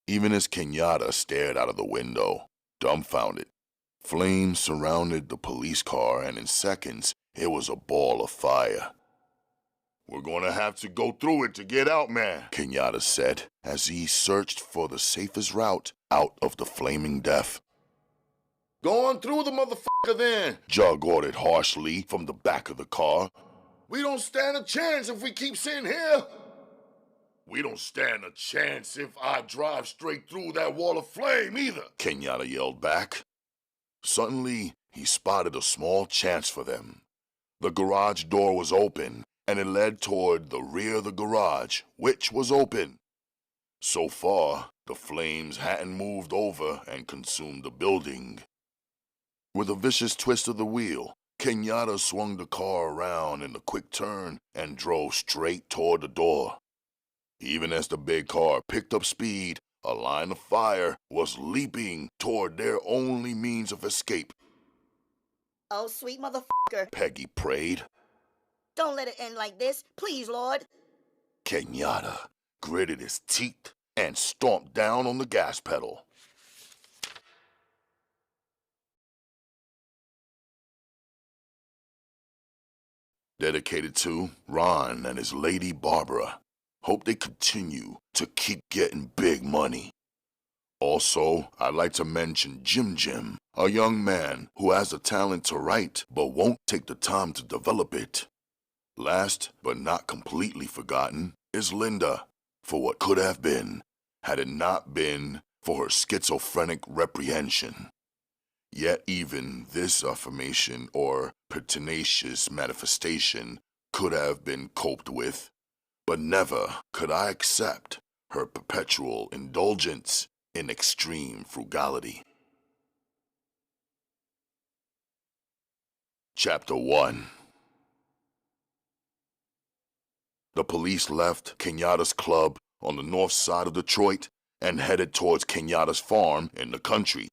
even as Kenyatta stared out of the window, dumbfounded. Flames surrounded the police car, and in seconds, it was a ball of fire. "We're gonna have to go through it to get out, man," Kenyatta said as he searched for the safest route out of the flaming death. "Go on through the motherfucker then," Jug ordered harshly from the back of the car. "We don't stand a chance if we keep sitting here." "We don't stand a chance if I drive straight through that wall of flame either," Kenyatta yelled back. Suddenly, he spotted a small chance for them. The garage door was open, and it led toward the rear of the garage, which was open. So far, the flames hadn't moved over and consumed the building. With a vicious twist of the wheel, Kenyatta swung the car around in a quick turn and drove straight toward the door. Even as the big car picked up speed, a line of fire was leaping toward their only means of escape. "Oh, sweet motherfucker," Peggy prayed. "don't let it end like this, please, Lord." Kenyatta gritted his teeth and stomped down on the gas pedal. Dedicated to Ron and his lady Barbara. Hope they continue to keep getting big money. Also, I'd like to mention Jim, a young man who has the talent to write but won't take the time to develop it. Last, but not completely forgotten, is Linda, for what could have been, had it not been for her schizophrenic reprehension. Yet even this affirmation or pertinacious manifestation could have been coped with, but never could I accept her perpetual indulgence in extreme frugality. Chapter 1. The police left Kenyatta's club on the north side of Detroit and headed towards Kenyatta's farm in the country.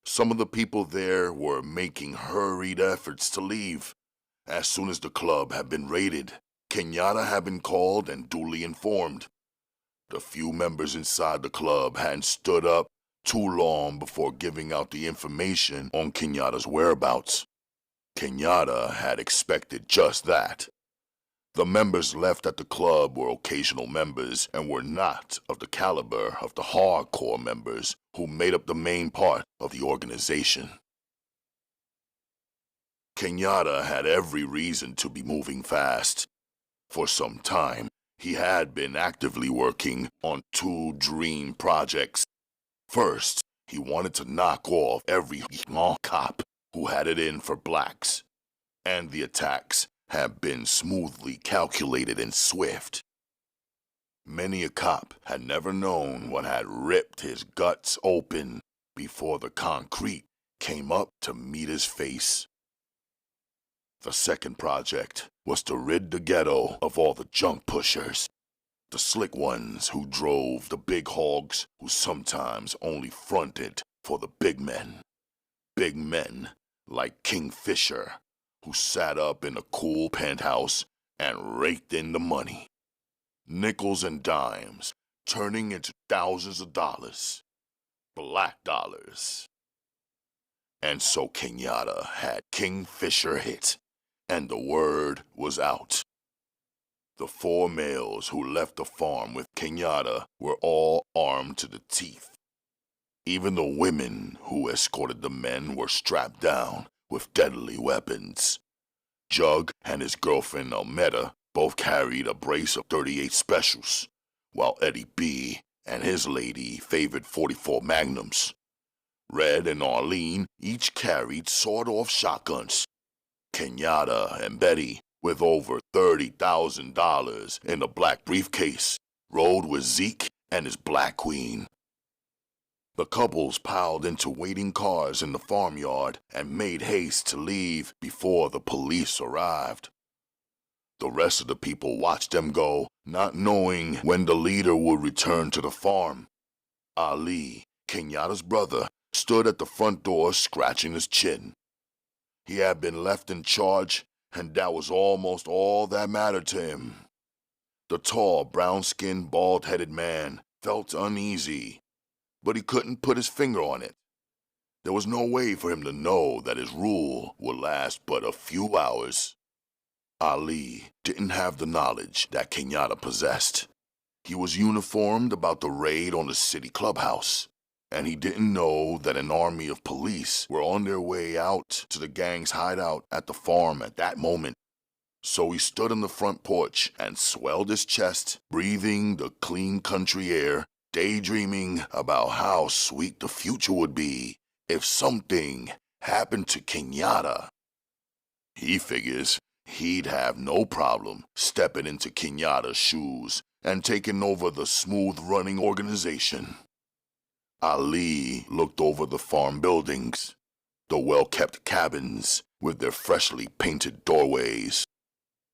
Some of the people there were making hurried efforts to leave. As soon as the club had been raided, Kenyatta had been called and duly informed. The few members inside the club hadn't stood up too long before giving out the information on Kenyatta's whereabouts. Kenyatta had expected just that. The members left at the club were occasional members and were not of the caliber of the hardcore members who made up the main part of the organization. Kenyatta had every reason to be moving fast. For some time, he had been actively working on two dream projects. First, he wanted to knock off every cop who had it in for blacks, and the attacks had been smoothly calculated and swift. Many a cop had never known what had ripped his guts open before the concrete came up to meet his face. The second project was to rid the ghetto of all the junk pushers, the slick ones who drove the big hogs who sometimes only fronted for the big men. Big men like Kingfisher, who sat up in a cool penthouse and raked in the money. Nickels and dimes turning into thousands of dollars. Black dollars. And so Kenyatta had Kingfisher hit, and the word was out. The 4 males who left the farm with Kenyatta were all armed to the teeth. Even the women who escorted the men were strapped down with deadly weapons. Jug and his girlfriend Almeda both carried a brace of .38 specials, while Eddie B and his lady favored .44 Magnums. Red and Arlene each carried sawed-off shotguns. Kenyatta and Betty, with over $30,000 in a black briefcase, rode with Zeke and his black queen. The couples piled into waiting cars in the farmyard and made haste to leave before the police arrived. The rest of the people watched them go, not knowing when the leader would return to the farm. Ali, Kenyatta's brother, stood at the front door scratching his chin. He had been left in charge, and that was almost all that mattered to him. The tall, brown-skinned, bald-headed man felt uneasy but he couldn't put his finger on it. There was no way for him to know that his rule would last but a few hours. Ali didn't have the knowledge that Kenyatta possessed. He was uniformed about the raid on the city clubhouse, and he didn't know that an army of police were on their way out to the gang's hideout at the farm at that moment. So he stood on the front porch and swelled his chest, breathing the clean country air, daydreaming about how sweet the future would be if something happened to Kenyatta. He figures he'd have no problem stepping into Kenyatta's shoes and taking over the smooth-running organization. Ali looked over the farm buildings, the well-kept cabins with their freshly painted doorways.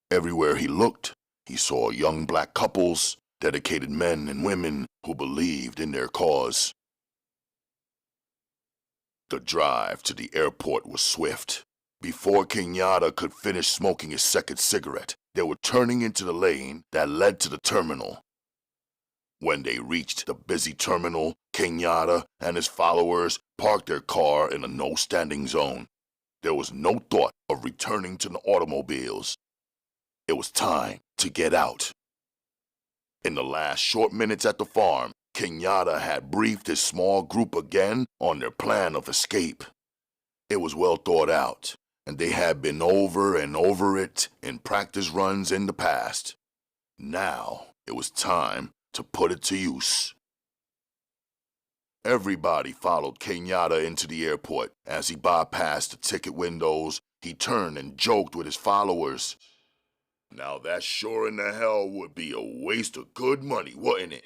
Everywhere he looked, he saw young black couples, dedicated men and women who believed in their cause. The drive to the airport was swift. Before Kenyatta could finish smoking his second cigarette, they were turning into the lane that led to the terminal. When they reached the busy terminal, Kenyatta and his followers parked their car in a no-standing zone. There was no thought of returning to the automobiles. It was time to get out. In the last short minutes at the farm, Kenyatta had briefed his small group again on their plan of escape. It was well thought out, and they had been over and over it in practice runs in the past. Now it was time to put it to use. Everybody followed Kenyatta into the airport. As he bypassed the ticket windows, he turned and joked with his followers. "Now that sure in the hell would be a waste of good money, wouldn't it?"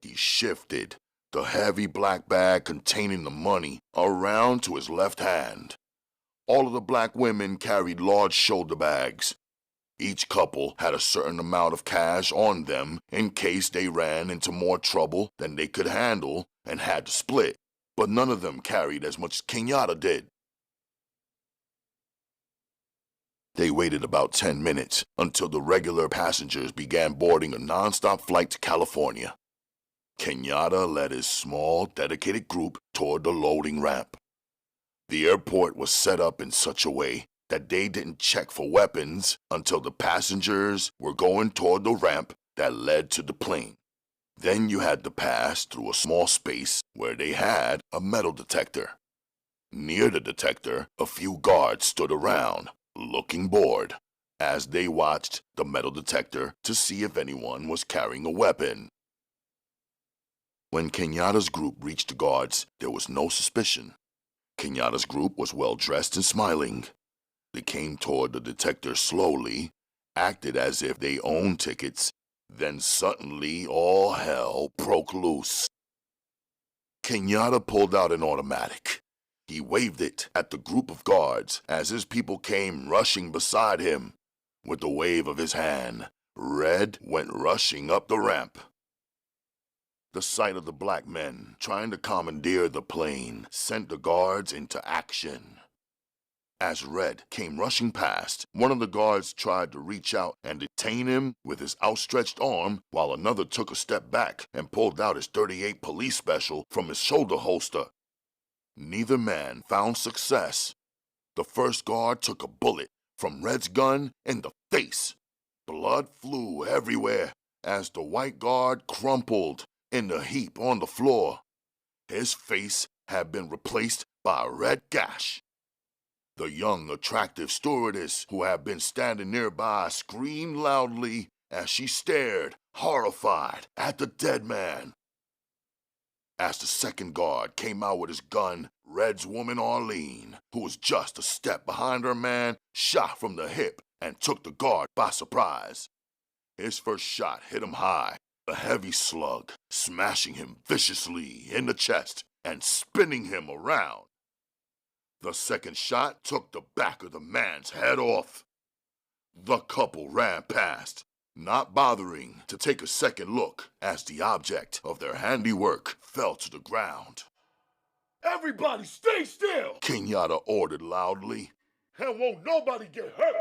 He shifted the heavy black bag containing the money around to his left hand. All of the black women carried large shoulder bags. Each couple had a certain amount of cash on them in case they ran into more trouble than they could handle and had to split, but none of them carried as much as Kenyatta did. They waited about 10 minutes until the regular passengers began boarding a non-stop flight to California. Kenyatta led his small, dedicated group toward the loading ramp. The airport was set up in such a way that they didn't check for weapons until the passengers were going toward the ramp that led to the plane. Then you had to pass through a small space where they had a metal detector. Near the detector, a few guards stood around, looking bored, as they watched the metal detector to see if anyone was carrying a weapon. When Kenyatta's group reached the guards, there was no suspicion. Kenyatta's group was well dressed and smiling. They came toward the detector slowly, acted as if they owned tickets, then suddenly all hell broke loose. Kenyatta pulled out an automatic. He waved it at the group of guards as his people came rushing beside him. With the wave of his hand, Red went rushing up the ramp. The sight of the black men trying to commandeer the plane sent the guards into action. As Red came rushing past, one of the guards tried to reach out and detain him with his outstretched arm, while another took a step back and pulled out his .38 police special from his shoulder holster. Neither man found success. The first guard took a bullet from Red's gun in the face. Blood flew everywhere as the white guard crumpled in the heap on the floor. His face had been replaced by a red gash. The young, attractive stewardess who had been standing nearby screamed loudly as she stared, horrified, at the dead man. As the second guard came out with his gun, Red's woman Arlene, who was just a step behind her man, shot from the hip and took the guard by surprise. His first shot hit him high, a heavy slug, smashing him viciously in the chest and spinning him around. The second shot took the back of the man's head off. The couple ran past, not bothering to take a second look as the object of their handiwork fell to the ground. "Everybody stay still!" Kenyatta ordered loudly. "And won't nobody get hurt!"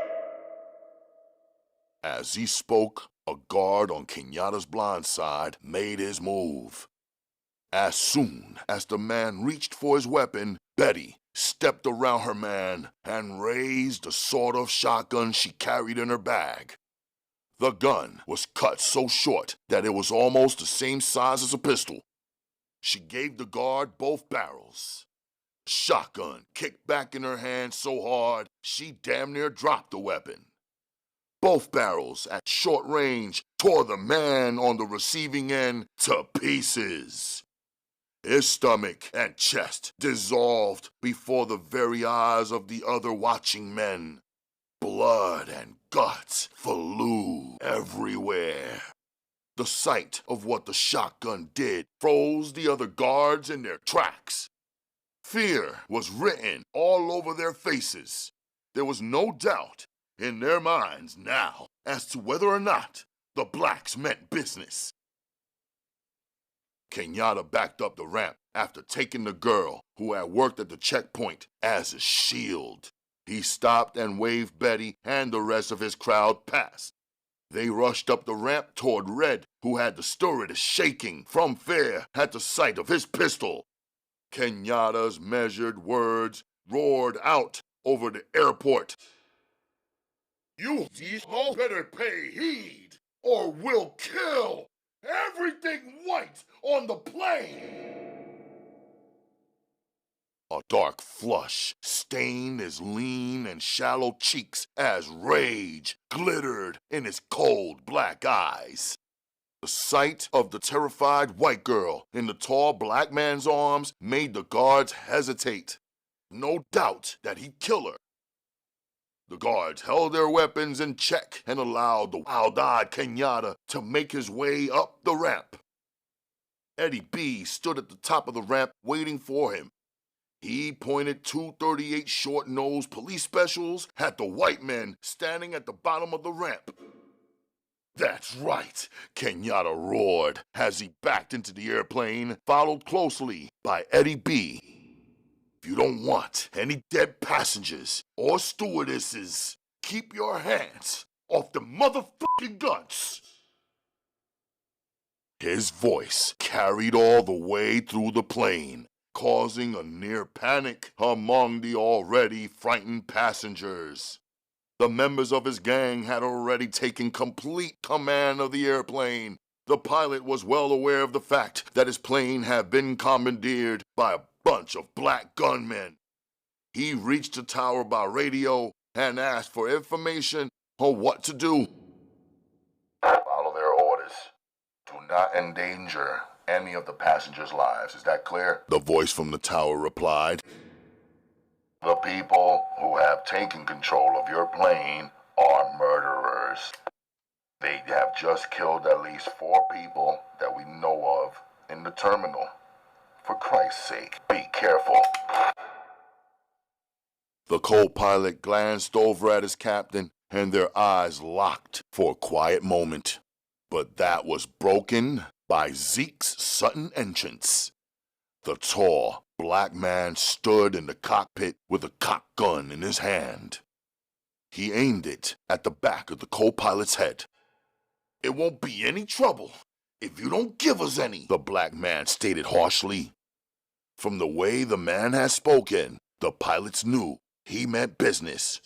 As he spoke, a guard on Kenyatta's blind side made his move. As soon as the man reached for his weapon, Betty stepped around her man and raised the sawed-off shotgun she carried in her bag. The gun was cut so short that it was almost the same size as a pistol. She gave the guard both barrels. The shotgun kicked back in her hand so hard she damn near dropped the weapon. Both barrels at short range tore the man on the receiving end to pieces. His stomach and chest dissolved before the very eyes of the other watching men. Blood and guts flew everywhere. The sight of what the shotgun did froze the other guards in their tracks. Fear was written all over their faces. There was no doubt in their minds now as to whether or not the blacks meant business. Kenyatta backed up the ramp after taking the girl who had worked at the checkpoint as a shield. He stopped and waved Betty and the rest of his crowd past. They rushed up the ramp toward Red, who had the stewardess shaking from fear at the sight of his pistol. Kenyatta's measured words roared out over the airport. You all better pay heed, or we'll kill everything white on the plane! A dark flush stained his lean and shallow cheeks as rage glittered in his cold black eyes. The sight of the terrified white girl in the tall black man's arms made the guards hesitate. No doubt that he'd kill her. The guards held their weapons in check and allowed the wild-eyed Kenyatta to make his way up the ramp. Eddie B stood at the top of the ramp waiting for him. He pointed 238 short-nosed police specials at the white men standing at the bottom of the ramp. That's right, Kenyatta roared as he backed into the airplane, followed closely by Eddie B. If you don't want any dead passengers or stewardesses, keep your hands off the motherfucking guns. His voice carried all the way through the plane, causing a near panic among the already frightened passengers. The members of his gang had already taken complete command of the airplane. The pilot was well aware of the fact that his plane had been commandeered by a bunch of black gunmen. He reached the tower by radio and asked for information on what to do. Follow their orders. Do not endanger any of the passengers' lives. Is that clear? The voice from the tower replied. The people who have taken control of your plane are murderers. They have just killed at least 4 people that we know of in the terminal. For Christ's sake, be careful. The co-pilot glanced over at his captain, and their eyes locked for a quiet moment. But that was broken by Zeke's sudden entrance. The tall, black man stood in the cockpit with a cocked gun in his hand. He aimed it at the back of the co-pilot's head. It won't be any trouble if you don't give us any, the black man stated harshly. From the way the man had spoken, the pilots knew he meant business.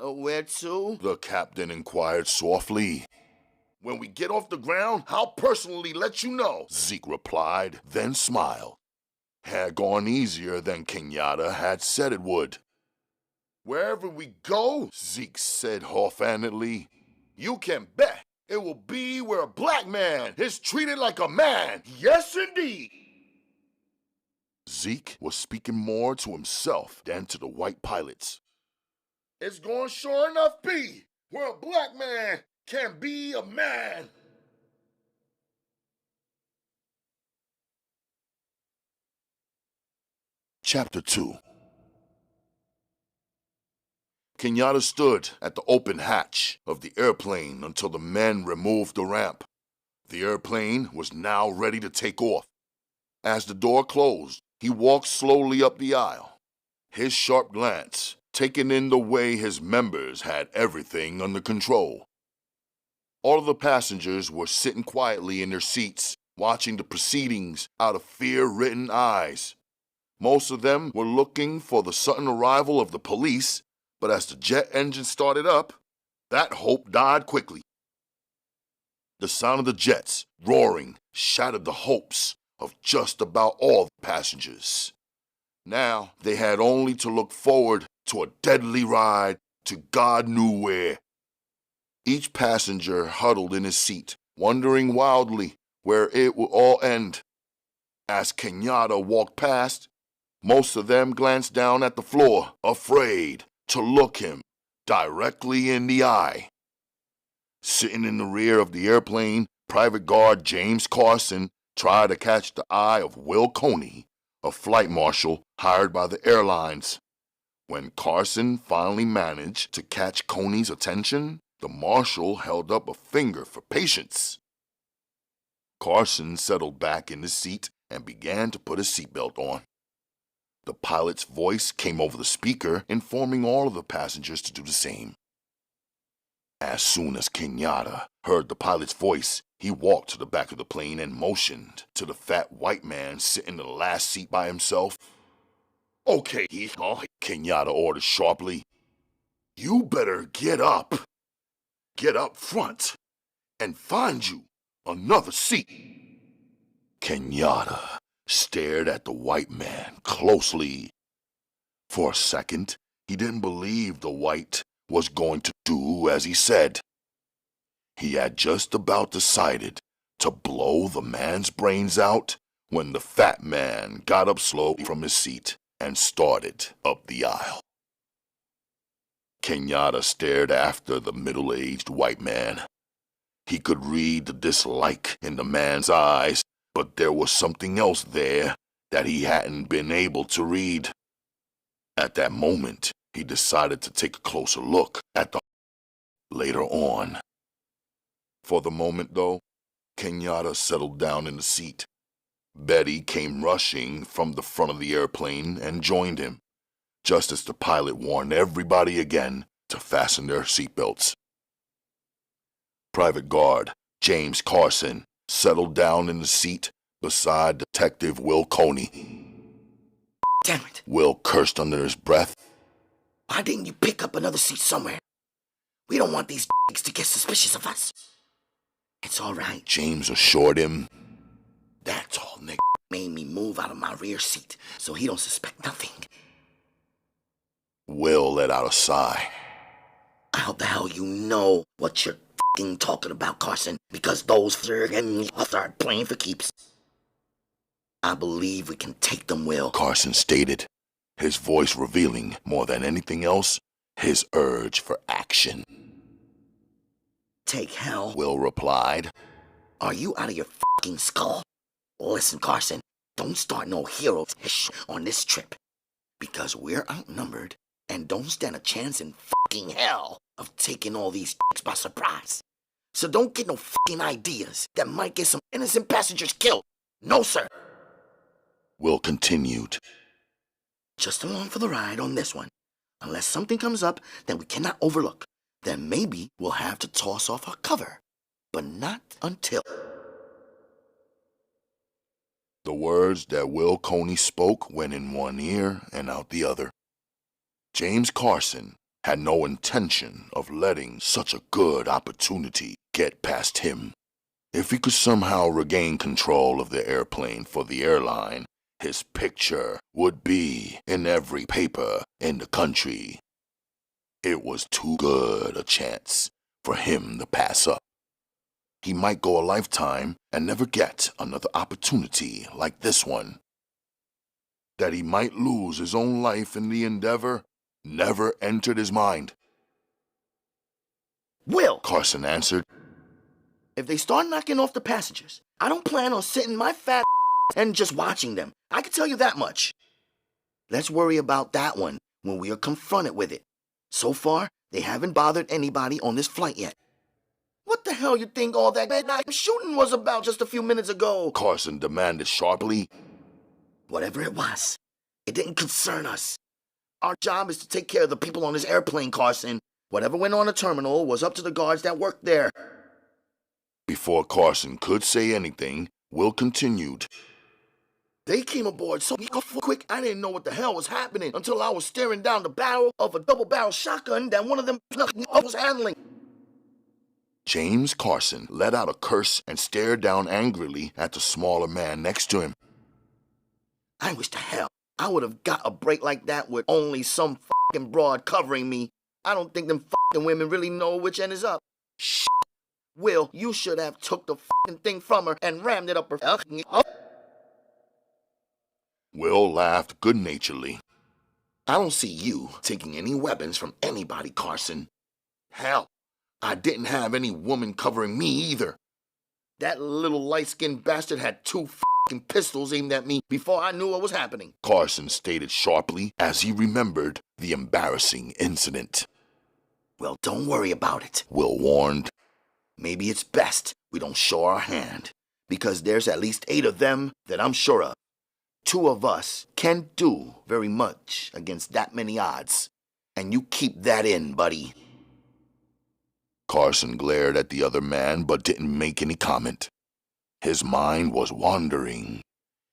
Where to? The captain inquired softly. When we get off the ground, I'll personally let you know, Zeke replied, then smiled. Had gone easier than Kenyatta had said it would. Wherever we go, Zeke said offhandedly, you can bet it will be where a black man is treated like a man. Yes, indeed. Zeke was speaking more to himself than to the white pilots. It's going to sure enough be where a black man can be a man. Chapter 2. Kenyatta stood at the open hatch of the airplane until the men removed the ramp. The airplane was now ready to take off. As the door closed, he walked slowly up the aisle, his sharp glance taking in the way his members had everything under control. All of the passengers were sitting quietly in their seats, watching the proceedings out of fear-ridden eyes. Most of them were looking for the sudden arrival of the police, but as the jet engine started up, that hope died quickly. The sound of the jets roaring shattered the hopes of just about all the passengers. Now they had only to look forward to a deadly ride to God knew where. Each passenger huddled in his seat, wondering wildly where it would all end. As Kenyatta walked past, most of them glanced down at the floor, afraid to look him directly in the eye. Sitting in the rear of the airplane, Private Guard James Carson tried to catch the eye of Will Coney, a flight marshal hired by the airlines. When Carson finally managed to catch Coney's attention, the marshal held up a finger for patience. Carson settled back in his seat and began to put his seatbelt on. The pilot's voice came over the speaker, informing all of the passengers to do the same. As soon as Kenyatta heard the pilot's voice, he walked to the back of the plane and motioned to the fat white man sitting in the last seat by himself. "Okay, Kenyatta ordered sharply. "You better get up front, and find you another seat." Kenyatta stared at the white man closely. For a second, he didn't believe the white was going to do as he said. He had just about decided to blow the man's brains out when the fat man got up slowly from his seat and started up the aisle. Kenyatta stared after the middle-aged white man. He could read the dislike in the man's eyes, but there was something else there that he hadn't been able to read. At that moment, he decided to take a closer look at the later on. For the moment, though, Kenyatta settled down in the seat. Betty came rushing from the front of the airplane and joined him, just as the pilot warned everybody again to fasten their seatbelts. Private Guard James Carson settled down in the seat beside Detective Will Coney. Damn it. Will cursed under his breath. Why didn't you pick up another seat somewhere? We don't want these to get suspicious of us. It's all right. James assured him. That's all, nigga. Made me move out of my rear seat so he don't suspect nothing. Will let out a sigh. How the hell you know what you're talking about, Carson? Because those start playing for keeps. I believe we can take them, Will. Carson stated, his voice revealing, more than anything else, his urge for action. Take hell, Will replied. Are you out of your skull? Listen, Carson, don't start no hero on this trip. Because we're outnumbered and don't stand a chance in hell of taking all these by surprise. So don't get no ideas that might get some innocent passengers killed. No, sir. Will continued. Just along for the ride on this one. Unless something comes up that we cannot overlook, then maybe we'll have to toss off our cover. But not until. The words that Will Coney spoke went in one ear and out the other. James Carson had no intention of letting such a good opportunity get past him. If he could somehow regain control of the airplane for the airline, his picture would be in every paper in the country. It was too good a chance for him to pass up. He might go a lifetime and never get another opportunity like this one. That he might lose his own life in the endeavor never entered his mind. Will, Carson answered. If they start knocking off the passengers, I don't plan on sitting my fat and just watching them. I can tell you that much. Let's worry about that one when we are confronted with it. So far, they haven't bothered anybody on this flight yet. What the hell you think all that bad shooting was about just a few minutes ago? Carson demanded sharply. Whatever it was, it didn't concern us. Our job is to take care of the people on this airplane, Carson. Whatever went on the terminal was up to the guards that worked there. Before Carson could say anything, Will continued. They came aboard so quick, I didn't know what the hell was happening until I was staring down the barrel of a double-barrel shotgun that one of them was handling. James Carson let out a curse and stared down angrily at the smaller man next to him. I wish to hell I would have got a break like that with only some fucking broad covering me. I don't think them fucking women really know which end is up. Shit. Will, you should have took the fucking thing from her and rammed it up her fucking... Will laughed good-naturedly. I don't see you taking any weapons from anybody, Carson. Hell, I didn't have any woman covering me either. That little light-skinned bastard had 2 fucking pistols aimed at me before I knew what was happening, Carson stated sharply as he remembered the embarrassing incident. Well, don't worry about it, Will warned. Maybe it's best we don't show our hand, because there's at least 8 of them that I'm sure of. 2 of us can't do very much against that many odds, and you keep that in, buddy. Carson glared at the other man but didn't make any comment. His mind was wandering.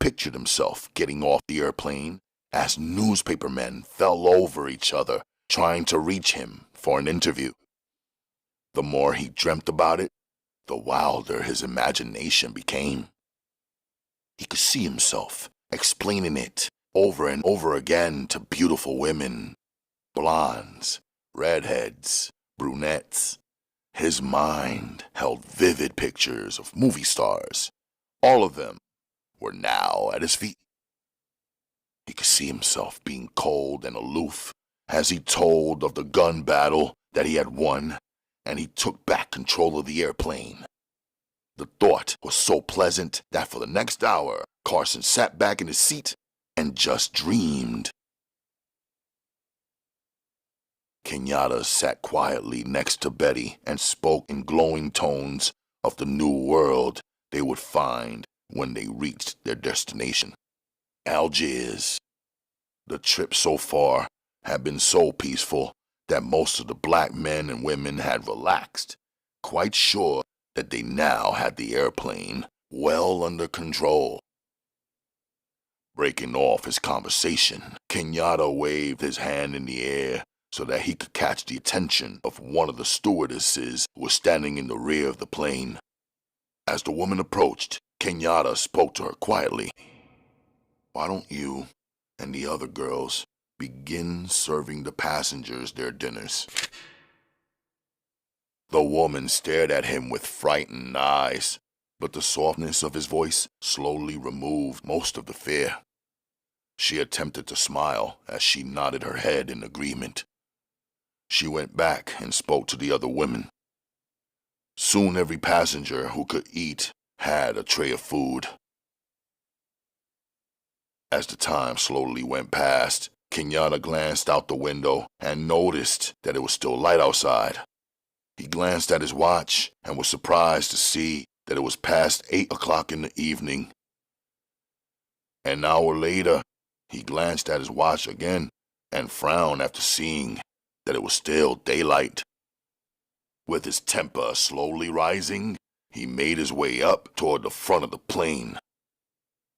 Pictured himself getting off the airplane as newspapermen fell over each other trying to reach him for an interview. The more he dreamt about it, the wilder his imagination became. He could see himself explaining it over and over again to beautiful women, blondes, redheads, brunettes. His mind held vivid pictures of movie stars. All of them were now at his feet. He could see himself being cold and aloof as he told of the gun battle that he had won, and he took back control of the airplane. The thought was so pleasant that for the next hour, Carson sat back in his seat and just dreamed. Kenyatta sat quietly next to Betty and spoke in glowing tones of the new world they would find when they reached their destination, Algiers. The trip so far had been so peaceful that most of the black men and women had relaxed, quite sure that they now had the airplane well under control. Breaking off his conversation, Kenyatta waved his hand in the air so that he could catch the attention of one of the stewardesses who was standing in the rear of the plane. As the woman approached, Kenyatta spoke to her quietly. "Why don't you and the other girls begin serving the passengers their dinners?" The woman stared at him with frightened eyes, but the softness of his voice slowly removed most of the fear. She attempted to smile as she nodded her head in agreement. She went back and spoke to the other women. Soon every passenger who could eat had a tray of food. As the time slowly went past, Kenyatta glanced out the window and noticed that it was still light outside. He glanced at his watch and was surprised to see that it was past 8 o'clock in the evening. An hour later, he glanced at his watch again and frowned after seeing that it was still daylight. With his temper slowly rising, he made his way up toward the front of the plane.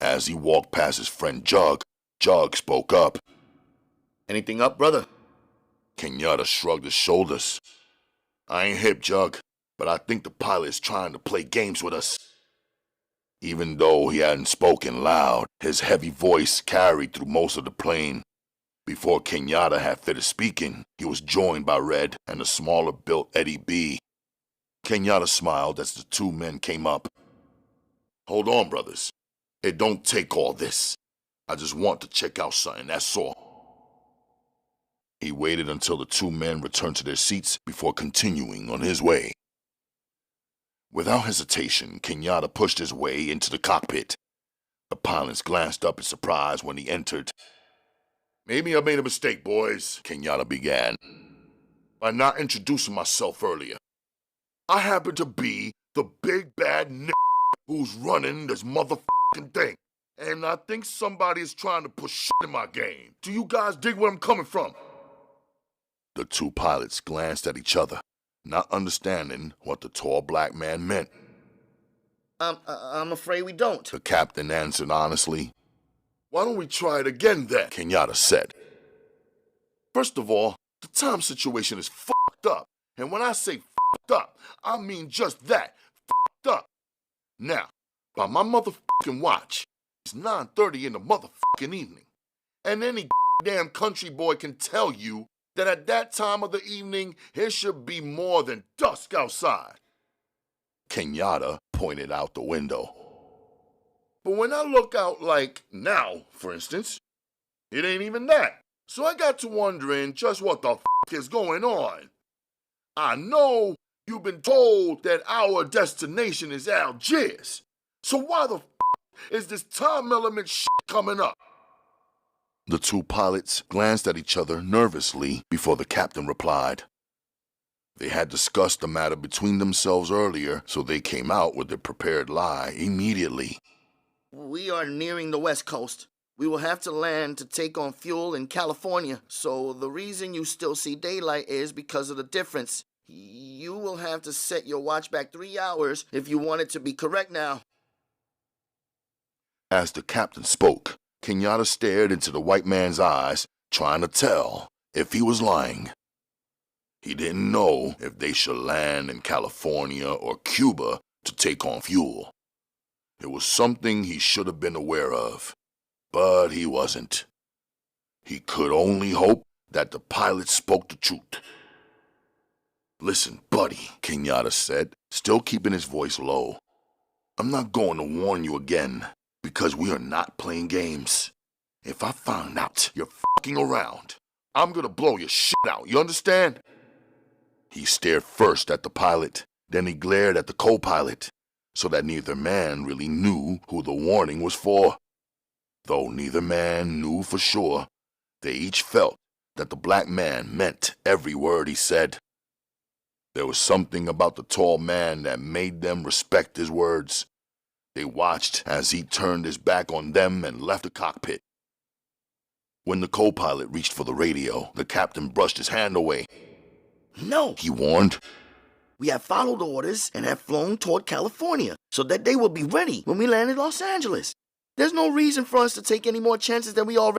As he walked past his friend Jug spoke up. "Anything up, brother?" Kenyatta shrugged his shoulders. "I ain't hip, Jug, but I think the pilot's trying to play games with us." Even though he hadn't spoken loud, his heavy voice carried through most of the plane. Before Kenyatta had finished speaking, he was joined by Red and the smaller-built Eddie B. Kenyatta smiled as the 2 men came up. "Hold on, brothers. It don't take all this. I just want to check out something, that's all." He waited until the 2 men returned to their seats before continuing on his way. Without hesitation, Kenyatta pushed his way into the cockpit. The pilots glanced up in surprise when he entered. "Maybe I made a mistake, boys," Kenyatta began, "by not introducing myself earlier. I happen to be the big bad who's running this motherfucking thing, and I think somebody is trying to put shit in my game. Do you guys dig where I'm coming from?" The 2 pilots glanced at each other, not understanding what the tall black man meant. I'm afraid we don't. The captain answered honestly. Why don't we try it again then? Kenyatta said. First of all, the time situation is fucked up. And when I say fucked up, I mean just that. Fucked up. Now, by my motherfucking watch, it's 9:30 in the motherfucking evening. And any damn country boy can tell you that at that time of the evening, it should be more than dusk outside. Kenyatta pointed out the window. But when I look out like now, for instance, it ain't even that. So I got to wondering just what the is going on. I know you've been told that our destination is Algiers. So why the is this time element shit coming up? The two pilots glanced at each other nervously before the captain replied. They had discussed the matter between themselves earlier, so they came out with their prepared lie immediately. We are nearing the West Coast. We will have to land to take on fuel in California, so the reason you still see daylight is because of the difference. You will have to set your watch back 3 hours if you want it to be correct now. As the captain spoke, Kenyatta stared into the white man's eyes, trying to tell if he was lying. He didn't know if they should land in California or Cuba to take on fuel. It was something he should have been aware of, but he wasn't. He could only hope that the pilot spoke the truth. Listen, buddy, Kenyatta said, still keeping his voice low. I'm not going to warn you again, because we are not playing games. If I find out you're fucking around, I'm gonna blow your shit out, you understand? He stared first at the pilot, then he glared at the co-pilot, so that neither man really knew who the warning was for. Though neither man knew for sure, they each felt that the black man meant every word he said. There was something about the tall man that made them respect his words. They watched as he turned his back on them and left the cockpit. When the co-pilot reached for the radio, the captain brushed his hand away. No, He warned. we have followed orders and have flown toward California so that they will be ready when we land in Los Angeles. There's no reason for us to take any more chances than we already...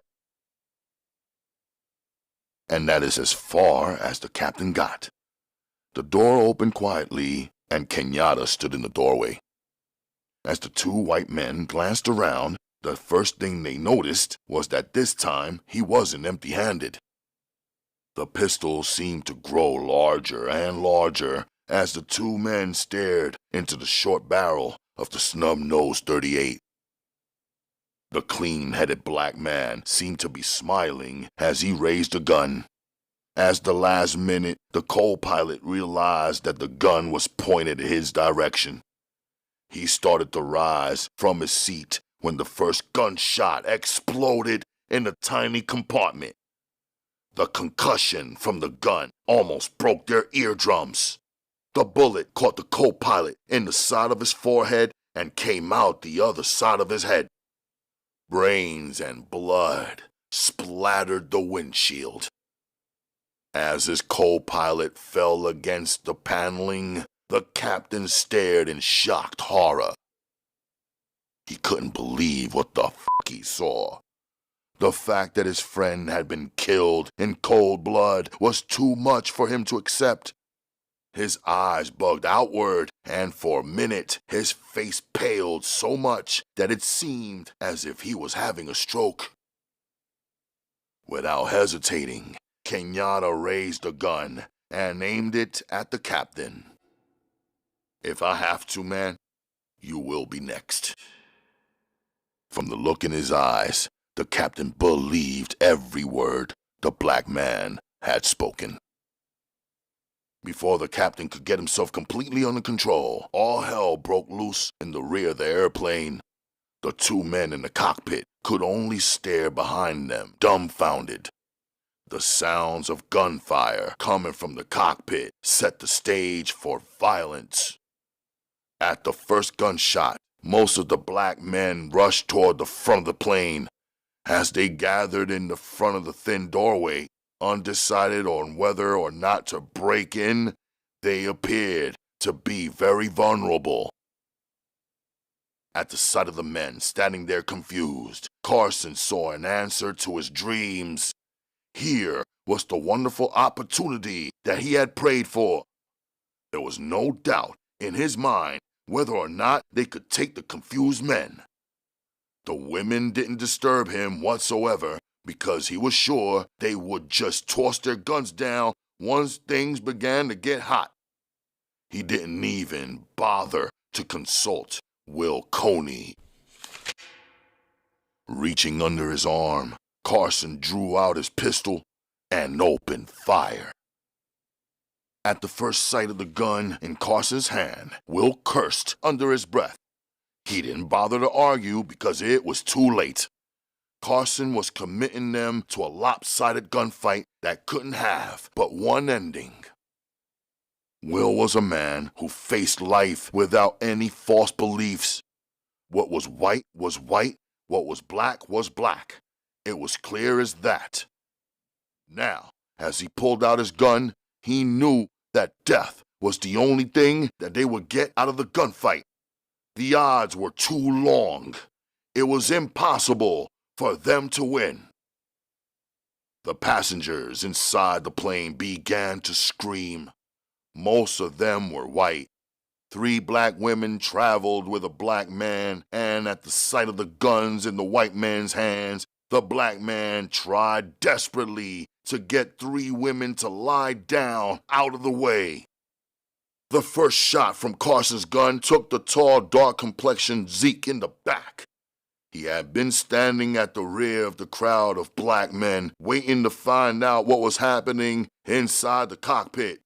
And that is as far as the captain got. The door opened quietly, and Kenyatta stood in the doorway. As the two white men glanced around, the first thing they noticed was that this time he wasn't empty-handed. The pistol seemed to grow larger and larger as the two men stared into the short barrel of the snub-nosed .38. The clean-headed black man seemed to be smiling as he raised the gun. As the last minute, the co-pilot realized that the gun was pointed his direction. He started to rise from his seat when the first gunshot exploded in the tiny compartment. The concussion from the gun almost broke their eardrums. The bullet caught the co-pilot in the side of his forehead and came out the other side of his head. Brains and blood splattered the windshield. As his co-pilot fell against the paneling, the captain stared in shocked horror. He couldn't believe what the fuck he saw. The fact that his friend had been killed in cold blood was too much for him to accept. His eyes bugged outward, and for a minute his face paled so much that it seemed as if he was having a stroke. Without hesitating, Kenyatta raised a gun and aimed it at the captain. If I have to, man, you will be next. From the look in his eyes, the captain believed every word the black man had spoken. Before the captain could get himself completely under control, all hell broke loose in the rear of the airplane. The two men in the cockpit could only stare behind them, dumbfounded. The sounds of gunfire coming from the cockpit set the stage for violence. At the first gunshot, most of the black men rushed toward the front of the plane. As they gathered in the front of the thin doorway, undecided on whether or not to break in, they appeared to be very vulnerable. At the sight of the men standing there confused, Carson saw an answer to his dreams. Here was the wonderful opportunity that he had prayed for. There was no doubt in his mind whether or not they could take the confused men. The women didn't disturb him whatsoever because he was sure they would just toss their guns down once things began to get hot. He didn't even bother to consult Will Coney. Reaching under his arm, Carson drew out his pistol and opened fire. At the first sight of the gun in Carson's hand, Will cursed under his breath. He didn't bother to argue because it was too late. Carson was committing them to a lopsided gunfight that couldn't have but one ending. Will was a man who faced life without any false beliefs. What was white was white, what was black was black. It was clear as that. Now, as he pulled out his gun, he knew that death was the only thing that they would get out of the gunfight. The odds were too long. It was impossible for them to win. The passengers inside the plane began to scream. Most of them were white. 3 black women traveled with a black man, and at the sight of the guns in the white man's hands, the black man tried desperately to get 3 women to lie down out of the way. The first shot from Carson's gun took the tall, dark-complexioned Zeke in the back. He had been standing at the rear of the crowd of black men, waiting to find out what was happening inside the cockpit.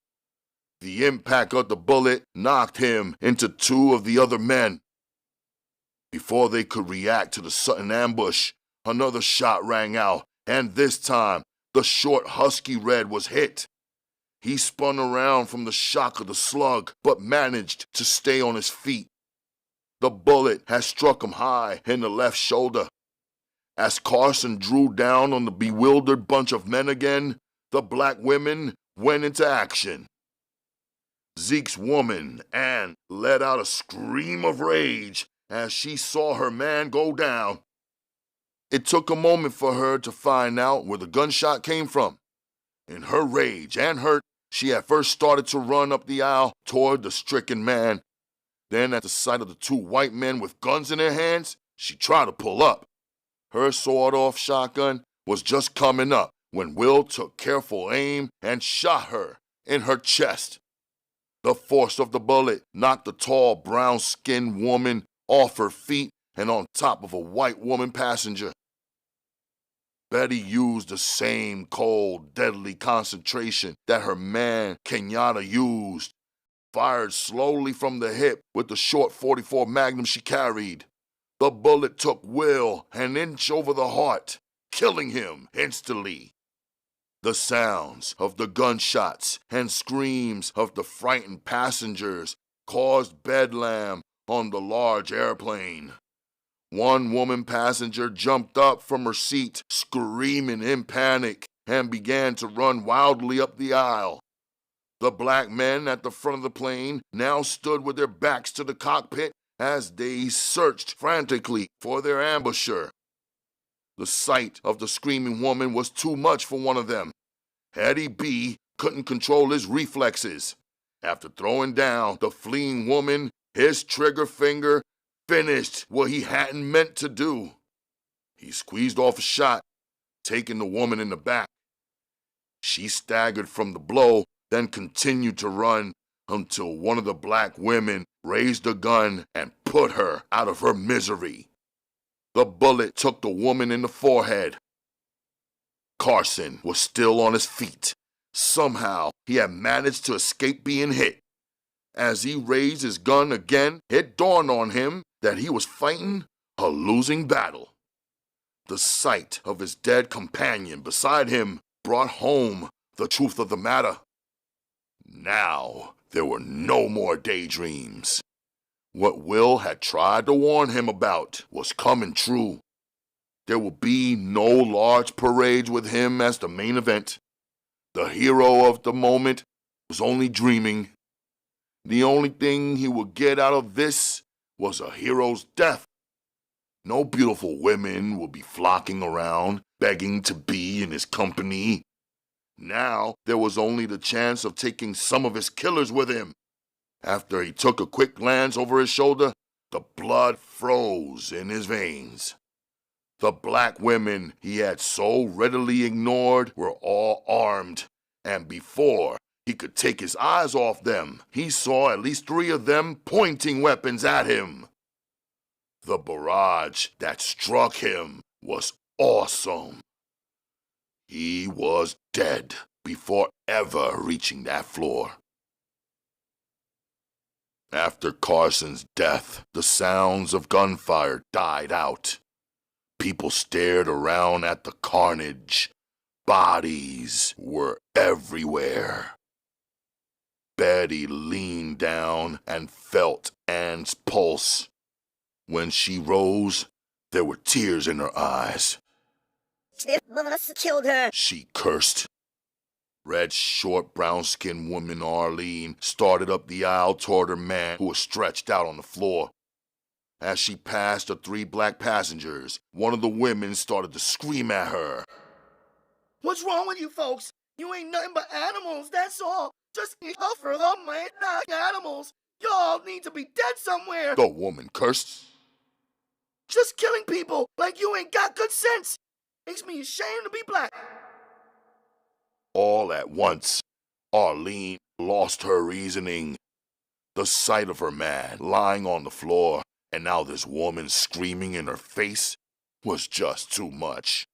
The impact of the bullet knocked him into 2 of the other men. Before they could react to the sudden ambush, another shot rang out, and this time, the short husky red was hit. He spun around from the shock of the slug, but managed to stay on his feet. The bullet had struck him high in the left shoulder. As Carson drew down on the bewildered bunch of men again, the black women went into action. Zeke's woman, Ann, let out a scream of rage as she saw her man go down. It took a moment for her to find out where the gunshot came from. In her rage and hurt, she at first started to run up the aisle toward the stricken man. Then, at the sight of the 2 white men with guns in their hands, she tried to pull up. Her sawed-off shotgun was just coming up when Will took careful aim and shot her in her chest. The force of the bullet knocked the tall, brown-skinned woman off her feet and on top of a white woman passenger. Betty used the same cold, deadly concentration that her man Kenyatta used, fired slowly from the hip with the short .44 Magnum she carried. The bullet took Will an inch over the heart, killing him instantly. The sounds of the gunshots and screams of the frightened passengers caused bedlam on the large airplane. One woman passenger jumped up from her seat, screaming in panic, and began to run wildly up the aisle. The black men at the front of the plane now stood with their backs to the cockpit as they searched frantically for their ambusher. The sight of the screaming woman was too much for one of them. Eddie B. couldn't control his reflexes. After throwing down the fleeing woman, his trigger finger finished what he hadn't meant to do. He squeezed off a shot, taking the woman in the back. She staggered from the blow, then continued to run until one of the black women raised a gun and put her out of her misery. The bullet took the woman in the forehead. Carson was still on his feet. Somehow, he had managed to escape being hit. As he raised his gun again, it dawned on him that he was fighting a losing battle. The sight of his dead companion beside him brought home the truth of the matter. Now, there were no more daydreams. What Will had tried to warn him about was coming true. There would be no large parades with him as the main event. The hero of the moment was only dreaming. The only thing he would get out of this was a hero's death. No beautiful women would be flocking around, begging to be in his company. Now, there was only the chance of taking some of his killers with him. After he took a quick glance over his shoulder, the blood froze in his veins. The black women he had so readily ignored were all armed, and before he could take his eyes off them, he saw at least 3 of them pointing weapons at him. The barrage that struck him was awesome. He was dead before ever reaching that floor. After Carson's death, the sounds of gunfire died out. People stared around at the carnage. Bodies were everywhere. Betty leaned down and felt Anne's pulse. When she rose, there were tears in her eyes. They must have killed her. She cursed. Red, short, brown-skinned woman Arlene started up the aisle toward her man who was stretched out on the floor. As she passed the 3 black passengers, one of the women started to scream at her. What's wrong with you folks? You ain't nothing but animals, that's all. Just suffer them, man, not animals. Y'all need to be dead somewhere. The woman cursed. Just killing people like you ain't got good sense. Makes me ashamed to be black. All at once, Arlene lost her reasoning. The sight of her man lying on the floor, and now this woman screaming in her face, was just too much.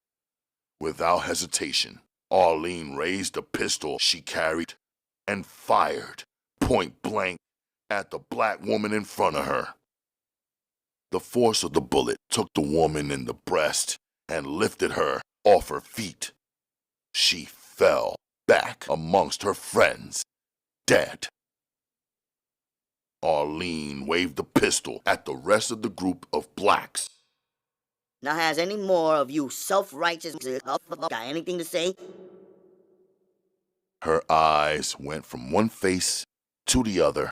Without hesitation, Arlene raised the pistol she carried and fired, point blank, at the black woman in front of her. The force of the bullet took the woman in the breast and lifted her off her feet. She fell back amongst her friends, dead. Arlene waved the pistol at the rest of the group of blacks. Now, has any more of you self-righteous got anything to say? Her eyes went from one face to the other.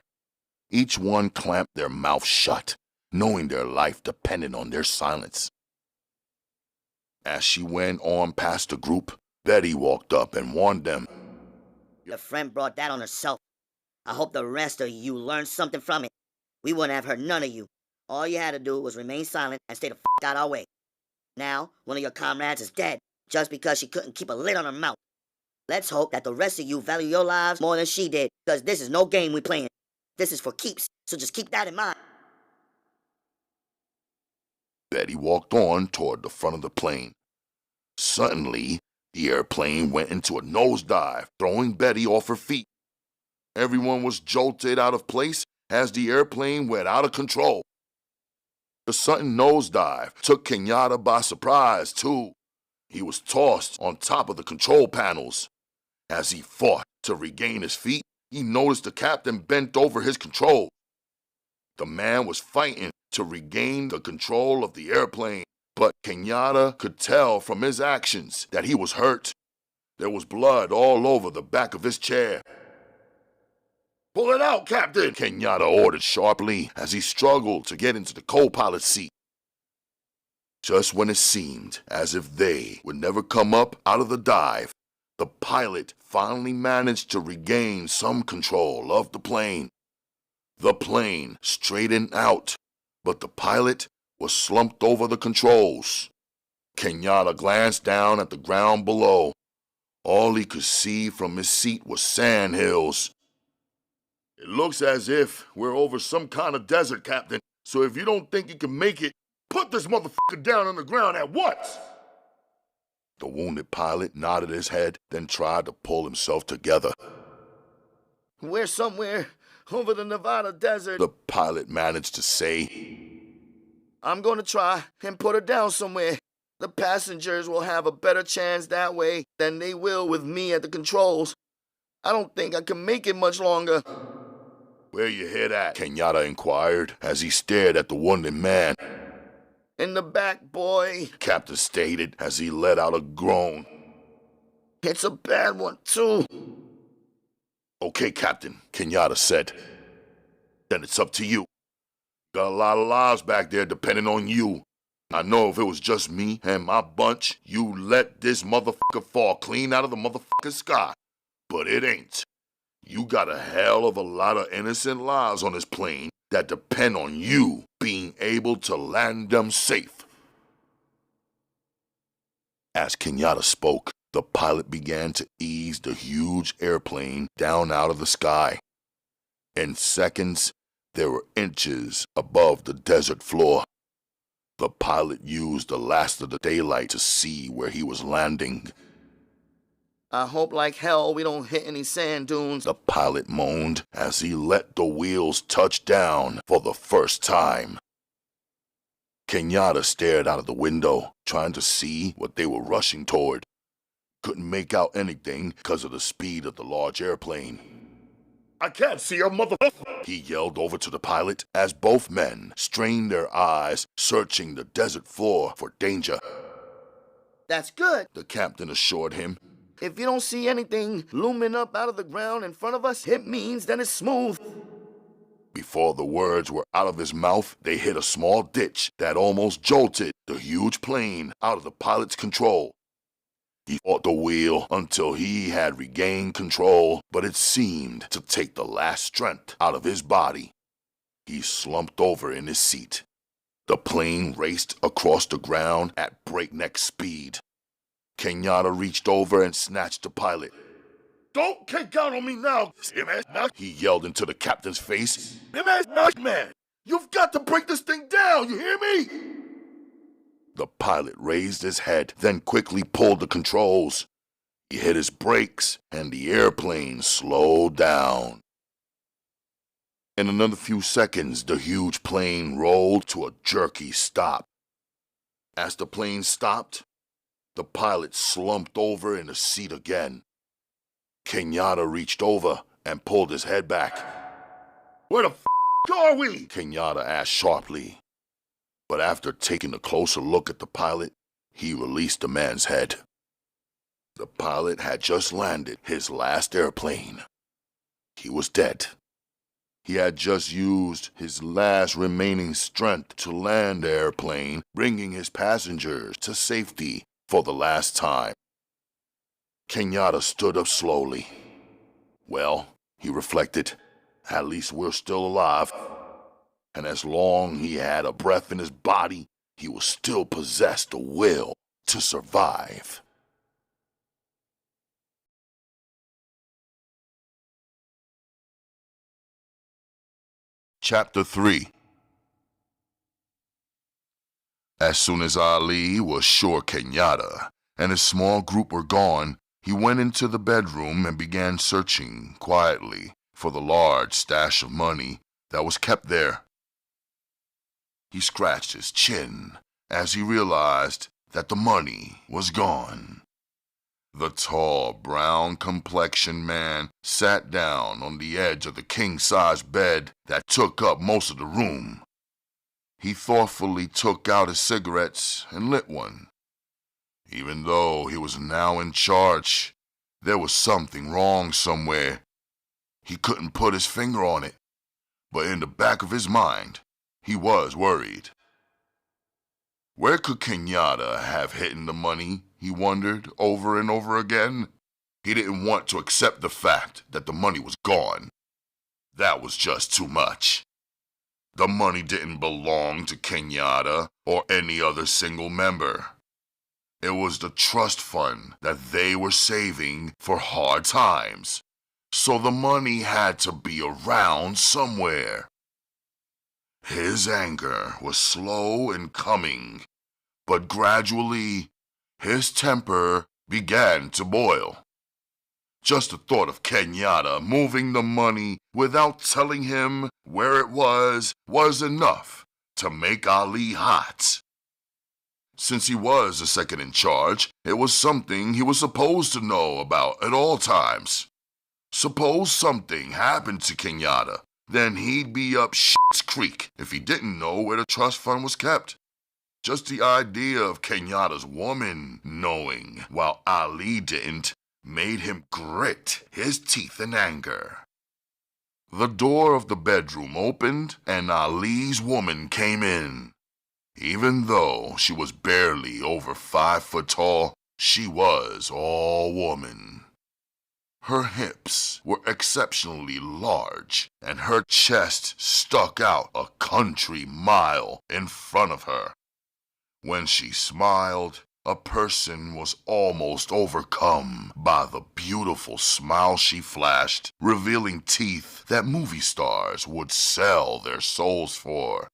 Each one clamped their mouth shut, knowing their life depended on their silence. As she went on past the group, Betty walked up and warned them. Your friend brought that on herself. I hope the rest of you learned something from it. We wouldn't have hurt none of you. All you had to do was remain silent and stay the out our way. Now, one of your comrades is dead, just because she couldn't keep a lid on her mouth. Let's hope that the rest of you value your lives more than she did, because this is no game we playing. This is for keeps, so just keep that in mind. Betty walked on toward the front of the plane. Suddenly, the airplane went into a nosedive, throwing Betty off her feet. Everyone was jolted out of place as the airplane went out of control. The sudden nosedive took Kenyatta by surprise, too. He was tossed on top of the control panels. As he fought to regain his feet, he noticed the captain bent over his control. The man was fighting to regain the control of the airplane, but Kenyatta could tell from his actions that he was hurt. There was blood all over the back of his chair. "Pull it out, Captain!" Kenyatta ordered sharply as he struggled to get into the co-pilot's seat. Just when it seemed as if they would never come up out of the dive, the pilot finally managed to regain some control of the plane. The plane straightened out, but the pilot was slumped over the controls. Kenyatta glanced down at the ground below. All he could see from his seat was sand hills. "It looks as if we're over some kind of desert, Captain, so if you don't think you can make it, put this motherfucker down on the ground at once!" The wounded pilot nodded his head, then tried to pull himself together. We're somewhere over the Nevada desert. The pilot managed to say, I'm gonna try and put her down somewhere. The passengers will have a better chance that way than they will with me at the controls. I don't think I can make it much longer. "Where you hit at?" Kenyatta inquired as he stared at the wounded man. In the back, boy. Captain stated as he let out a groan. It's a bad one, too. "Okay, Captain," Kenyatta said. "Then it's up to you. Got a lot of lives back there depending on you. I know if it was just me and my bunch, you let this motherfucker fall clean out of the motherfucking sky. But it ain't. You got a hell of a lot of innocent lives on this plane that depend on you being able to land them safe. As Kenyatta spoke, the pilot began to ease the huge airplane down out of the sky. In seconds, they were inches above the desert floor. The pilot used the last of the daylight to see where he was landing. I hope like hell we don't hit any sand dunes, The pilot moaned as he let the wheels touch down for the first time. Kenyatta stared out of the window, trying to see what they were rushing toward. Couldn't make out anything because of the speed of the large airplane. I can't see a motherfucker. He yelled over to the pilot as both men strained their eyes, searching the desert floor for danger. That's good. The captain assured him. If you don't see anything looming up out of the ground in front of us, it means that it's smooth. Before the words were out of his mouth, they hit a small ditch that almost jolted the huge plane out of the pilot's control. He fought the wheel until he had regained control, but it seemed to take the last strength out of his body. He slumped over in his seat. The plane raced across the ground at breakneck speed. Kenyatta reached over and snatched the pilot. Don't kick out on me now, He yelled into the captain's face. man. You've got to break this thing down, you hear me? The pilot raised his head, then quickly pulled the controls. He hit his brakes, and the airplane slowed down. In another few seconds, the huge plane rolled to a jerky stop. As the plane stopped, the pilot slumped over in the seat again. Kenyatta reached over and pulled his head back. Where the are we? Kenyatta asked sharply. But after taking a closer look at the pilot, he released the man's head. The pilot had just landed his last airplane. He was dead. He had just used his last remaining strength to land the airplane, bringing his passengers to safety for the last time. Kenyatta stood up slowly. Well, he reflected, at least we're still alive. And as long he had a breath in his body, he will still possess the will to survive. Chapter 3. As soon as Ali was sure Kenyatta and his small group were gone, he went into the bedroom and began searching quietly for the large stash of money that was kept there. He scratched his chin as he realized that the money was gone. The tall, brown-complexioned man sat down on the edge of the king-size bed that took up most of the room. He thoughtfully took out his cigarettes and lit one. Even though he was now in charge, there was something wrong somewhere. He couldn't put his finger on it, but in the back of his mind, he was worried. Where could Kenyatta have hidden the money, he wondered over and over again. He didn't want to accept the fact that the money was gone. That was just too much. The money didn't belong to Kenyatta or any other single member. It was the trust fund that they were saving for hard times. So the money had to be around somewhere. His anger was slow in coming, but gradually his temper began to boil. Just the thought of Kenyatta moving the money without telling him where it was enough to make Ali hot. Since he was the second in charge, it was something he was supposed to know about at all times. Suppose something happened to Kenyatta, then he'd be up shit's creek if he didn't know where the trust fund was kept. Just the idea of Kenyatta's woman knowing while Ali didn't made him grit his teeth in anger. The door of the bedroom opened and Ali's woman came in. Even though she was barely over 5 foot tall, she was all woman. Her hips were exceptionally large, and her chest stuck out a country mile in front of her. When she smiled, a person was almost overcome by the beautiful smile she flashed, revealing teeth that movie stars would sell their souls for.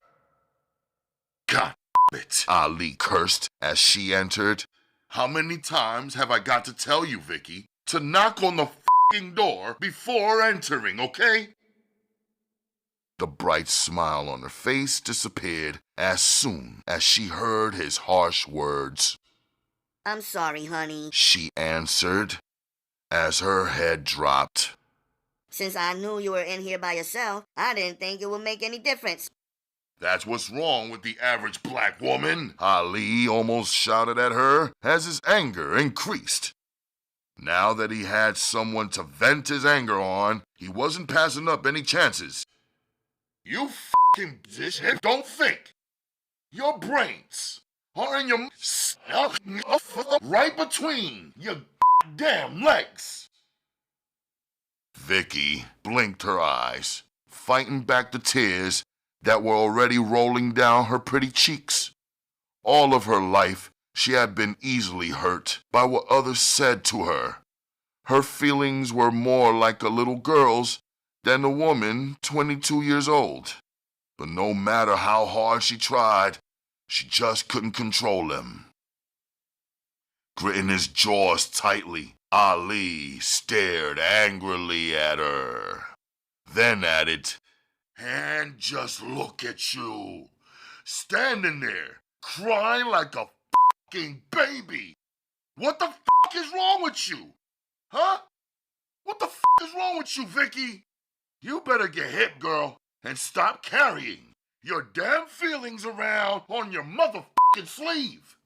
God it, Ali cursed as she entered. How many times have I got to tell you, Vicky, to knock on the f***ing door before entering, okay? The bright smile on her face disappeared as soon as she heard his harsh words. I'm sorry, honey. She answered as her head dropped. Since I knew you were in here by yourself, I didn't think it would make any difference. That's what's wrong with the average black woman, Ali almost shouted at her as his anger increased. Now that he had someone to vent his anger on, he wasn't passing up any chances. You f***ing bitch, don't think. Your brains are in your right between your damn legs. Vicky blinked her eyes, fighting back the tears that were already rolling down her pretty cheeks. All of her life, she had been easily hurt by what others said to her. Her feelings were more like a little girl's than a woman 22 years old. But no matter how hard she tried, she just couldn't control them. Gritting his jaws tightly, Ali stared angrily at her. Then added, "And just look at you, standing there, crying like a f***ing baby. What the f*** is wrong with you? Huh? What the f*** is wrong with you, Vicky? You better get hip, girl, and stop carrying your damn feelings around on your motherfucking sleeve."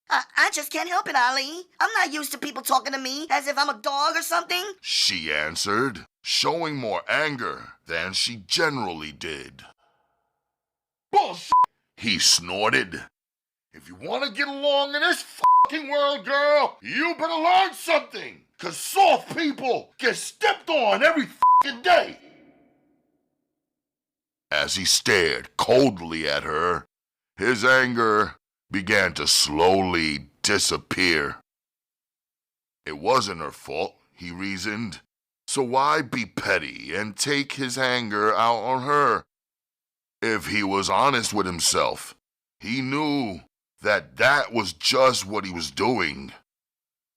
I just can't help it, Ali. I'm not used to people talking to me as if I'm a dog or something. She answered, showing more anger than she generally did. Bullshit! He snorted. If you want to get along in this fucking world, girl, you better learn something. Cause soft people get stepped on every fucking day. As he stared coldly at her, his anger began to slowly disappear. It wasn't her fault, he reasoned, so why be petty and take his anger out on her? If he was honest with himself, he knew that that was just what he was doing.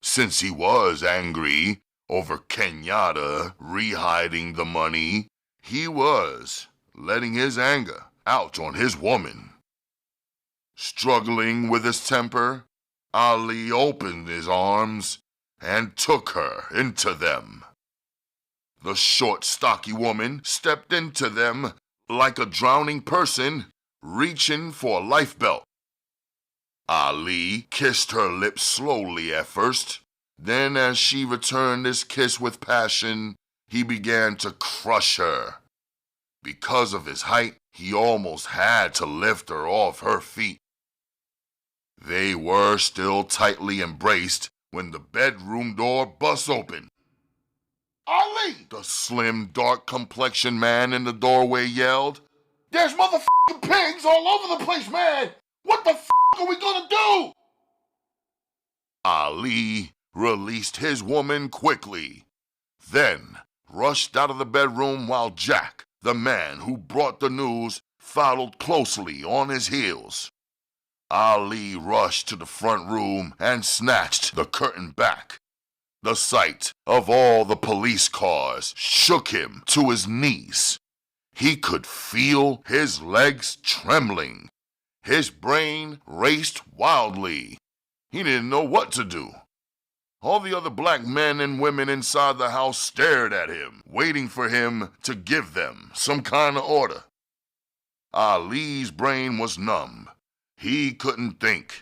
Since he was angry over Kenyatta re-hiding the money, he was letting his anger out on his woman. Struggling with his temper, Ali opened his arms and took her into them. The short, stocky woman stepped into them like a drowning person reaching for a life belt. Ali kissed her lips slowly at first. Then, as she returned his kiss with passion, he began to crush her. Because of his height, he almost had to lift her off her feet. They were still tightly embraced when the bedroom door bust open. Ali! The slim, dark-complexioned man in the doorway yelled. There's motherfucking pigs all over the place, man! What the f*** are we gonna do? Ali released his woman quickly, then rushed out of the bedroom while Jack, the man who brought the news, followed closely on his heels. Ali rushed to the front room and snatched the curtain back. The sight of all the police cars shook him to his knees. He could feel his legs trembling. His brain raced wildly. He didn't know what to do. All the other black men and women inside the house stared at him, waiting for him to give them some kind of order. Ali's brain was numb. He couldn't think.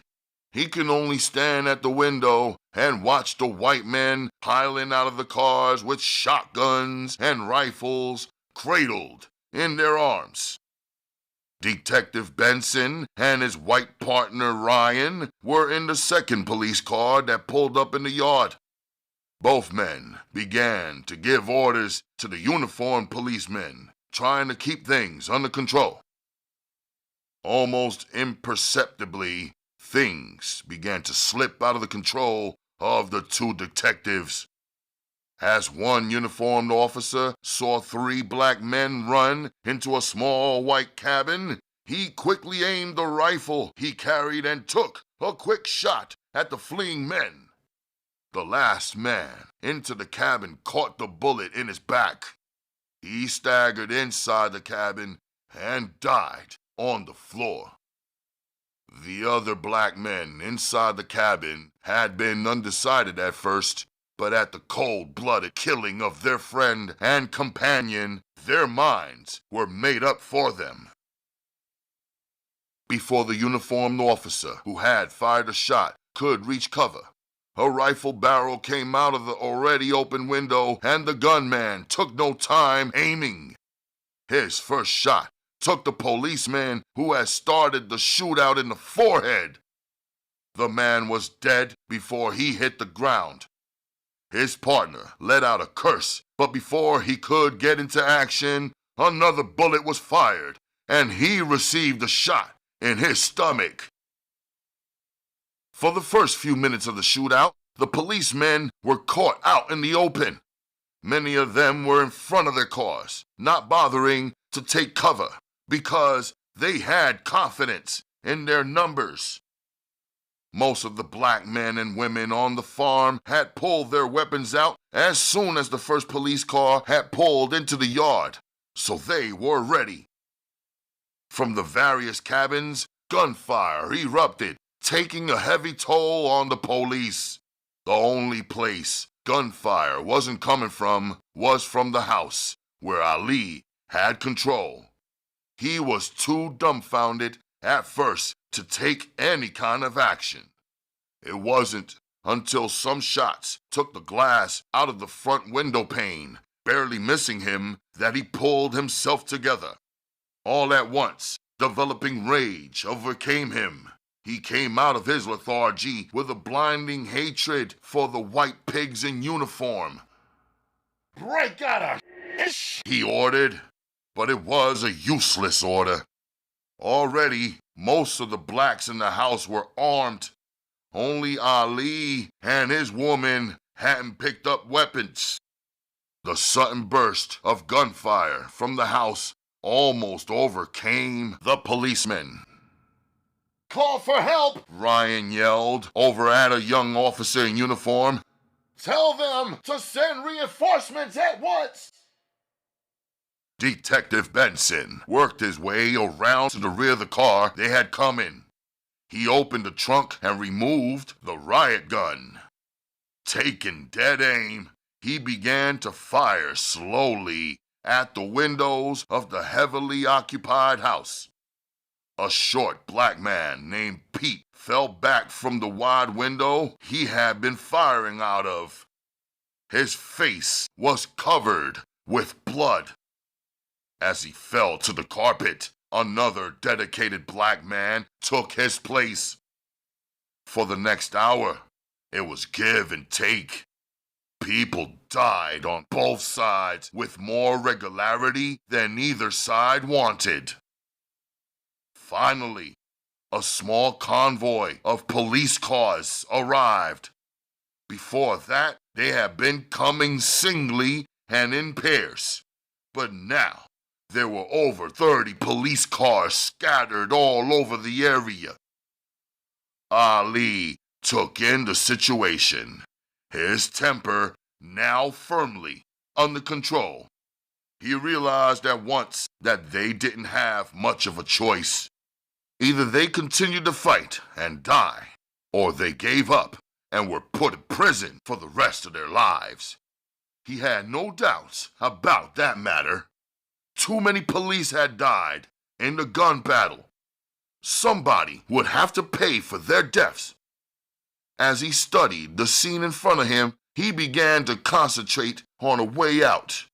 He could only stand at the window and watch the white men piling out of the cars with shotguns and rifles, cradled in their arms. Detective Benson and his white partner Ryan were in the second police car that pulled up in the yard. Both men began to give orders to the uniformed policemen, trying to keep things under control. Almost imperceptibly, things began to slip out of the control of the two detectives. As one uniformed officer saw 3 black men run into a small white cabin, he quickly aimed the rifle he carried and took a quick shot at the fleeing men. The last man into the cabin caught the bullet in his back. He staggered inside the cabin and died on the floor. The other black men inside the cabin had been undecided at first, but at the cold-blooded killing of their friend and companion, their minds were made up for them. Before the uniformed officer who had fired a shot could reach cover, a rifle barrel came out of the already open window, and the gunman took no time aiming. His first shot took the policeman who had started the shootout in the forehead. The man was dead before he hit the ground. His partner let out a curse, but before he could get into action, another bullet was fired, and he received a shot in his stomach. For the first few minutes of the shootout, the policemen were caught out in the open. Many of them were in front of their cars, not bothering to take cover, because they had confidence in their numbers. Most of the black men and women on the farm had pulled their weapons out as soon as the first police car had pulled into the yard, so they were ready. From the various cabins, gunfire erupted, taking a heavy toll on the police. The only place gunfire wasn't coming from was from the house, where Ali had control. He was too dumbfounded at first to take any kind of action. It wasn't until some shots took the glass out of the front window pane, barely missing him, that he pulled himself together. All at once, developing rage overcame him. He came out of his lethargy with a blinding hatred for the white pigs in uniform. "Break out of this!" he ordered, but it was a useless order. Already, most of the blacks in the house were armed. Only Ali and his woman hadn't picked up weapons. The sudden burst of gunfire from the house almost overcame the policemen. "Call for help!" Ryan yelled over at a young officer in uniform. "Tell them to send reinforcements at once!" Detective Benson worked his way around to the rear of the car they had come in. He opened the trunk and removed the riot gun. Taking dead aim, he began to fire slowly at the windows of the heavily occupied house. A short black man named Pete fell back from the wide window he had been firing out of. His face was covered with blood. As he fell to the carpet, another dedicated black man took his place. For the next hour, it was give and take. People died on both sides with more regularity than either side wanted. Finally, a small convoy of police cars arrived. Before that, they had been coming singly and in pairs. But now, there were over 30 police cars scattered all over the area. Ali took in the situation, his temper now firmly under control. He realized at once that they didn't have much of a choice. Either they continued to fight and die, or they gave up and were put in prison for the rest of their lives. He had no doubts about that matter. Too many police had died in the gun battle. Somebody would have to pay for their deaths. As he studied the scene in front of him, he began to concentrate on a way out.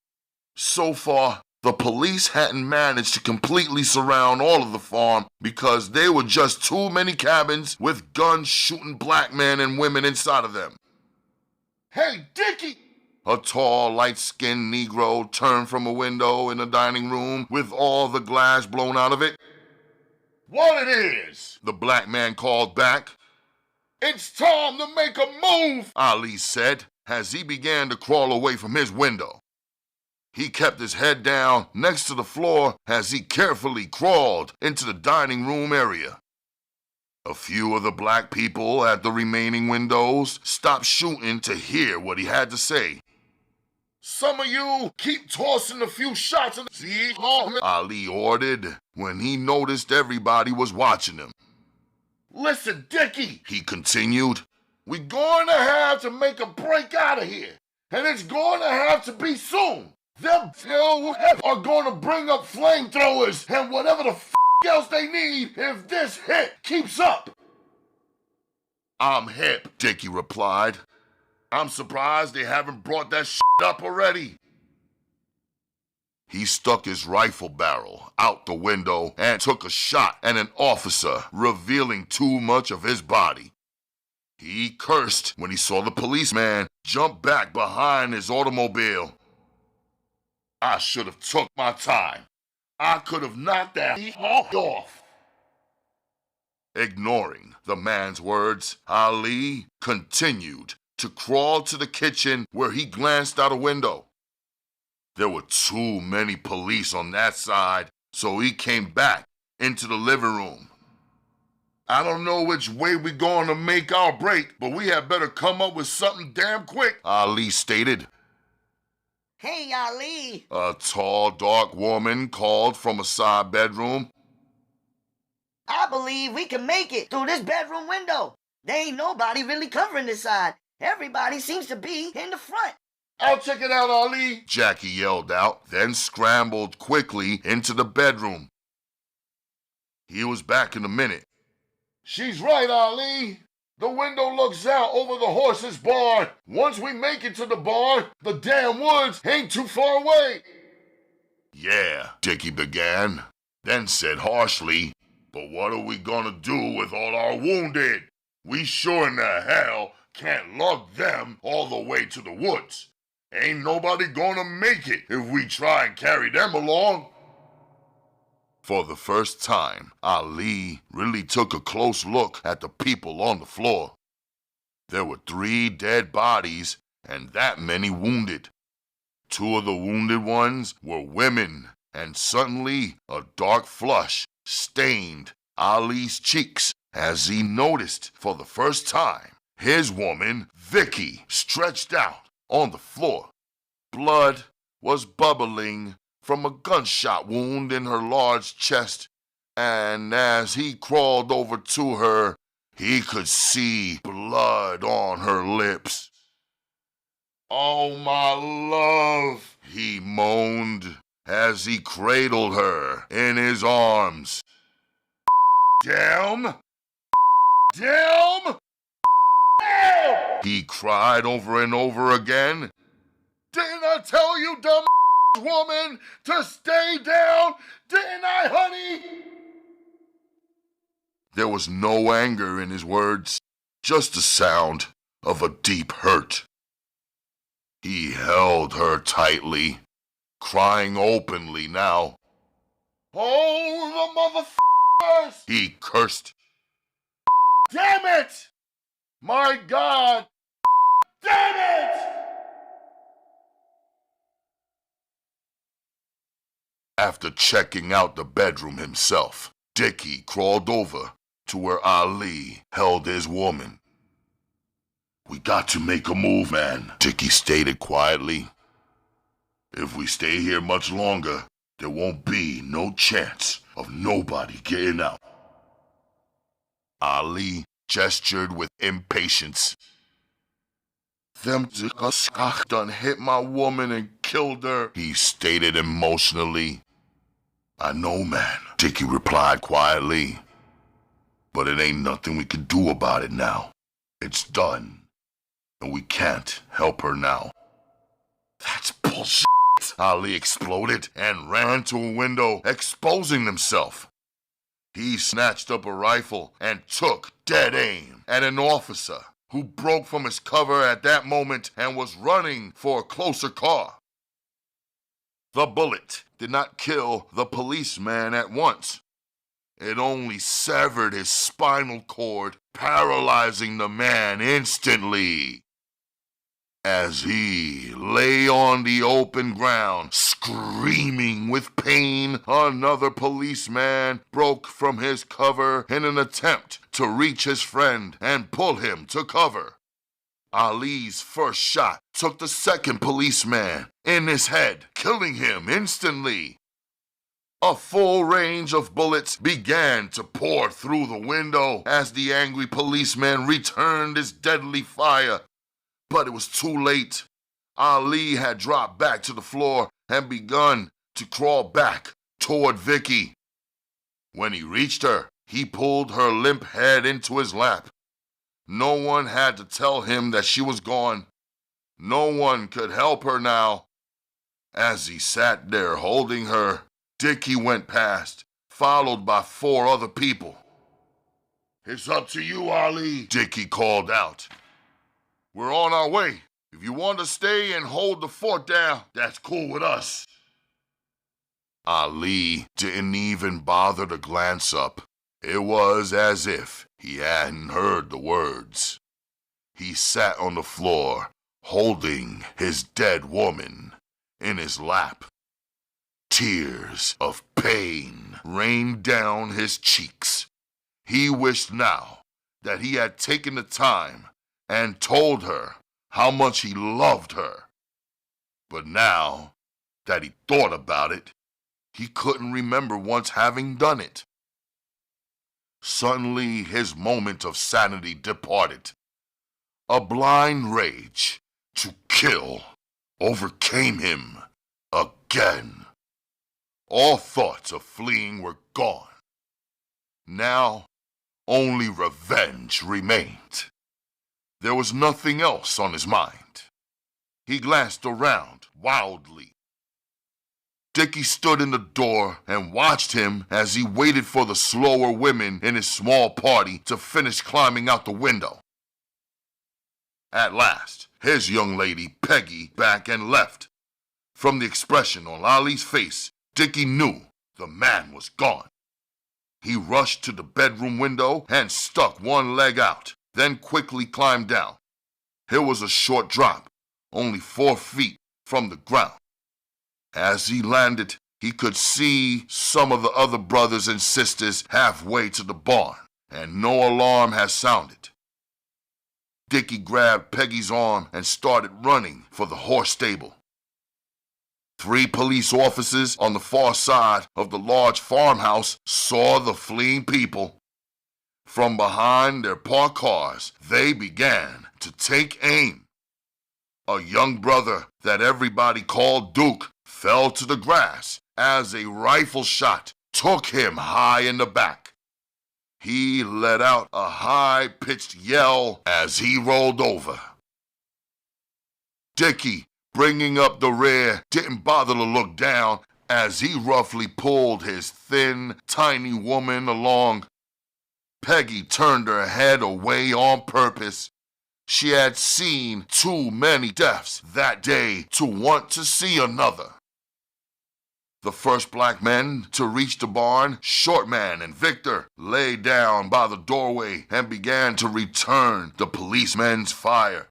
So far, The police hadn't managed to completely surround all of the farm because there were just too many cabins with guns shooting black men and women inside of them. "Hey, Dickie!" A tall, light-skinned Negro turned from a window in the dining room with all the glass blown out of it. "What it is?" the black man called back. "It's time to make a move," Ali said as he began to crawl away from his window. He kept his head down next to the floor as he carefully crawled into the dining room area. A few of the black people at the remaining windows stopped shooting to hear what he had to say. "Some of you keep tossing a few shots in the Ali ordered when he noticed everybody was watching him. "Listen, Dickie," he continued, "we're going to have to make a break out of here, and it's going to have to be soon. Them are going to bring up flamethrowers and whatever the else they need if this hit keeps up." "I'm hip," Dickie replied. "I'm surprised they haven't brought that up already." He stuck his rifle barrel out the window and took a shot at an officer, revealing too much of his body. He cursed when he saw the policeman jump back behind his automobile. "I should have took my time. I could have knocked that off." Ignoring the man's words, Ali continued to crawl to the kitchen where he glanced out a window. There were too many police on that side, so he came back into the living room. "I don't know which way we're going to make our break, but we had better come up with something damn quick," Ali stated. Hey, Ali! A tall, dark woman called from a side bedroom. I believe we can make it through this bedroom window. There ain't nobody really covering this side. Everybody seems to be in the front. "I'll check it out, Ali," Jackie yelled out, then scrambled quickly into the bedroom. He was back in a minute. "She's right, Ali. The window looks out over the horse's barn. Once we make it to the barn, the damn woods ain't too far away." "Yeah," Dickie began, then said harshly, "but what are we gonna do with all our wounded? We sure in the hell can't lug them all the way to the woods. Ain't nobody gonna make it if we try and carry them along." For the first time, Ali really took a close look at the people on the floor. There were 3 dead bodies and that many wounded. 2 of the wounded ones were women, and suddenly a dark flush stained Ali's cheeks as he noticed for the first time his woman, Vicky, stretched out on the floor. Blood was bubbling from a gunshot wound in her large chest, and as he crawled over to her, he could see blood on her lips. "Oh, my love," he moaned as he cradled her in his arms. "Damn! Damn! Damn!" he cried over and over again. "Didn't I tell you, dumb woman, to stay down? Didn't I, honey?" There was no anger in his words, just the sound of a deep hurt. He held her tightly, crying openly now. "Oh, the motherfuckers!" he cursed. "Damn it! My God! Damn it!" After checking out the bedroom himself, Dickie crawled over to where Ali held his woman. "We got to make a move, man," Dickie stated quietly. "If we stay here much longer, there won't be no chance of nobody getting out." Ali gestured with impatience. "Them done hit my woman and killed her," he stated emotionally. "I know, man," Dickie replied quietly. "But it ain't nothing we can do about it now. It's done, and we can't help her now." "That's bullshit," Ali exploded and ran to a window, exposing himself. He snatched up a rifle and took dead aim at an officer who broke from his cover at that moment and was running for a closer car. The bullet did not kill the policeman at once. It only severed his spinal cord, paralyzing the man instantly. As he lay on the open ground, screaming with pain, another policeman broke from his cover in an attempt to reach his friend and pull him to cover. Ali's first shot took the second policeman in his head, killing him instantly. A full range of bullets began to pour through the window as the angry policeman returned his deadly fire. But it was too late. Ali had dropped back to the floor and begun to crawl back toward Vicky. When he reached her, he pulled her limp head into his lap. No one had to tell him that she was gone. No one could help her now. As he sat there holding her, Dickie went past, followed by 4 other people. "It's up to you, Ali," Dickie called out. "We're on our way. If you want to stay and hold the fort down, that's cool with us." Ali didn't even bother to glance up. It was as if he hadn't heard the words. He sat on the floor, holding his dead woman in his lap. Tears of pain rained down his cheeks. He wished now that he had taken the time and told her how much he loved her. But now that he thought about it, he couldn't remember once having done it. Suddenly, his moment of sanity departed. A blind rage to kill overcame him again. All thoughts of fleeing were gone. Now, only revenge remained. There was nothing else on his mind. He glanced around wildly. Dickie stood in the door and watched him as he waited for the slower women in his small party to finish climbing out the window. At last, his young lady, Peggy, back and left. From the expression on Ali's face, Dickie knew the man was gone. He rushed to the bedroom window and stuck one leg out, then quickly climbed down. It was a short drop, only 4 feet from the ground. As he landed, he could see some of the other brothers and sisters halfway to the barn, and no alarm had sounded. Dickie grabbed Peggy's arm and started running for the horse stable. 3 police officers on the far side of the large farmhouse saw the fleeing people. From behind their parked cars, they began to take aim. A young brother that everybody called Duke fell to the grass as a rifle shot took him high in the back. He let out a high-pitched yell as he rolled over. Dickie, bringing up the rear, didn't bother to look down as he roughly pulled his thin, tiny woman along. Peggy turned her head away on purpose. She had seen too many deaths that day to want to see another. The first black men to reach the barn, Shortman and Victor, lay down by the doorway and began to return the policemen's fire.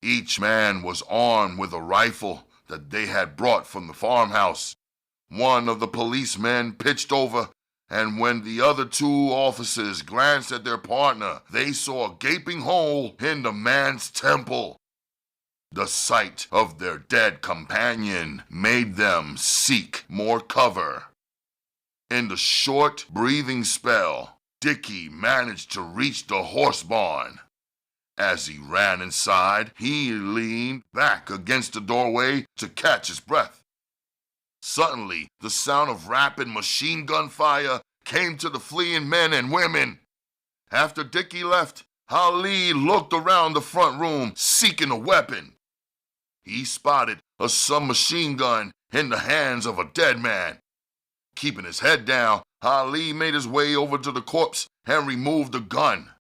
Each man was armed with a rifle that they had brought from the farmhouse. One of the policemen pitched over, and when the other 2 officers glanced at their partner, they saw a gaping hole in the man's temple. The sight of their dead companion made them seek more cover. In the short breathing spell, Dickie managed to reach the horse barn. As he ran inside, he leaned back against the doorway to catch his breath. Suddenly, the sound of rapid machine gun fire came to the fleeing men and women. After Dickie left, Ali looked around the front room, seeking a weapon. he spotted a submachine gun in the hands of a dead man. Keeping his head down, Ali made his way over to the corpse and removed the gun.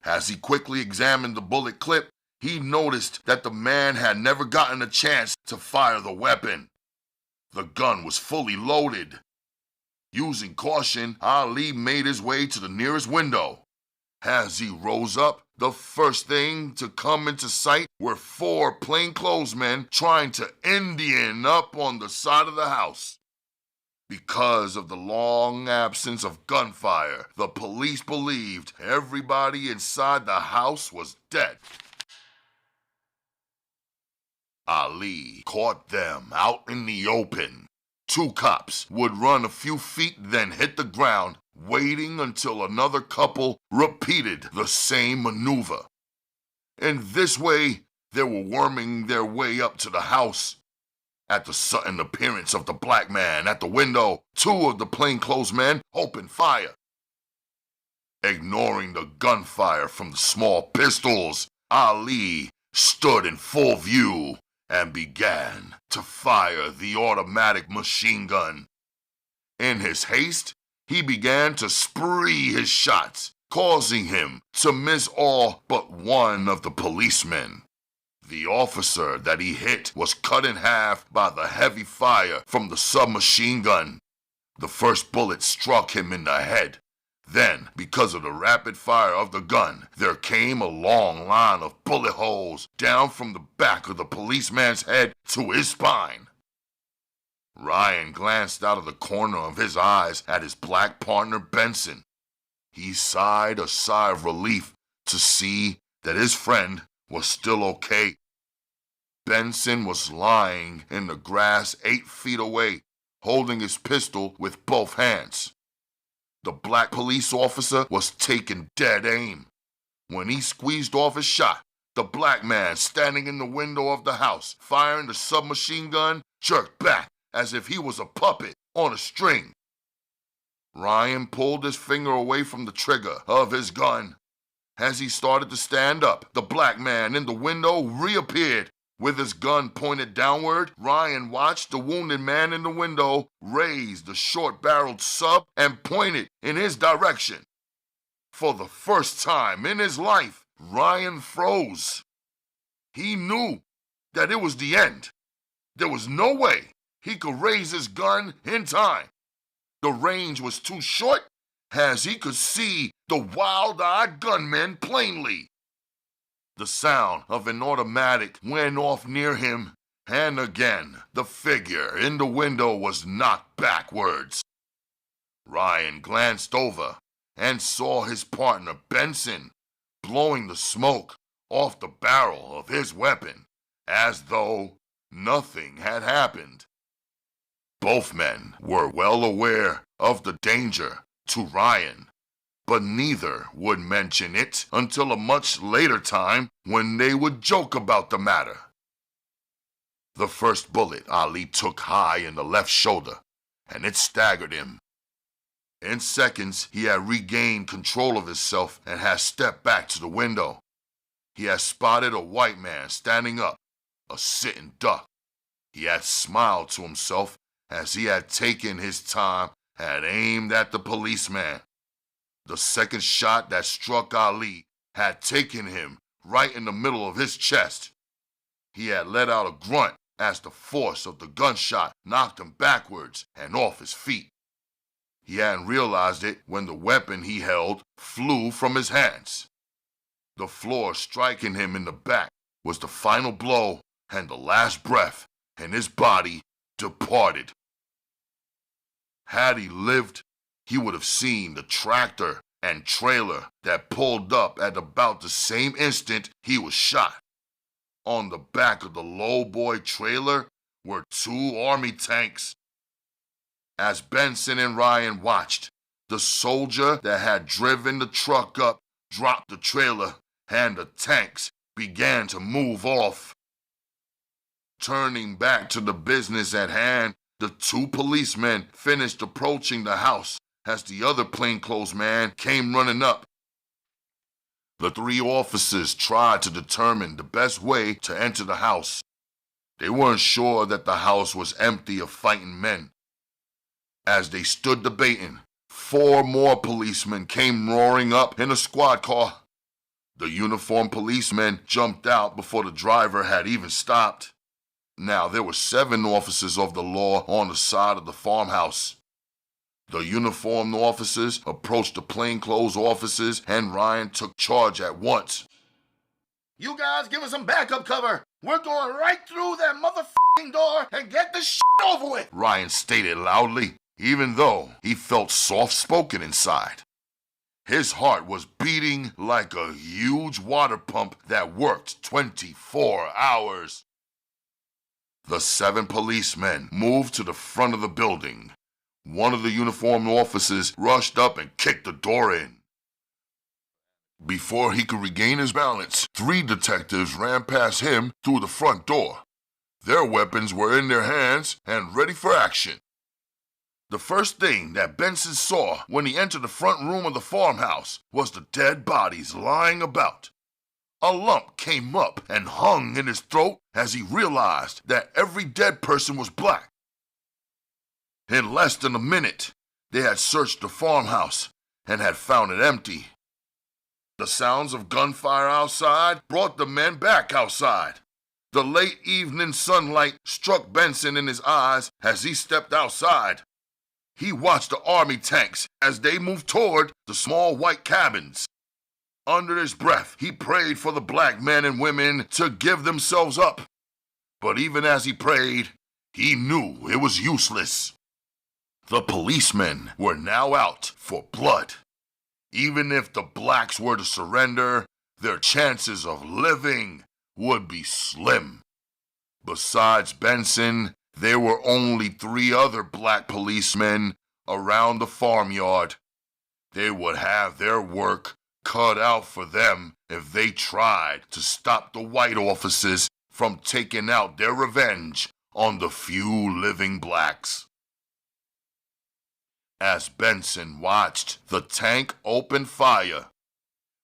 As he quickly examined the bullet clip, he noticed that the man had never gotten a chance to fire the weapon. The gun was fully loaded. Using caution, Ali made his way to the nearest window. As he rose up, the first thing to come into sight were 4 plainclothesmen trying to Indian up on the side of the house. Because of the long absence of gunfire, the police believed everybody inside the house was dead. Ali caught them out in the open. 2 cops would run a few feet, then hit the ground, waiting until another couple repeated the same maneuver. In this way, they were worming their way up to the house. At the sudden appearance of the black man at the window, 2 of the plainclothesmen opened fire. Ignoring the gunfire from the small pistols, Ali stood in full view and began to fire the automatic machine gun. In his haste, he began to spree his shots, causing him to miss all but one of the policemen. The officer that he hit was cut in half by the heavy fire from the submachine gun. The first bullet struck him in the head. Then, because of the rapid fire of the gun, there came a long line of bullet holes down from the back of the policeman's head to his spine. Ryan glanced out of the corner of his eyes at his black partner Benson. He sighed a sigh of relief to see that his friend was still okay. Benson was lying in the grass 8 feet away, holding his pistol with both hands. The black police officer was taking dead aim. When he squeezed off his shot, the black man standing in the window of the house, firing the submachine gun, jerked back as if he was a puppet on a string. Ryan pulled his finger away from the trigger of his gun. As he started to stand up, the black man in the window reappeared. With his gun pointed downward, Ryan watched the wounded man in the window raise the short-barreled sub and point it in his direction. For the first time in his life, Ryan froze. He knew that it was the end. There was no way he could raise his gun in time. The range was too short, as he could see the wild-eyed gunmen plainly. The sound of an automatic went off near him, and again the figure in the window was knocked backwards. Ryan glanced over and saw his partner Benson blowing the smoke off the barrel of his weapon, as though nothing had happened. Both men were well aware of the danger to Ryan, but neither would mention it until a much later time when they would joke about the matter. The first bullet Ali took high in the left shoulder, and it staggered him. In seconds, he had regained control of himself and had stepped back to the window. He had spotted a white man standing up, a sitting duck. He had smiled to himself as he had taken his time and aimed at the policeman. The second shot that struck Ali had taken him right in the middle of his chest. He had let out a grunt as the force of the gunshot knocked him backwards and off his feet. He hadn't realized it when the weapon he held flew from his hands. The floor striking him in the back was the final blow, and the last breath in his body departed. Had he lived, he would have seen the tractor and trailer that pulled up at about the same instant he was shot. On the back of the lowboy trailer were 2 army tanks. As Benson and Ryan watched, the soldier that had driven the truck up dropped the trailer and the tanks began to move off. Turning back to the business at hand, the 2 policemen finished approaching the house as the other plainclothes man came running up. The 3 officers tried to determine the best way to enter the house. They weren't sure that the house was empty of fighting men. As they stood debating, 4 more policemen came roaring up in a squad car. The uniformed policemen jumped out before the driver had even stopped. Now there were 7 officers of the law on the side of the farmhouse. The uniformed officers approached the plainclothes officers, and Ryan took charge at once. You guys give us some backup cover. We're going right through that motherfucking door and get this shit over with, Ryan stated loudly, even though he felt soft-spoken inside. His heart was beating like a huge water pump that worked 24 hours. The 7 policemen moved to the front of the building. One of the uniformed officers rushed up and kicked the door in. Before he could regain his balance, 3 detectives ran past him through the front door. Their weapons were in their hands and ready for action. The first thing that Benson saw when he entered the front room of the farmhouse was the dead bodies lying about. A lump came up and hung in his throat as he realized that every dead person was black. In less than a minute, they had searched the farmhouse and had found it empty. The sounds of gunfire outside brought the men back outside. The late evening sunlight struck Benson in his eyes as he stepped outside. He watched the army tanks as they moved toward the small white cabins. Under his breath, he prayed for the black men and women to give themselves up. But even as he prayed, he knew it was useless. The policemen were now out for blood. Even if the blacks were to surrender, their chances of living would be slim. Besides Benson, there were only 3 other black policemen around the farmyard. They would have their work cut out for them if they tried to stop the white officers from taking out their revenge on the few living blacks. As Benson watched the tank open fire,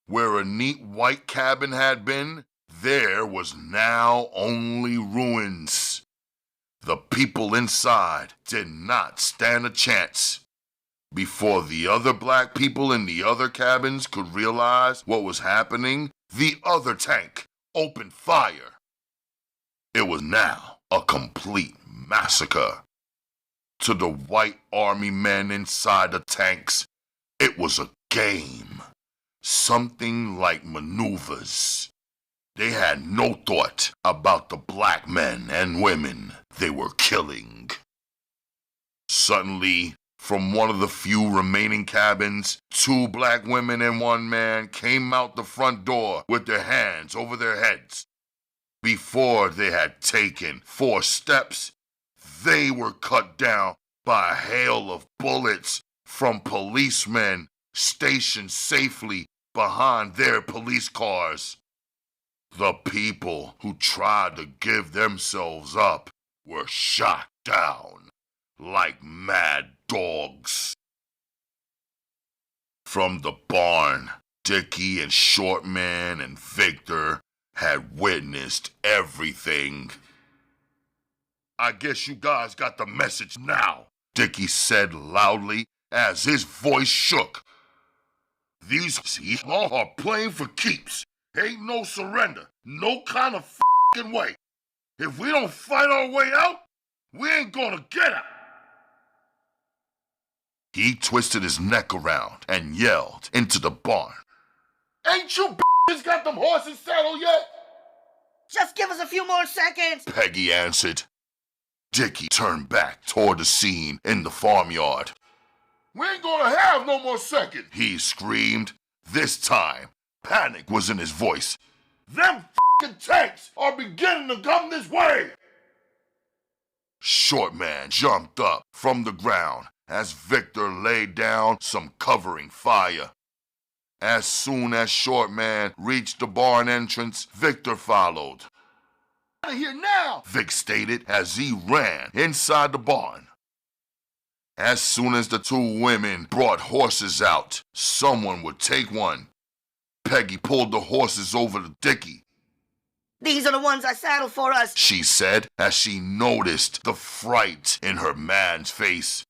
where a neat white cabin had been, there was now only ruins. The people inside did not stand a chance. Before the other black people in the other cabins could realize what was happening, the other tank opened fire. It was now a complete massacre. To the white army men inside the tanks, it was a game. Something like maneuvers. They had no thought about the black men and women they were killing. Suddenly, from one of the few remaining cabins, 2 black women and 1 man came out the front door with their hands over their heads. Before they had taken 4 steps, they were cut down by a hail of bullets from policemen stationed safely behind their police cars. The people who tried to give themselves up were shot down like mad dogs. From the barn, Dickie and Shortman and Victor had witnessed everything. "I guess you guys got the message now," Dickie said loudly as his voice shook. "These all are playing for keeps. Ain't no surrender, no kind of f***ing way. If we don't fight our way out, we ain't gonna get out." He twisted his neck around and yelled into the barn. "Ain't you b****s got them horses saddled yet?" Just give us a few more seconds, Peggy answered. Dickie turned back toward the scene in the farmyard. "We ain't gonna have no more seconds," he screamed. This time, panic was in his voice. "Them f***ing tanks are beginning to come this way!" Shortman jumped up from the ground as Victor laid down some covering fire. As soon as Shortman reached the barn entrance, Victor followed. "Out of here now," Vic stated as he ran inside the barn. As soon as the 2 women brought horses out, someone would take one. Peggy pulled the horses over to Dickie. These are the ones I saddled for us, she said as she noticed the fright in her man's face.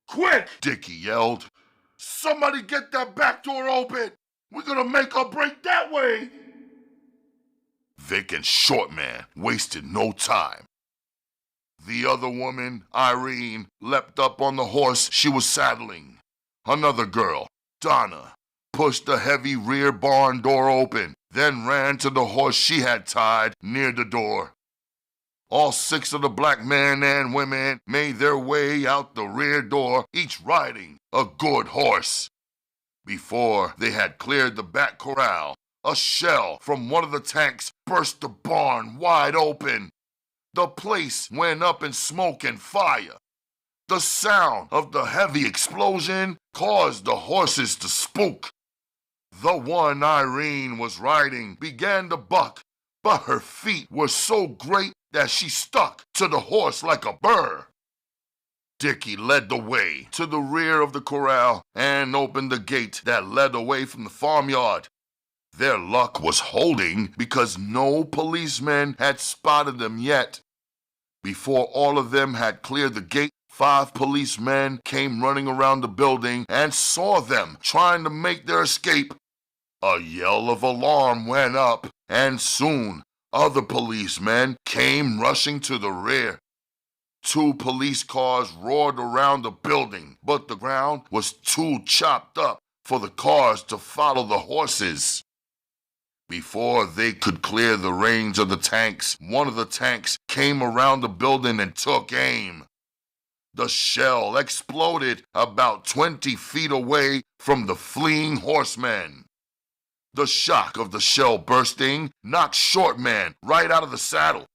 Quick! Dickie yelled. Somebody get that back door open! We're gonna make her break that way! Vic and Shortman wasted no time. The other woman, Irene, leapt up on the horse she was saddling. Another girl, Donna, pushed the heavy rear barn door open, then ran to the horse she had tied near the door. All 6 of the black men and women made their way out the rear door, each riding a good horse. Before they had cleared the back corral, a shell from one of the tanks burst the barn wide open. The place went up in smoke and fire. The sound of the heavy explosion caused the horses to spook. The one Irene was riding began to buck, but her feet were so great that she stuck to the horse like a burr. Dickie led the way to the rear of the corral and opened the gate that led away from the farmyard. Their luck was holding because no policemen had spotted them yet. Before all of them had cleared the gate, 5 policemen came running around the building and saw them trying to make their escape. A yell of alarm went up, and soon other policemen came rushing to the rear. 2 police cars roared around the building, but the ground was too chopped up for the cars to follow the horses. Before they could clear the range of the tanks, one of the tanks came around the building and took aim. The shell exploded about 20 feet away from the fleeing horsemen. The shock of the shell bursting knocked Shortman right out of the saddle.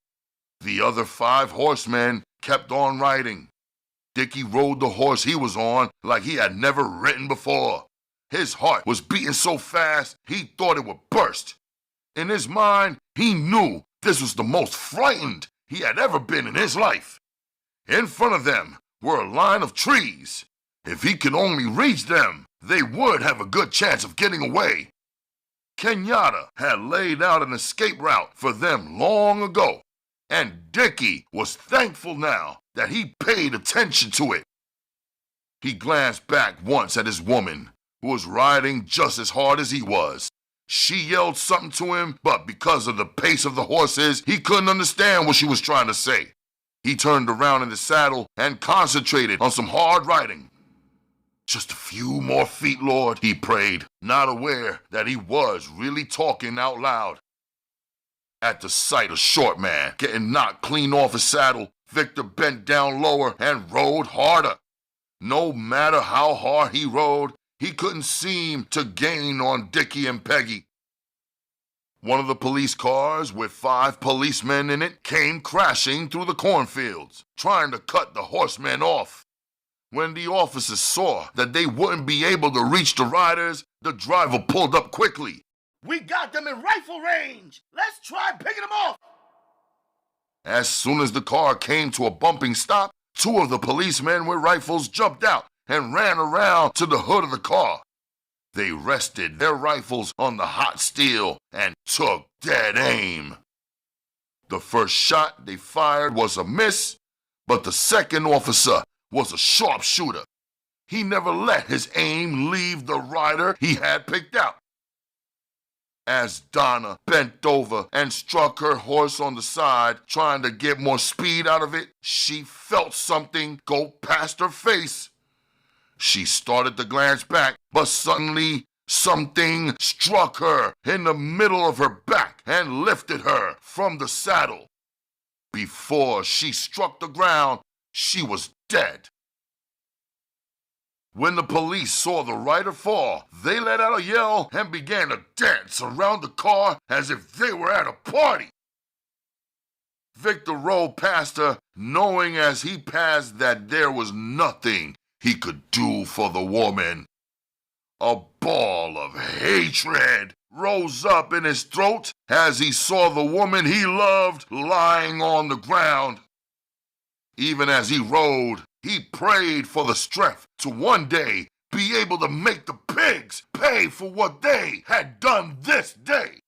The other 5 horsemen kept on riding. Dickie rode the horse he was on like he had never ridden before. His heart was beating so fast he thought it would burst. In his mind, he knew this was the most frightened he had ever been in his life. In front of them were a line of trees. If he could only reach them, they would have a good chance of getting away. Kenyatta had laid out an escape route for them long ago, and Dickie was thankful now that he paid attention to it. He glanced back once at his woman, who was riding just as hard as he was. She yelled something to him, but because of the pace of the horses, he couldn't understand what she was trying to say. He turned around in the saddle and concentrated on some hard riding. Just a few more feet, Lord, he prayed, not aware that he was really talking out loud. At the sight of Shortman getting knocked clean off his saddle, Victor bent down lower and rode harder. No matter how hard he rode, he couldn't seem to gain on Dickie and Peggy. One of the police cars with 5 policemen in it came crashing through the cornfields, trying to cut the horsemen off. When the officers saw that they wouldn't be able to reach the riders, the driver pulled up quickly. We got them in rifle range. Let's try picking them off. As soon as the car came to a bumping stop, 2 of the policemen with rifles jumped out and ran around to the hood of the car. They rested their rifles on the hot steel and took dead aim. The first shot they fired was a miss, but the second officer was a sharpshooter. He never let his aim leave the rider he had picked out. As Donna bent over and struck her horse on the side, trying to get more speed out of it, she felt something go past her face. She started to glance back, but suddenly something struck her in the middle of her back and lifted her from the saddle. Before she struck the ground, she was dead. When the police saw the rider fall, they let out a yell and began to dance around the car as if they were at a party. Victor rode past her, knowing as he passed that there was nothing he could do for the woman. A ball of hatred rose up in his throat as he saw the woman he loved lying on the ground. Even as he rode, he prayed for the strength to one day be able to make the pigs pay for what they had done this day.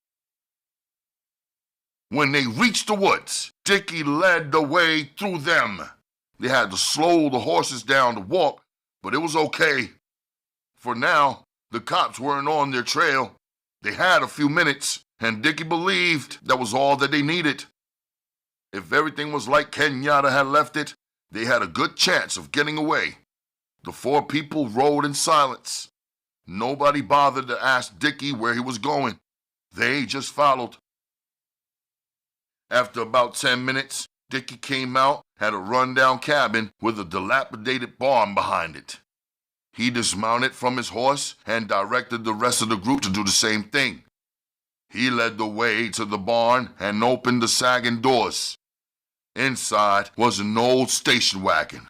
When they reached the woods, Dickie led the way through them. They had to slow the horses down to walk, but it was okay. For now, the cops weren't on their trail. They had a few minutes, and Dickie believed that was all that they needed. If everything was like Kenyatta had left it, they had a good chance of getting away. The four people rode in silence. Nobody bothered to ask Dickie where he was going. They just followed. After about 10 minutes, Dickie came out, had a rundown cabin with a dilapidated barn behind it. He dismounted from his horse and directed the rest of the group to do the same thing. He led the way to the barn and opened the sagging doors. Inside was an old station wagon.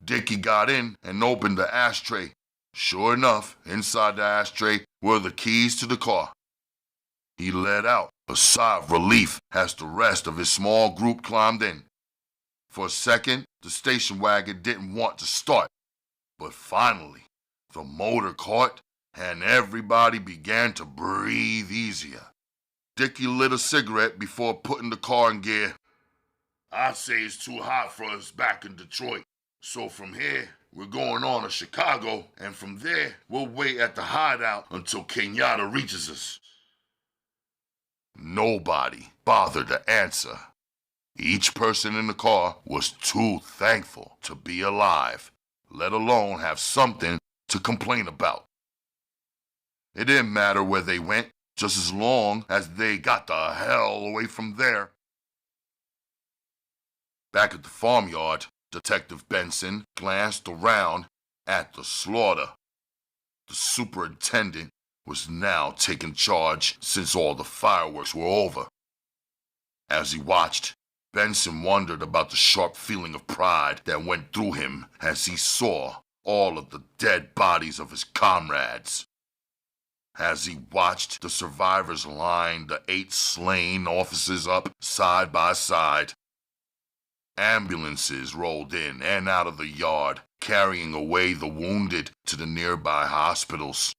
Dickie got in and opened the ashtray. Sure enough, inside the ashtray were the keys to the car. He let out a sigh of relief as the rest of his small group climbed in. For a second, the station wagon didn't want to start, but finally, the motor caught and everybody began to breathe easier. Dickie lit a cigarette before putting the car in gear. "I say it's too hot for us back in Detroit, so from here, we're going on to Chicago, and from there, we'll wait at the hideout until Kenyatta reaches us." Nobody bothered to answer. Each person in the car was too thankful to be alive, let alone have something to complain about. It didn't matter where they went, just as long as they got the hell away from there. Back at the farmyard, Detective Benson glanced around at the slaughter. The superintendent was now taking charge since all the fireworks were over. As he watched, Benson wondered about the sharp feeling of pride that went through him as he saw all of the dead bodies of his comrades. As he watched the survivors line the 8 slain officers up side by side, ambulances rolled in and out of the yard, carrying away the wounded to the nearby hospitals.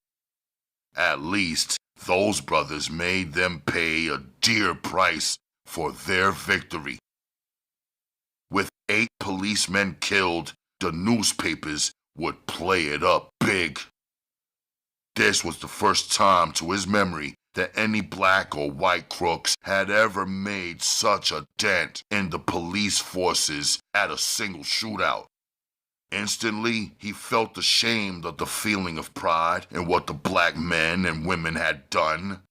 At least, those brothers made them pay a dear price for their victory. With 8 policemen killed, the newspapers would play it up big. This was the first time to his memory that any black or white crooks had ever made such a dent in the police forces at a single shootout. Instantly, he felt ashamed of the feeling of pride in what the black men and women had done.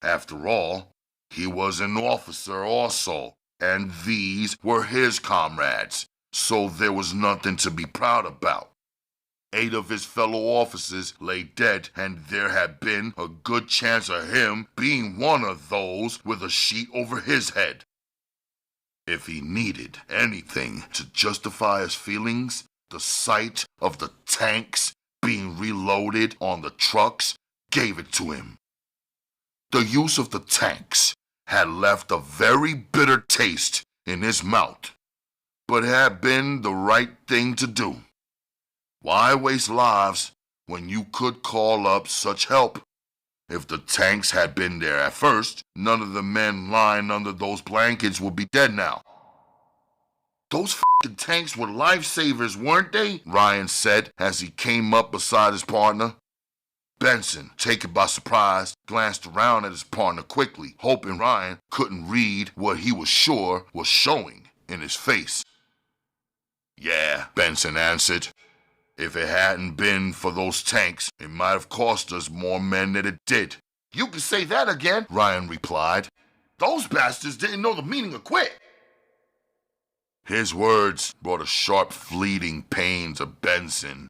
After all, he was an officer also, and these were his comrades, so there was nothing to be proud about. 8 of his fellow officers lay dead, and there had been a good chance of him being one of those with a sheet over his head. If he needed anything to justify his feelings, the sight of the tanks being reloaded on the trucks gave it to him. The use of the tanks had left a very bitter taste in his mouth, but had been the right thing to do. Why waste lives when you could call up such help? If the tanks had been there at first, none of the men lying under those blankets would be dead now. "Those f***ing tanks were lifesavers, weren't they?" Ryan said as he came up beside his partner. Benson, taken by surprise, glanced around at his partner quickly, hoping Ryan couldn't read what he was sure was showing in his face. "Yeah," Benson answered. "If it hadn't been for those tanks, it might have cost us more men than it did." "You can say that again," Ryan replied. "Those bastards didn't know the meaning of quit." His words brought a sharp, fleeting pain to Benson,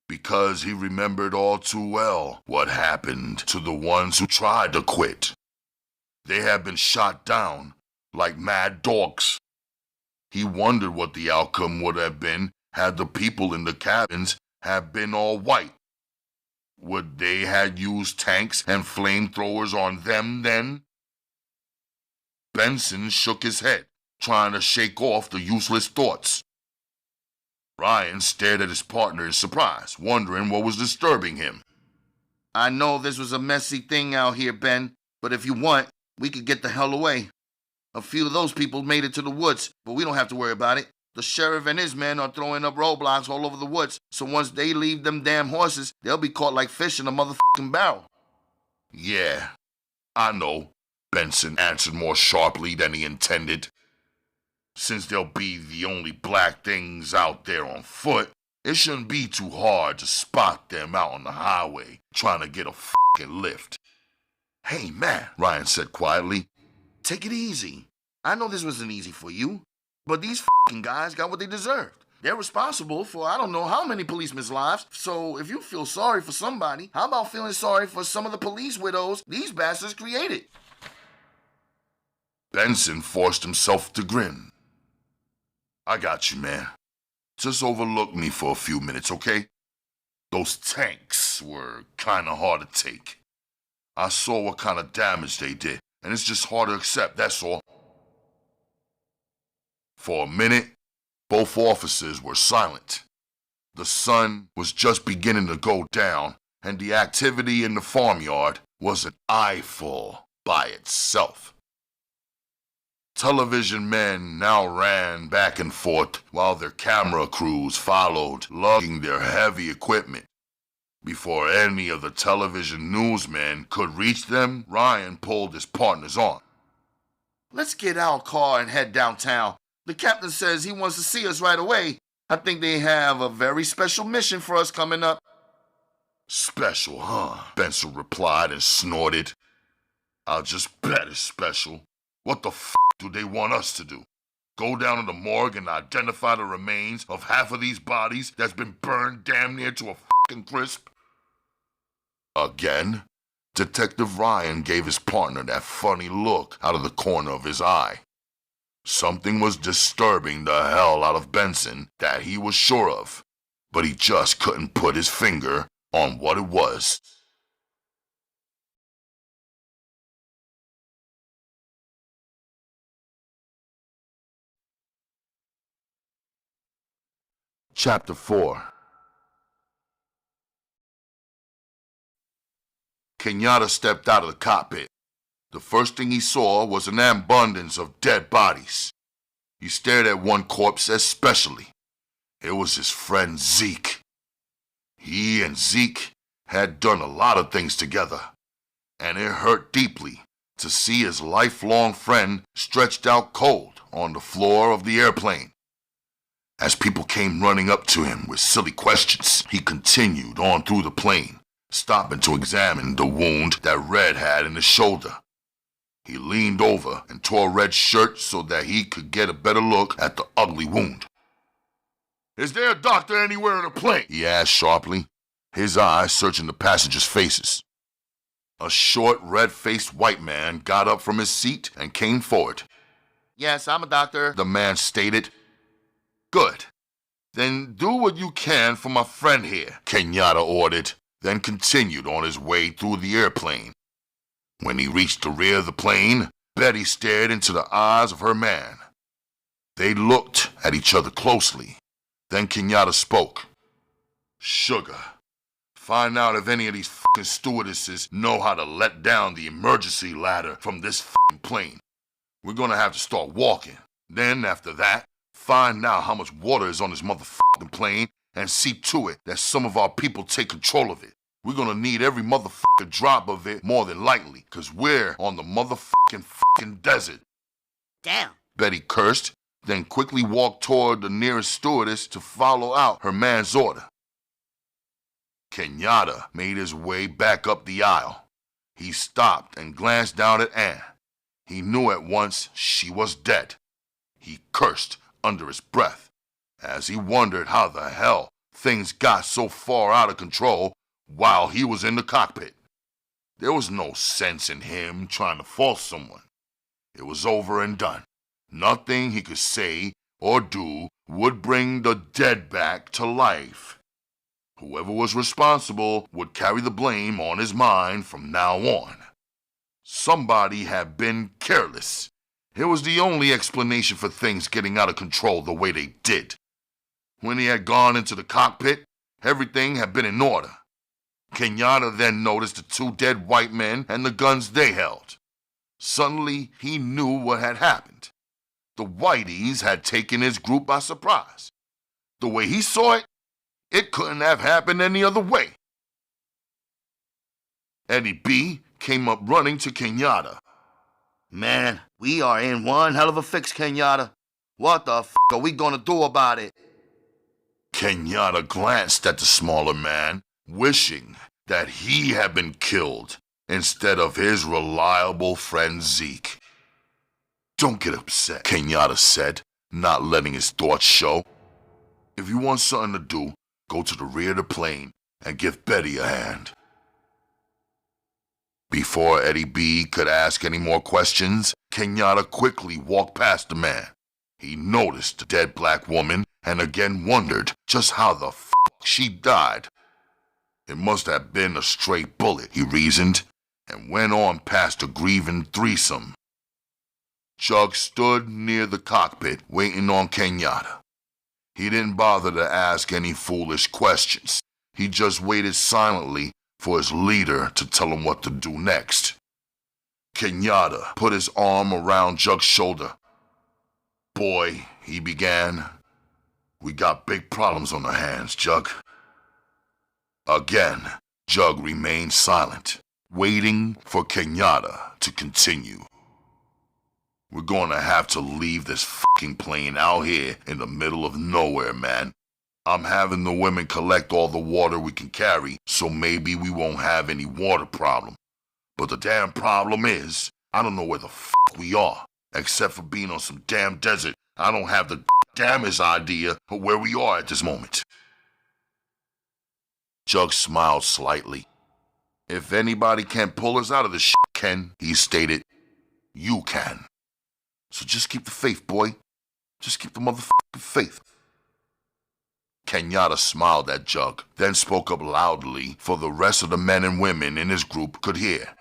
because he remembered all too well what happened to the ones who tried to quit. They had been shot down like mad dogs. He wondered what the outcome would have been had the people in the cabins have been all white. Would they have used tanks and flamethrowers on them then? Benson shook his head, trying to shake off the useless thoughts. Ryan stared at his partner in surprise, wondering what was disturbing him. "I know this was a messy thing out here, Ben, but if you want, we could get the hell away." A few of those people made it to the woods, but we don't have to worry about it. The sheriff and his men are throwing up roadblocks all over the woods, so once they leave them damn horses, they'll be caught like fish in a motherfucking barrel. Yeah, I know, Benson answered more sharply than he intended. Since they'll be the only black things out there on foot, it shouldn't be too hard to spot them out on the highway trying to get a fucking lift. Hey, man, Ryan said quietly. Take it easy. I know this wasn't easy for you, but these fucking guys got what they deserved. They're responsible for I don't know how many policemen's lives, so if you feel sorry for somebody, how about feeling sorry for some of the police widows these bastards created? Benson forced himself to grin. I got you, man. Just overlook me for a few minutes, okay? Those tanks were kinda hard to take. I saw what kind of damage they did, and it's just hard to accept, that's all. For a minute, both officers were silent. The sun was just beginning to go down, and the activity in the farmyard was an eyeful by itself. Television men now ran back and forth while their camera crews followed, lugging their heavy equipment. Before any of the television newsmen could reach them, Ryan pulled his partners on. Let's get our car and head downtown. The captain says he wants to see us right away. I think they have a very special mission for us coming up. Special, huh? Benson replied and snorted. I'll just bet it's special. What the f*** do they want us to do? Go down to the morgue and identify the remains of half of these bodies that's been burned damn near to a f***ing crisp? Again, Detective Ryan gave his partner that funny look out of the corner of his eye. Something was disturbing the hell out of Benson that he was sure of, but he just couldn't put his finger on what it was. Chapter 4. Kenyatta stepped out of the cockpit. The first thing he saw was an abundance of dead bodies. He stared at one corpse especially. It was his friend Zeke. He and Zeke had done a lot of things together, and it hurt deeply to see his lifelong friend stretched out cold on the floor of the airplane. As people came running up to him with silly questions, he continued on through the plane, stopping to examine the wound that Red had in his shoulder. He leaned over and tore Red's shirt so that he could get a better look at the ugly wound. "Is there a doctor anywhere in the plane?" he asked sharply, his eyes searching the passengers' faces. A short, red-faced white man got up from his seat and came forward. Yes, I'm a doctor, the man stated. Good. Then do what you can for my friend here, Kenyatta ordered, then continued on his way through the airplane. When he reached the rear of the plane, Betty stared into the eyes of her man. They looked at each other closely. Then Kenyatta spoke. Sugar, find out if any of these fucking stewardesses know how to let down the emergency ladder from this fucking plane. We're gonna have to start walking. Then, after that, find out how much water is on this motherfucking plane and see to it that some of our people take control of it. We're gonna need every motherfucking drop of it more than likely, cause we're on the motherfucking desert. Damn. Betty cursed, then quickly walked toward the nearest stewardess to follow out her man's order. Kenyatta made his way back up the aisle. He stopped and glanced down at Anne. He knew at once she was dead. He cursed under his breath as he wondered how the hell things got so far out of control while he was in the cockpit. There was no sense in him trying to fault someone. It was over and done. Nothing he could say or do would bring the dead back to life. Whoever was responsible would carry the blame on his mind from now on. Somebody had been careless. It was the only explanation for things getting out of control the way they did. When he had gone into the cockpit, everything had been in order. Kenyatta then noticed the two dead white men and the guns they held. Suddenly, he knew what had happened. The Whiteys had taken his group by surprise. The way he saw it, it couldn't have happened any other way. Eddie B came up running to Kenyatta. Man, we are in one hell of a fix, Kenyatta. What the f*** are we gonna do about it? Kenyatta glanced at the smaller man, wishing that he had been killed instead of his reliable friend Zeke. Don't get upset, Kenyatta said, not letting his thoughts show. If you want something to do, go to the rear of the plane and give Betty a hand. Before Eddie B could ask any more questions, Kenyatta quickly walked past the man. He noticed the dead black woman and again wondered just how the f*** she died. It must have been a stray bullet, he reasoned, and went on past the grieving threesome. Chuck stood near the cockpit waiting on Kenyatta. He didn't bother to ask any foolish questions. He just waited silently for his leader to tell him what to do next. Kenyatta put his arm around Jug's shoulder. Boy, he began, we got big problems on our hands, Jug. Again, Jug remained silent, waiting for Kenyatta to continue. We're gonna have to leave this fucking plane out here in the middle of nowhere, man. I'm having the women collect all the water we can carry, so maybe we won't have any water problem. But the damn problem is, I don't know where the fuck we are. Except for being on some damn desert, I don't have the damnest idea of where we are at this moment. Jug smiled slightly. If anybody can pull us out of this shit, Ken, he stated, you can. So just keep the faith, boy. Just keep the motherfucking faith. Kenyatta smiled at Jug, then spoke up loudly for the rest of the men and women in his group could hear.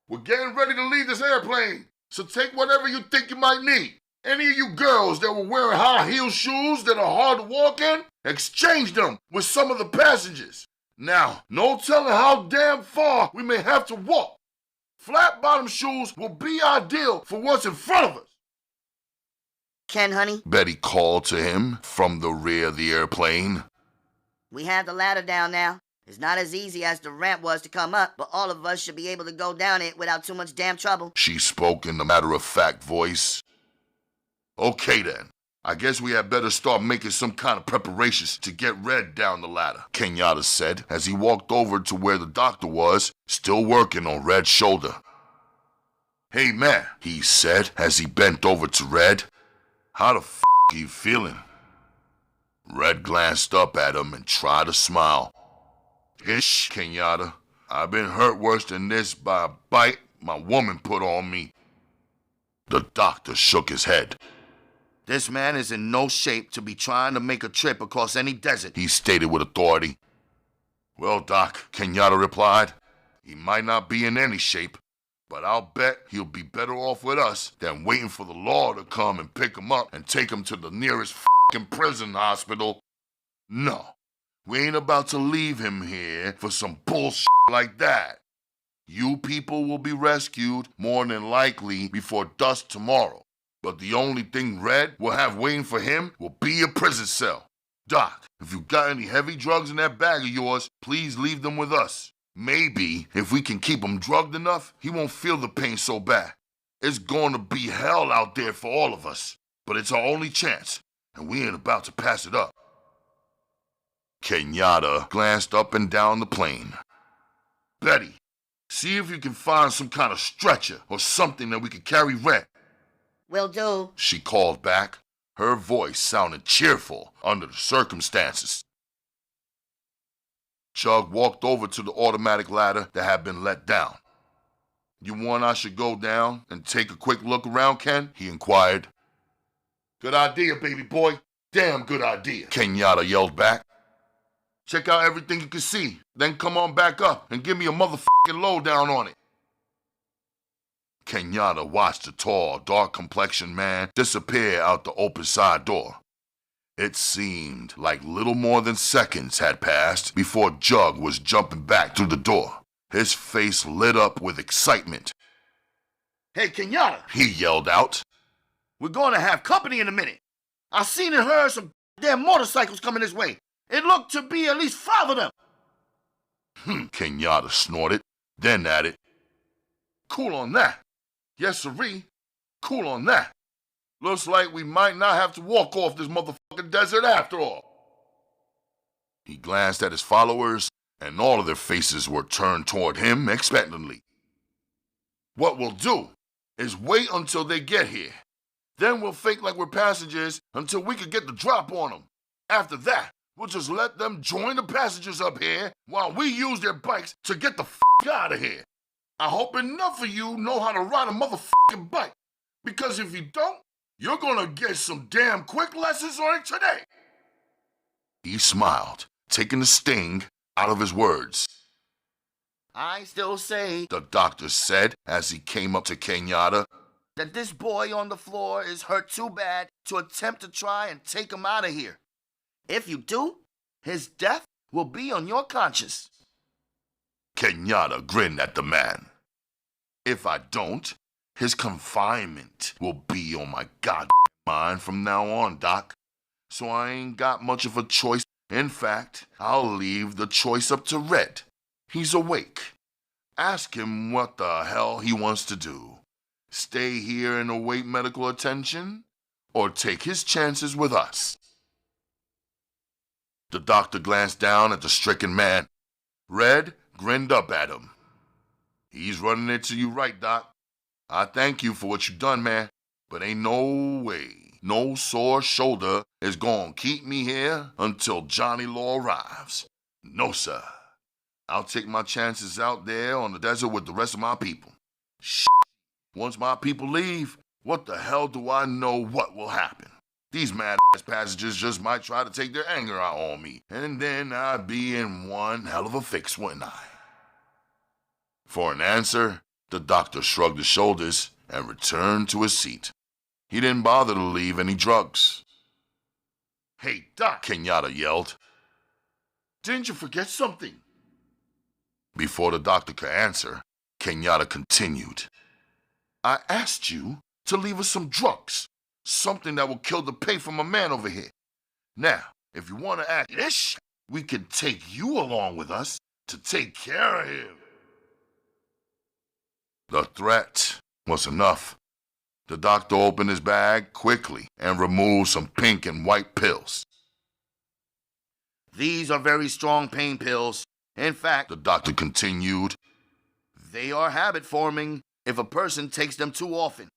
We're getting ready to leave this airplane, so take whatever you think you might need. Any of you girls that were wearing high-heel shoes that are hard to walk in, exchange them with some of the passengers. Now, no telling how damn far we may have to walk. Flat-bottom shoes will be ideal for what's in front of us. Ken, honey, Betty called to him from the rear of the airplane. we have the ladder down now. It's not as easy as the ramp was to come up, but all of us should be able to go down it without too much damn trouble. She spoke in a matter-of-fact voice. Okay then, I guess we had better start making some kind of preparations to get Red down the ladder, Kenyatta said as he walked over to where the doctor was, still working on Red's shoulder. Hey man, he said as he bent over to Red. How the f*** are you feeling? Red glanced up at him and tried to smile. Ish, Kenyatta. I've been hurt worse than this by a bite my woman put on me. The doctor shook his head. This man is in no shape to be trying to make a trip across any desert, He stated with authority. Well, Doc, Kenyatta replied, he might not be in any shape, but I'll bet he'll be better off with us than waiting for the law to come and pick him up and take him to the nearest f***ing prison hospital. No, we ain't about to leave him here for some bullshit like that. You people will be rescued more than likely before dusk tomorrow. But the only thing Red will have waiting for him will be a prison cell. Doc, if you got any heavy drugs in that bag of yours, please leave them with us. Maybe if we can keep him drugged enough, he won't feel the pain so bad. It's going to be hell out there for all of us, but it's our only chance, and we ain't about to pass it up. Kenyatta glanced up and down the plane. Betty, see if you can find some kind of stretcher or something that we can carry Red. Will do. She called back. Her voice sounded cheerful under the circumstances. Chug walked over to the automatic ladder that had been let down. You want I should go down and take a quick look around, Ken? He inquired. Good idea, baby boy. Damn good idea, Kenyatta yelled back. Check out everything you can see, then come on back up and give me a motherfucking lowdown on it. Kenyatta watched the tall, dark-complexioned man disappear out the open side door. It seemed like little more than seconds had passed before Jug was jumping back through the door, his face lit up with excitement. Hey, Kenyatta, he yelled out. we're going to have company in a minute. I seen and heard some damn motorcycles coming this way. It looked to be at least 5 of them. Kenyatta snorted, then added, cool on that. Yes, sirree. Cool on that. Looks like we might not have to walk off this motherfucking desert after all. He glanced at his followers, and all of their faces were turned toward him expectantly. What we'll do is wait until they get here. Then we'll fake like we're passengers until we can get the drop on them. After that, we'll just let them join the passengers up here while we use their bikes to get the out of here. I hope enough of you know how to ride a motherfucking bike, because if you don't, you're gonna get some damn quick lessons on it today. He smiled, taking the sting out of his words. I still say The doctor said as he came up to Kenyatta. that this boy on the floor is hurt too bad to attempt to try and take him out of here. If you do, his death will be on your conscience. Kenyatta grinned at the man. If I don't, his confinement will be on my goddamn mind from now on, Doc. So I ain't got much of a choice. In fact, I'll leave the choice up to Red. He's awake. Ask him what the hell he wants to do. Stay here and await medical attention, or take his chances with us. The doctor glanced down at the stricken man. Red grinned up at him. He's running it to you right, Doc. I thank you for what you done, man, but ain't no way, no sore shoulder is gonna keep me here until Johnny Law arrives. No, sir. I'll take my chances out there on the desert with the rest of my people. Shit. Once my people leave, what the hell do I know what will happen? These mad-ass passengers just might try to take their anger out on me, and then I'd be in one hell of a fix, wouldn't I? For an answer, the doctor shrugged his shoulders and returned to his seat. He didn't bother to leave any drugs. Hey, Doc, Kenyatta yelled. Didn't you forget something? Before the doctor could answer, Kenyatta continued. I asked you to leave us some drugs, something that will kill the pain from a man over here. Now, if you want to act ish, we can take you along with us to take care of him. The threat was enough. The doctor opened his bag quickly and removed some pink and white pills. These are very strong pain pills. In fact, The doctor continued. they are habit-forming if a person takes them too often.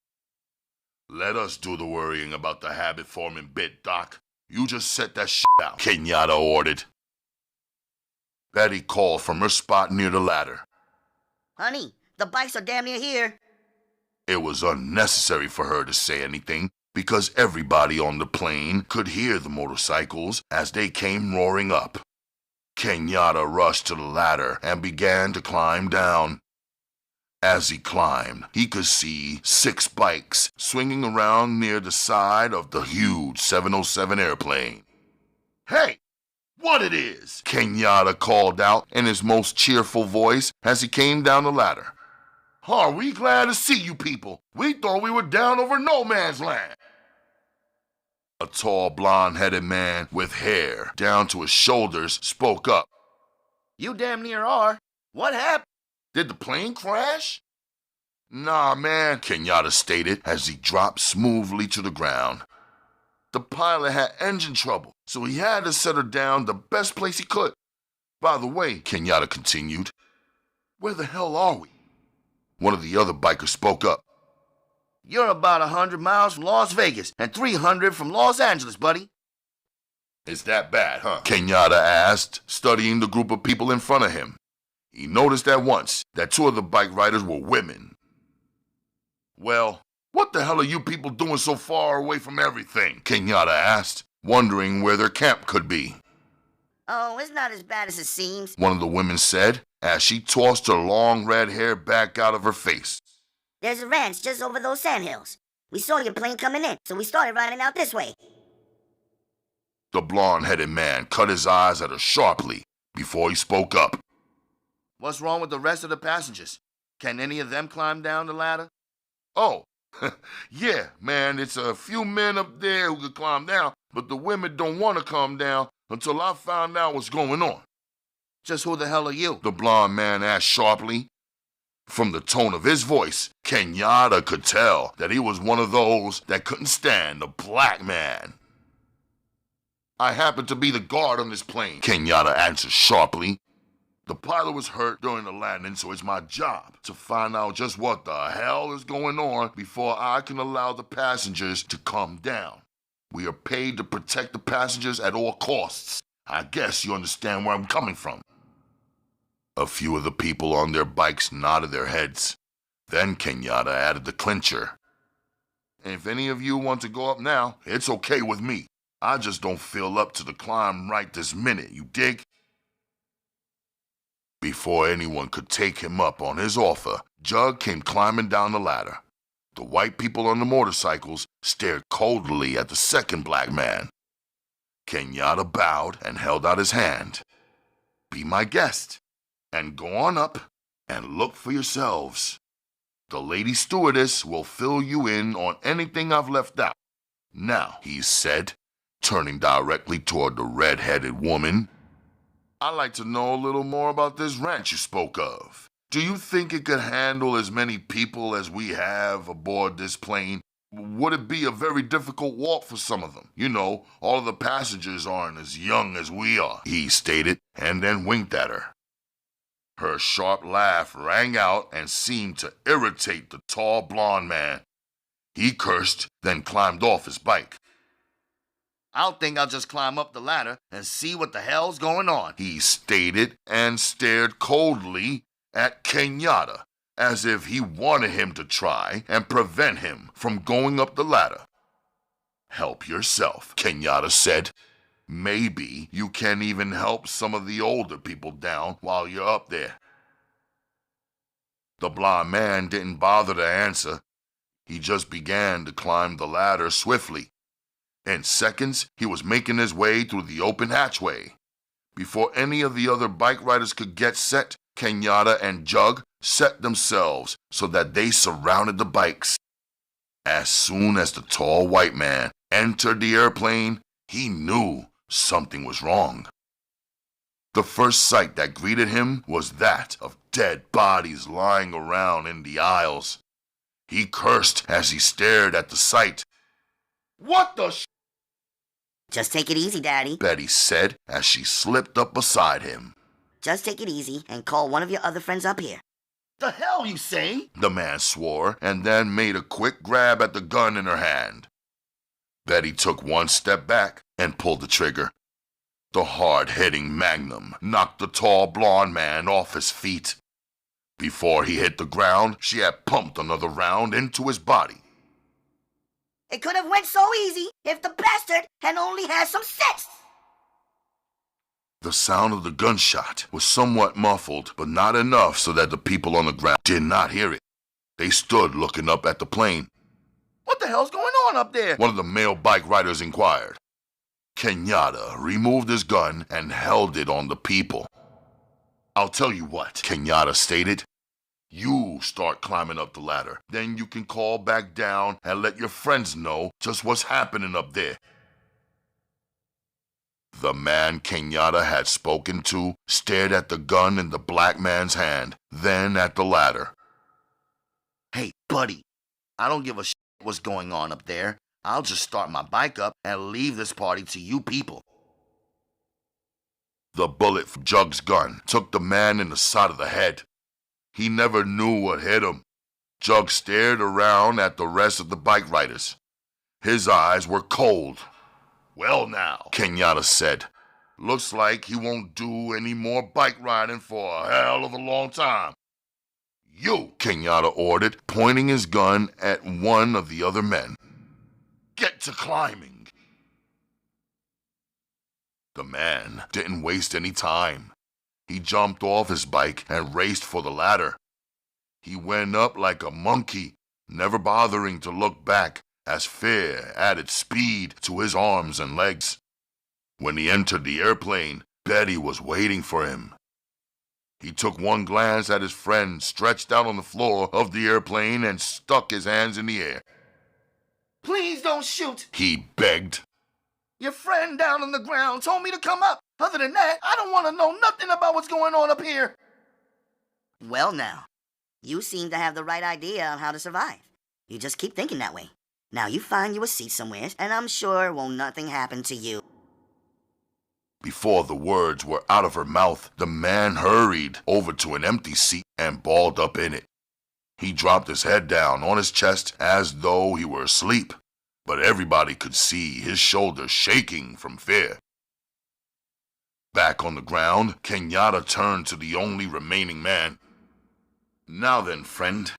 Let us do the worrying about the habit-forming bit, Doc. You just set that shit out, Kenyatta ordered. Betty called from her spot near the ladder. Honey, the bikes are damn near here. It was unnecessary for her to say anything because everybody on the plane could hear the motorcycles as they came roaring up. Kenyatta rushed to the ladder and began to climb down. As he climbed, he could see 6 bikes swinging around near the side of the huge 707 airplane. Hey, what it is? Kenyatta called out in his most cheerful voice as he came down the ladder. Are we glad to see you people? We thought we were down over no man's land. A tall, blonde-headed man with hair down to his shoulders spoke up. You damn near are. What happened? Did the plane crash? Nah, man, Kenyatta stated as he dropped smoothly to the ground. The pilot had engine trouble, so he had to set her down the best place he could. By the way, Kenyatta continued, where the hell are we? One of the other bikers spoke up. You're about 100 miles from Las Vegas and 300 from Los Angeles, buddy. It's that bad, huh? Kenyatta asked, studying the group of people in front of him. He noticed at once that 2 of the bike riders were women. Well, what the hell are you people doing so far away from everything? Kenyatta asked, wondering where their camp could be. Oh, it's not as bad as it seems. One of the women said, as she tossed her long red hair back out of her face. There's a ranch just over those sandhills. We saw your plane coming in, so we started riding out this way. The blonde-headed man cut his eyes at her sharply before he spoke up. What's wrong with the rest of the passengers? Can any of them climb down the ladder? Oh, yeah, man, it's a few men up there who could climb down, but the women don't want to come down until I find out what's going on. Just who the hell are you? The blond man asked sharply. From the tone of his voice, Kenyatta could tell that he was one of those that couldn't stand a black man. I happen to be the guard on this plane, Kenyatta answered sharply. The pilot was hurt during the landing, so it's my job to find out just what the hell is going on before I can allow the passengers to come down. We are paid to protect the passengers at all costs. I guess you understand where I'm coming from. A few of the people on their bikes nodded their heads. Then Kenyatta added the clincher. If any of you want to go up now, it's okay with me. I just don't feel up to the climb right this minute, you dig? Before anyone could take him up on his offer, Jug came climbing down the ladder. The white people on the motorcycles stared coldly at the second black man. Kenyatta bowed and held out his hand. Be my guest, and go on up and look for yourselves. The lady stewardess will fill you in on anything I've left out. Now, he said, turning directly toward the red-headed woman, I'd like to know a little more about this ranch you spoke of. Do you think it could handle as many people as we have aboard this plane? Would it be a very difficult walk for some of them? You know, all of the passengers aren't as young as we are, he stated, and then winked at her. Her sharp laugh rang out and seemed to irritate the tall blond man. He cursed, then climbed off his bike. I think I'll just climb up the ladder and see what the hell's going on, he stated, and stared coldly at Kenyatta, as if he wanted him to try and prevent him from going up the ladder. Help yourself, Kenyatta said. Maybe you can even help some of the older people down while you're up there. The blond man didn't bother to answer. He just began to climb the ladder swiftly. In seconds, he was making his way through the open hatchway. Before any of the other bike riders could get set, Kenyatta and Jug set themselves so that they surrounded the bikes. As soon as the tall white man entered the airplane, he knew something was wrong. The first sight that greeted him was that of dead bodies lying around in the aisles. He cursed as he stared at the sight. What the Just take it easy, Daddy, Betty said as she slipped up beside him. Just take it easy and call one of your other friends up here. The hell you say? The man swore and then made a quick grab at the gun in her hand. Betty took one step back and pulled the trigger. The hard-hitting magnum knocked the tall blond man off his feet. Before he hit the ground, she had pumped another round into his body. It could have went so easy if the bastard had only had some sense. The sound of the gunshot was somewhat muffled, but not enough so that the people on the ground did not hear it. They stood looking up at the plane. What the hell's going on up there? One of the male bike riders inquired. Kenyatta removed his gun and held it on the people. I'll tell you what, Kenyatta stated. You start climbing up the ladder. Then you can call back down and let your friends know just what's happening up there. The man Kenyatta had spoken to stared at the gun in the black man's hand, then at the ladder. Hey, buddy, I don't give a shit what's going on up there. I'll just start my bike up and leave this party to you people. The bullet from Jug's gun took the man in the side of the head. He never knew what hit him. Jug stared around at the rest of the bike riders. His eyes were cold. Well now, Kenyatta said. Looks like he won't do any more bike riding for a hell of a long time. You, Kenyatta ordered, pointing his gun at one of the other men. Get to climbing. The man didn't waste any time. He jumped off his bike and raced for the ladder. He went up like a monkey, never bothering to look back as fear added speed to his arms and legs. When he entered the airplane, Betty was waiting for him. He took one glance at his friend stretched out on the floor of the airplane and stuck his hands in the air. Please don't shoot. He begged. Your friend down on the ground told me to come up. Other than that, I don't want to know nothing about what's going on up here. Well now, you seem to have the right idea on how to survive. You just keep thinking that way. Now you find you a seat somewhere, and I'm sure won't nothing happen to you. Before the words were out of her mouth, the man hurried over to an empty seat and balled up in it. He dropped his head down on his chest as though he were asleep, but everybody could see his shoulders shaking from fear. Back on the ground, Kenyatta turned to the only remaining man. Now then, friend,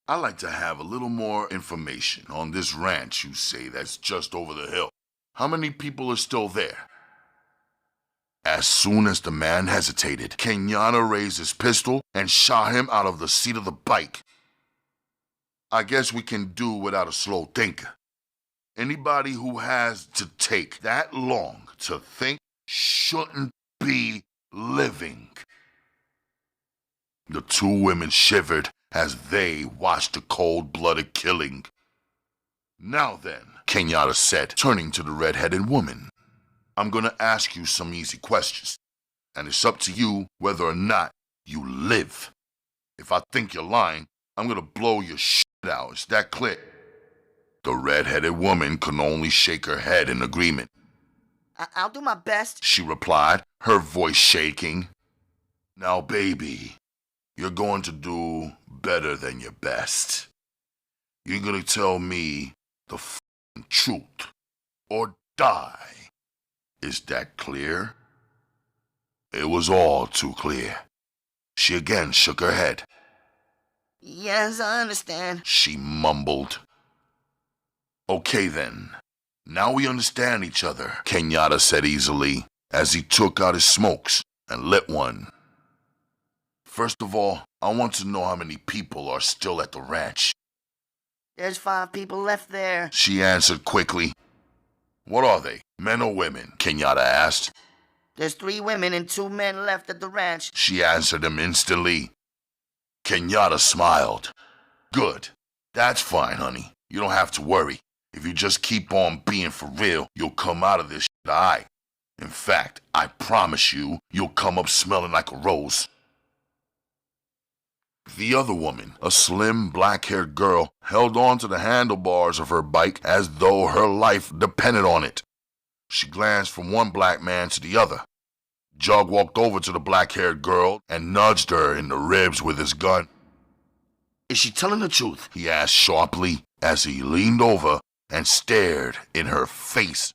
I'd like to have a little more information on this ranch you say that's just over the hill. How many people are still there? As soon as the man hesitated, Kenyatta raised his pistol and shot him out of the seat of the bike. I guess we can do without a slow thinker. Anybody who has to take that long to think shouldn't be living. The two women shivered as they watched the cold-blooded killing. Now then, Kenyatta said, turning to the red-headed woman, I'm gonna ask you some easy questions, and it's up to you whether or not you live. If I think you're lying, I'm gonna blow your shit out. Is that clear? The red-headed woman could only shake her head in agreement. I'll do my best, She replied, her voice shaking. Now, baby, you're going to do better than your best. You're gonna tell me the f***ing truth, or die. Is that clear? It was all too clear. She again shook her head. Yes, I understand. She mumbled. Okay then. Now we understand each other, Kenyatta said easily, as he took out his smokes and lit one. First of all, I want to know how many people are still at the ranch. There's 5 people left there. She answered quickly. What are they, men or women? Kenyatta asked. There's 3 women and 2 men left at the ranch. She answered him instantly. Kenyatta smiled. Good. That's fine, honey. You don't have to worry. If you just keep on being for real, you'll come out of this shit aight. In fact, I promise you, you'll come up smelling like a rose. The other woman, a slim, black-haired girl, held on to the handlebars of her bike as though her life depended on it. She glanced from one black man to the other. Jug walked over to the black-haired girl and nudged her in the ribs with his gun. Is she telling the truth? He asked sharply as he leaned over and stared in her face.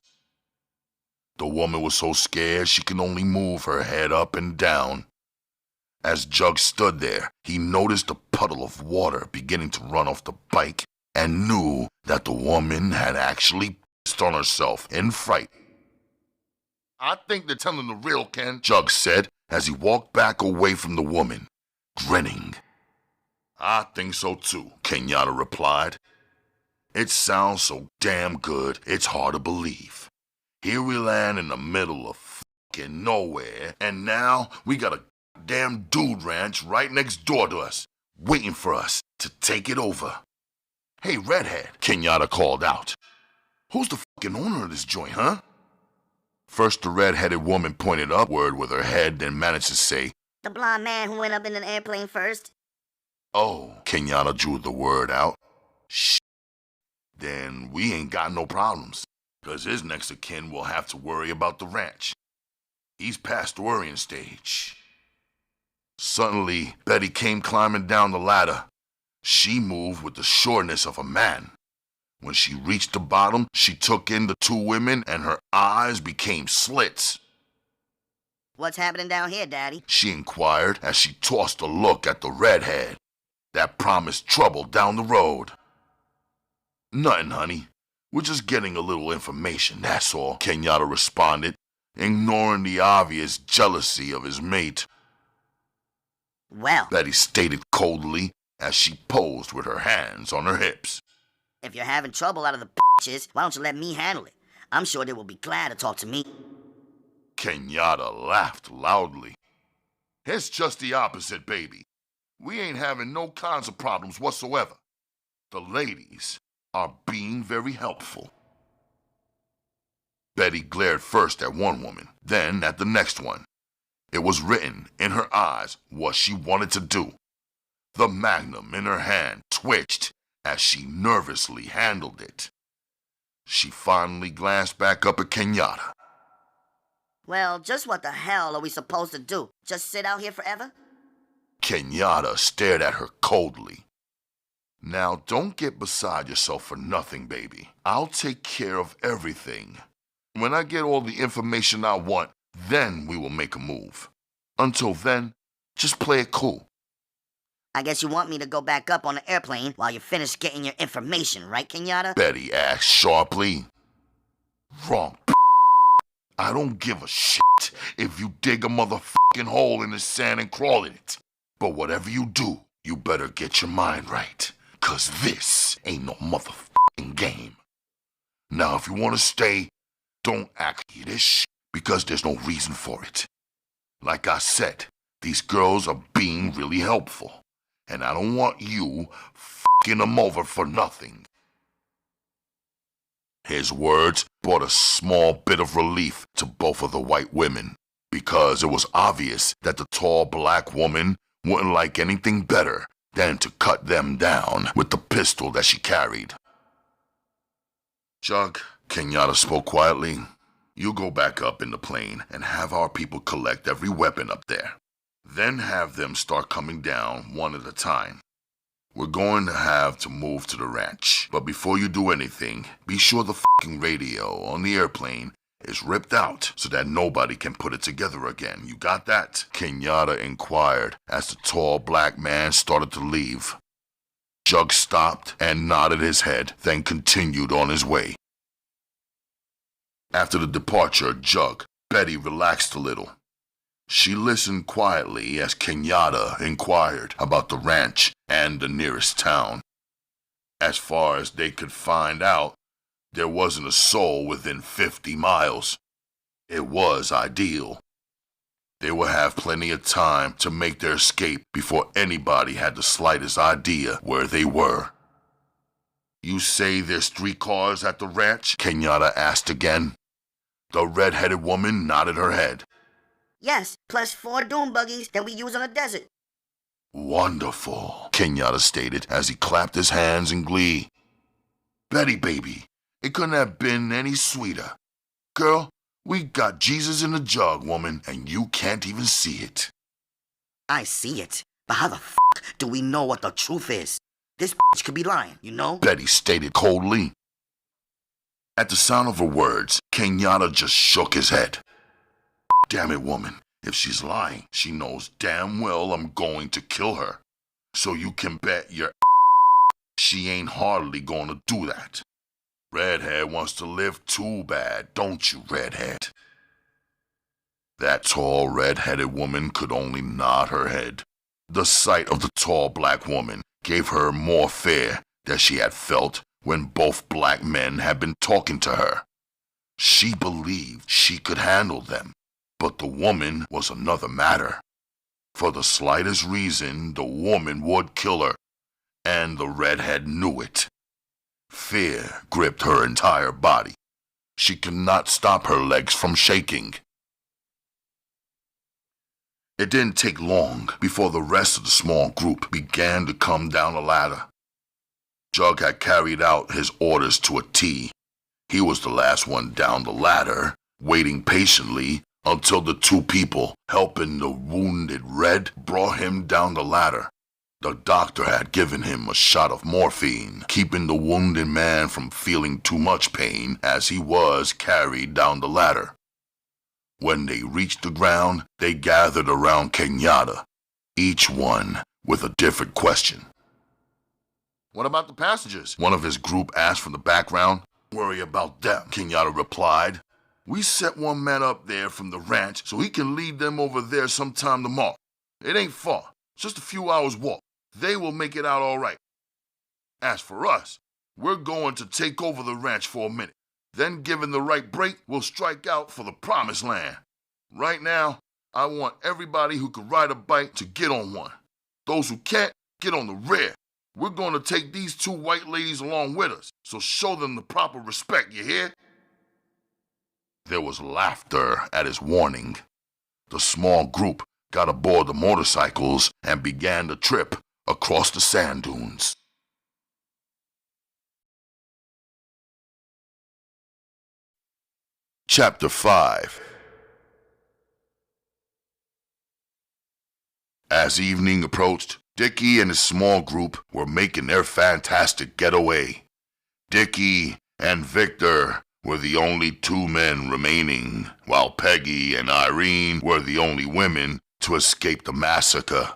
The woman was so scared she could only move her head up and down. As Jug stood there, he noticed a puddle of water beginning to run off the bike and knew that the woman had actually pissed on herself in fright. I think they're telling the real, Ken, Jug said as he walked back away from the woman, grinning. I think so too, Kenyatta replied. It sounds so damn good, it's hard to believe. Here we land in the middle of fucking nowhere, and now we got a damn dude ranch right next door to us, waiting for us to take it over. Hey, redhead, Kenyatta called out. Who's the fucking owner of this joint, huh? First, the red-headed woman pointed upward with her head, then managed to say, The blonde man who went up in an airplane first. Oh, Kenyatta drew the word out. Shh. Then we ain't got no problems, 'cause his next of kin will have to worry about the ranch. He's past the worrying stage. Suddenly, Betty came climbing down the ladder. She moved with the sureness of a man. When she reached the bottom, she took in the 2 women and her eyes became slits. What's happening down here, Daddy? She inquired as she tossed a look at the redhead. That promised trouble down the road. Nothing, honey. We're just getting a little information, that's all, Kenyatta responded, ignoring the obvious jealousy of his mate. Well, Betty stated coldly as she posed with her hands on her hips. if you're having trouble out of the bitches, why don't you let me handle it? I'm sure they will be glad to talk to me. Kenyatta laughed loudly. It's just the opposite, baby. We ain't having no kinds of problems whatsoever. The ladies are being very helpful. Betty glared first at one woman, then at the next one. It was written in her eyes what she wanted to do. The magnum in her hand twitched as she nervously handled it. She finally glanced back up at Kenyatta. Well, just what the hell are we supposed to do? Just sit out here forever? Kenyatta stared at her coldly. Now, don't get beside yourself for nothing, baby. I'll take care of everything. When I get all the information I want, then we will make a move. Until then, just play it cool. I guess you want me to go back up on the airplane while you finish getting your information, right, Kenyatta? Betty asked sharply. Wrong. I don't give a shit if you dig a motherfucking hole in the sand and crawl in it. But whatever you do, you better get your mind right. 'Cause this ain't no motherfucking game. Now, if you want to stay, don't act like this shit because there's no reason for it. Like I said, these girls are being really helpful. And I don't want you fucking them over for nothing. His words brought a small bit of relief to both of the white women, because it was obvious that the tall black woman wouldn't like anything better than to cut them down with the pistol that she carried. Jug, Kenyatta spoke quietly, you go back up in the plane and have our people collect every weapon up there. Then have them start coming down one at a time. We're going to have to move to the ranch, but before you do anything, be sure the fucking radio on the airplane is ripped out so that nobody can put it together again. You got that? Kenyatta inquired as the tall black man started to leave. Jug stopped and nodded his head, then continued on his way. After the departure of Jug, Betty relaxed a little. She listened quietly as Kenyatta inquired about the ranch and the nearest town. As far as they could find out, there wasn't a soul within 50 miles. It was ideal. They would have plenty of time to make their escape before anybody had the slightest idea where they were. You say there's 3 cars at the ranch? Kenyatta asked again. The red-headed woman nodded her head. Yes, plus 4 doom buggies that we use on the desert. Wonderful, Kenyatta stated as he clapped his hands in glee. Betty, baby, it couldn't have been any sweeter. Girl, we got Jesus in a jug, woman, and you can't even see it. I see it, but how the f*** do we know what the truth is? This bitch could be lying, you know? Betty stated coldly. At the sound of her words, Kenyatta just shook his head. Damn it, woman. If she's lying, she knows damn well I'm going to kill her. So you can bet your she ain't hardly gonna do that. Redhead wants to live too bad, don't you, Redhead? That tall, red-headed woman could only nod her head. The sight of the tall black woman gave her more fear than she had felt when both black men had been talking to her. She believed she could handle them. But the woman was another matter. For the slightest reason, the woman would kill her, and the redhead knew it. Fear gripped her entire body. She could not stop her legs from shaking. It didn't take long before the rest of the small group began to come down the ladder. Jug had carried out his orders to a T. He was the last one down the ladder, waiting patiently until the 2 people helping the wounded Red brought him down the ladder. The doctor had given him a shot of morphine, keeping the wounded man from feeling too much pain as he was carried down the ladder. When they reached the ground, they gathered around Kenyatta, each one with a different question. What about the passengers? One of his group asked from the background. Worry about them, Kenyatta replied. We set one man up there from the ranch so he can lead them over there sometime tomorrow. It ain't far, just a few hours' walk. They will make it out all right. As for us, we're going to take over the ranch for a minute. Then, given the right break, we'll strike out for the promised land. Right now, I want everybody who can ride a bike to get on one. Those who can't, get on the rear. We're going to take these two white ladies along with us, so show them the proper respect, you hear? There was laughter at his warning. The small group got aboard the motorcycles and began the trip across the sand dunes. Chapter 5. As evening approached, Dickie and his small group were making their fantastic getaway. Dickie and Victor were the only two men remaining, while Peggy and Irene were the only women to escape the massacre.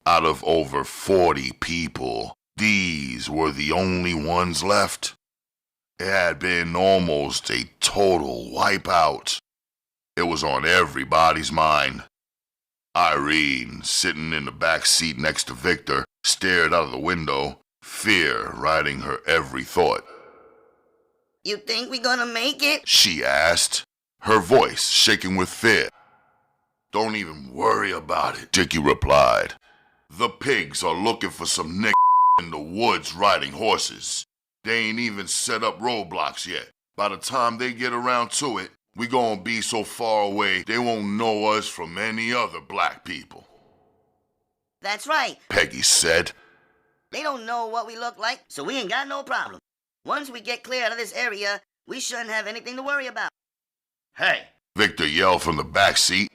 Out of over 40 people, these were the only ones left. It had been almost a total wipeout. It was on everybody's mind. Irene, sitting in the back seat next to Victor, stared out of the window, fear riding her every thought. You think we gonna make it? She asked, her voice shaking with fear. Don't even worry about it, Dickie replied. The pigs are looking for some in the woods riding horses. They ain't even set up roadblocks yet. By the time they get around to it, we gonna be so far away they won't know us from any other black people. That's right, Peggy said. they don't know what we look like, so we ain't got no problem. Once we get clear out of this area, we shouldn't have anything to worry about. Hey, Victor yelled from the back seat.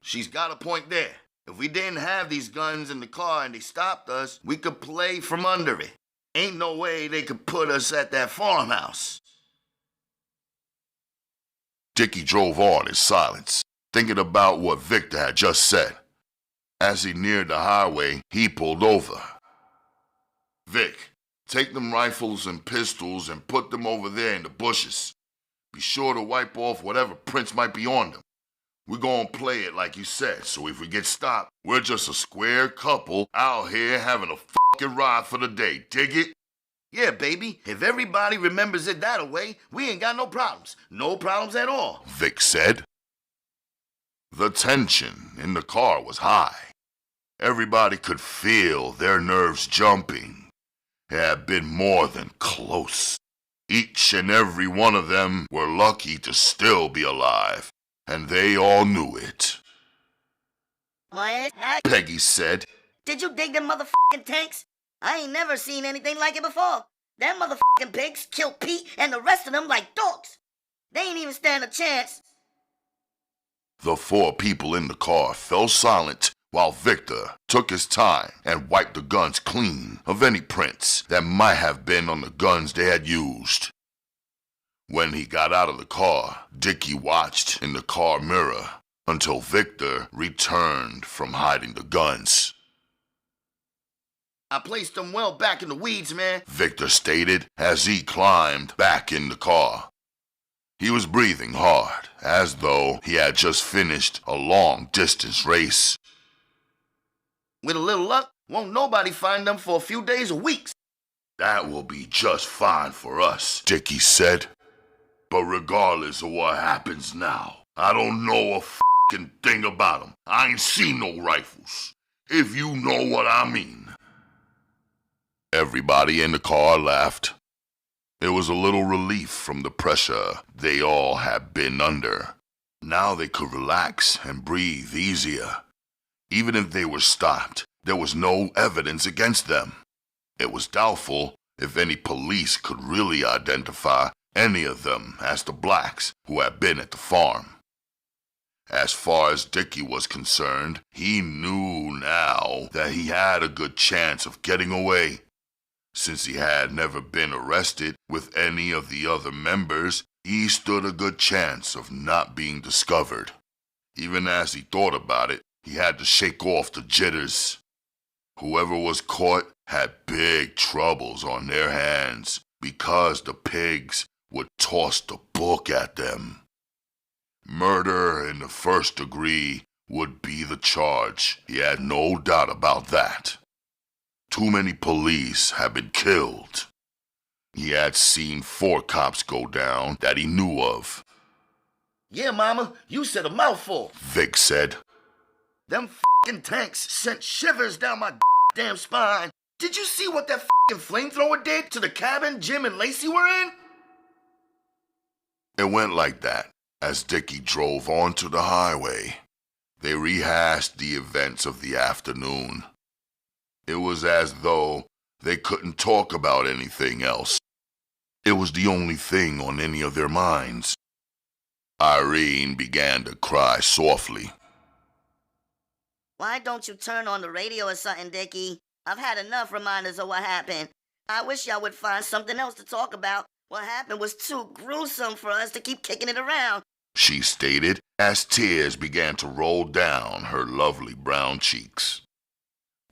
she's got a point there. If we didn't have these guns in the car and they stopped us, we could play from under it. Ain't no way they could put us at that farmhouse. Dickie drove on in silence, thinking about what Victor had just said. As he neared the highway, he pulled over. Vic, take them rifles and pistols and put them over there in the bushes. Be sure to wipe off whatever prints might be on them. We're gonna play it like you said, so if we get stopped, we're just a square couple out here having a fucking ride for the day, dig it? Yeah, baby, if everybody remembers it that way, we ain't got no problems. No problems at all. Vic said. The tension in the car was high. Everybody could feel their nerves jumping. It had been more than close. Each and every one of them were lucky to still be alive, and they all knew it. What? Peggy said. Did you dig them motherfucking tanks? I ain't never seen anything like it before. Them motherfucking pigs killed Pete and the rest of them like dogs. They ain't even stand a chance. The four people in the car fell silent while Victor took his time and wiped the guns clean of any prints that might have been on the guns they had used. When he got out of the car, Dickie watched in the car mirror until Victor returned from hiding the guns. I placed them well back in the weeds, man. Victor stated as he climbed back in the car. He was breathing hard, as though he had just finished a long-distance race. With a little luck, won't nobody find them for a few days or weeks. That will be just fine for us, Dickie said. but regardless of what happens now, I don't know a fucking thing about them. I ain't seen no rifles, if you know what I mean. Everybody in the car laughed. It was a little relief from the pressure they all had been under. Now they could relax and breathe easier. Even if they were stopped, there was no evidence against them. It was doubtful if any police could really identify any of them as the blacks who had been at the farm. As far as Dickie was concerned, he knew now that he had a good chance of getting away. Since he had never been arrested with any of the other members, he stood a good chance of not being discovered. Even as he thought about it, he had to shake off the jitters. Whoever was caught had big troubles on their hands because the pigs would toss the book at them. Murder in the first degree would be the charge. He had no doubt about that. Too many police had been killed. He had seen 4 cops go down that he knew of. Yeah, Mama, you said a mouthful. Vic said. Them f***ing tanks sent shivers down my damn spine. Did you see what that f***ing flamethrower did to the cabin Jim and Lacey were in? It went like that as Dickie drove onto the highway. They rehashed the events of the afternoon. It was as though they couldn't talk about anything else. It was the only thing on any of their minds. Irene began to cry softly. Why don't you turn on the radio or something, Dickie? I've had enough reminders of what happened. I wish y'all would find something else to talk about. What happened was too gruesome for us to keep kicking it around, She stated as tears began to roll down her lovely brown cheeks.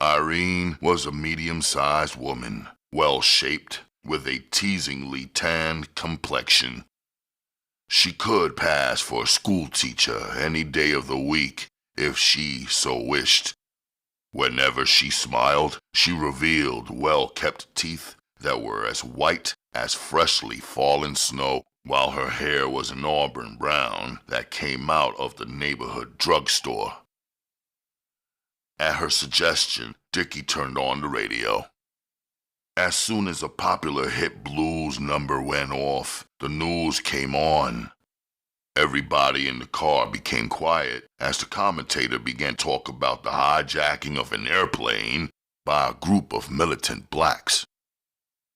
Irene was a medium-sized woman, well-shaped, with a teasingly tanned complexion. She could pass for a schoolteacher any day of the week if she so wished. Whenever she smiled, she revealed well-kept teeth that were as white as freshly fallen snow, while her hair was an auburn brown that came out of the neighborhood drugstore. At her suggestion, Dickie turned on the radio. As soon as a popular hit blues number went off, the news came on. Everybody in the car became quiet as the commentator began to talk about the hijacking of an airplane by a group of militant blacks.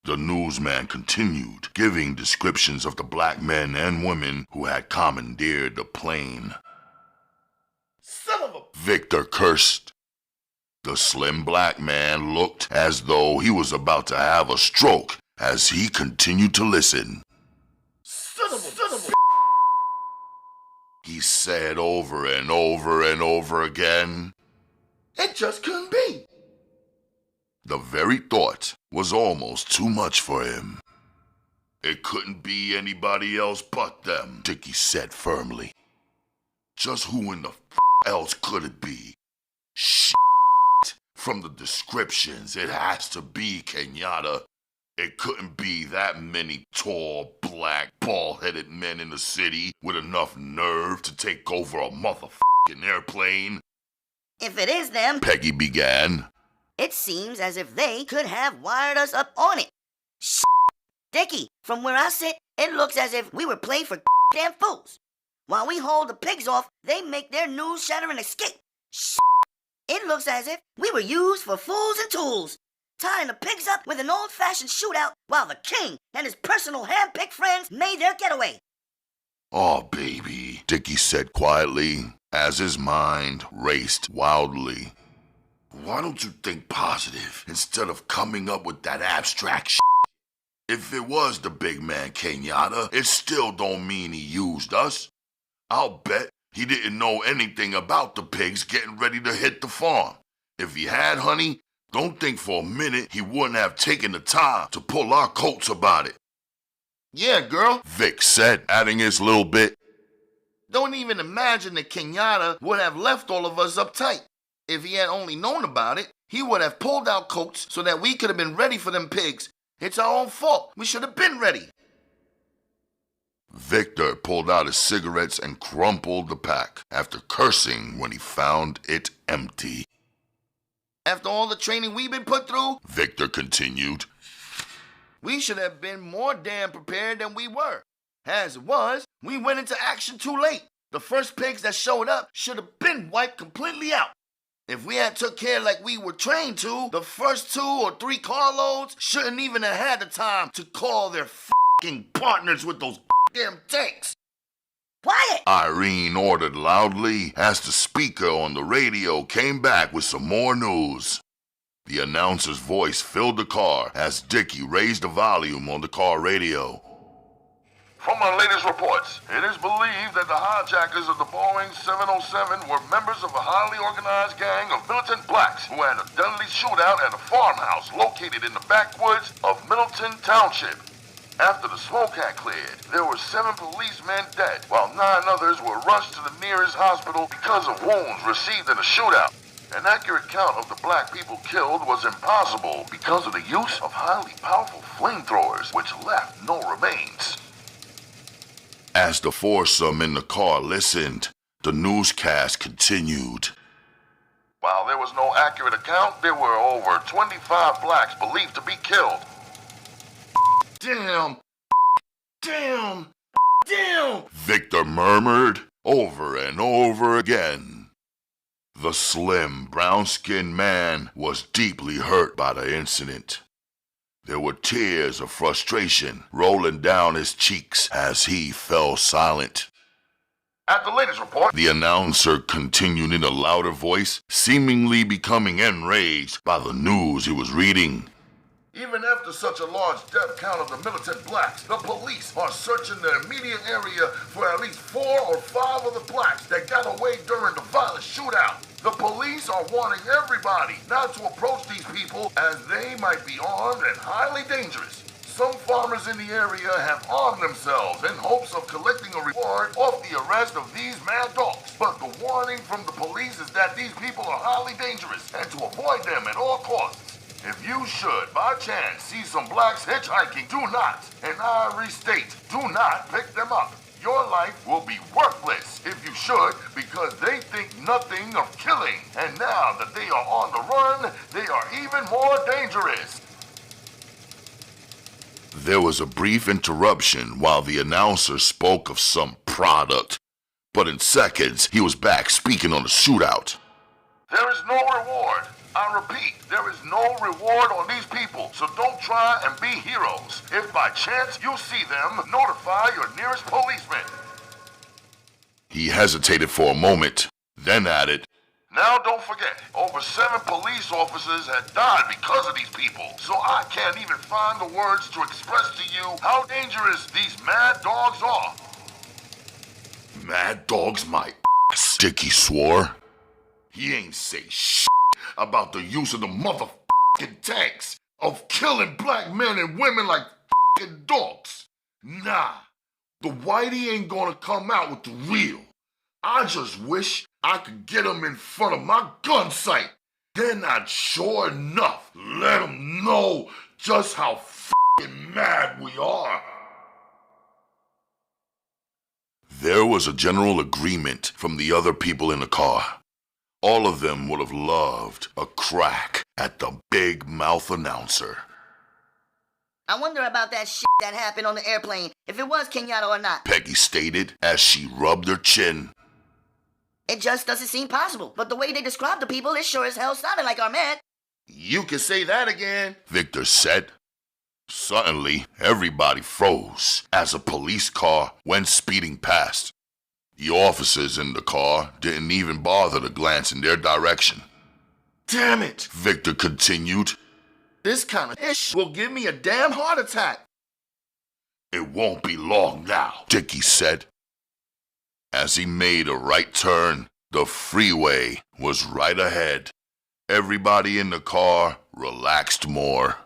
The newsman continued, giving descriptions of the black men and women who had commandeered the plane. Son of a... Victor cursed. The slim black man looked as though he was about to have a stroke as he continued to listen. Son of a... He said over and over and over again. It just couldn't be. The very thought was almost too much for him. It couldn't be anybody else but them, Dickie said firmly. Just who in the else could it be? Shit. From the descriptions, it has to be Kenyatta. It couldn't be that many tall, black, bald-headed men in the city with enough nerve to take over a motherfucking airplane. If it is them, Peggy began. it seems as if they could have wired us up on it. Dickie, from where I sit, it looks as if we were played for damn fools. While we hold the pigs off, they make their news-shattering escape. It looks as if we were used for fools and tools, tying the pigs up with an old-fashioned shootout while the king and his personal hand-picked friends made their getaway. Oh, baby, Dickie said quietly, as his mind raced wildly. Why don't you think positive instead of coming up with that abstract shit? If it was the big man Kenyatta, it still don't mean he used us. I'll bet he didn't know anything about the pigs getting ready to hit the farm. If he had, honey, don't think for a minute he wouldn't have taken the time to pull our coats about it. Yeah, girl. Vic said, adding his little bit. Don't even imagine that Kenyatta would have left all of us uptight. If he had only known about it, he would have pulled out coats so that we could have been ready for them pigs. It's our own fault. We should have been ready. Victor pulled out his cigarettes and crumpled the pack after cursing when he found it empty. After all the training we've been put through, Victor continued, we should have been more damn prepared than we were. As it was, we went into action too late. The first pigs that showed up should have been wiped completely out. If we had took care like we were trained to, the first 2 or 3 carloads shouldn't even have had the time to call their f***ing partners with those damn tanks. Quiet! Irene ordered loudly as the speaker on the radio came back with some more news. The announcer's voice filled the car as Dickie raised the volume on the car radio. From our latest reports, it is believed that the hijackers of the Boeing 707 were members of a highly organized gang of militant blacks who had a deadly shootout at a farmhouse located in the backwoods of Middleton Township. After the smoke had cleared, there were 7 policemen dead, while 9 others were rushed to the nearest hospital because of wounds received in the shootout. An accurate count of the black people killed was impossible because of the use of highly powerful flamethrowers, which left no remains. As the foursome in the car listened, the newscast continued. While there was no accurate account, there were over 25 blacks believed to be killed. Damn! Damn! Damn! Victor murmured over and over again. The slim, brown-skinned man was deeply hurt by the incident. There were tears of frustration rolling down his cheeks as he fell silent. At the latest report, The announcer continued in a louder voice, seemingly becoming enraged by the news he was reading. even after such a large death count of the militant blacks, the police are searching the immediate area for at least 4 or 5 of the blacks that got away during the violent shootout. The police are warning everybody not to approach these people as they might be armed and highly dangerous. Some farmers in the area have armed themselves in hopes of collecting a reward off the arrest of these mad dogs. But the warning from the police is that these people are highly dangerous and to avoid them at all costs. If you should, by chance, see some blacks hitchhiking, do not, and I restate, do not pick them up. Your life will be worthless if you should, because they think nothing of killing. And now that they are on the run, they are even more dangerous. There was a brief interruption while the announcer spoke of some product, but in seconds he was back speaking on the shootout. There is no reward. I repeat, there is no reward on these people, so don't try and be heroes. If by chance you see them, notify your nearest policeman. He hesitated for a moment, then added, Now don't forget, over 7 police officers had died because of these people, so I can't even find the words to express to you how dangerous these mad dogs are. "Mad dogs my ass," Dickie swore. He ain't say shit about the use of the motherfucking tanks of killing black men and women like fucking dogs. Nah, the whitey ain't gonna come out with the real. I just wish I could get him in front of my gun sight. Then I'd sure enough let him know just how fucking mad we are. There was a general agreement from the other people in the car. All of them would have loved a crack at the big mouth announcer. I wonder about that shit that happened on the airplane, if it was Kenyatta or not. Peggy stated as she rubbed her chin. It just doesn't seem possible, but the way they described the people, it sure as hell sounded like our man. You can say that again, Victor said. Suddenly, everybody froze as a police car went speeding past. The officers in the car didn't even bother to glance in their direction. Damn it, Victor continued. This kind of ish will give me a damn heart attack. It won't be long now, Dickie said. As he made a right turn, the freeway was right ahead. Everybody in the car relaxed more.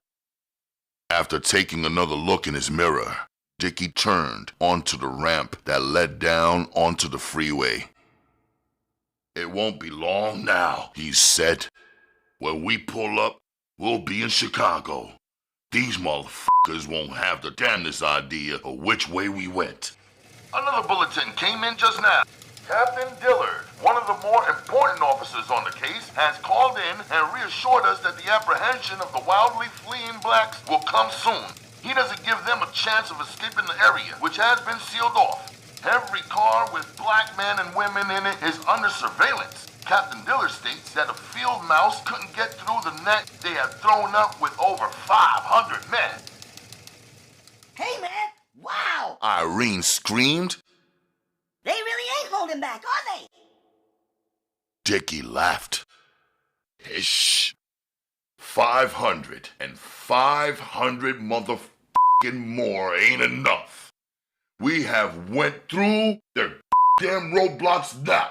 After taking another look in his mirror, Dickie turned onto the ramp that led down onto the freeway. "It won't be long now," he said. "When we pull up, we'll be in Chicago. These motherfuckers won't have the damnedest idea of which way we went." Another bulletin came in just now. Captain Dillard, one of the more important officers on the case, has called in and reassured us that the apprehension of the wildly fleeing blacks will come soon. He doesn't give them a chance of escaping the area, which has been sealed off. Every car with black men and women in it is under surveillance. Captain Dillard states that a field mouse couldn't get through the net they have thrown up with over 500 men. Hey, man! Wow! Irene screamed. They really ain't holding back, are they? Dickie laughed. Ish. 500 and 500 motherfucking more ain't enough. We have went through their damn roadblocks now.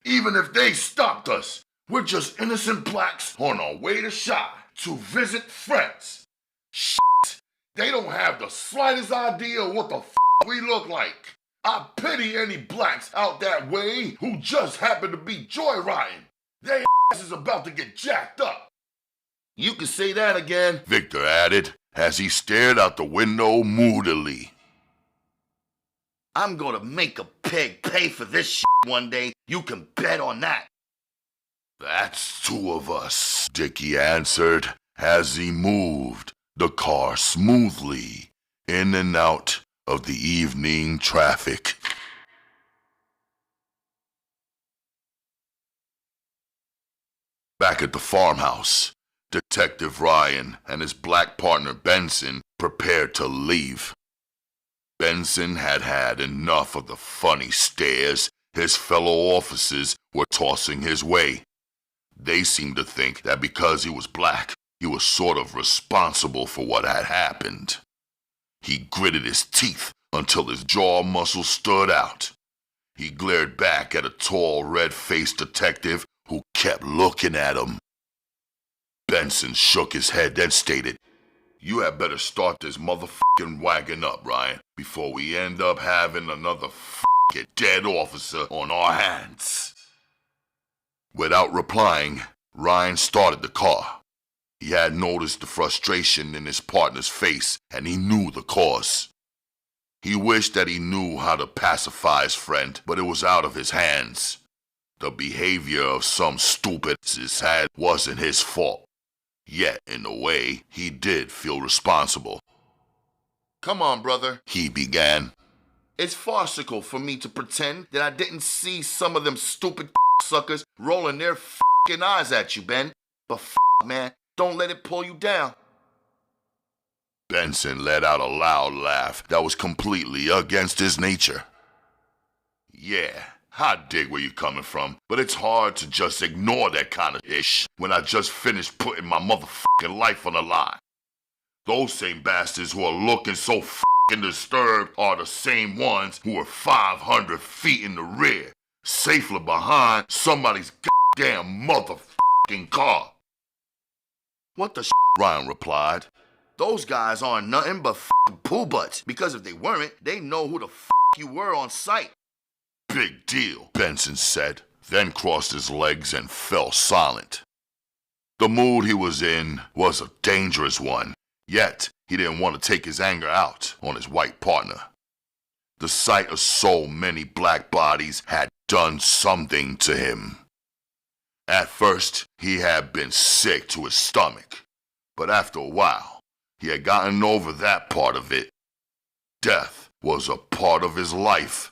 Even if they stopped us, we're just innocent blacks on our way to Chi to visit friends. Shit, they don't have the slightest idea what the we look like. I pity any blacks out that way who just happen to be joyriding. Their ass is about to get jacked up. You can say that again. Victor added as he stared out the window moodily. I'm gonna make a pig pay for this shit one day. You can bet on that. That's two of us, Dickie answered as he moved the car smoothly in and out of the evening traffic. Back at the farmhouse, Detective Ryan and his black partner Benson prepared to leave. Benson had had enough of the funny stares his fellow officers were tossing his way. They seemed to think that because he was black, he was sort of responsible for what had happened. He gritted his teeth until his jaw muscles stood out. He glared back at a tall, red-faced detective who kept looking at him. Benson shook his head, then stated, "You had better start this motherfucking wagon up, Ryan, before we end up having another fucking dead officer on our hands." Without replying, Ryan started the car. He had noticed the frustration in his partner's face, and he knew the cause. He wished that he knew how to pacify his friend, but it was out of his hands. The behavior of some stupid had wasn't his fault. Yet, in a way, he did feel responsible. Come on, brother, He began. it's farcical for me to pretend that I didn't see some of them stupid suckers rolling their fucking eyes at you, Ben. But man, don't let it pull you down. Benson let out a loud laugh that was completely against his nature. Yeah, I dig where you're coming from, but it's hard to just ignore that kind of ish when I just finished putting my motherfucking life on the line. Those same bastards who are looking so fucking disturbed are the same ones who are 500 feet in the rear, safely behind somebody's goddamn motherfucking car. What the Ryan replied. Those guys aren't nothing but poo butts. Because if they weren't, they know who the you were on sight. Big deal, Benson said, then crossed his legs and fell silent. The mood he was in was a dangerous one, yet he didn't want to take his anger out on his white partner. The sight of so many black bodies had done something to him. At first, he had been sick to his stomach, but after a while, he had gotten over that part of it. Death was a part of his life.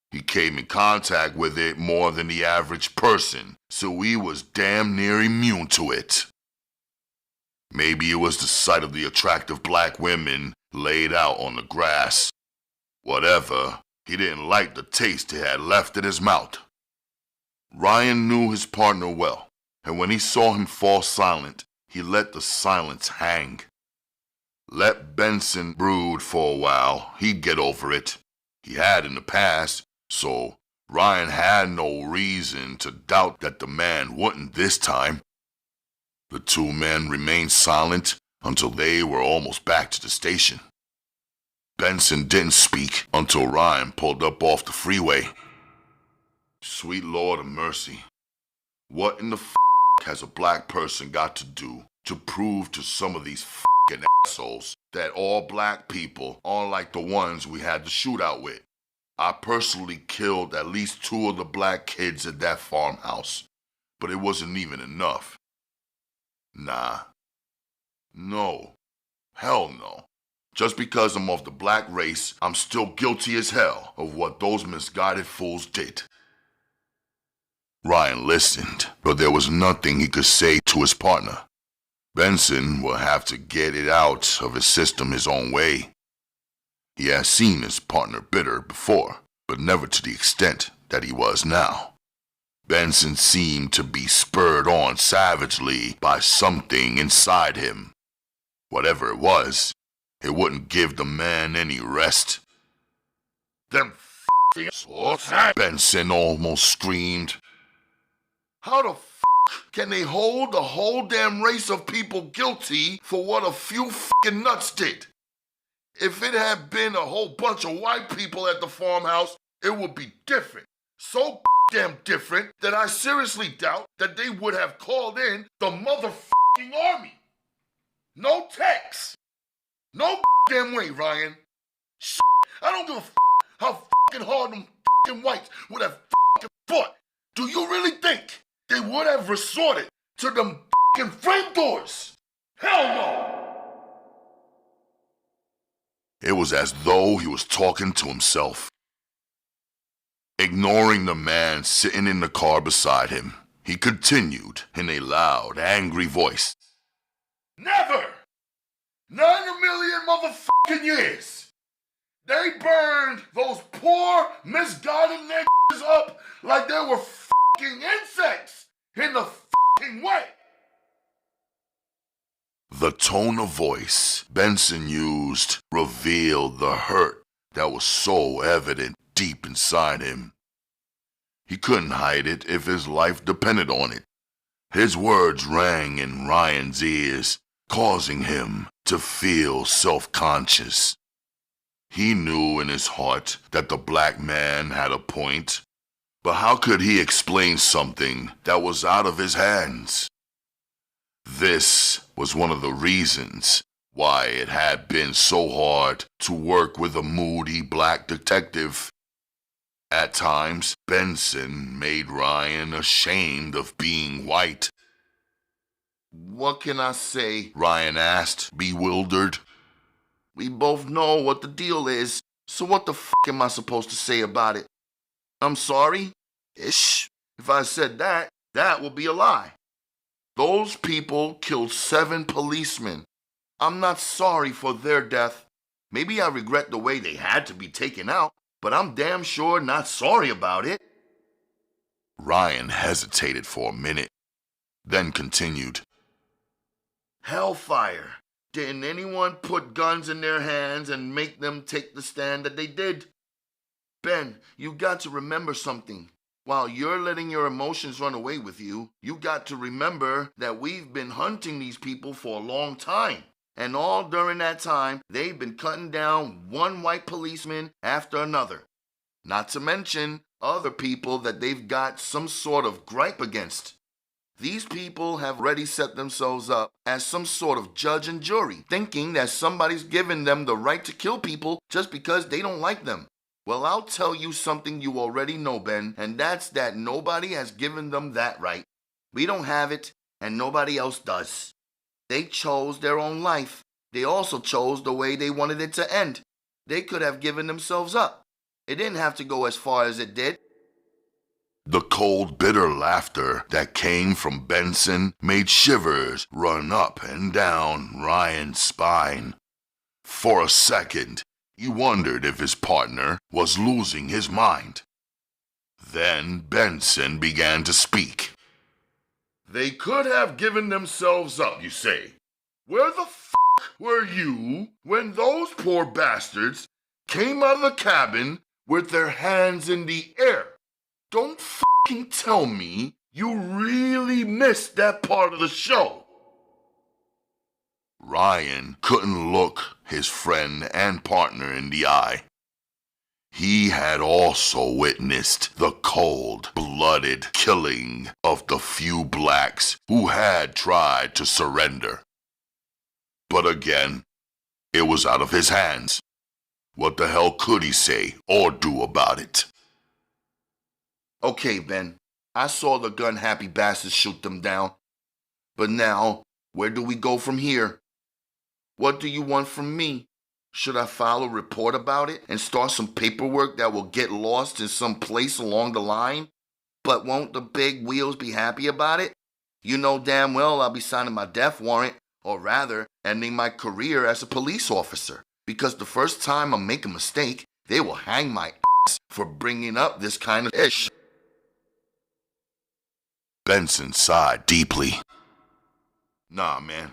He came in contact with it more than the average person, so he was damn near immune to it. Maybe it was the sight of the attractive black women laid out on the grass. Whatever, he didn't like the taste it had left in his mouth. Ryan knew his partner well, and when he saw him fall silent, he let the silence hang. Let Benson brood for a while, he'd get over it. He had in the past, so Ryan had no reason to doubt that the man wouldn't this time. The two men remained silent until they were almost back to the station. Benson didn't speak until Ryan pulled up off the freeway. Sweet Lord of mercy, what in the has a black person got to do to prove to some of these assholes that all black people are like the ones we had the shootout with? I personally killed at least 2 of the black kids at that farmhouse, but it wasn't even enough. Nah. No. Hell no. Just because I'm of the black race, I'm still guilty as hell of what those misguided fools did. Ryan listened, but there was nothing he could say to his partner. Benson will have to get it out of his system his own way. He had seen his partner bitter before, but never to the extent that he was now. Benson seemed to be spurred on savagely by something inside him. Whatever it was, it wouldn't give the man any rest. Them Benson almost screamed. How the can they hold the whole damn race of people guilty for what a few nuts did? If it had been a whole bunch of white people at the farmhouse, it would be different. So damn different that I seriously doubt that they would have called in the motherfucking army. No text. No damn way, Ryan. I don't give a how fucking hard them fucking whites would have fucking fought, do you really think they would have resorted to them fucking frame doors? Hell no! It was as though he was talking to himself. Ignoring the man sitting in the car beside him, he continued in a loud, angry voice. Never! Not in a million motherfucking years! They burned those poor, misguided niggas up like they were fucking insects in the fucking way! The tone of voice Benson used revealed the hurt that was so evident deep inside him. He couldn't hide it if his life depended on it. His words rang in Ryan's ears, causing him to feel self-conscious. He knew in his heart that the black man had a point, but how could he explain something that was out of his hands? This was one of the reasons why it had been so hard to work with a moody black detective. At times, Benson made Ryan ashamed of being white. What can I say? Ryan asked, bewildered. We both know what the deal is, so what the fuck am I supposed to say about it? I'm sorry? Ish. If I said that, that would be a lie. Those people killed 7 policemen. I'm not sorry for their death. Maybe I regret the way they had to be taken out, but I'm damn sure not sorry about it. Ryan hesitated for a minute, then continued. Hellfire. Didn't anyone put guns in their hands and make them take the stand that they did? Ben, you got to remember something. While you're letting your emotions run away with you, you got to remember that we've been hunting these people for a long time. And all during that time, they've been cutting down one white policeman after another. Not to mention other people that they've got some sort of gripe against. These people have already set themselves up as some sort of judge and jury, thinking that somebody's given them the right to kill people just because they don't like them. Well, I'll tell you something you already know, Ben, and that's that nobody has given them that right. We don't have it, and nobody else does. They chose their own life. They also chose the way they wanted it to end. They could have given themselves up. It didn't have to go as far as it did. The cold, bitter laughter that came from Benson made shivers run up and down Ryan's spine. For a second, he wondered if his partner was losing his mind. Then Benson began to speak. They could have given themselves up, you say. Where the f*** were you when those poor bastards came out of the cabin with their hands in the air? Don't f***ing tell me you really missed that part of the show. Ryan couldn't look his friend and partner in the eye. He had also witnessed the cold-blooded killing of the few blacks who had tried to surrender. But again, it was out of his hands. What the hell could he say or do about it? Okay, Ben, I saw the gun-happy bastards shoot them down. But now, where do we go from here? What do you want from me? Should I file a report about it and start some paperwork that will get lost in some place along the line? But won't the big wheels be happy about it? You know damn well I'll be signing my death warrant, or rather, ending my career as a police officer. Because the first time I make a mistake, they will hang my ass for bringing up this kind of ish. Benson sighed deeply. Nah, man.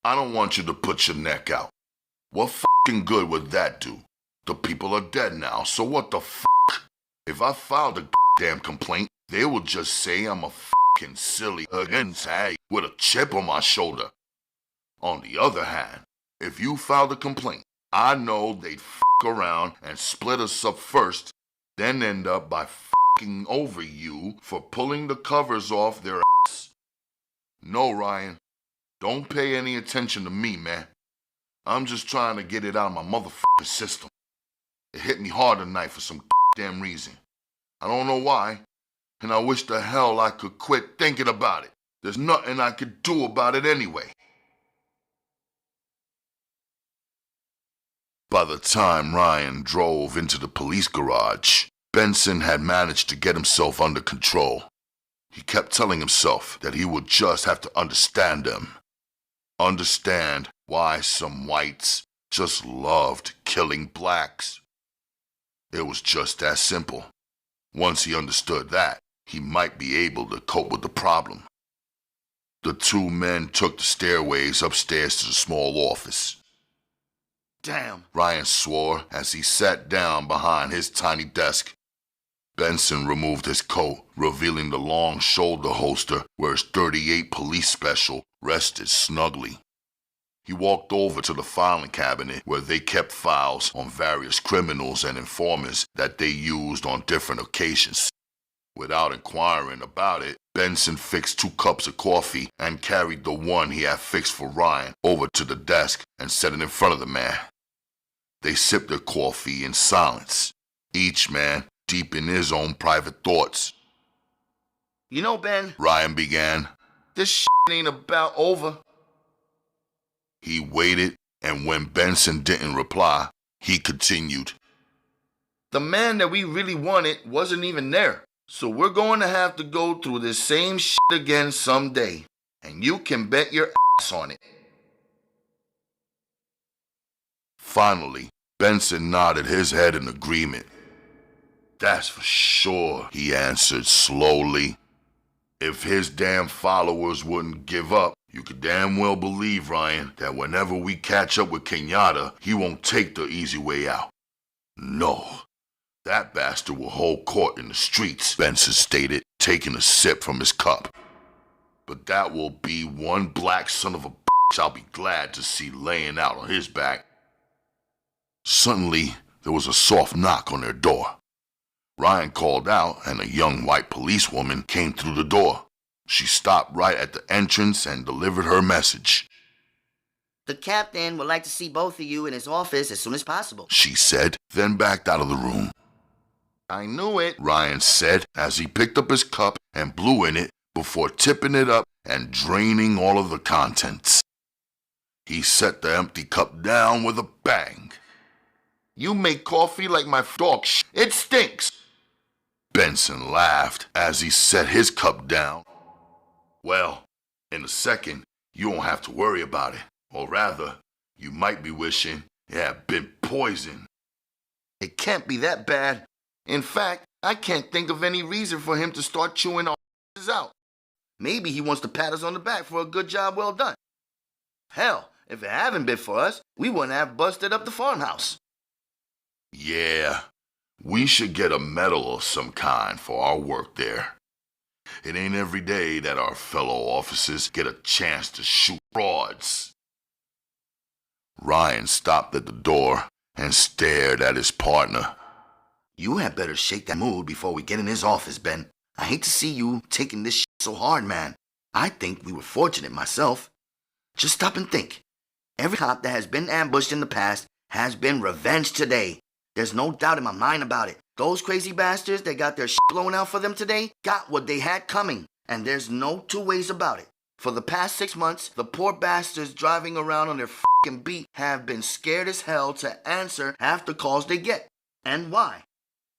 I don't want you to put your neck out. What f***ing good would that do? The people are dead now, so what the f***? If I filed a damn complaint, they will just say I'm a f***ing silly guy with a chip on my shoulder. On the other hand, if you filed a complaint, I know they'd f*** around and split us up first, then end up by f***ing over you for pulling the covers off their ass. No, Ryan, don't pay any attention to me, man. I'm just trying to get it out of my motherfucking system. It hit me hard tonight for some damn reason. I don't know why, and I wish the hell I could quit thinking about it. There's nothing I could do about it anyway. By the time Ryan drove into the police garage, Benson had managed to get himself under control. He kept telling himself that he would just have to understand them. Understand why some whites just loved killing blacks. It was just that simple. Once he understood that, he might be able to cope with the problem. The two men took the stairways upstairs to the small office. Damn, Ryan swore as he sat down behind his tiny desk. Benson removed his coat, revealing the long shoulder holster where his .38 police special rested snugly. He walked over to the filing cabinet where they kept files on various criminals and informers that they used on different occasions. Without inquiring about it, Benson fixed 2 cups of coffee and carried the one he had fixed for Ryan over to the desk and set it in front of the man. They sipped their coffee in silence, each man deep in his own private thoughts. You know, Ben, Ryan began. this shit ain't about over. He waited, and when Benson didn't reply, he continued. The man that we really wanted wasn't even there. So we're going to have to go through this same shit again someday. And you can bet your ass on it. Finally, Benson nodded his head in agreement. That's for sure, he answered slowly. If his damn followers wouldn't give up, you could damn well believe, Ryan, that whenever we catch up with Kenyatta, he won't take the easy way out. No, that bastard will hold court in the streets, Benson stated, taking a sip from his cup. But that will be one black son of a bitch I'll be glad to see laying out on his back. Suddenly, there was a soft knock on their door. Ryan called out, and a young white policewoman came through the door. She stopped right at the entrance and delivered her message. The captain would like to see both of you in his office as soon as possible, She said, then backed out of the room. I knew it. Ryan said as he picked up his cup and blew in it before tipping it up and draining all of the contents. He set the empty cup down with a bang. You make coffee like my dog shit. It stinks. Benson laughed as he set his cup down. Well, in a second, you won't have to worry about it. Or rather, you might be wishing it had been poison. It can't be that bad. In fact, I can't think of any reason for him to start chewing our asses out. Maybe he wants to pat us on the back for a good job well done. Hell, if it hadn't been for us, we wouldn't have busted up the farmhouse. Yeah, we should get a medal of some kind for our work there. It ain't every day that our fellow officers get a chance to shoot frauds. Ryan stopped at the door and stared at his partner. You had better shake that mood before we get in his office, Ben. I hate to see you taking this shit so hard, man. I think we were fortunate myself. Just stop and think. Every cop that has been ambushed in the past has been revenged today. There's no doubt in my mind about it. Those crazy bastards that got their shit blown out for them today got what they had coming. And there's no two ways about it. For the past 6 months, the poor bastards driving around on their f***ing beat have been scared as hell to answer half the calls they get. And why?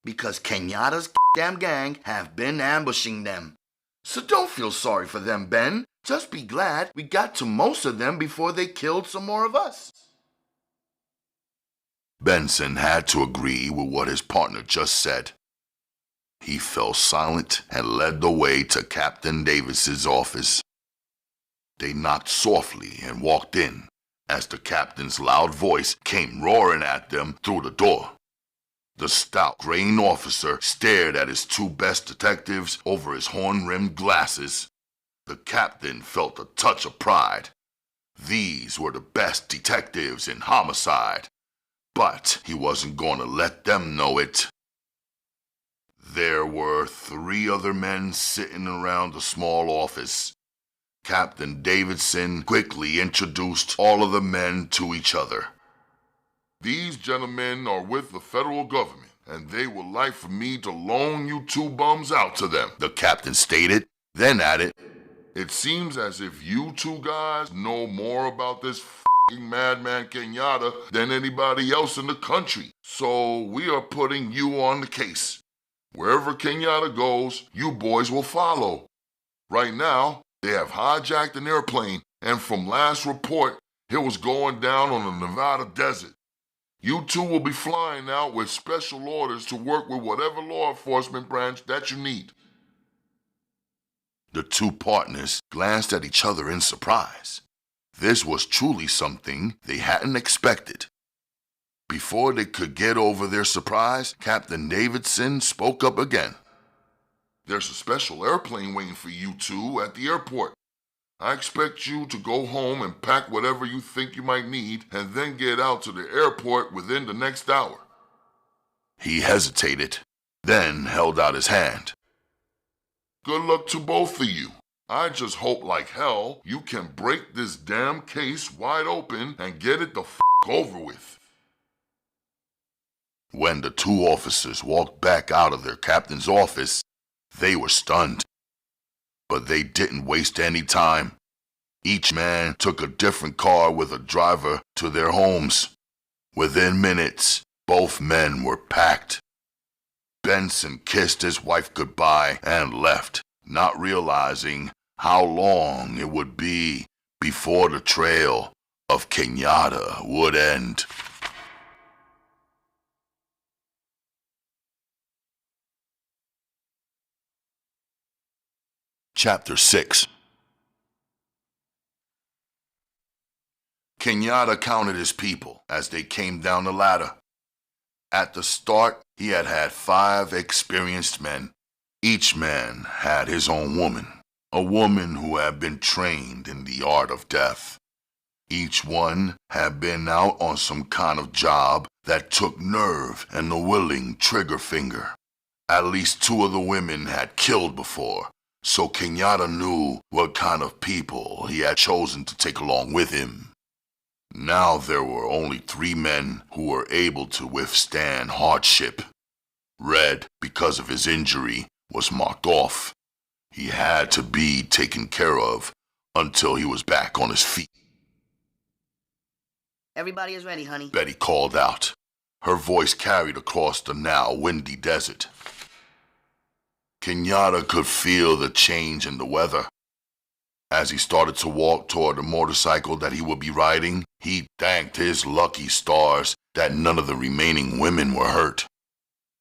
Because Kenyatta's damn gang have been ambushing them. So don't feel sorry for them, Ben. Just be glad we got to most of them before they killed some more of us. Benson had to agree with what his partner just said. He fell silent and led the way to Captain Davis's office. They knocked softly and walked in as the captain's loud voice came roaring at them through the door. The stout, graying officer stared at his 2 best detectives over his horn-rimmed glasses. The captain felt a touch of pride. These were the best detectives in homicide. But he wasn't going to let them know it. There were 3 other men sitting around the small office. Captain Davidson quickly introduced all of the men to each other. These gentlemen are with the federal government, and they would like for me to loan you two bums out to them, the captain stated, then added, it seems as if you two guys know more about this f***ing madman Kenyatta than anybody else in the country, so we are putting you on the case. Wherever Kenyatta goes, you boys will follow. Right now, they have hijacked an airplane, and from last report, it was going down on the Nevada desert. You two will be flying out with special orders to work with whatever law enforcement branch that you need. The two partners glanced at each other in surprise. This was truly something they hadn't expected. Before they could get over their surprise, Captain Davidson spoke up again. There's a special airplane waiting for you two at the airport. I expect you to go home and pack whatever you think you might need and then get out to the airport within the next hour. He hesitated, then held out his hand. Good luck to both of you. I just hope like hell you can break this damn case wide open and get it the f*** over with. When the two officers walked back out of their captain's office, they were stunned. But they didn't waste any time. Each man took a different car with a driver to their homes. Within minutes, both men were packed. Benson kissed his wife goodbye and left, not realizing how long it would be before the trail of Kenyatta would end. Chapter 6. Kenyatta counted his people as they came down the ladder. At the start, he had 5 experienced men. Each man had his own woman, a woman who had been trained in the art of death. Each one had been out on some kind of job that took nerve and a willing trigger finger. At least 2 of the women had killed before, so Kenyatta knew what kind of people he had chosen to take along with him. Now there were only 3 men who were able to withstand hardship. Red, because of his injury, was marked off. He had to be taken care of until he was back on his feet. Everybody is ready, honey. Betty called out. Her voice carried across the now windy desert. Kenyatta could feel the change in the weather. As he started to walk toward the motorcycle that he would be riding, he thanked his lucky stars that none of the remaining women were hurt.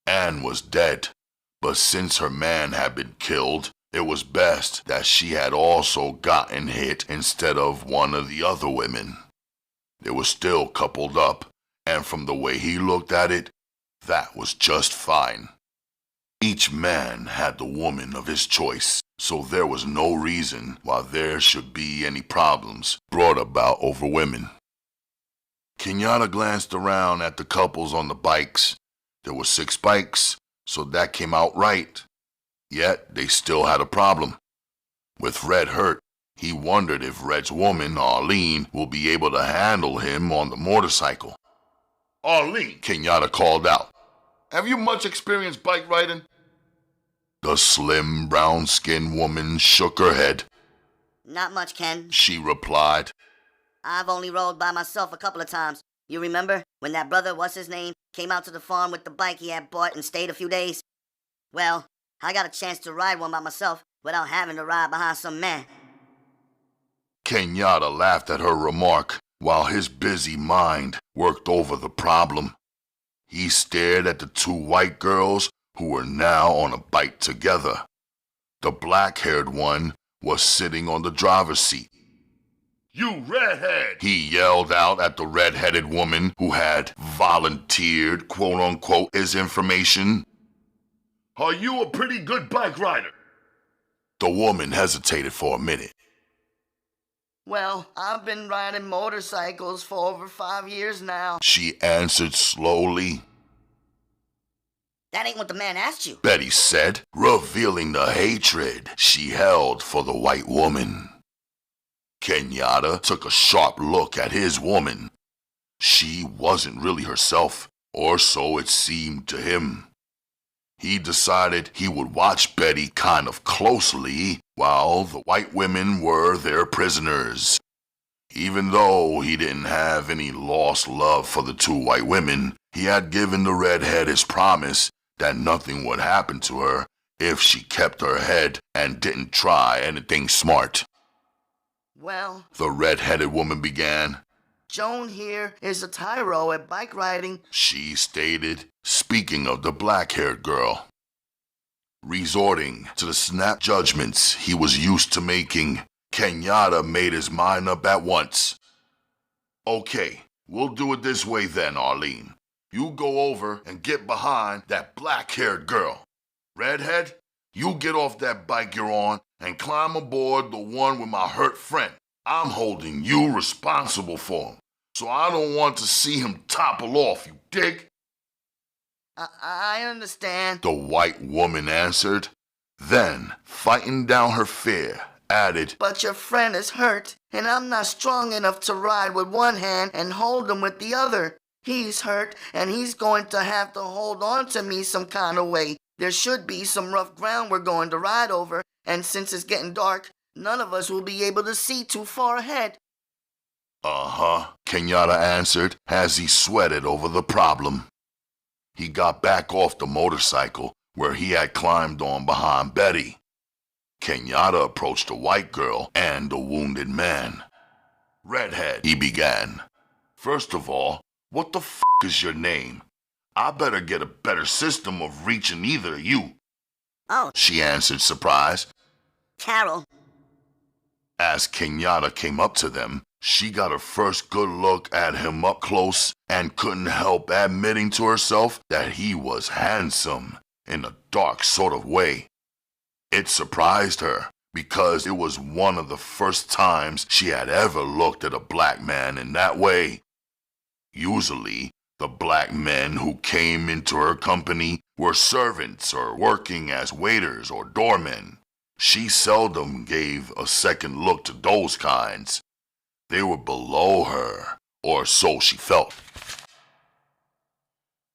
Anne was dead, but since her man had been killed, it was best that she had also gotten hit instead of one of the other women. They were still coupled up, and from the way he looked at it, that was just fine. Each man had the woman of his choice, so there was no reason why there should be any problems brought about over women. Kenyatta glanced around at the couples on the bikes. There were 6 bikes, so that came out right. Yet they still had a problem. With Red hurt, he wondered if Red's woman, Arlene, will be able to handle him on the motorcycle. Arlene, Kenyatta called out. have you much experience bike riding? The slim, brown-skinned woman shook her head. Not much, Ken. She replied. I've only rode by myself a couple of times. You remember when that brother, what's his name, came out to the farm with the bike he had bought and stayed a few days? Well, I got a chance to ride one by myself without having to ride behind some man. Kenyatta laughed at her remark while his busy mind worked over the problem. He stared at the 2 white girls who were now on a bike together. The black-haired one was sitting on the driver's seat. You redhead! He yelled out at the red-headed woman who had volunteered, quote-unquote, his information. Are you a pretty good bike rider? The woman hesitated for a minute. Well, I've been riding motorcycles for over 5 years now. She answered slowly. That ain't what the man asked you. Betty said, revealing the hatred she held for the white woman. Kenyatta took a sharp look at his woman. She wasn't really herself, or so it seemed to him. He decided he would watch Betty kind of closely while the white women were their prisoners. Even though he didn't have any lost love for the two white women, he had given the redhead his promise that nothing would happen to her if she kept her head and didn't try anything smart. Well, The red-headed woman began. Joan here is a tyro at bike riding, She stated, speaking of the black-haired girl. Resorting to the snap judgments he was used to making, Kenyatta made his mind up at once. Okay, we'll do it this way then, Arlene. You go over and get behind that black-haired girl. Redhead, you get off that bike you're on and climb aboard the one with my hurt friend. I'm holding you responsible for him, so I don't want to see him topple off, you dig? I understand. The white woman answered. Then, fighting down her fear, added, But your friend is hurt, and I'm not strong enough to ride with one hand and hold him with the other. He's hurt, and he's going to have to hold on to me some kind of way. There should be some rough ground we're going to ride over, and since it's getting dark, none of us will be able to see too far ahead. Uh-huh, Kenyatta answered as he sweated over the problem. He got back off the motorcycle where he had climbed on behind Betty. Kenyatta approached the white girl and the wounded man. Redhead, he began. First of all, what the f*** is your name? I better get a better system of reaching either of you. Oh, She answered, surprised. Carol. As Kenyatta came up to them, she got her first good look at him up close and couldn't help admitting to herself that he was handsome in a dark sort of way. It surprised her because it was one of the first times she had ever looked at a black man in that way. Usually, the black men who came into her company were servants or working as waiters or doormen. She seldom gave a second look to those kinds. They were below her, or so she felt.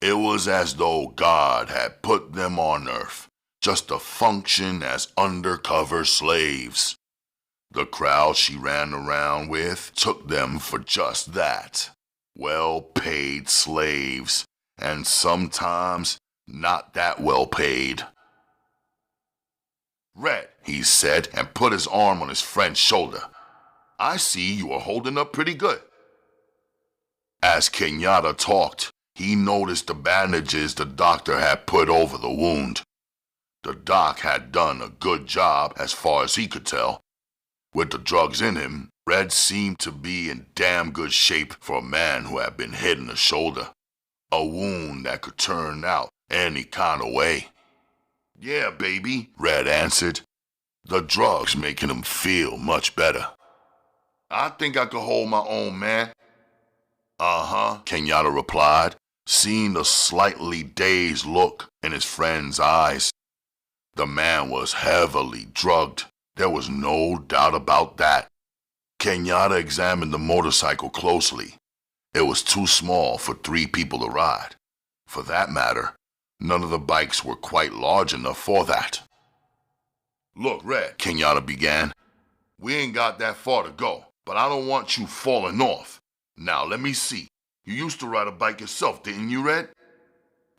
It was as though God had put them on earth, just to function as undercover slaves. The crowd she ran around with took them for just that. Well-paid slaves, and sometimes not that well-paid. Red, he said, and put his arm on his friend's shoulder. I see you are holding up pretty good. As Kenyatta talked, he noticed the bandages the doctor had put over the wound. The doc had done a good job as far as he could tell. With the drugs in him, Red seemed to be in damn good shape for a man who had been hit in the shoulder. A wound that could turn out any kind of way. Yeah, baby, Red answered. The drugs making him feel much better. I think I could hold my own, man. Uh-huh, Kenyatta replied, seeing the slightly dazed look in his friend's eyes. The man was heavily drugged. There was no doubt about that. Kenyatta examined the motorcycle closely. It was too small for 3 people to ride. For that matter, none of the bikes were quite large enough for that. Look, Red, Kenyatta began. We ain't got that far to go, but I don't want you falling off. Now, let me see. You used to ride a bike yourself, didn't you, Red?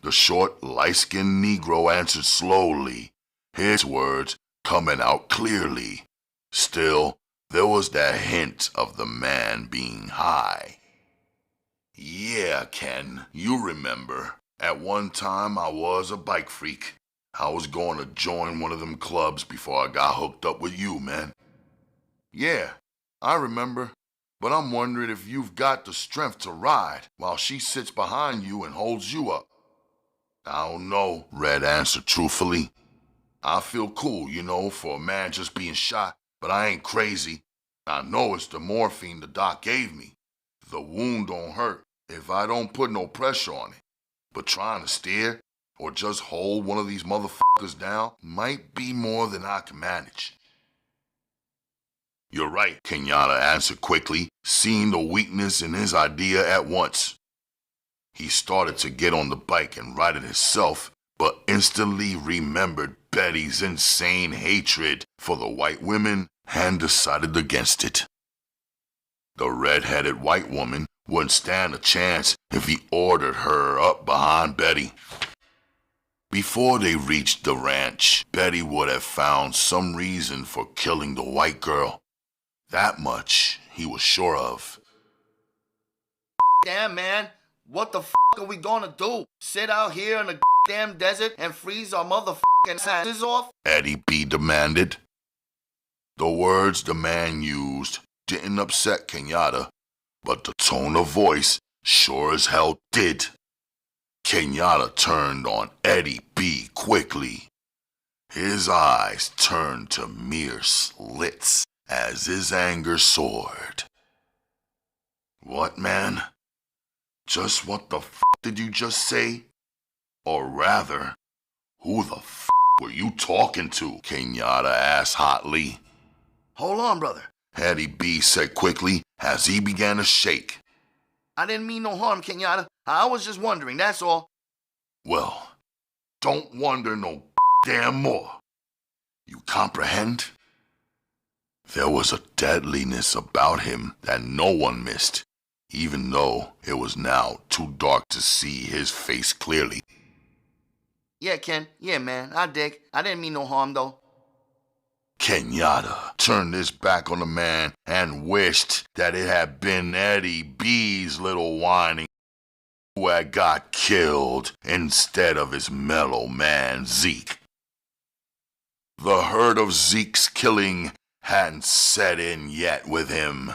The short, light-skinned Negro answered slowly, his words coming out clearly. Still, there was that hint of the man being high. Yeah, Ken, you remember. At one time, I was a bike freak. I was going to join one of them clubs before I got hooked up with you, man. Yeah, I remember. But I'm wondering if you've got the strength to ride while she sits behind you and holds you up. I don't know, Red answered truthfully. I feel cool, for a man just being shot, but I ain't crazy. I know it's the morphine the doc gave me. The wound don't hurt if I don't put no pressure on it. But trying to steer or just hold one of these motherfuckers down might be more than I can manage. You're right, Kenyatta answered quickly, seeing the weakness in his idea at once. He started to get on the bike and ride it himself, but instantly remembered Betty's insane hatred for the white women and decided against it. The red-headed white woman wouldn't stand a chance if he ordered her up behind Betty. Before they reached the ranch, Betty would have found some reason for killing the white girl. That much he was sure of. Damn, man. What the f*** are we gonna do? Sit out here in the damn desert and freeze our motherfucking asses off? Eddie B demanded. The words the man used didn't upset Kenyatta, but the tone of voice sure as hell did. Kenyatta turned on Eddie B quickly. His eyes turned to mere slits as his anger soared. What, man? Just what the f*** did you just say? Or rather, who the f*** were you talking to? Kenyatta asked hotly. Hold on, brother. Eddie B said quickly as he began to shake. I didn't mean no harm, Kenyatta. I was just wondering, that's all. Well, don't wonder no damn more. You comprehend? There was a deadliness about him that no one missed, even though it was now too dark to see his face clearly. Yeah, Ken. Yeah, man. I dig. I didn't mean no harm, though. Kenyatta turned his back on the man and wished that it had been Eddie B's little whining who had got killed instead of his mellow man Zeke. The hurt of Zeke's killing hadn't set in yet with him,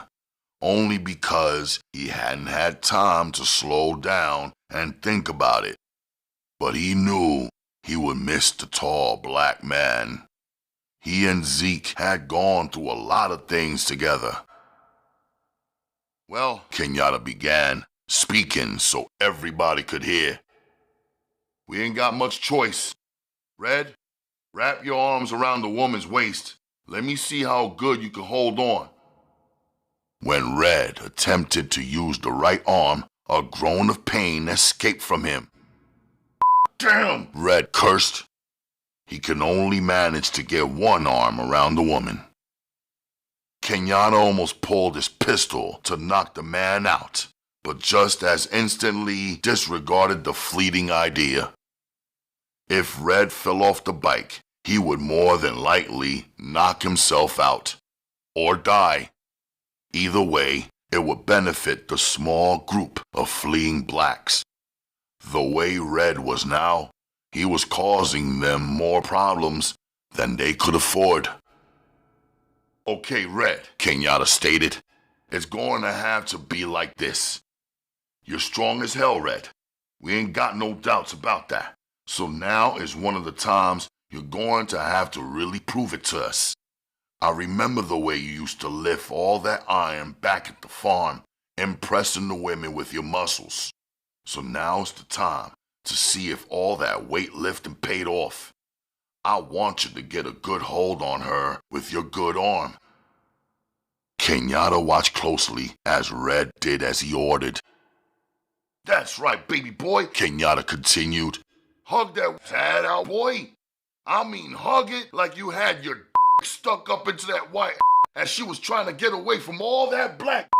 only because he hadn't had time to slow down and think about it. But he knew he would miss the tall black man. He and Zeke had gone through a lot of things together. Well, Kenyatta began, speaking so everybody could hear. We ain't got much choice. Red, wrap your arms around the woman's waist. Let me see how good you can hold on. When Red attempted to use the right arm, a groan of pain escaped from him. Damn! Red cursed. He could only manage to get one arm around the woman. Kenyatta almost pulled his pistol to knock the man out, but just as instantly disregarded the fleeting idea. If Red fell off the bike, he would more than likely knock himself out, or die. Either way, it would benefit the small group of fleeing blacks. The way Red was now, he was causing them more problems than they could afford. Okay, Red, Kenyatta stated, it's going to have to be like this. You're strong as hell, Red. We ain't got no doubts about that. So now is one of the times you're going to have to really prove it to us. I remember the way you used to lift all that iron back at the farm, impressing the women with your muscles. So now's the time to see if all that weightlifting paid off. I want you to get a good hold on her with your good arm. Kenyatta watched closely as Red did as he ordered. That's right, baby boy, Kenyatta continued. Hug that sad out boy. I mean hug it like you had your stuck up into that white as she was trying to get away from all that black.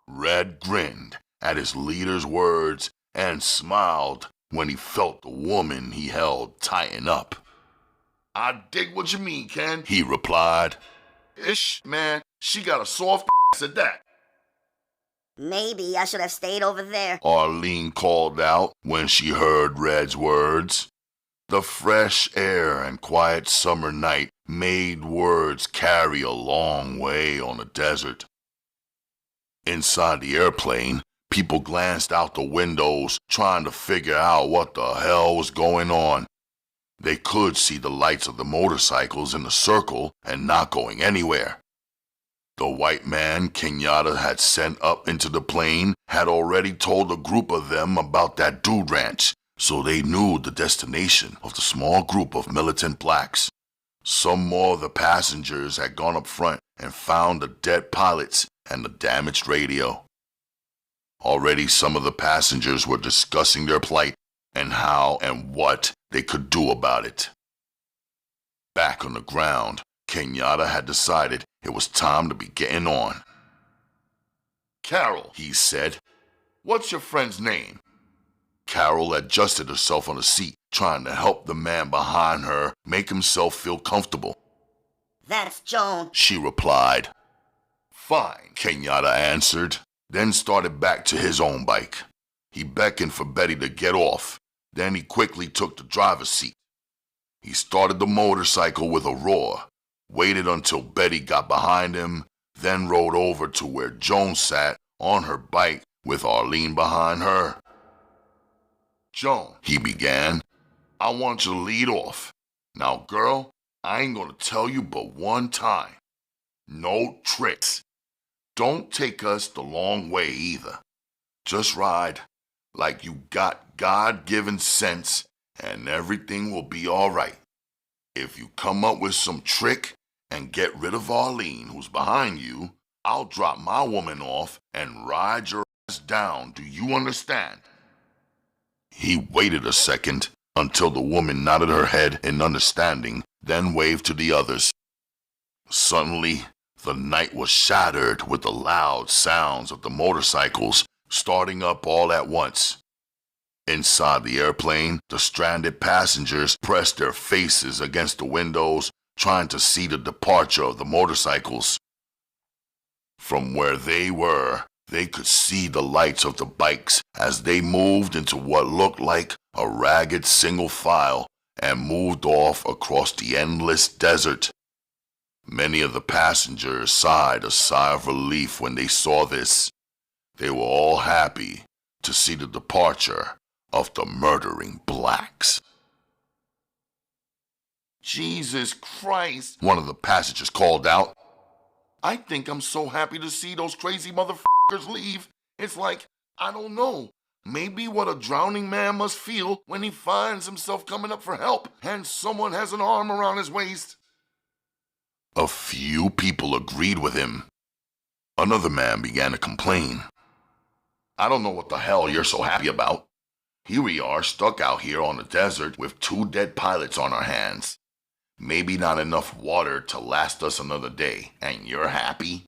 Red grinned at his leader's words and smiled when he felt the woman he held tighten up. I dig what you mean, Ken, he replied. Ish, man, she got a soft ass at that. Maybe I should have stayed over there, Arlene called out when she heard Red's words. The fresh air and quiet summer night made words carry a long way on the desert. Inside the airplane, people glanced out the windows trying to figure out what the hell was going on. They could see the lights of the motorcycles in the circle and not going anywhere. The white man Kenyatta had sent up into the plane had already told a group of them about that dude ranch, so they knew the destination of the small group of militant blacks. Some more of the passengers had gone up front and found the dead pilots and the damaged radio. Already some of the passengers were discussing their plight and how and what they could do about it. Back on the ground, Kenyatta had decided it was time to be getting on. Carol, He said. what's your friend's name? Carol adjusted herself on the seat, trying to help the man behind her make himself feel comfortable. That's Joan. She replied. Fine. Kenyatta answered, then started back to his own bike. He beckoned for Betty to get off. Then he quickly took the driver's seat. He started the motorcycle with a roar, waited until Betty got behind him, then rode over to where Joan sat on her bike with Arlene behind her. Joan, He began. I want you to lead off. Now, girl, I ain't gonna tell you but one time. No tricks. Don't take us the long way either. Just ride like you got God-given sense and everything will be all right. If you come up with some trick and get rid of Arlene, who's behind you, I'll drop my woman off and ride your ass down. Do you understand? He waited a second until the woman nodded her head in understanding, then waved to the others. Suddenly, the night was shattered with the loud sounds of the motorcycles starting up all at once. Inside the airplane, the stranded passengers pressed their faces against the windows, trying to see the departure of the motorcycles. From where they were, they could see the lights of the bikes as they moved into what looked like a ragged single file and moved off across the endless desert. Many of the passengers sighed a sigh of relief when they saw this. They were all happy to see the departure of the murdering blacks. Jesus Christ. One of the passengers called out. I think I'm so happy to see those crazy motherfuckers leave. It's like, I don't know, maybe what a drowning man must feel when he finds himself coming up for help and someone has an arm around his waist. A few people agreed with him. Another man began to complain. I don't know what the hell you're so happy about. Here we are stuck out here on the desert with 2 dead pilots on our hands. Maybe not enough water to last us another day, and you're happy?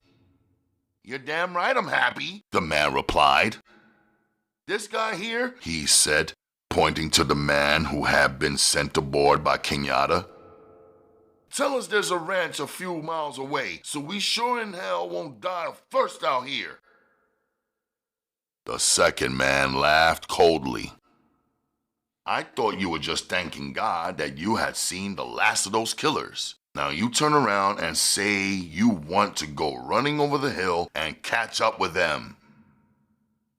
You're damn right I'm happy, The man replied. This guy here, He said, pointing to the man who had been sent aboard by Kenyatta. tell us there's a ranch a few miles away, so we sure in hell won't die of thirst out here. The second man laughed coldly. I thought you were just thanking God that you had seen the last of those killers. Now you turn around and say you want to go running over the hill and catch up with them.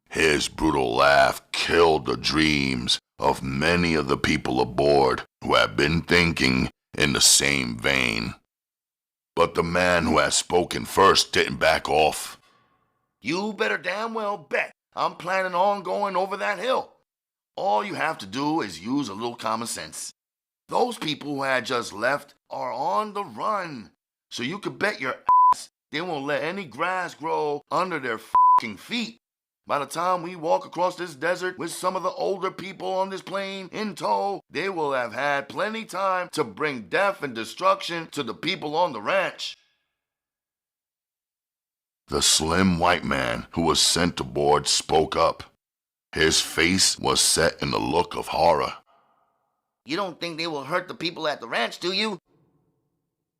His brutal laugh killed the dreams of many of the people aboard who had been thinking in the same vein. But the man who had spoken first didn't back off. You better damn well bet I'm planning on going over that hill. All you have to do is use a little common sense. Those people who had just left are on the run, so you could bet your ass they won't let any grass grow under their fucking feet. By the time we walk across this desert with some of the older people on this plane in tow, they will have had plenty time to bring death and destruction to the people on the ranch. The slim white man who was sent aboard spoke up. His face was set in a look of horror. You don't think they will hurt the people at the ranch, do you?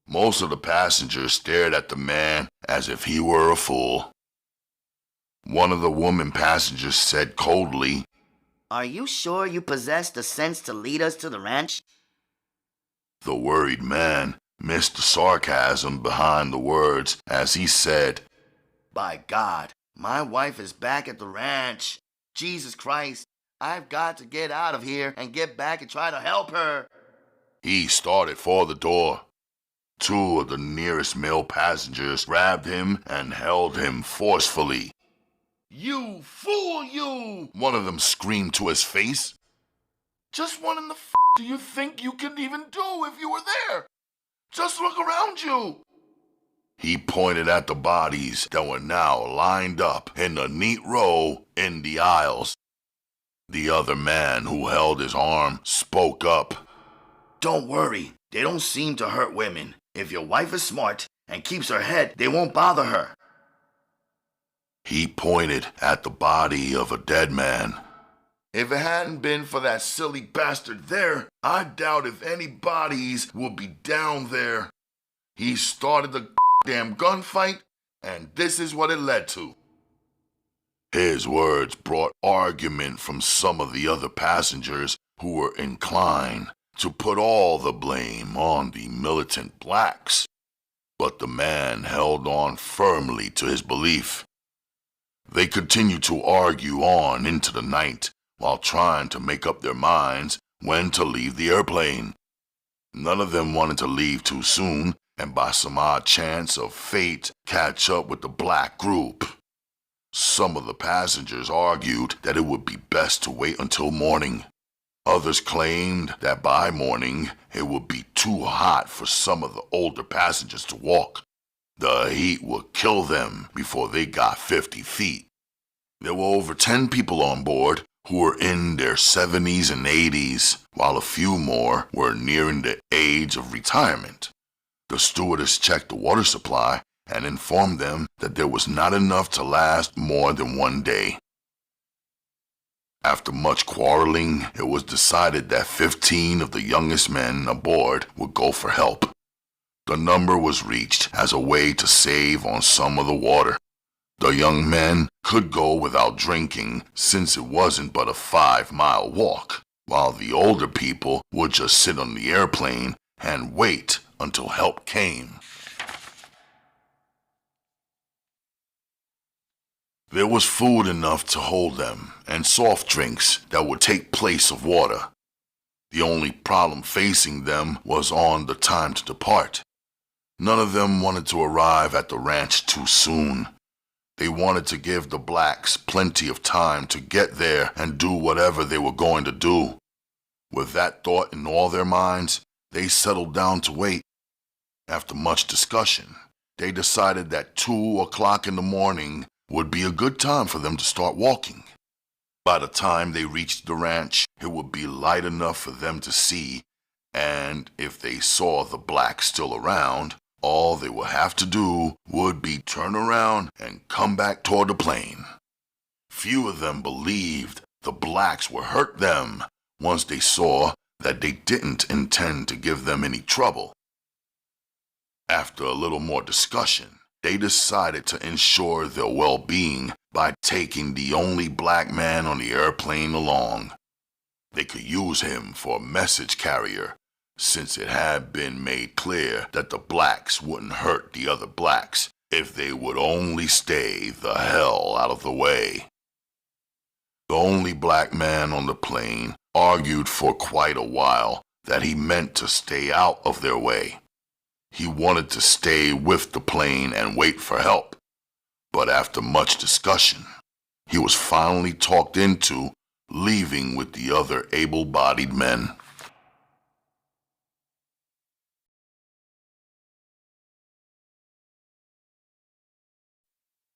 Most of the passengers stared at the man as if he were a fool. One of the woman passengers said coldly, Are you sure you possess the sense to lead us to the ranch? The worried man missed the sarcasm behind the words as he said, By God, my wife is back at the ranch. Jesus Christ, I've got to get out of here and get back and try to help her. He started for the door. 2 of the nearest male passengers grabbed him and held him forcefully. You fool, you! One of them screamed to his face. Just what in the do you think you could even do if you were there? Just look around you. He pointed at the bodies that were now lined up in a neat row in the aisles. The other man who held his arm spoke up. Don't worry, they don't seem to hurt women. If your wife is smart and keeps her head, they won't bother her. He pointed at the body of a dead man. If it hadn't been for that silly bastard there, I doubt if any bodies would be down there. He started the damn gunfight, and this is what it led to. His words brought argument from some of the other passengers who were inclined to put all the blame on the militant blacks. But the man held on firmly to his belief. They continued to argue on into the night while trying to make up their minds when to leave the airplane. None of them wanted to leave too soon and by some odd chance of fate catch up with the black group. Some of the passengers argued that it would be best to wait until morning. Others claimed that by morning it would be too hot for some of the older passengers to walk. The heat would kill them before they got 50 feet. There were over 10 people on board who were in their 70s and 80s, while a few more were nearing the age of retirement. The stewardess checked the water supply and informed them that there was not enough to last more than one day. After much quarreling, it was decided that 15 of the youngest men aboard would go for help. The number was reached as a way to save on some of the water. The young men could go without drinking since it wasn't but a 5-mile walk, while the older people would just sit on the airplane and wait until help came. There was food enough to hold them and soft drinks that would take place of water. The only problem facing them was on the time to depart. None of them wanted to arrive at the ranch too soon. They wanted to give the blacks plenty of time to get there and do whatever they were going to do. With that thought in all their minds, they settled down to wait. After much discussion, they decided that 2 o'clock in the morning would be a good time for them to start walking. By the time they reached the ranch, it would be light enough for them to see, and if they saw the blacks still around, all they would have to do would be turn around and come back toward the plane. Few of them believed the blacks would hurt them once they saw that they didn't intend to give them any trouble. After a little more discussion, they decided to ensure their well-being by taking the only black man on the airplane along. They could use him for a message carrier, since it had been made clear that the blacks wouldn't hurt the other blacks if they would only stay the hell out of the way. The only black man on the plane argued for quite a while that he meant to stay out of their way. He wanted to stay with the plane and wait for help, but after much discussion, he was finally talked into leaving with the other able-bodied men.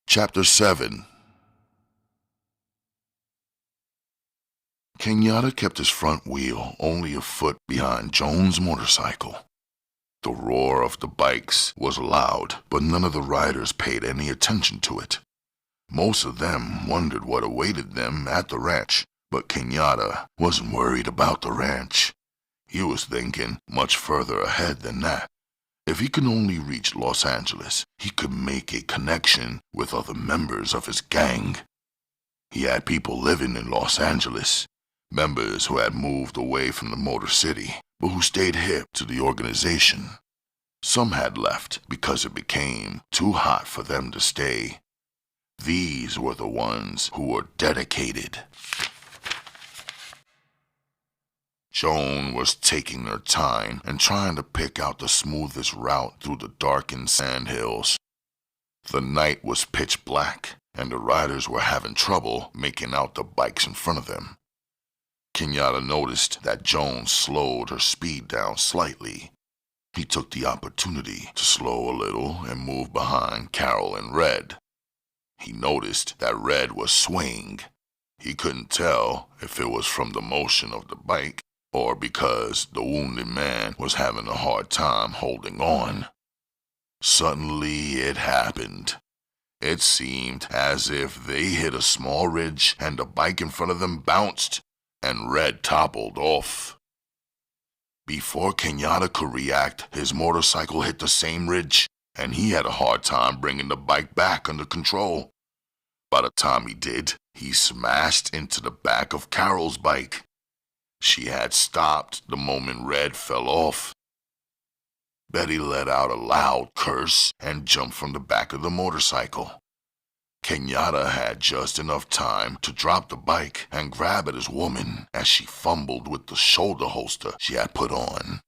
Chapter 7. Kenyatta kept his front wheel only a foot behind Jones' motorcycle. The roar of the bikes was loud, but none of the riders paid any attention to it. Most of them wondered what awaited them at the ranch, but Kenyatta wasn't worried about the ranch. He was thinking much further ahead than that. If he could only reach Los Angeles, he could make a connection with other members of his gang. He had people living in Los Angeles, members who had moved away from the Motor City, but who stayed hip to the organization. Some had left because it became too hot for them to stay. These were the ones who were dedicated. Joan was taking her time and trying to pick out the smoothest route through the darkened sandhills. The night was pitch black, and the riders were having trouble making out the bikes in front of them. Kenyatta noticed that Joan slowed her speed down slightly. He took the opportunity to slow a little and move behind Carol and Red. He noticed that Red was swaying. He couldn't tell if it was from the motion of the bike or because the wounded man was having a hard time holding on. Suddenly it happened. It seemed as if they hit a small ridge and the bike in front of them bounced and Red toppled off. Before Kenyatta could react, his motorcycle hit the same ridge, and he had a hard time bringing the bike back under control. By the time he did, he smashed into the back of Carol's bike. She had stopped the moment Red fell off. Betty let out a loud curse and jumped from the back of the motorcycle. Kenyatta had just enough time to drop the bike and grab at his woman as she fumbled with the shoulder holster she had put on.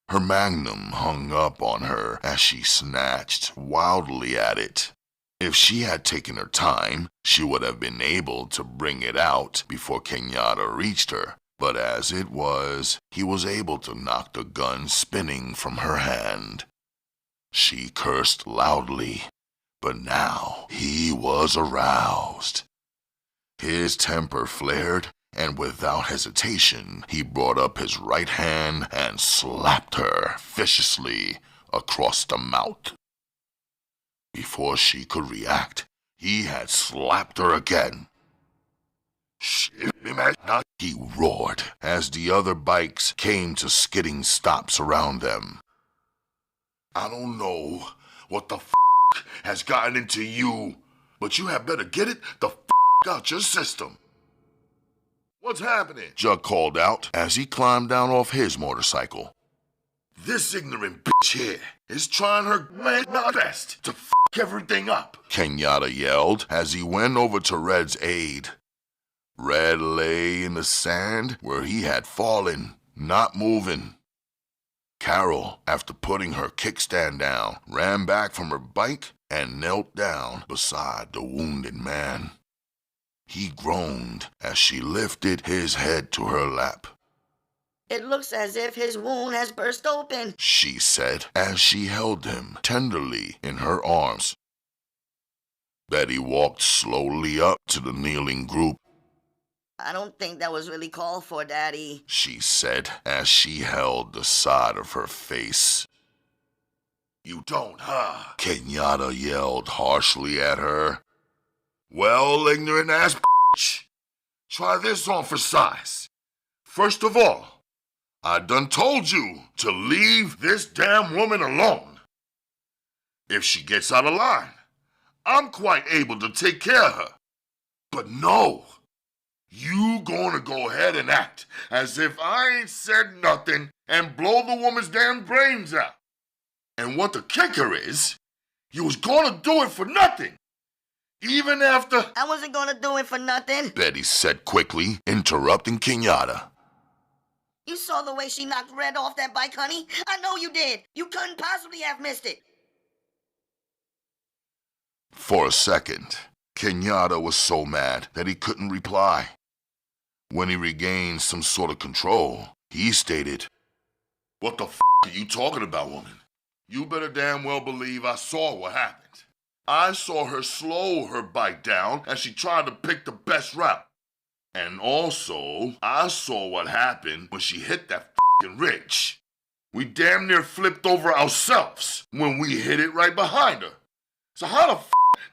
Her magnum hung up on her as she snatched wildly at it. If she had taken her time, she would have been able to bring it out before Kenyatta reached her. But as it was, he was able to knock the gun spinning from her hand. She cursed loudly, but now he was aroused. His temper flared, and without hesitation, he brought up his right hand and slapped her viciously across the mouth. Before she could react, he had slapped her again. He roared as the other bikes came to skidding stops around them. I don't know what the has gotten into you, but you had better get it the out your system. What's happening? Jug called out as he climbed down off his motorcycle. This ignorant bitch here is trying her best to everything up, Kenyatta yelled as he went over to Red's aid. Red lay in the sand where he had fallen, not moving. Carol, after putting her kickstand down, ran back from her bike and knelt down beside the wounded man. He groaned as she lifted his head to her lap. It looks as if his wound has burst open, she said as she held him tenderly in her arms. Betty walked slowly up to the kneeling group. I don't think that was really called for, Daddy, she said as she held the side of her face. You don't, huh? Kenyatta yelled harshly at her. Well, ignorant ass bitch, try this on for size. First of all, I done told you to leave this damn woman alone. If she gets out of line, I'm quite able to take care of her. But no, you gonna go ahead and act as if I ain't said nothing and blow the woman's damn brains out. And what the kicker is, you was gonna do it for nothing. Even after... I wasn't gonna do it for nothing, Betty said quickly, interrupting Kenyatta. You saw the way she knocked Red off that bike, honey. I know you did. You couldn't possibly have missed it. For a second, Kenyatta was so mad that he couldn't reply. When he regained some sort of control, he stated, What the are you talking about, woman? You better damn well believe I saw what happened. I saw her slow her bike down as she tried to pick the best route. And also, I saw what happened when she hit that ridge. We damn near flipped over ourselves when we hit it right behind her. So how the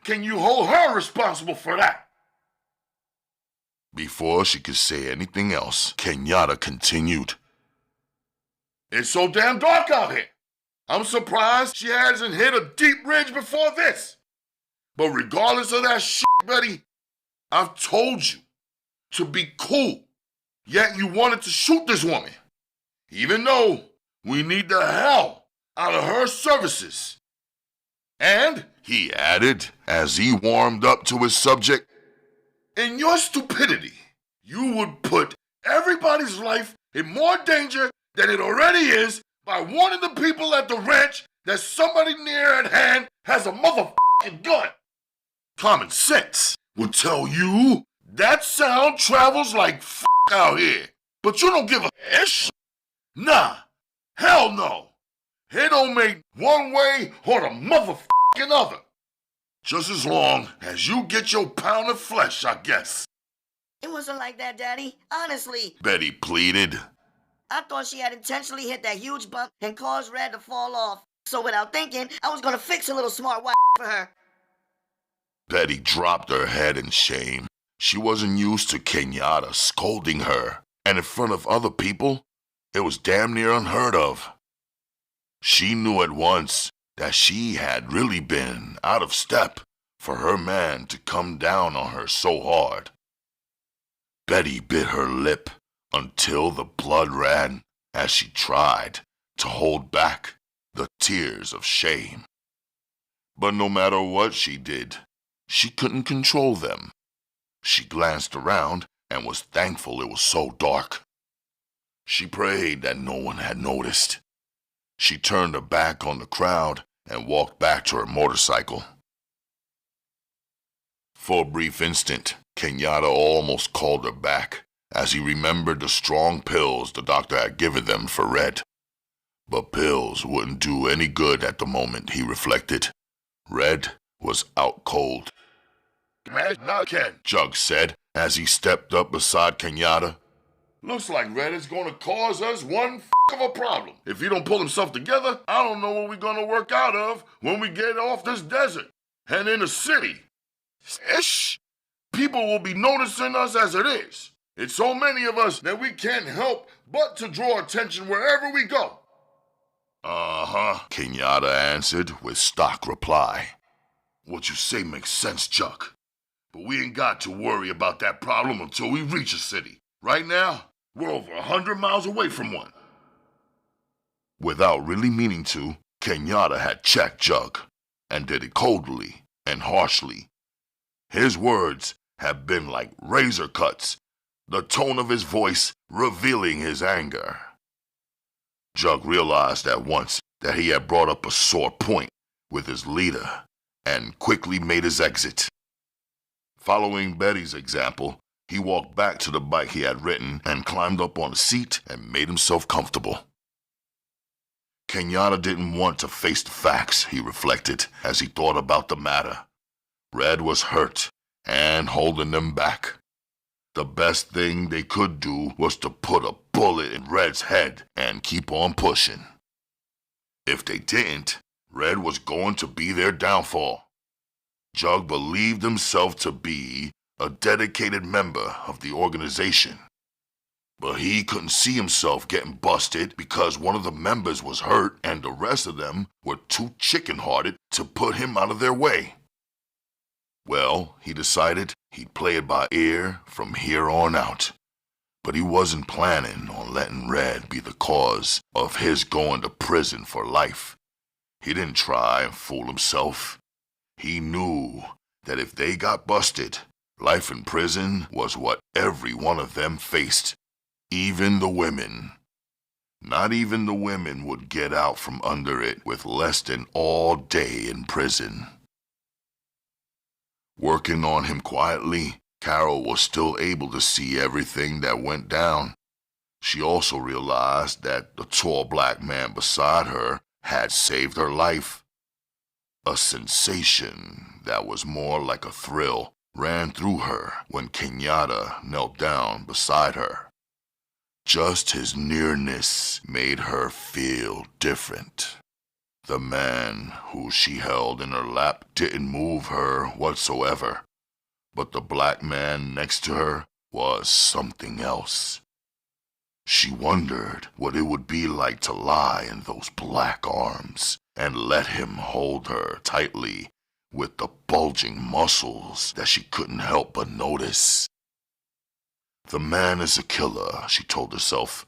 can you hold her responsible for that? Before she could say anything else, Kenyatta continued. It's so damn dark out here. I'm surprised she hasn't hit a deep ridge before this. But regardless of that Betty, I've told you to be cool. Yet you wanted to shoot this woman. Even though we need the hell out of her services. And, he added as he warmed up to his subject, in your stupidity, you would put everybody's life in more danger than it already is by warning the people at the ranch that somebody near at hand has a motherfucking gun. Common sense would tell you that sound travels like out here. But you don't give a ish. Nah, hell no. It don't make one way or the motherfucking other. Just as long as you get your pound of flesh, I guess. It wasn't like that, Daddy. Honestly. Betty pleaded. I thought she had intentionally hit that huge bump and caused Red to fall off. So without thinking, I was gonna fix a little smart for her. Betty dropped her head in shame. She wasn't used to Kenyatta scolding her, and in front of other people, it was damn near unheard of. She knew at once that she had really been out of step for her man to come down on her so hard. Betty bit her lip until the blood ran as she tried to hold back the tears of shame. But no matter what she did, she couldn't control them. She glanced around and was thankful it was so dark. She prayed that no one had noticed. She turned her back on the crowd and walked back to her motorcycle. For a brief instant, Kenyatta almost called her back as he remembered the strong pills the doctor had given them for Red. But pills wouldn't do any good at the moment, he reflected. Red was out cold. Man, not Ken, Jug said as he stepped up beside Kenyatta. Looks like Red is gonna cause us one of a problem. If he don't pull himself together, I don't know what we're gonna work out of when we get off this desert and in the city. Ish! People will be noticing us as it is. It's so many of us that we can't help but to draw attention wherever we go. Uh-huh, Kenyatta answered with stock reply. What you say makes sense, Chuck. But we ain't got to worry about that problem until we reach a city. Right now, we're over 100 miles away from one. Without really meaning to, Kenyatta had checked Jug, and did it coldly and harshly. His words had been like razor cuts, the tone of his voice revealing his anger. Jug realized at once that he had brought up a sore point with his leader, and quickly made his exit. Following Betty's example, he walked back to the bike he had ridden and climbed up on a seat and made himself comfortable. Kenyatta didn't want to face the facts, he reflected as he thought about the matter. Red was hurt and holding them back. The best thing they could do was to put a bullet in Red's head and keep on pushing. If they didn't, Red was going to be their downfall. Jug believed himself to be a dedicated member of the organization. But he couldn't see himself getting busted because one of the members was hurt and the rest of them were too chicken-hearted to put him out of their way. Well, he decided he'd play it by ear from here on out. But he wasn't planning on letting Red be the cause of his going to prison for life. He didn't try and fool himself. He knew that if they got busted, life in prison was what every one of them faced. Even the women. Not even the women would get out from under it with less than all day in prison. Working on him quietly, Carol was still able to see everything that went down. She also realized that the tall black man beside her had saved her life. A sensation that was more like a thrill ran through her when Kenyatta knelt down beside her. Just his nearness made her feel different. The man who she held in her lap didn't move her whatsoever, but the black man next to her was something else. She wondered what it would be like to lie in those black arms and let him hold her tightly with the bulging muscles that she couldn't help but notice. The man is a killer, she told herself,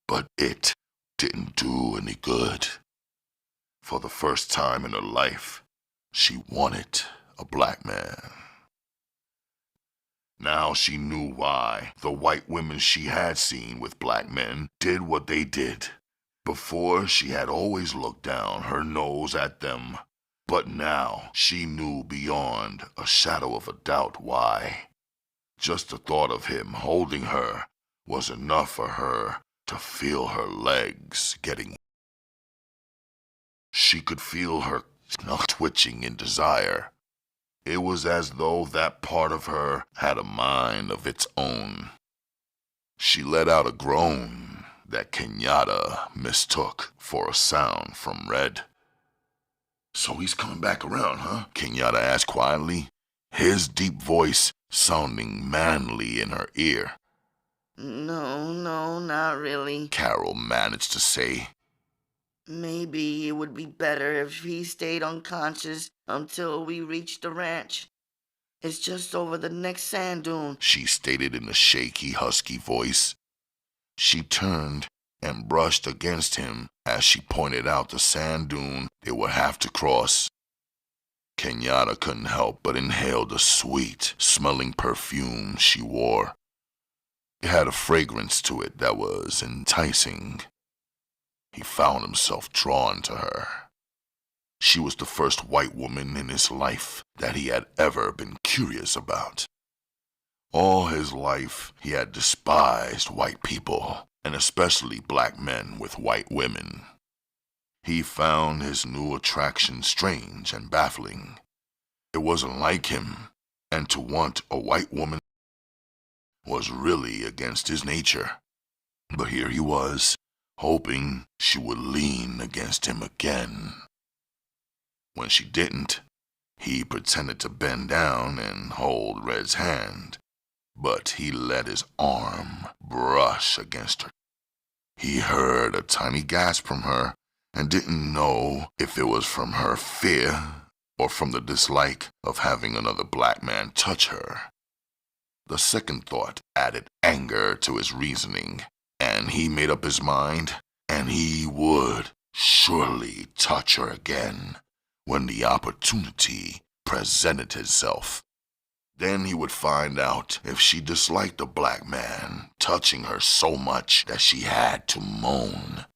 but it didn't do any good. For the first time in her life, she wanted a black man. Now she knew why the white women she had seen with black men did what they did. Before, she had always looked down her nose at them, but now she knew beyond a shadow of a doubt why. Just the thought of him holding her was enough for her to feel her legs getting She could feel her twitching in desire. It was as though that part of her had a mind of its own. She let out a groan that Kenyatta mistook for a sound from Red. So he's coming back around, huh? Kenyatta asked quietly, his deep voice sounding manly in her ear. No, not really. Carol managed to say. Maybe it would be better if he stayed unconscious until we reached the ranch. It's just over the next sand dune, she stated in a shaky, husky voice. She turned and brushed against him as she pointed out the sand dune they would have to cross. Kenyatta couldn't help but inhale the sweet, smelling perfume she wore. It had a fragrance to it that was enticing. He found himself drawn to her. She was the first white woman in his life that he had ever been curious about. All his life, he had despised white people, and especially black men with white women. He found his new attraction strange and baffling. It wasn't like him, and to want a white woman was really against his nature. But here he was, hoping she would lean against him again. When she didn't, he pretended to bend down and hold Red's hand, but he let his arm brush against her. He heard a tiny gasp from her and didn't know if it was from her fear or from the dislike of having another black man touch her. The second thought added anger to his reasoning, and he made up his mind, and he would surely touch her again when the opportunity presented itself. Then he would find out if she disliked a black man touching her so much that she had to moan.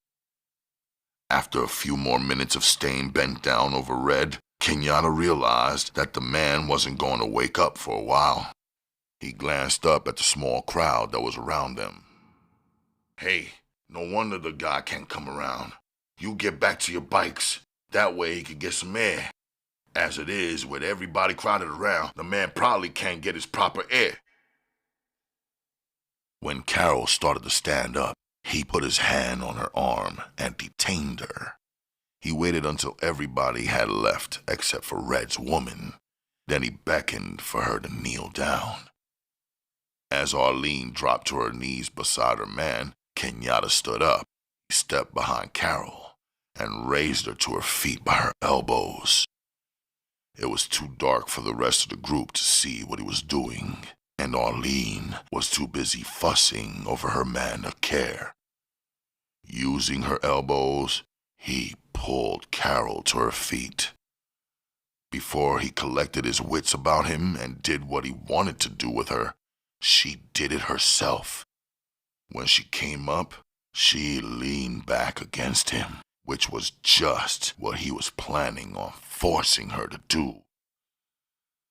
After a few more minutes of staying bent down over Red, Kenyatta realized that the man wasn't going to wake up for a while. He glanced up at the small crowd that was around them. Hey, no wonder the guy can't come around. You get back to your bikes. That way he can get some air. As it is, with everybody crowded around, the man probably can't get his proper air. When Carol started to stand up, he put his hand on her arm and detained her. He waited until everybody had left except for Red's woman. Then he beckoned for her to kneel down. As Arlene dropped to her knees beside her man, Kenyatta stood up. He stepped behind Carol and raised her to her feet by her elbows. It was too dark for the rest of the group to see what he was doing, and Arlene was too busy fussing over her man to care. Using her elbows, he pulled Carol to her feet. Before he collected his wits about him and did what he wanted to do with her, she did it herself. When she came up, she leaned back against him, which was just what he was planning on forcing her to do.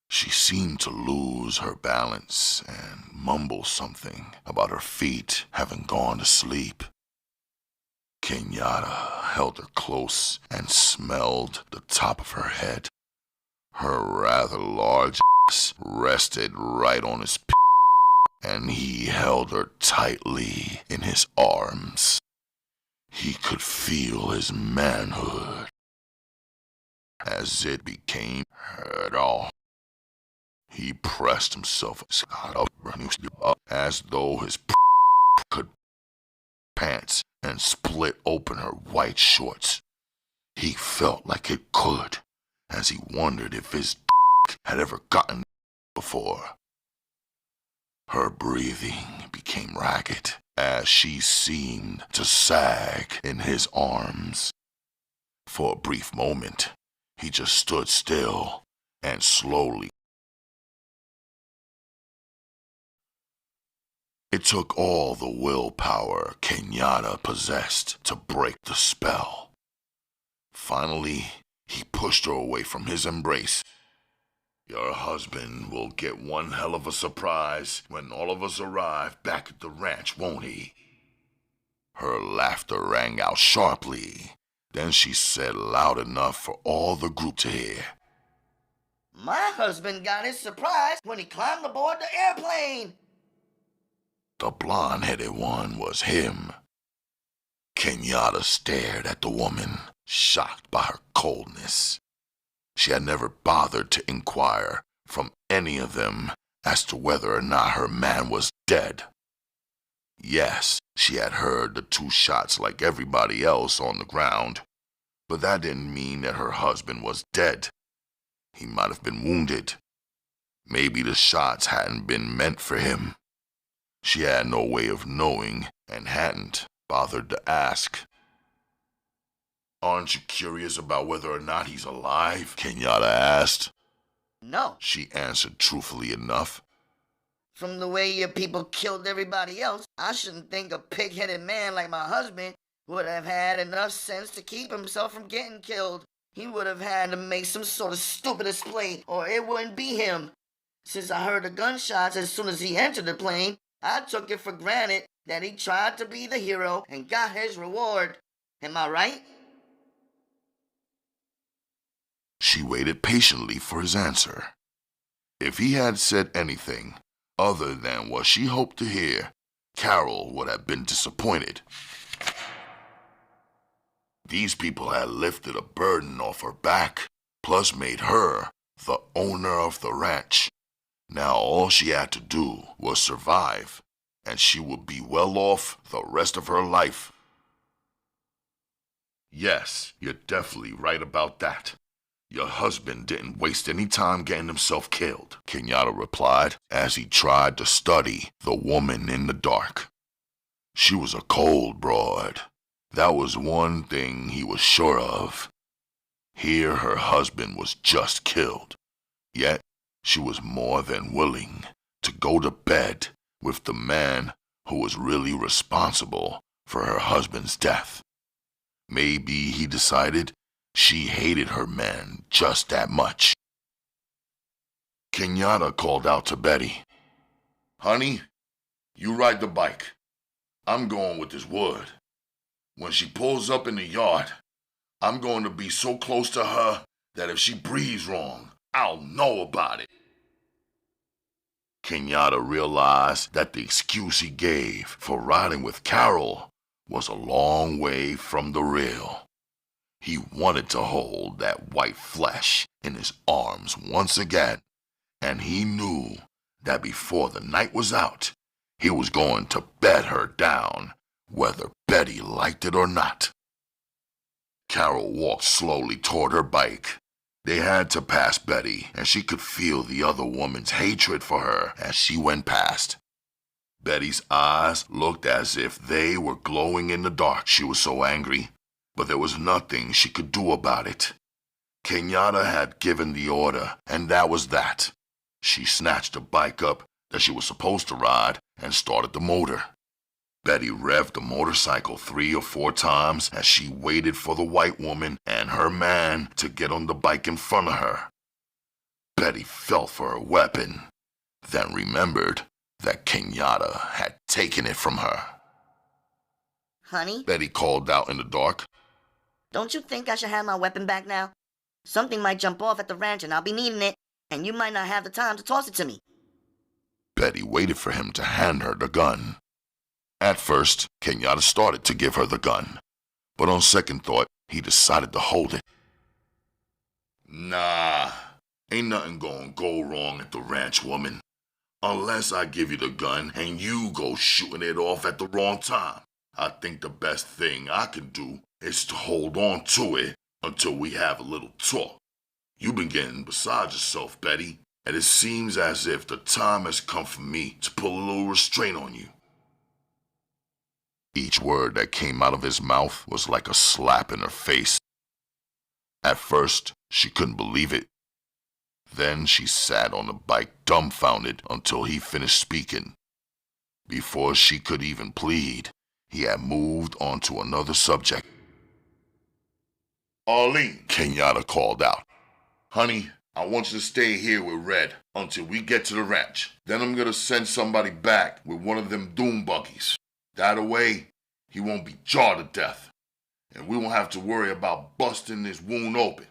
She seemed to lose her balance and mumble something about her feet having gone to sleep. Kenyatta held her close and smelled the top of her head. Her rather large ass rested right on his and he held her tightly in his arms. He could feel his manhood as it became hurt off. He pressed himself up as though his could pants and split open her white shorts. He felt like it could, as he wondered if his had ever gotten before. Her breathing became ragged as she seemed to sag in his arms. For a brief moment, he just stood still and slowly. It took all the willpower Kenyatta possessed to break the spell. Finally, he pushed her away from his embrace. Your husband will get one hell of a surprise when all of us arrive back at the ranch, won't he? Her laughter rang out sharply, Then she said loud enough for all the group to hear. My husband got his surprise when he climbed aboard the airplane. The blonde-headed one was him. Kenyatta stared at the woman, shocked by her coldness. She had never bothered to inquire from any of them as to whether or not her man was dead. Yes, she had heard the 2 shots like everybody else on the ground, but that didn't mean that her husband was dead. He might have been wounded. Maybe the shots hadn't been meant for him. She had no way of knowing and hadn't bothered to ask. Aren't you curious about whether or not he's alive? Kenyatta asked. No. She answered truthfully enough. From the way your people killed everybody else, I shouldn't think a pig-headed man like my husband would have had enough sense to keep himself from getting killed. He would have had to make some sort of stupid display, or it wouldn't be him. Since I heard the gunshots as soon as he entered the plane, I took it for granted that he tried to be the hero and got his reward. Am I right? She waited patiently for his answer. If he had said anything other than what she hoped to hear, Carol would have been disappointed. These people had lifted a burden off her back, plus made her the owner of the ranch. Now all she had to do was survive, and she would be well off the rest of her life. Yes, you're definitely right about that. Your husband didn't waste any time getting himself killed, Kenyatta replied as he tried to study the woman in the dark. She was a cold broad. That was one thing he was sure of. Here her husband was just killed, yet she was more than willing to go to bed with the man who was really responsible for her husband's death. Maybe he decided she hated her man just that much. Kenyatta called out to Betty. Honey, you ride the bike. I'm going with this wood. When she pulls up in the yard, I'm going to be so close to her that if she breathes wrong, I'll know about it. Kenyatta realized that the excuse he gave for riding with Carol was a long way from the real. He wanted to hold that white flesh in his arms once again, and he knew that before the night was out, he was going to bed her down, whether Betty liked it or not. Carol walked slowly toward her bike. They had to pass Betty, and she could feel the other woman's hatred for her as she went past. Betty's eyes looked as if they were glowing in the dark. She was so angry, but there was nothing she could do about it. Kenyatta had given the order, and that was that. She snatched the bike up that she was supposed to ride and started the motor. Betty revved the motorcycle 3 or 4 times as she waited for the white woman and her man to get on the bike in front of her. Betty felt for her weapon, then remembered that Kenyatta had taken it from her. Honey? Betty called out in the dark. Don't you think I should have my weapon back now? Something might jump off at the ranch and I'll be needing it, and you might not have the time to toss it to me. Betty waited for him to hand her the gun. At first, Kenyatta started to give her the gun, but on second thought, he decided to hold it. Nah, ain't nothing gonna go wrong at the ranch, woman. Unless I give you the gun and you go shooting it off at the wrong time. I think the best thing I can do is to hold on to it until we have a little talk. You've been getting beside yourself, Betty, and it seems as if the time has come for me to pull a little restraint on you. Each word that came out of his mouth was like a slap in her face. At first, she couldn't believe it. Then she sat on the bike dumbfounded until he finished speaking. Before she could even plead, he had moved on to another subject. Arlene, Kenyatta called out. Honey, I want you to stay here with Red until we get to the ranch. Then I'm gonna send somebody back with one of them doom buggies. That way, he won't be jarred to death. and we won't have to worry about busting this wound open.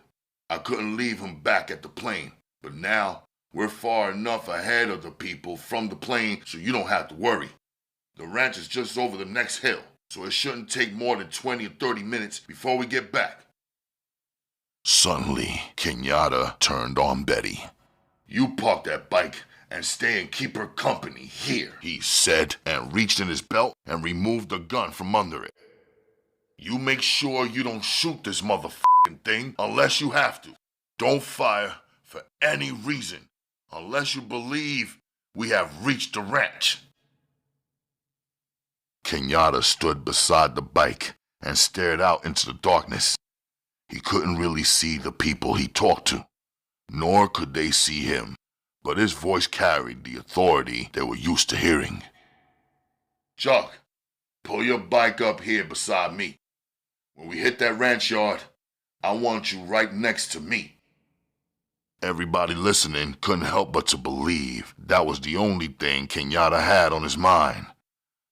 I couldn't leave him back at the plane, but now we're far enough ahead of the people from the plane so you don't have to worry. The ranch is just over the next hill, so it shouldn't take more than 20 or 30 minutes before we get back. Suddenly, Kenyatta turned on Betty. You park that bike and stay and keep her company here, He said, and reached in his belt and removed the gun from under it. You make sure you don't shoot this motherfucking thing unless you have to. Don't fire for any reason unless you believe we have reached the ranch. Kenyatta stood beside the bike and stared out into the darkness. He couldn't really see the people he talked to, nor could they see him, but his voice carried the authority they were used to hearing. Chuck, pull your bike up here beside me. When we hit that ranch yard, I want you right next to me. Everybody listening couldn't help but to believe that was the only thing Kenyatta had on his mind,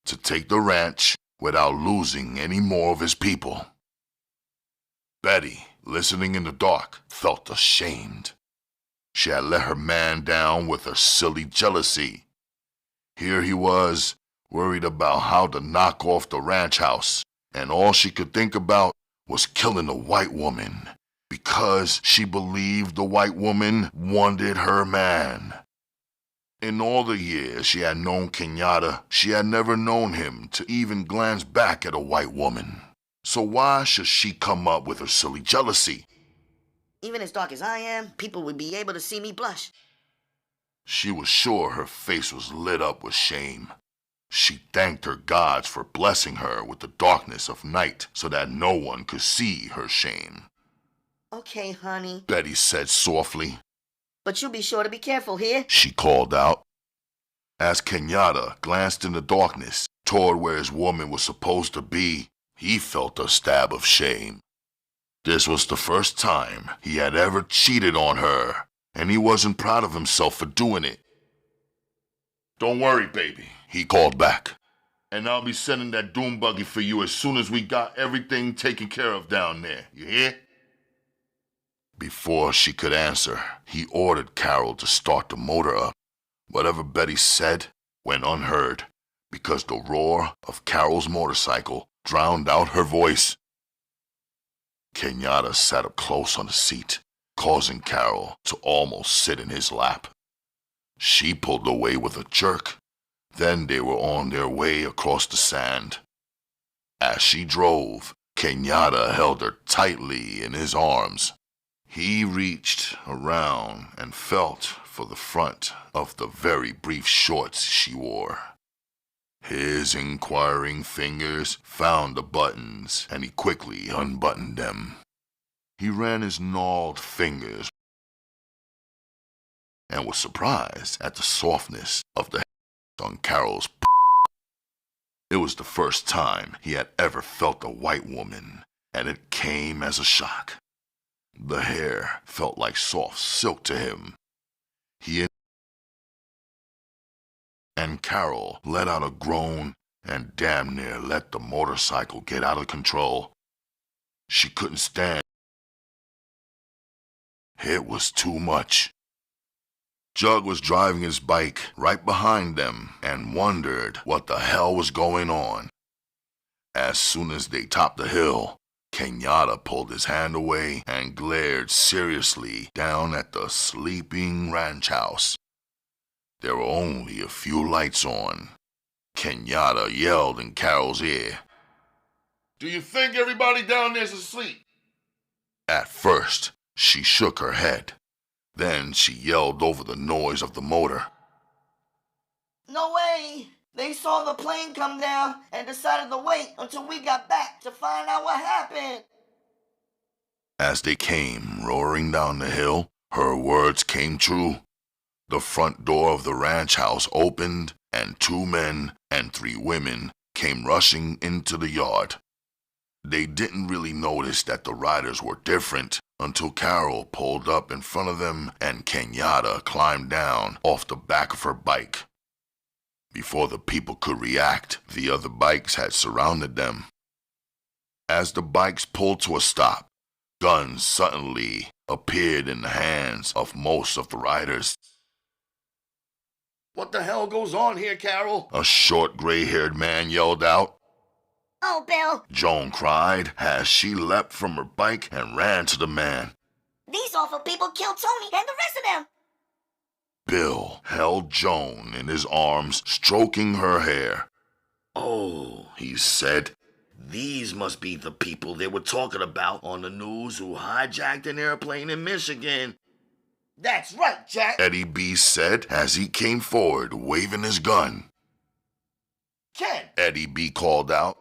to take the ranch without losing any more of his people. Betty, listening in the dark, felt ashamed. She had let her man down with her silly jealousy. Here he was, worried about how to knock off the ranch house, and all she could think about was killing a white woman, because she believed the white woman wanted her man. In all the years she had known Kenyatta, she had never known him to even glance back at a white woman. So why should she come up with her silly jealousy? Even as dark as I am, people would be able to see me blush. She was sure her face was lit up with shame. She thanked her gods for blessing her with the darkness of night so that no one could see her shame. Okay, honey, Betty said softly. but you be sure to be careful here. She called out. As Kenyatta glanced in the darkness toward where his woman was supposed to be, he felt a stab of shame. This was the first time he had ever cheated on her, and he wasn't proud of himself for doing it. Don't worry, baby, He called back. and I'll be sending that doom buggy for you as soon as we got everything taken care of down there. You hear? Before she could answer, he ordered Carol to start the motor up. Whatever Betty said went unheard, because the roar of Carol's motorcycle drowned out her voice. Kenyatta sat up close on the seat, causing Carol to almost sit in his lap. She pulled away with a jerk. Then they were on their way across the sand. As she drove, Kenyatta held her tightly in his arms. He reached around and felt for the front of the very brief shorts she wore. His inquiring fingers found the buttons, and he quickly unbuttoned them. He ran his gnarled fingers and was surprised at the softness of the on Carol's p. It was the first time he had ever felt a white woman, and it came as a shock. The hair felt like soft silk to him. He and Carol let out a groan and damn near let the motorcycle get out of control. She couldn't stand. It was too much. Jug was driving his bike right behind them and wondered what the hell was going on. As soon as they topped the hill, Kenyatta pulled his hand away and glared seriously down at the sleeping ranch house. There were only a few lights on. Kenyatta yelled in Carol's ear. Do you think everybody down there's asleep? At first, she shook her head. Then she yelled over the noise of the motor. No way! They saw the plane come down and decided to wait until we got back to find out what happened. As they came roaring down the hill, her words came true. The front door of the ranch house opened, and 2 men and 3 women came rushing into the yard. They didn't really notice that the riders were different until Carol pulled up in front of them and Kenyatta climbed down off the back of her bike. Before the people could react, the other bikes had surrounded them. As the bikes pulled to a stop, guns suddenly appeared in the hands of most of the riders. What the hell goes on here, Carol? A short, gray-haired man yelled out. Oh, Bill! Joan cried as she leapt from her bike and ran to the man. These awful people killed Tony and the rest of them! Bill held Joan in his arms, stroking her hair. Oh, he said. These must be the people they were talking about on the news who hijacked an airplane in Michigan. That's right, Jack. Eddie B. said as he came forward, waving his gun. Ken, Eddie B. called out.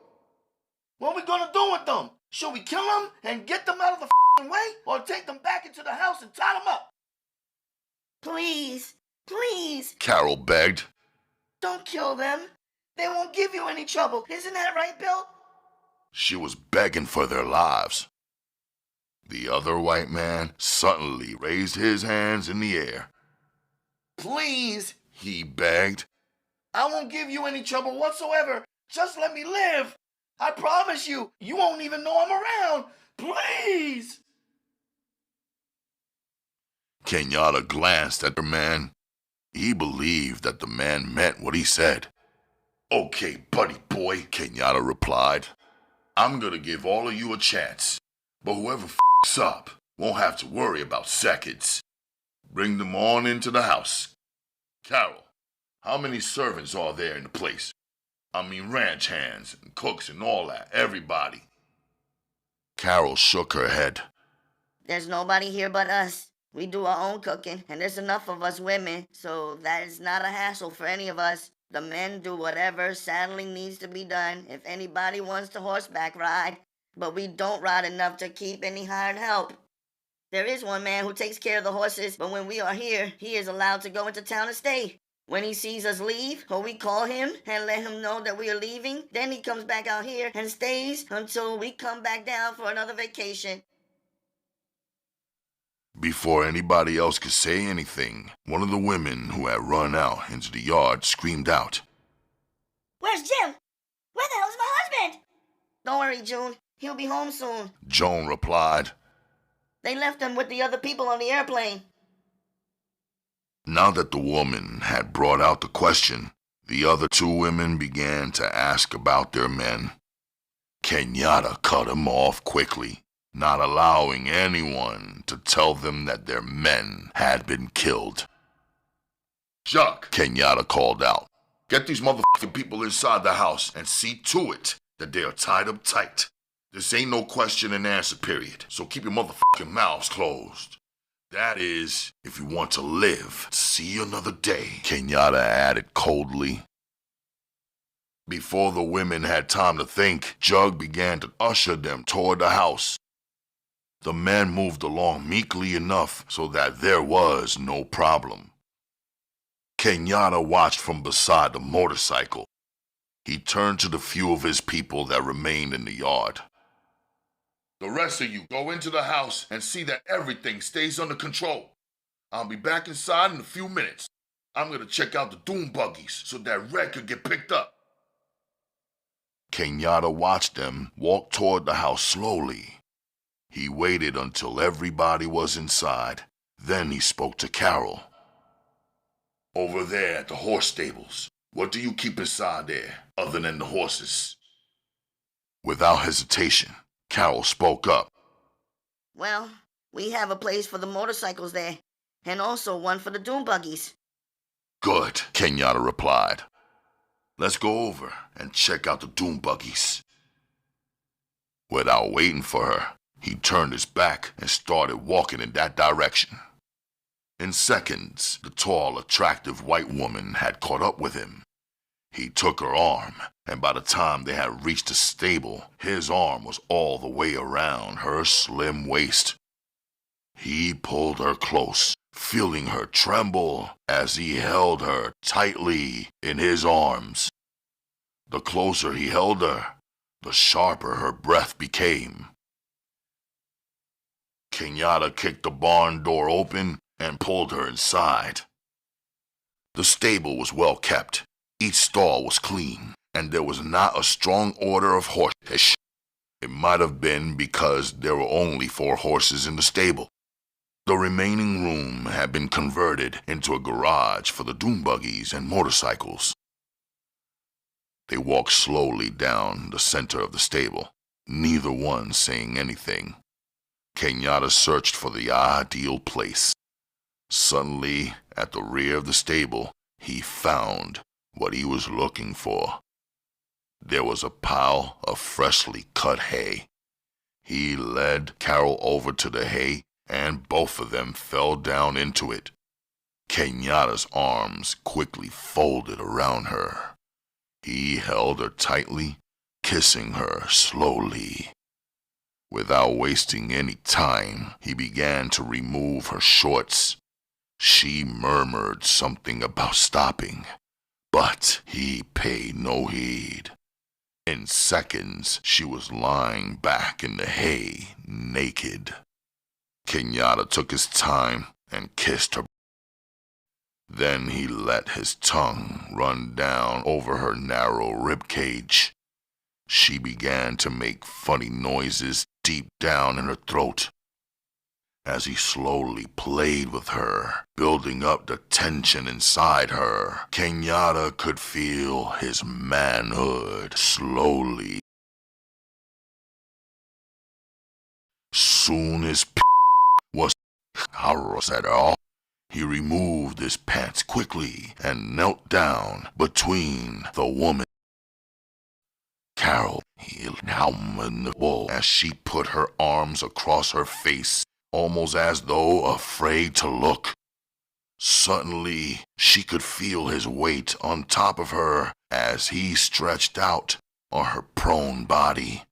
what are we gonna do with them? Should we kill them and get them out of the way, or take them back into the house and tie them up? Please, please, Carol begged. Don't kill them. They won't give you any trouble. Isn't that right, Bill? She was begging for their lives. The other white man suddenly raised his hands in the air. Please, He begged. I won't give you any trouble whatsoever. Just let me live. I promise you, you won't even know I'm around. Please. Kenyatta glanced at the man. He believed that the man meant what he said. Okay, buddy boy, Kenyatta replied. I'm gonna give all of you a chance, but whoever f***s up won't have to worry about seconds. Bring them on into the house. Carol, how many servants are there in the place? I mean ranch hands and cooks and all that, everybody. Carol shook her head. there's nobody here but us. We do our own cooking, and there's enough of us women, so that is not a hassle for any of us. The men do whatever saddling needs to be done if anybody wants to horseback ride, but we don't ride enough to keep any hired help. There is one man who takes care of the horses, but when we are here, he is allowed to go into town and stay. When he sees us leave, or we call him and let him know that we are leaving, then he comes back out here and stays until we come back down for another vacation. Before anybody else could say anything, one of the women who had run out into the yard screamed out. Where's Jim? Where the hell's my husband? Don't worry, June. He'll be home soon. Joan replied. They left him with the other people on the airplane. Now that the woman had brought out the question, the other two women began to ask about their men. Kenyatta cut him off quickly, not allowing anyone to tell them that their men had been killed. Chuck, Kenyatta called out. get these motherfucking people inside the house and see to it that they are tied up tight. This ain't no question and answer period, so keep your motherfucking mouths closed. That is, if you want to live to see another day, Kenyatta added coldly. Before the women had time to think, Jug began to usher them toward the house. The men moved along meekly enough so that there was no problem. Kenyatta watched from beside the motorcycle. He turned to the few of his people that remained in the yard. the rest of you go into the house and see that everything stays under control. I'll be back inside in a few minutes. I'm gonna check out the doom buggies so that Red could get picked up. Kenyatta watched them walk toward the house slowly. He waited until everybody was inside. Then he spoke to Carol. Over there at the horse stables, what do you keep inside there other than the horses? Without hesitation, Carol spoke up. Well, we have a place for the motorcycles there, and also one for the doom buggies. Good, Kenyatta replied. Let's go over and check out the doom buggies. Without waiting for her, he turned his back and started walking in that direction. In seconds, the tall, attractive white woman had caught up with him. He took her arm, and by the time they had reached the stable, his arm was all the way around her slim waist. He pulled her close, feeling her tremble as he held her tightly in his arms. The closer he held her, the sharper her breath became. Kenyatta kicked the barn door open and pulled her inside. The stable was well kept. Each stall was clean, and there was not a strong odor of horse. It might have been because there were only 4 horses in the stable. The remaining room had been converted into a garage for the doom buggies and motorcycles. They walked slowly down the center of the stable, neither one saying anything. Kenyatta searched for the ideal place. Suddenly, at the rear of the stable, he found what he was looking for. There was a pile of freshly cut hay. He led Carol over to the hay, and both of them fell down into it. Kenyatta's arms quickly folded around her. He held her tightly, kissing her slowly. Without wasting any time, he began to remove her shorts. She murmured something about stopping, but he paid no heed. In seconds, she was lying back in the hay, naked. Kenyatta took his time and kissed her. Then he let his tongue run down over her narrow ribcage. She began to make funny noises deep down in her throat. As he slowly played with her, building up the tension inside her, Kenyatta could feel his manhood slowly. Soon as was horrors at all, he removed his pants quickly and knelt down between the woman. Carol healed in the wall as she put her arms across her face, almost as though afraid to look. Suddenly, she could feel his weight on top of her as he stretched out on her prone body.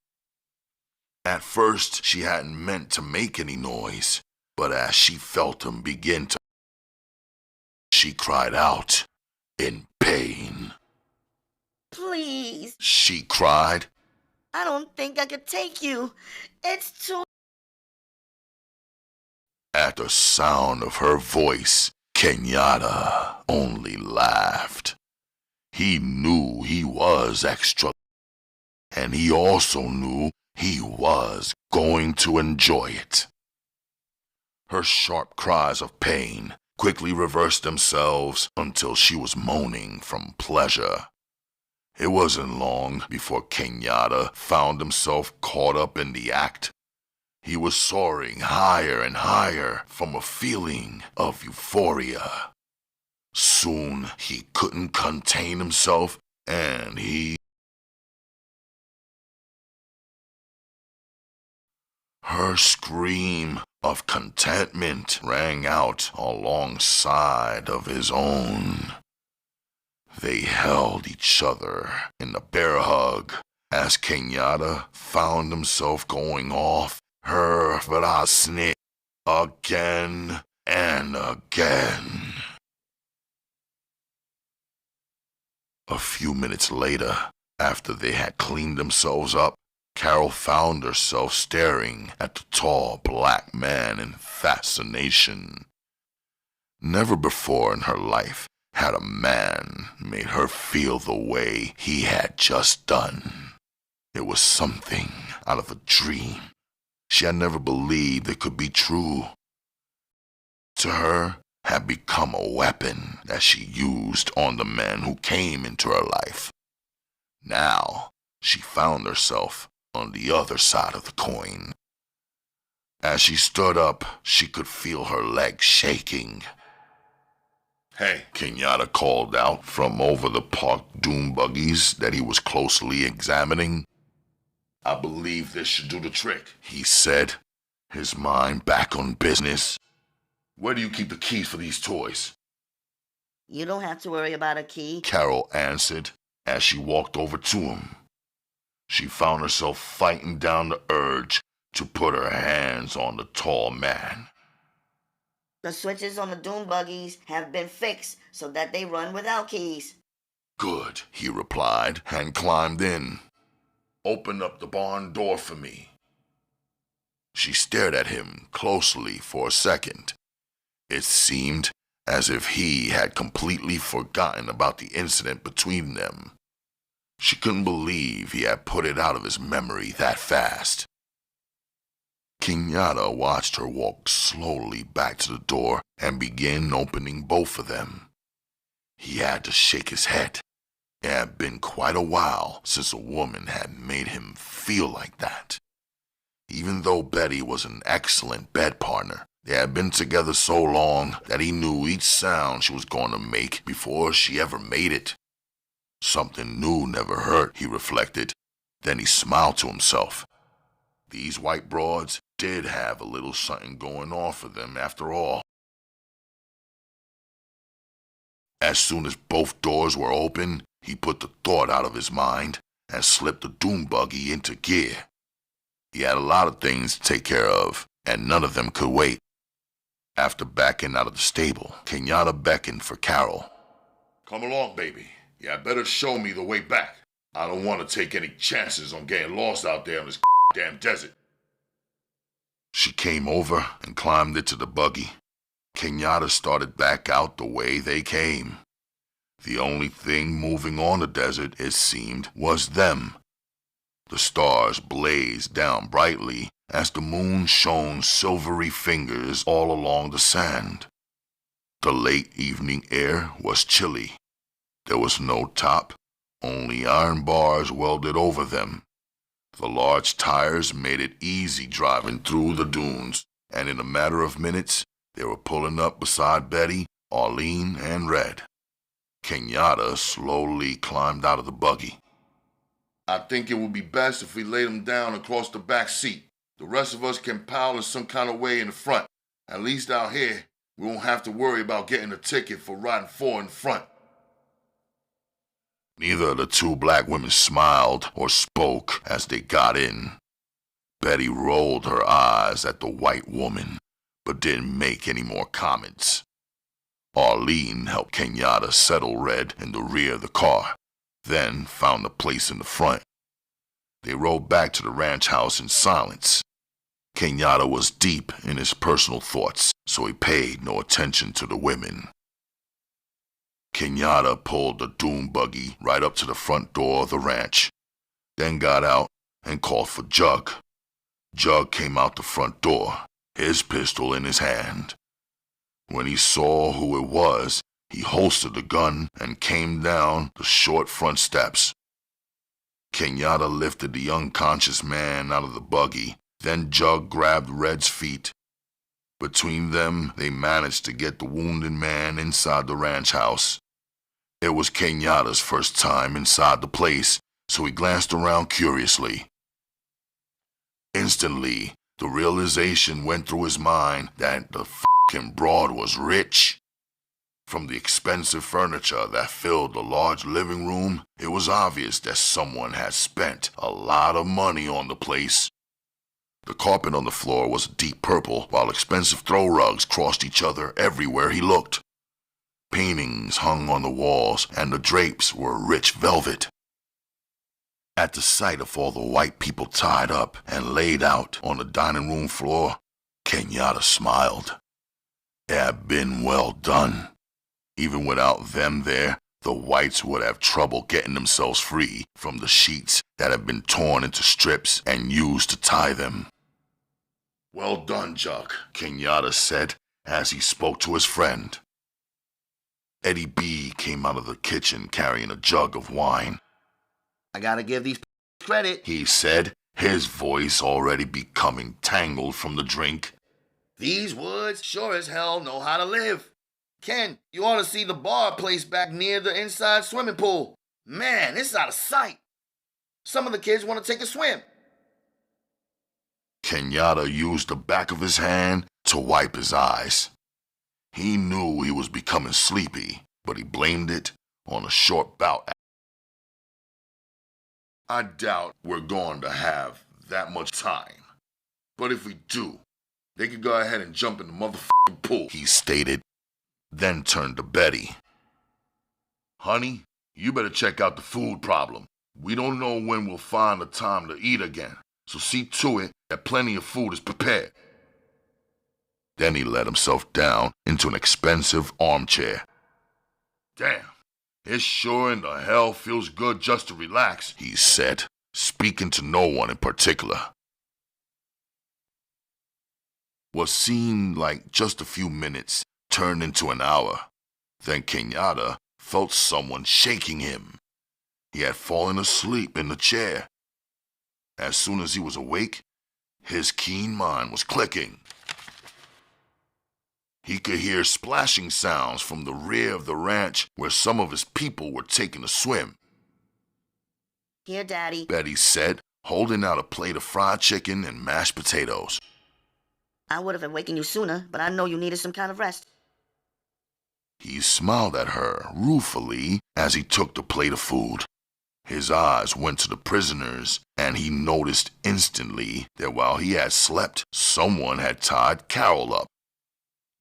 At first, she hadn't meant to make any noise, but as she felt him begin to, she cried out in pain. Please. She cried. I don't think I could take you. It's too... At the sound of her voice, Kenyatta only laughed. He knew he was extra, and he also knew he was going to enjoy it. Her sharp cries of pain quickly reversed themselves until she was moaning from pleasure. It wasn't long before Kenyatta found himself caught up in the act. He was soaring higher and higher from a feeling of euphoria. Soon he couldn't contain himself, and her scream of contentment rang out alongside of his own. They held each other in a bear hug as Kenyatta found himself going off her snit again and again. A few minutes later, after they had cleaned themselves up, Carol found herself staring at the tall black man in fascination. Never before in her life had a man made her feel the way he had just done. It was something out of a dream. She had never believed it could be true. To her, had become a weapon that she used on the men who came into her life. Now, she found herself on the other side of the coin. As she stood up, she could feel her legs shaking. "Hey," Kenyatta called out from over the parked doom buggies that he was closely examining. "I believe this should do the trick," he said, his mind back on business. "Where do you keep the keys for these toys?" You don't have to worry about a key. Carol answered as she walked over to him. She found herself fighting down the urge to put her hands on the tall man. The switches on the doom buggies have been fixed so that they run without keys. "Good," he replied, and climbed in. "Open up the barn door for me." She stared at him closely for a second. It seemed as if he had completely forgotten about the incident between them. She couldn't believe he had put it out of his memory that fast. Kenyatta watched her walk slowly back to the door and begin opening both of them. He had to shake his head. It had been quite a while since a woman had made him feel like that. Even though Betty was an excellent bed partner, they had been together so long that he knew each sound she was going to make before she ever made it. Something new never hurt, he reflected. Then he smiled to himself. These white broads did have a little something going on for them after all. As soon as both doors were open, he put the thought out of his mind and slipped the doom buggy into gear. He had a lot of things to take care of, and none of them could wait. After backing out of the stable, Kenyatta beckoned for Carol. Come along, baby. You had better show me the way back. I don't want to take any chances on getting lost out there in this damn desert. She came over and climbed into the buggy. Kenyatta started back out the way they came. The only thing moving on the desert, it seemed, was them. The stars blazed down brightly as the moon shone silvery fingers all along the sand. The late evening air was chilly. There was no top, only iron bars welded over them. The large tires made it easy driving through the dunes, and in a matter of minutes, they were pulling up beside Betty, Arlene, and Red. Kenyatta slowly climbed out of the buggy. I think it would be best if we laid him down across the back seat. The rest of us can pile in some kind of way in the front. At least out here, we won't have to worry about getting a ticket for riding four in front. Neither of the two black women smiled or spoke as they got in. Betty rolled her eyes at the white woman, but didn't make any more comments. Arlene helped Kenyatta settle Red in the rear of the car, then found a place in the front. They rode back to the ranch house in silence. Kenyatta was deep in his personal thoughts, so he paid no attention to the women. Kenyatta pulled the doom buggy right up to the front door of the ranch, then got out and called for Jug. Jug came out the front door, his pistol in his hand. When he saw who it was, he holstered the gun and came down the short front steps. Kenyatta lifted the unconscious man out of the buggy, then Jug grabbed Red's feet. Between them, they managed to get the wounded man inside the ranch house. It was Kenyatta's first time inside the place, so he glanced around curiously. Instantly, the realization went through his mind that the f***ing broad was rich. From the expensive furniture that filled the large living room, it was obvious that someone had spent a lot of money on the place. The carpet on the floor was deep purple, while expensive throw rugs crossed each other everywhere he looked. Paintings hung on the walls, and the drapes were rich velvet. At the sight of all the white people tied up and laid out on the dining room floor, Kenyatta smiled. It had been well done. Even without them there, the whites would have trouble getting themselves free from the sheets that had been torn into strips and used to tie them. Well done, Jug, Kenyatta said as he spoke to his friend. Eddie B came out of the kitchen carrying a jug of wine. I gotta give these credit, he said, his voice already becoming tangled from the drink. These woods sure as hell know how to live. Ken, you ought to see the bar placed back near the inside swimming pool. Man, it's out of sight. Some of the kids want to take a swim. Kenyatta used the back of his hand to wipe his eyes. He knew he was becoming sleepy, but he blamed it on a short bout. I doubt we're going to have that much time. But if we do, they could go ahead and jump in the motherfucking pool, he stated, then turned to Betty. Honey, you better check out the food problem. We don't know when we'll find the time to eat again, so see to it that plenty of food is prepared. Then he let himself down into an expensive armchair. Damn, It sure in the hell feels good just to relax, he said, speaking to no one in particular. What seemed like just a few minutes turned into an hour. Then Kenyatta felt someone shaking him. He had fallen asleep in the chair. As soon as he was awake, his keen mind was clicking. He could hear splashing sounds from the rear of the ranch where some of his people were taking a swim. Here, Daddy, Betty said, holding out a plate of fried chicken and mashed potatoes. I would have awakened you sooner, but I know you needed some kind of rest. He smiled at her ruefully as he took the plate of food. His eyes went to the prisoners, and he noticed instantly that while he had slept, someone had tied Carol up.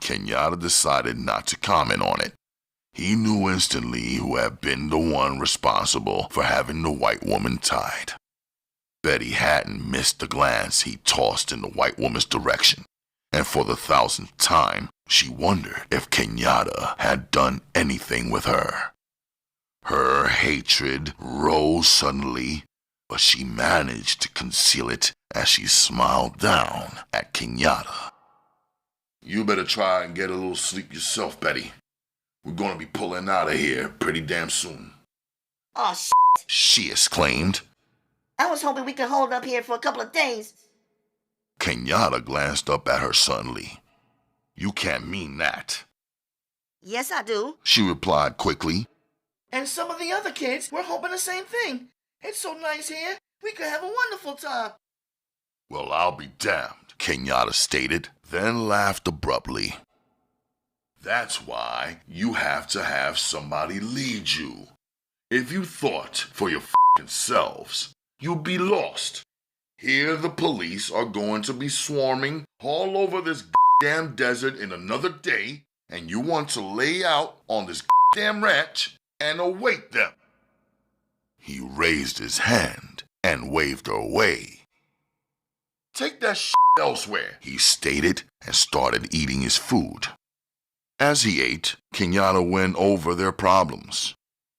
Kenyatta decided not to comment on it. He knew instantly who had been the one responsible for having the white woman tied. Betty hadn't missed the glance he tossed in the white woman's direction, and for the 1,000th time, she wondered if Kenyatta had done anything with her. Her hatred rose suddenly, but she managed to conceal it as she smiled down at Kenyatta. You better try and get a little sleep yourself, Betty. We're gonna be pulling out of here pretty damn soon. Oh, she exclaimed. I was hoping we could hold up here for a couple of days. Kenyatta glanced up at her suddenly. You can't mean that. Yes, I do, she replied quickly. And some of the other kids were hoping the same thing. It's so nice here. We could have a wonderful time. Well, I'll be damned, Kenyatta stated, then laughed abruptly. That's why you have to have somebody lead you. If you thought for your f***ing selves, you'd be lost. Here the police are going to be swarming all over this damn desert in another day, and you want to lay out on this damn ranch and await them. He raised his hand and waved her away. Take that shit elsewhere, he stated, and started eating his food. As he ate, Kenyatta went over their problems.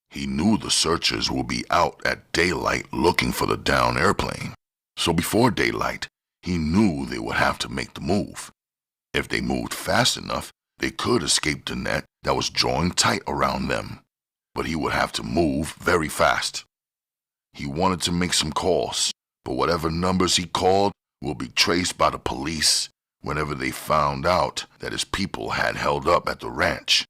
He knew the searchers would be out at daylight looking for the downed airplane. So before daylight, he knew they would have to make the move. If they moved fast enough, they could escape the net that was drawing tight around them. But he would have to move very fast. He wanted to make some calls, but whatever numbers he called will be traced by the police whenever they found out that his people had held up at the ranch.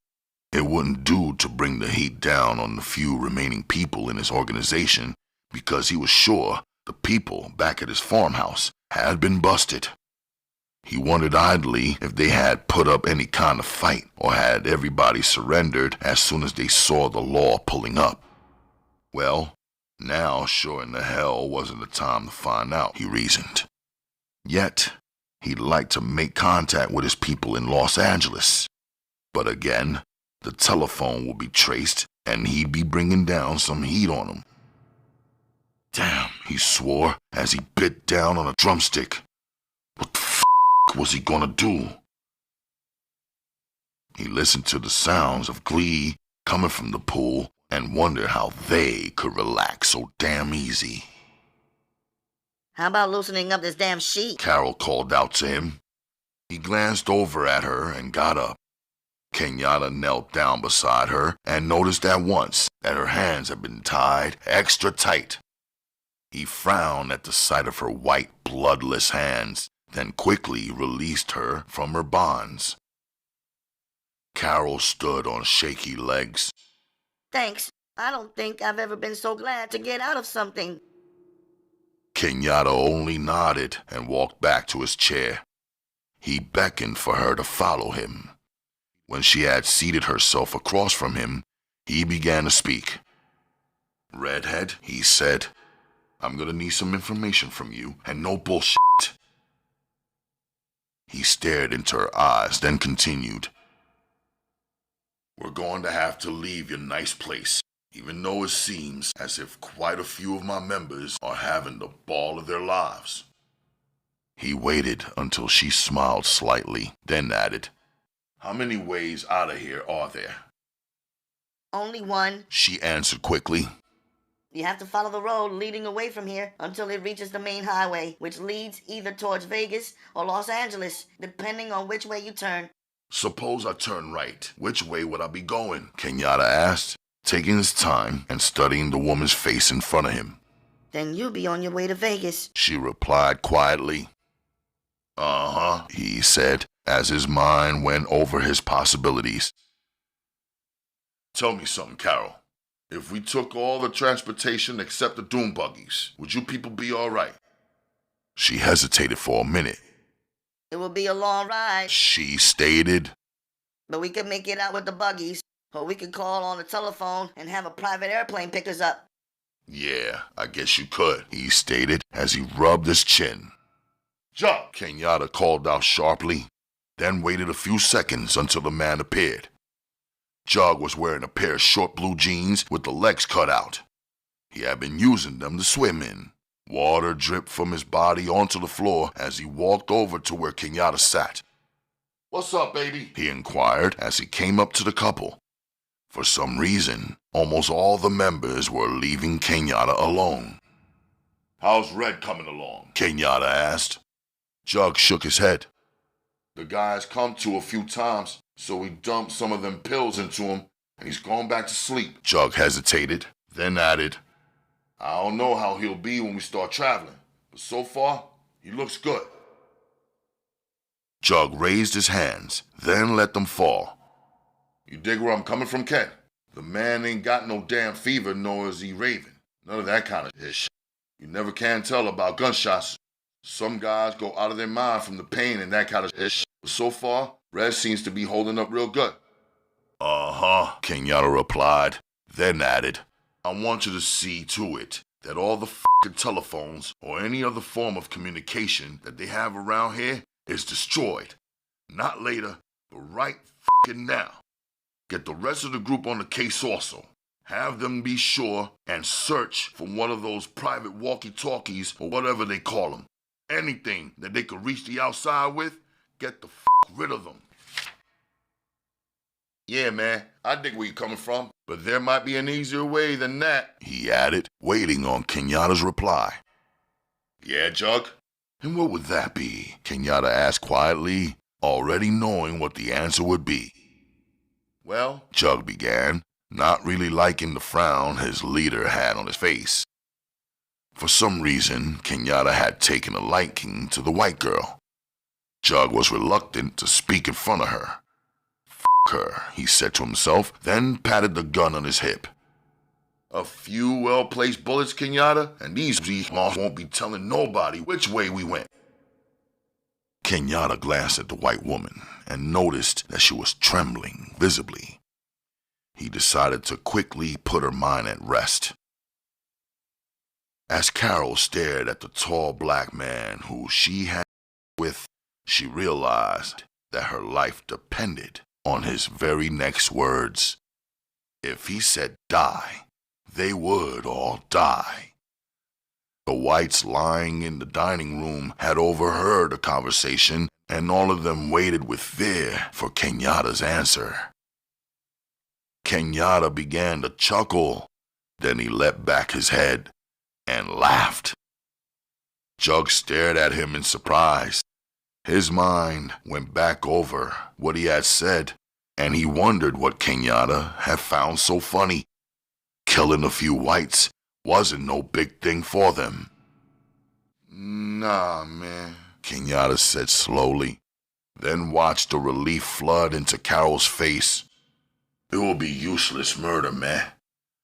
It wouldn't do to bring the heat down on the few remaining people in his organization because he was sure the people back at his farmhouse had been busted. He wondered idly if they had put up any kind of fight or had everybody surrendered as soon as they saw the law pulling up. Well, now sure in the hell wasn't the time to find out, he reasoned. Yet, he'd like to make contact with his people in Los Angeles. But again, the telephone would be traced and he'd be bringing down some heat on them. Damn, he swore as he bit down on a drumstick. What the f*** was he gonna do? He listened to the sounds of glee coming from the pool and wondered how they could relax so damn easy. How about loosening up this damn sheet? Carol called out to him. He glanced over at her and got up. Kenyatta knelt down beside her and noticed at once that her hands had been tied extra tight. He frowned at the sight of her white, bloodless hands, then quickly released her from her bonds. Carol stood on shaky legs. Thanks. I don't think I've ever been so glad to get out of something. Kenyatta only nodded and walked back to his chair. He beckoned for her to follow him. When she had seated herself across from him, he began to speak. Redhead, he said, I'm gonna need some information from you, and no bullshit. He stared into her eyes, then continued. We're going to have to leave your nice place, even though it seems as if quite a few of my members are having the ball of their lives. He waited until she smiled slightly, then added, How many ways out of here are there? Only one. She answered quickly. You have to follow the road leading away from here until it reaches the main highway, which leads either towards Vegas or Los Angeles, depending on which way you turn. Suppose I turn right. Which way would I be going? Kenyatta asked, taking his time and studying the woman's face in front of him. Then you'll be on your way to Vegas, she replied quietly. Uh-huh, he said, as his mind went over his possibilities. Tell me something, Carol. If we took all the transportation except the doom buggies, would you people be all right? She hesitated for a minute. It will be a long ride, she stated. But we could make it out with the buggies, or we could call on the telephone and have a private airplane pick us up. Yeah, I guess you could, he stated as he rubbed his chin. Jump, Kenyatta called out sharply, then waited a few seconds until the man appeared. Jug was wearing a pair of short blue jeans with the legs cut out. He had been using them to swim in. Water dripped from his body onto the floor as he walked over to where Kenyatta sat. What's up, baby? He inquired as he came up to the couple. For some reason, almost all the members were leaving Kenyatta alone. How's Red coming along? Kenyatta asked. Jug shook his head. The guy's come to a few times, so we dumped some of them pills into him, and he's gone back to sleep. Jug hesitated, then added, I don't know how he'll be when we start traveling, but so far, he looks good. Jug raised his hands, then let them fall. You dig where I'm coming from, Ken? The man ain't got no damn fever, nor is he raving. None of that kind of ish. You never can tell about gunshots. Some guys go out of their mind from the pain and that kind of ish. But so far, Red seems to be holding up real good. Uh-huh, Kenyatta replied, then added, I want you to see to it that all the f***ing telephones or any other form of communication that they have around here is destroyed. Not later, but right f***ing now. Get the rest of the group on the case also. Have them be sure and search for one of those private walkie-talkies or whatever they call them. Anything that they could reach the outside with, get the f*** rid of them. Yeah, man, I dig where you're coming from, but there might be an easier way than that, he added, waiting on Kenyatta's reply. Yeah, Jug? And what would that be? Kenyatta asked quietly, already knowing what the answer would be. Well, Jug began, not really liking the frown his leader had on his face. For some reason, Kenyatta had taken a liking to the white girl. Jug was reluctant to speak in front of her. F*** her, he said to himself, then patted the gun on his hip. A few well-placed bullets, Kenyatta, and these won't be telling nobody which way we went. Kenyatta glanced at the white woman and noticed that she was trembling visibly. He decided to quickly put her mind at rest. As Carol stared at the tall black man who she had with, she realized that her life depended on his very next words. If he said die, they would all die. The whites lying in the dining room had overheard the conversation, and all of them waited with fear for Kenyatta's answer. Kenyatta began to chuckle, then he let back his head and laughed. Jug stared at him in surprise. His mind went back over what he had said, and he wondered what Kenyatta had found so funny. Killing a few whites wasn't no big thing for them. Nah, man, Kenyatta said slowly, then watched the relief flood into Carol's face. It will be useless murder, man.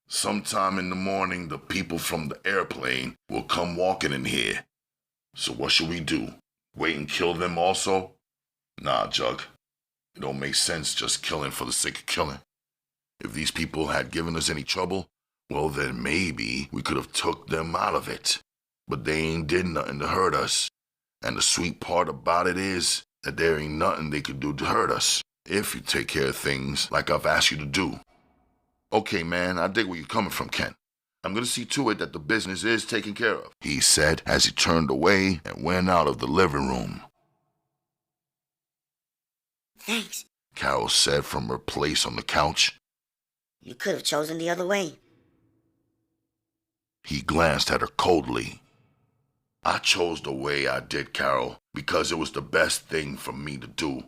Sometime in the morning, the people from the airplane will come walking in here. So what should we do? Wait and kill them also? Nah, Jug. It don't make sense just killing for the sake of killing. If these people had given us any trouble, well then maybe we could have took them out of it. But they ain't did nothing to hurt us. And the sweet part about it is that there ain't nothing they could do to hurt us, if you take care of things like I've asked you to do. Okay, man, I dig where you're coming from, Ken. I'm gonna see to it that the business is taken care of, he said as he turned away and went out of the living room. Thanks, Carol said from her place on the couch. You could have chosen the other way. He glanced at her coldly. I chose the way I did, Carol, because it was the best thing for me to do.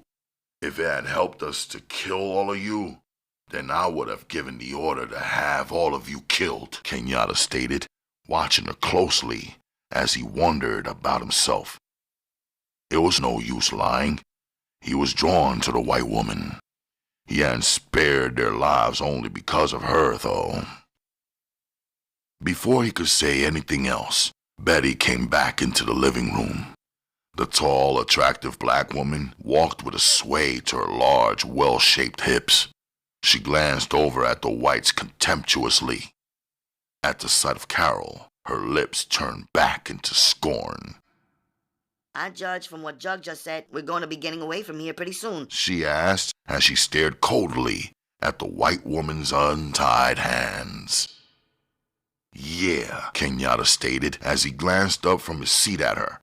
If it had helped us to kill all of you, then I would have given the order to have all of you killed, Kenyatta stated, watching her closely as he wondered about himself. It was no use lying. He was drawn to the white woman. He hadn't spared their lives only because of her, though. Before he could say anything else, Betty came back into the living room. The tall, attractive black woman walked with a sway to her large, well-shaped hips. She glanced over at the whites contemptuously. At the sight of Carol, her lips turned back into scorn. I judge from what Jug just said, we're going to be getting away from here pretty soon. She asked as she stared coldly at the white woman's untied hands. Yeah, Kenyatta stated as he glanced up from his seat at her.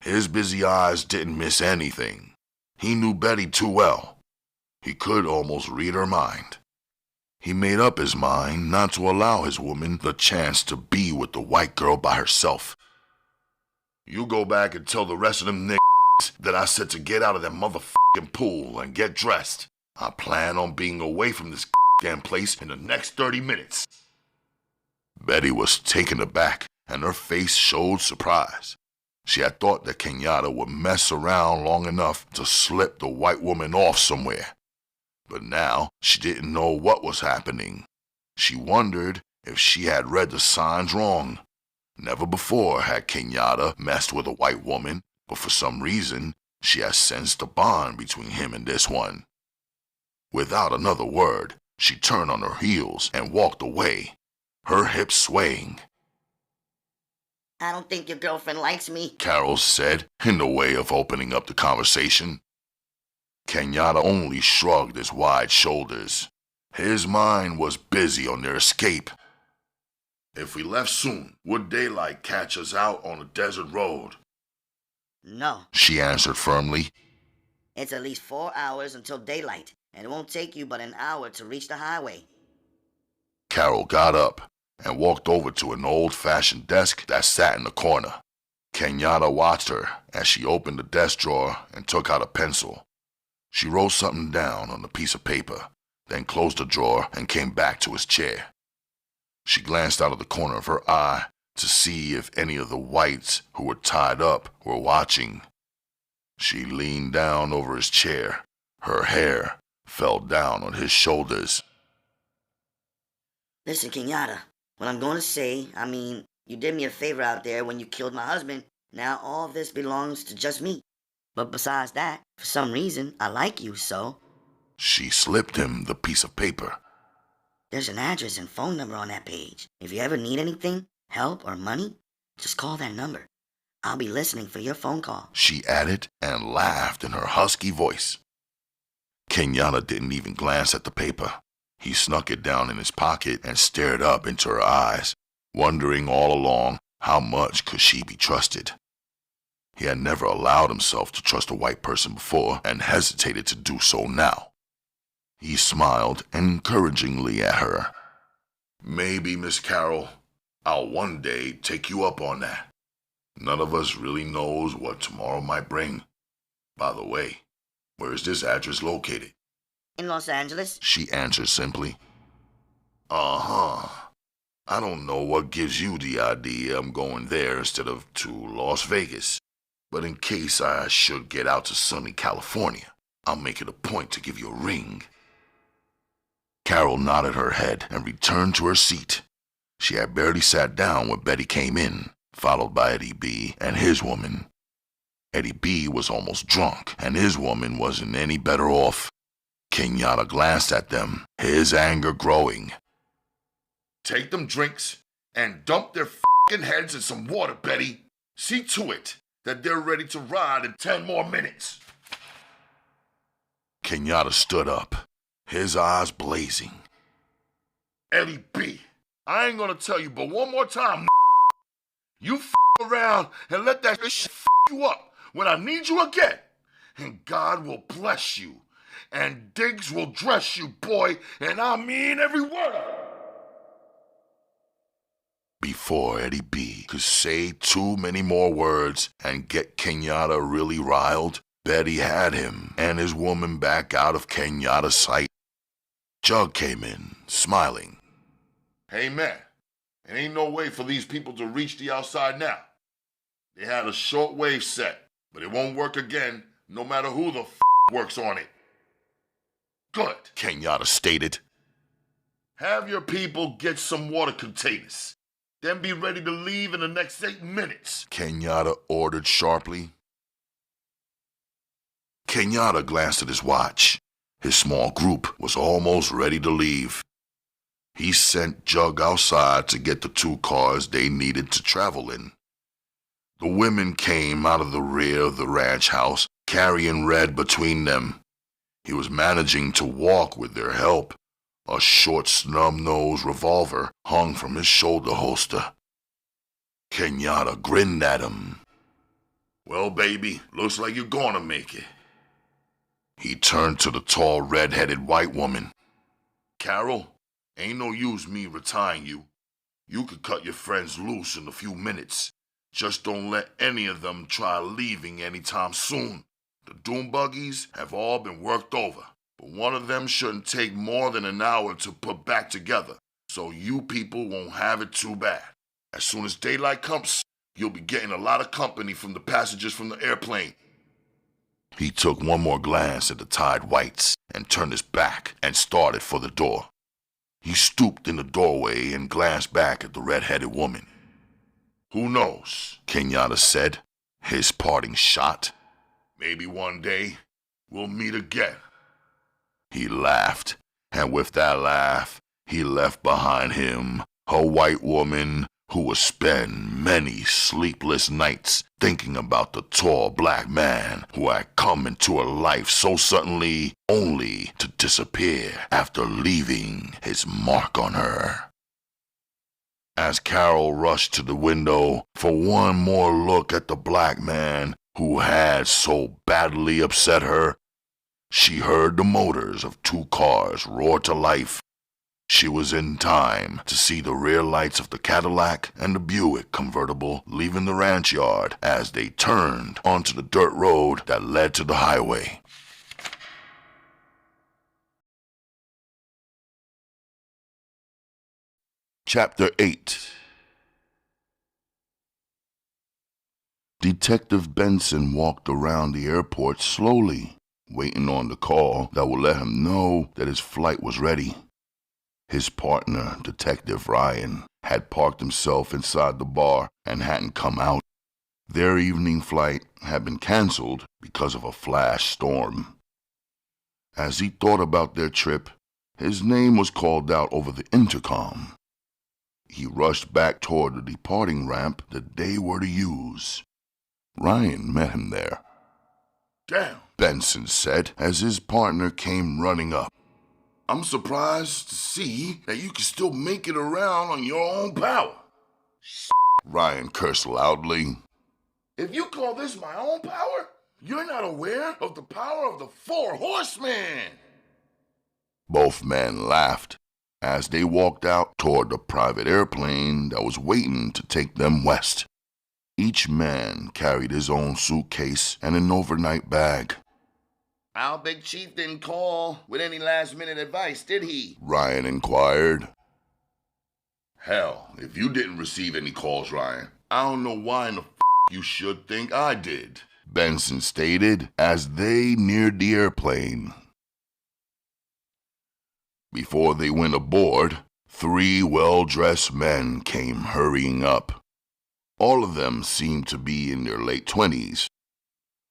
His busy eyes didn't miss anything. He knew Betty too well. He could almost read her mind. He made up his mind not to allow his woman the chance to be with the white girl by herself. You go back and tell the rest of them niggas that I said to get out of that motherfucking pool and get dressed. I plan on being away from this damn place in the next 30 minutes. Betty was taken aback, and her face showed surprise. She had thought that Kenyatta would mess around long enough to slip the white woman off somewhere. But now she didn't know what was happening. She wondered if she had read the signs wrong. Never before had Kenyatta messed with a white woman, but for some reason, she had sensed a bond between him and this one. Without another word, she turned on her heels and walked away, her hips swaying. I don't think your girlfriend likes me, Carol said, in the way of opening up the conversation. Kenyatta only shrugged his wide shoulders. His mind was busy on their escape. If we left soon, would daylight catch us out on a desert road? No. She answered firmly. It's at least 4 hours until daylight, and it won't take you but an hour to reach the highway. Carol got up and walked over to an old-fashioned desk that sat in the corner. Kenyatta watched her as she opened the desk drawer and took out a pencil. She wrote something down on a piece of paper, then closed the drawer and came back to his chair. She glanced out of the corner of her eye to see if any of the whites who were tied up were watching. She leaned down over his chair. Her hair fell down on his shoulders. Listen, Kenyatta, what I'm going to say, you did me a favor out there when you killed my husband. Now all of this belongs to just me. But besides that, for some reason, I like you, so... She slipped him the piece of paper. There's an address and phone number on that page. If you ever need anything, help or money, just call that number. I'll be listening for your phone call. She added and laughed in her husky voice. Kenyatta didn't even glance at the paper. He snuck it down in his pocket and stared up into her eyes, wondering all along how much could she be trusted. He had never allowed himself to trust a white person before and hesitated to do so now. He smiled encouragingly at her. Maybe, Miss Carol, I'll one day take you up on that. None of us really knows what tomorrow might bring. By the way, where is this address located? In Los Angeles? She answered simply. Uh-huh. I don't know what gives you the idea I'm going there instead of to Las Vegas. But in case I should get out to sunny California, I'll make it a point to give you a ring. Carol nodded her head and returned to her seat. She had barely sat down when Betty came in, followed by Eddie B. and his woman. Eddie B. was almost drunk, and his woman wasn't any better off. Kenyatta glanced at them, his anger growing. Take them drinks and dump their f***ing heads in some water, Betty. See to it that they're ready to ride in 10 more minutes. Kenyatta stood up, his eyes blazing. Eddie B., I ain't gonna tell you but one more time, you f*** around and let that shit f*** you up when I need you again. And God will bless you and Diggs will dress you, boy, and I mean every word of it. Before Eddie B could say too many more words and get Kenyatta really riled, Betty had him and his woman back out of Kenyatta's sight. Jug came in, smiling. Hey, man, it ain't no way for these people to reach the outside now. They had a short wave set, but it won't work again, no matter who the works on it. Good, Kenyatta stated. Have your people get some water containers. Then be ready to leave in the next 8 minutes. Kenyatta ordered sharply. Kenyatta glanced at his watch. His small group was almost ready to leave. He sent Jug outside to get the 2 cars they needed to travel in. The women came out of the rear of the ranch house, carrying Red between them. He was managing to walk with their help. A short, snub-nosed revolver hung from his shoulder holster. Kenyatta grinned at him. Well, baby, looks like you're gonna make it. He turned to the tall, red-headed white woman. Carol, ain't no use me retiring you. You could cut your friends loose in a few minutes. Just don't let any of them try leaving anytime soon. The doom buggies have all been worked over, but one of them shouldn't take more than an hour to put back together, so you people won't have it too bad. As soon as daylight comes, you'll be getting a lot of company from the passengers from the airplane. He took one more glance at the tied whites and turned his back and started for the door. He stooped in the doorway and glanced back at the red-headed woman. Who knows, Kenyatta said, his parting shot. Maybe one day we'll meet again. He laughed, and with that laugh, he left behind him a white woman who would spend many sleepless nights thinking about the tall black man who had come into her life so suddenly, only to disappear after leaving his mark on her. As Carol rushed to the window for one more look at the black man who had so badly upset her, she heard the motors of 2 cars roar to life. She was in time to see the rear lights of the Cadillac and the Buick convertible leaving the ranch yard as they turned onto the dirt road that led to the highway. Chapter 8. Detective Benson walked around the airport slowly, waiting on the call that would let him know that his flight was ready. His partner, Detective Ryan, had parked himself inside the bar and hadn't come out. Their evening flight had been canceled because of a flash storm. As he thought about their trip, his name was called out over the intercom. He rushed back toward the departing ramp that they were to use. Ryan met him there. Damn, Benson said as his partner came running up. I'm surprised to see that you can still make it around on your own power. Ryan cursed loudly. If you call this my own power, you're not aware of the power of the 4 horsemen. Both men laughed as they walked out toward the private airplane that was waiting to take them west. Each man carried his own suitcase and an overnight bag. Our big chief didn't call with any last-minute advice, did he? Ryan inquired. Hell, if you didn't receive any calls, Ryan, I don't know why in the you should think I did, Benson stated as they neared the airplane. Before they went aboard, 3 well-dressed men came hurrying up. All of them seemed to be in their late 20s.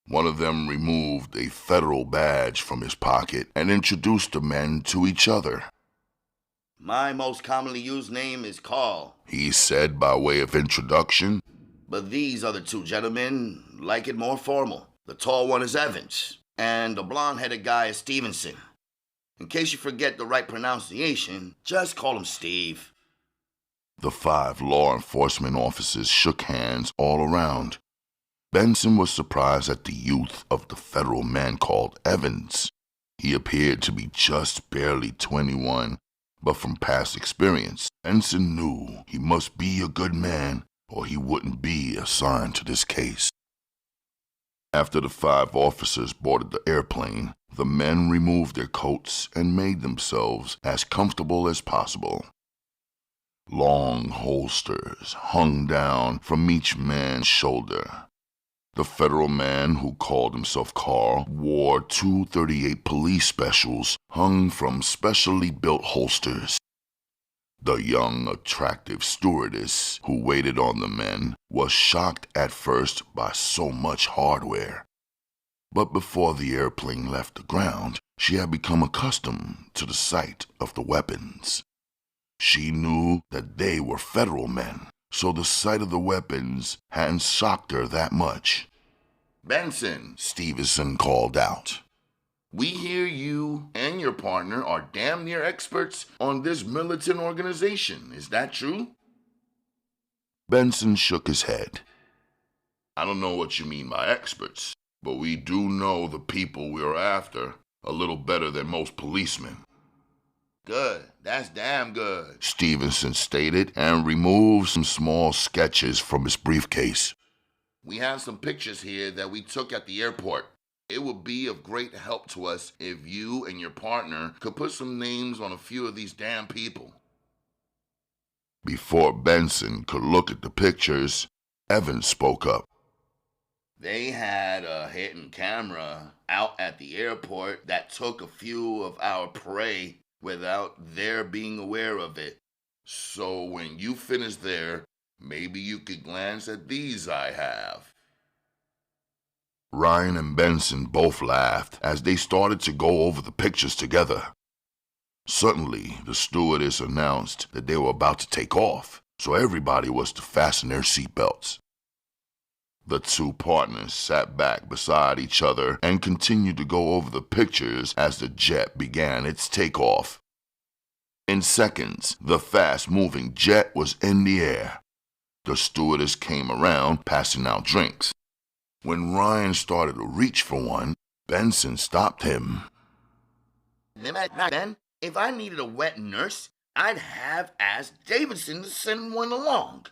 One of them removed a federal badge from his pocket and introduced the men to each other. My most commonly used name is Carl, He said by way of introduction. but these other 2 gentlemen like it more formal. The tall one is Evans, and the blonde-headed guy is Stevenson. In case you forget the right pronunciation, just call him Steve. The 5 law enforcement officers shook hands all around. Benson was surprised at the youth of the federal man called Evans. He appeared to be just barely 21, but from past experience, Benson knew he must be a good man or he wouldn't be assigned to this case. After the 5 officers boarded the airplane, the men removed their coats and made themselves as comfortable as possible. Long holsters hung down from each man's shoulder. The federal man, who called himself Carl, wore 238 police specials hung from specially built holsters. The young, attractive stewardess who waited on the men was shocked at first by so much hardware. But before the airplane left the ground, she had become accustomed to the sight of the weapons. She knew that they were federal men, so the sight of the weapons hadn't shocked her that much. Benson, Stevenson called out. we hear you and your partner are damn near experts on this militant organization. Is that true? Benson shook his head. I don't know what you mean by experts, but we do know the people we're after a little better than most policemen. Good. That's damn good, Stevenson stated and removed some small sketches from his briefcase. We have some pictures here that we took at the airport. It would be of great help to us if you and your partner could put some names on a few of these damn people. Before Benson could look at the pictures, Evans spoke up. They had a hidden camera out at the airport that took a few of our prey without their being aware of it. So when you finish there, maybe you could glance at these I have. Ryan and Benson both laughed as they started to go over the pictures together. Suddenly, the stewardess announced that they were about to take off, so everybody was to fasten their seatbelts. The 2 partners sat back beside each other and continued to go over the pictures as the jet began its takeoff. In seconds, the fast-moving jet was in the air. The stewardess came around, passing out drinks. When Ryan started to reach for one, Benson stopped him. Ben, if I needed a wet nurse, I'd have asked Davidson to send one along.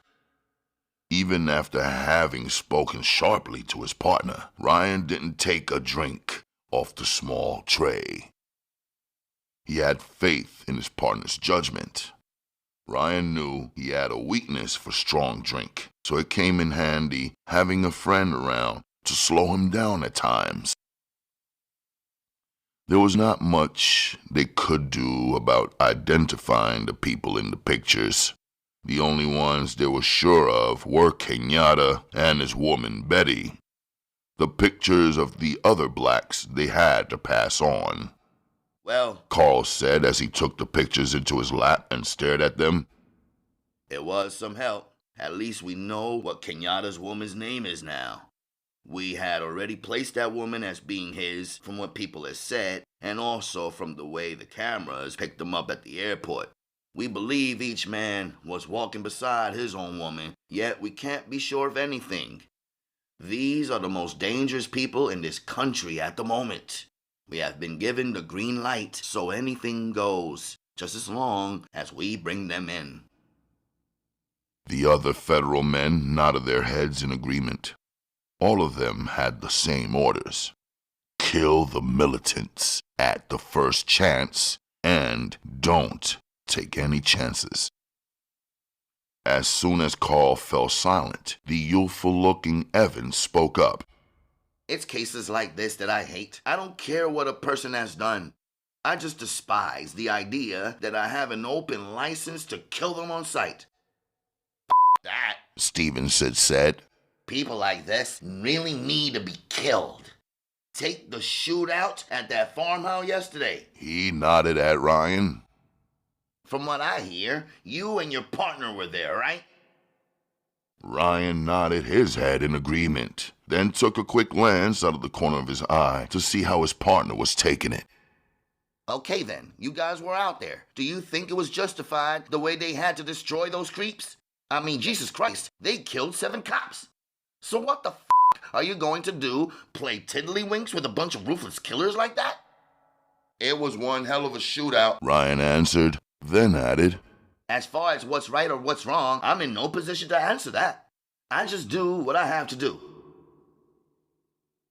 Even after having spoken sharply to his partner, Ryan didn't take a drink off the small tray. He had faith in his partner's judgment. Ryan knew he had a weakness for strong drink, so it came in handy having a friend around to slow him down at times. There was not much they could do about identifying the people in the pictures. The only ones they were sure of were Kenyatta and his woman Betty. The pictures of the other blacks they had to pass on. Well, Carl said as he took the pictures into his lap and stared at them. it was some help. At least we know what Kenyatta's woman's name is now. We had already placed that woman as being his from what people had said, and also from the way the cameras picked them up at the airport. We believe each man was walking beside his own woman, yet we can't be sure of anything. These are the most dangerous people in this country at the moment. We have been given the green light, so anything goes, just as long as we bring them in. The other federal men nodded their heads in agreement. All of them had the same orders. Kill the militants at the first chance, and don't take any chances. As soon as Carl fell silent, the youthful-looking Evans spoke up. It's cases like this that I hate. I don't care what a person has done. I just despise the idea that I have an open license to kill them on sight. That. Stevenson said. People like this really need to be killed. Take the shootout at that farmhouse yesterday. He nodded at Ryan. From what I hear, you and your partner were there, right? Ryan nodded his head in agreement, then took a quick glance out of the corner of his eye to see how his partner was taking it. Okay then, you guys were out there. Do you think it was justified the way they had to destroy those creeps? I mean, Jesus Christ, they killed 7 cops. So what the f*** are you going to do? Play tiddlywinks with a bunch of ruthless killers like that? It was one hell of a shootout, Ryan answered, then added, As far as what's right or what's wrong, I'm in no position to answer that. I just do what I have to do.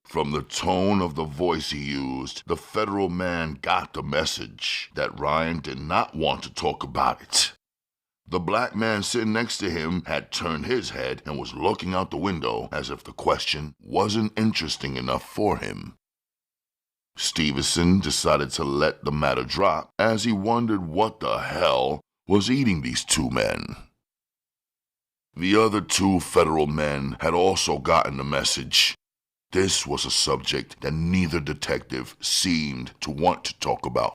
From the tone of the voice he used, the federal man got the message that Ryan did not want to talk about it. The black man sitting next to him had turned his head and was looking out the window as if the question wasn't interesting enough for him. Stevenson decided to let the matter drop as he wondered what the hell was eating these two men. The other two federal men had also gotten the message. This was a subject that neither detective seemed to want to talk about.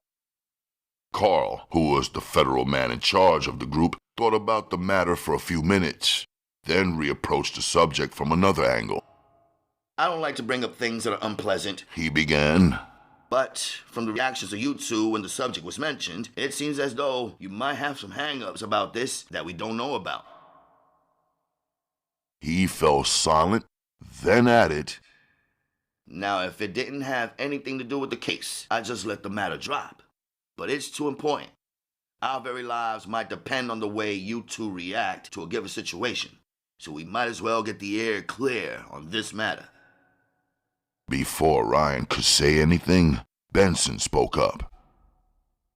Carl, who was the federal man in charge of the group, thought about the matter for a few minutes, then reapproached the subject from another angle. I don't like to bring up things that are unpleasant, He began. but from the reactions of you two when the subject was mentioned, it seems as though you might have some hang-ups about this that we don't know about. He fell silent, then added, Now, if it didn't have anything to do with the case, I'd just let the matter drop. But it's too important. Our very lives might depend on the way you two react to a given situation, so we might as well get the air clear on this matter. Before Ryan could say anything, Benson spoke up.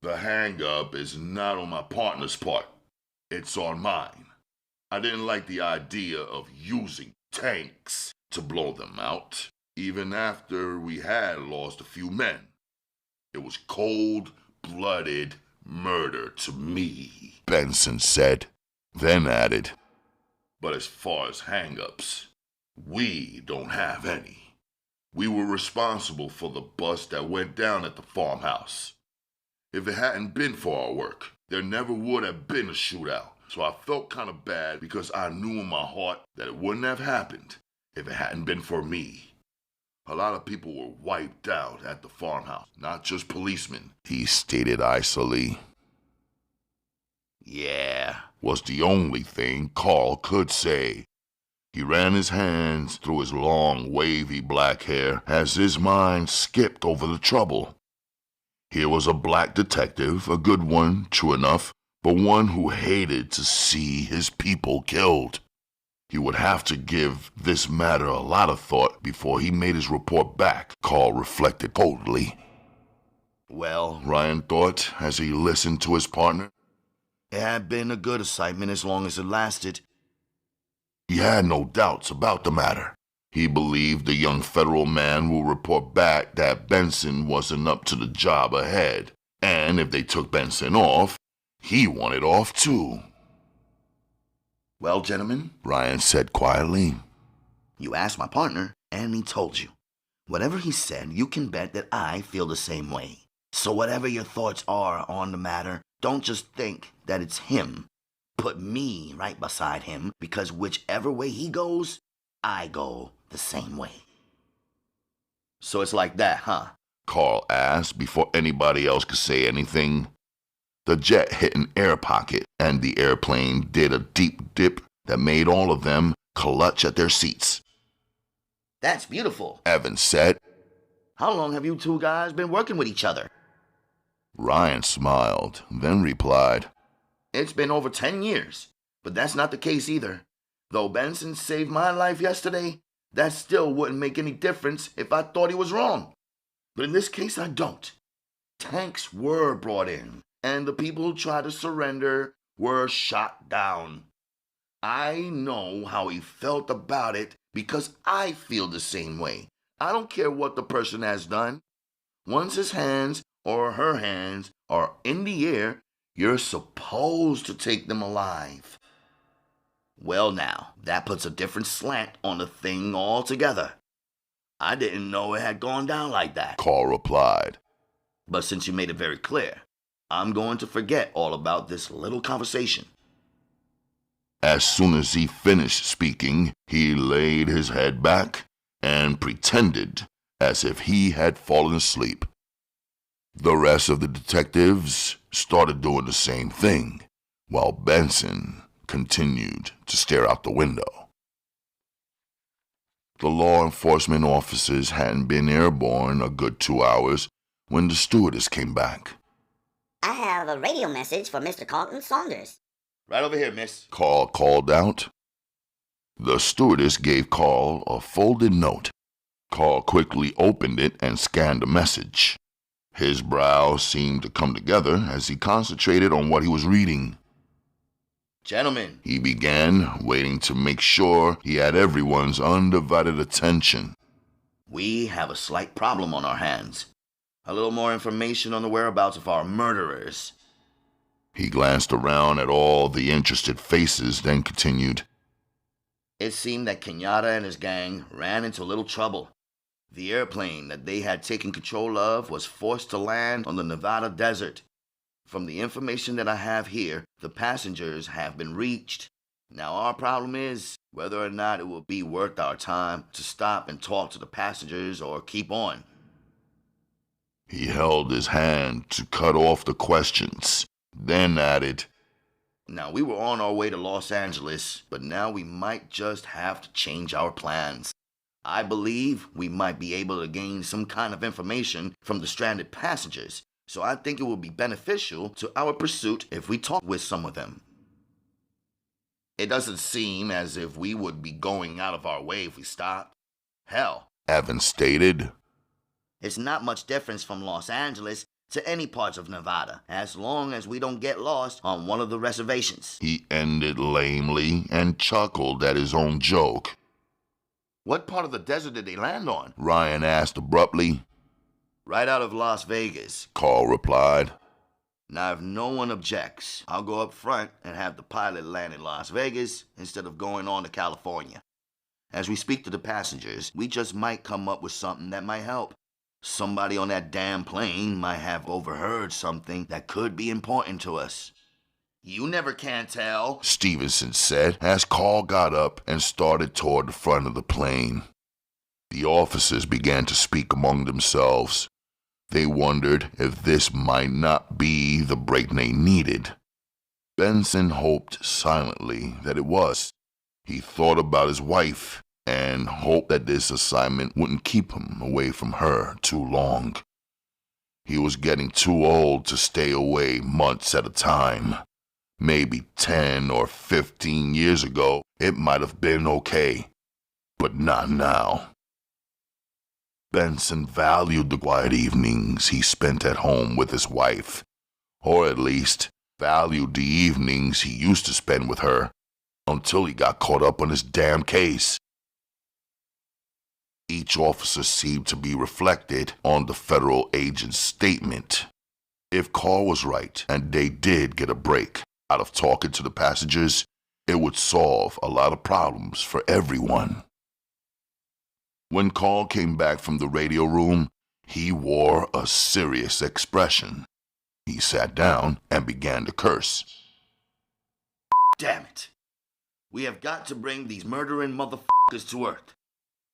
The hang-up is not on my partner's part. It's on mine. I didn't like the idea of using tanks to blow them out, even after we had lost a few men. It was cold-blooded murder to me, Benson said, then added, But as far as hang-ups, we don't have any. We were responsible for the bust that went down at the farmhouse. If it hadn't been for our work, there never would have been a shootout. So I felt kind of bad because I knew in my heart that it wouldn't have happened if it hadn't been for me. A lot of people were wiped out at the farmhouse, not just policemen, he stated icily. Yeah, Was the only thing Carl could say. He ran his hands through his long, wavy black hair as his mind skipped over the trouble. Here was a black detective, a good one, true enough, but one who hated to see his people killed. He would have to give this matter a lot of thought before he made his report back, Carl reflected coldly. well, Ryan thought as he listened to his partner. it had been a good assignment as long as it lasted. He had no doubts about the matter. He believed the young federal man will report back that Benson wasn't up to the job ahead, and if they took Benson off, he wanted off too. Well, gentlemen, Ryan said quietly. you asked my partner, and he told you. Whatever he said, you can bet that I feel the same way. So whatever your thoughts are on the matter, don't just think that it's him. Put me right beside him, because whichever way he goes, I go the same way. So it's like that, huh? Carl asked before anybody else could say anything. The jet hit an air pocket, and the airplane did a deep dip that made all of them clutch at their seats. That's beautiful. Evans said. How long have you two guys been working with each other? Ryan smiled, then replied, It's been over 10 years, but that's not the case either. Though Benson saved my life yesterday, that still wouldn't make any difference if I thought he was wrong. But in this case, I don't. Tanks were brought in, and the people who tried to surrender were shot down. I know how he felt about it because I feel the same way. I don't care what the person has done. Once his hands or her hands are in the air, you're supposed to take them alive. Well now, that puts a different slant on the thing altogether. I didn't know it had gone down like that. Carl replied. But since you made it very clear, I'm going to forget all about this little conversation. As soon as he finished speaking, he laid his head back and pretended as if he had fallen asleep. The rest of the detectives started doing the same thing, while Benson continued to stare out the window. The law enforcement officers hadn't been airborne a good 2 hours when the stewardess came back. I have a radio message for Mr. Carlton Saunders. Right over here, miss. Carl called out. The stewardess gave Carl a folded note. Carl quickly opened it and scanned the message. His brows seemed to come together as he concentrated on what he was reading. Gentlemen, He began, waiting to make sure he had everyone's undivided attention. we have a slight problem on our hands. A little more information on the whereabouts of our murderers. He glanced around at all the interested faces, then continued. It seemed that Kenyatta and his gang ran into a little trouble. The airplane that they had taken control of was forced to land on the Nevada desert. From the information that I have here, the passengers have been reached. Now our problem is whether or not it will be worth our time to stop and talk to the passengers or keep on. He held his hand to cut off the questions, then added, Now we were on our way to Los Angeles, but now we might just have to change our plans. I believe we might be able to gain some kind of information from the stranded passengers, so I think it will be beneficial to our pursuit if we talk with some of them. It doesn't seem as if we would be going out of our way if we stopped. Hell, Evans stated. it's not much difference from Los Angeles to any parts of Nevada, as long as we don't get lost on one of the reservations. He ended lamely and chuckled at his own joke. What part of the desert did they land on? Ryan asked abruptly. Right out of Las Vegas. Carl replied. Now, if no one objects, I'll go up front and have the pilot land in Las Vegas instead of going on to California. As we speak to the passengers, we just might come up with something that might help. Somebody on that damn plane might have overheard something that could be important to us. You never can tell, Stevenson said as Carl got up and started toward the front of the plane. The officers began to speak among themselves. They wondered if this might not be the break they needed. Benson hoped silently that it was. He thought about his wife and hoped that this assignment wouldn't keep him away from her too long. He was getting too old to stay away months at a time. Maybe 10 or 15 years ago, it might have been okay, but not now. Benson valued the quiet evenings he spent at home with his wife, or at least valued the evenings he used to spend with her, until he got caught up on his damn case. Each officer seemed to be reflected on the federal agent's statement. If Carl was right, and they did get a break out of talking to the passengers, it would solve a lot of problems for everyone. When Carl came back from the radio room, he wore a serious expression. He sat down and began to curse. Damn it. We have got to bring these murdering motherfuckers to Earth.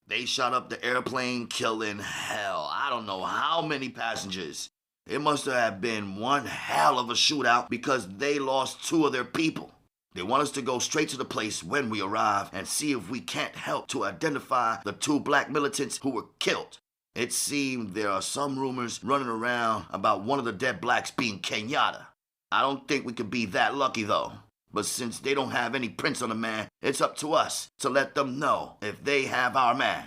They shot up the airplane, killing hell, I don't know how many passengers. It must have been one hell of a shootout because they lost 2 of their people. They want us to go straight to the place when we arrive and see if we can't help to identify the 2 black militants who were killed. It seemed there are some rumors running around about one of the dead blacks being Kenyatta. I don't think we could be that lucky though. But since they don't have any prints on the man, it's up to us to let them know if they have our man.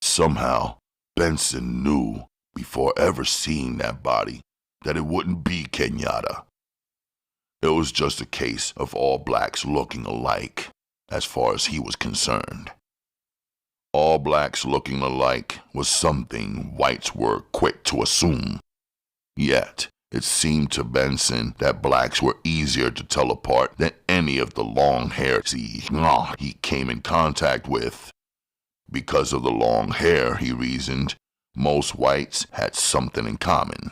Somehow, Benson knew before ever seeing that body that it wouldn't be Kenyatta. It was just a case of all blacks looking alike, as far as he was concerned. All blacks looking alike was something whites were quick to assume. Yet, it seemed to Benson that blacks were easier to tell apart than any of the long-haired he came in contact with. Because of the long hair, he reasoned, most whites had something in common.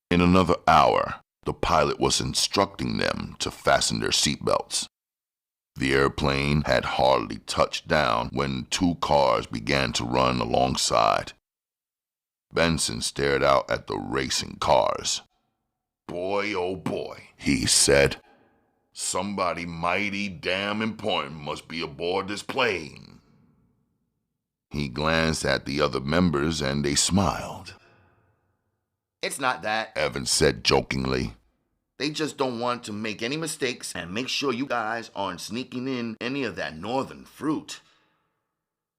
In another hour, the pilot was instructing them to fasten their seatbelts. The airplane had hardly touched down when 2 cars began to run alongside. Benson stared out at the racing cars. Boy, oh boy, He said, somebody mighty damn important must be aboard this plane. He glanced at the other members and they smiled. It's not that, Evans said jokingly. They just don't want to make any mistakes and make sure you guys aren't sneaking in any of that northern fruit.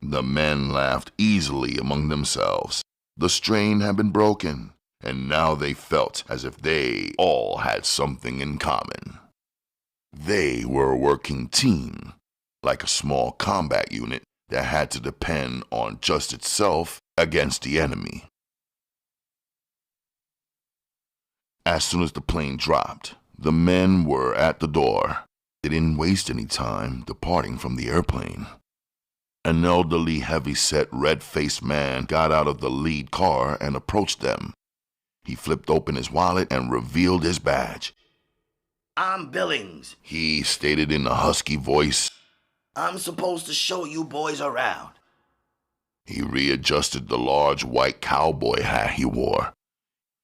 The men laughed easily among themselves. The strain had been broken, and now they felt as if they all had something in common. They were a working team, like a small combat unit that had to depend on just itself against the enemy. As soon as the plane dropped, the men were at the door. They didn't waste any time departing from the airplane. An elderly, heavy-set, red-faced man got out of the lead car and approached them. He flipped open his wallet and revealed his badge. I'm Billings, he stated in a husky voice. I'm supposed to show you boys around. He readjusted the large white cowboy hat he wore.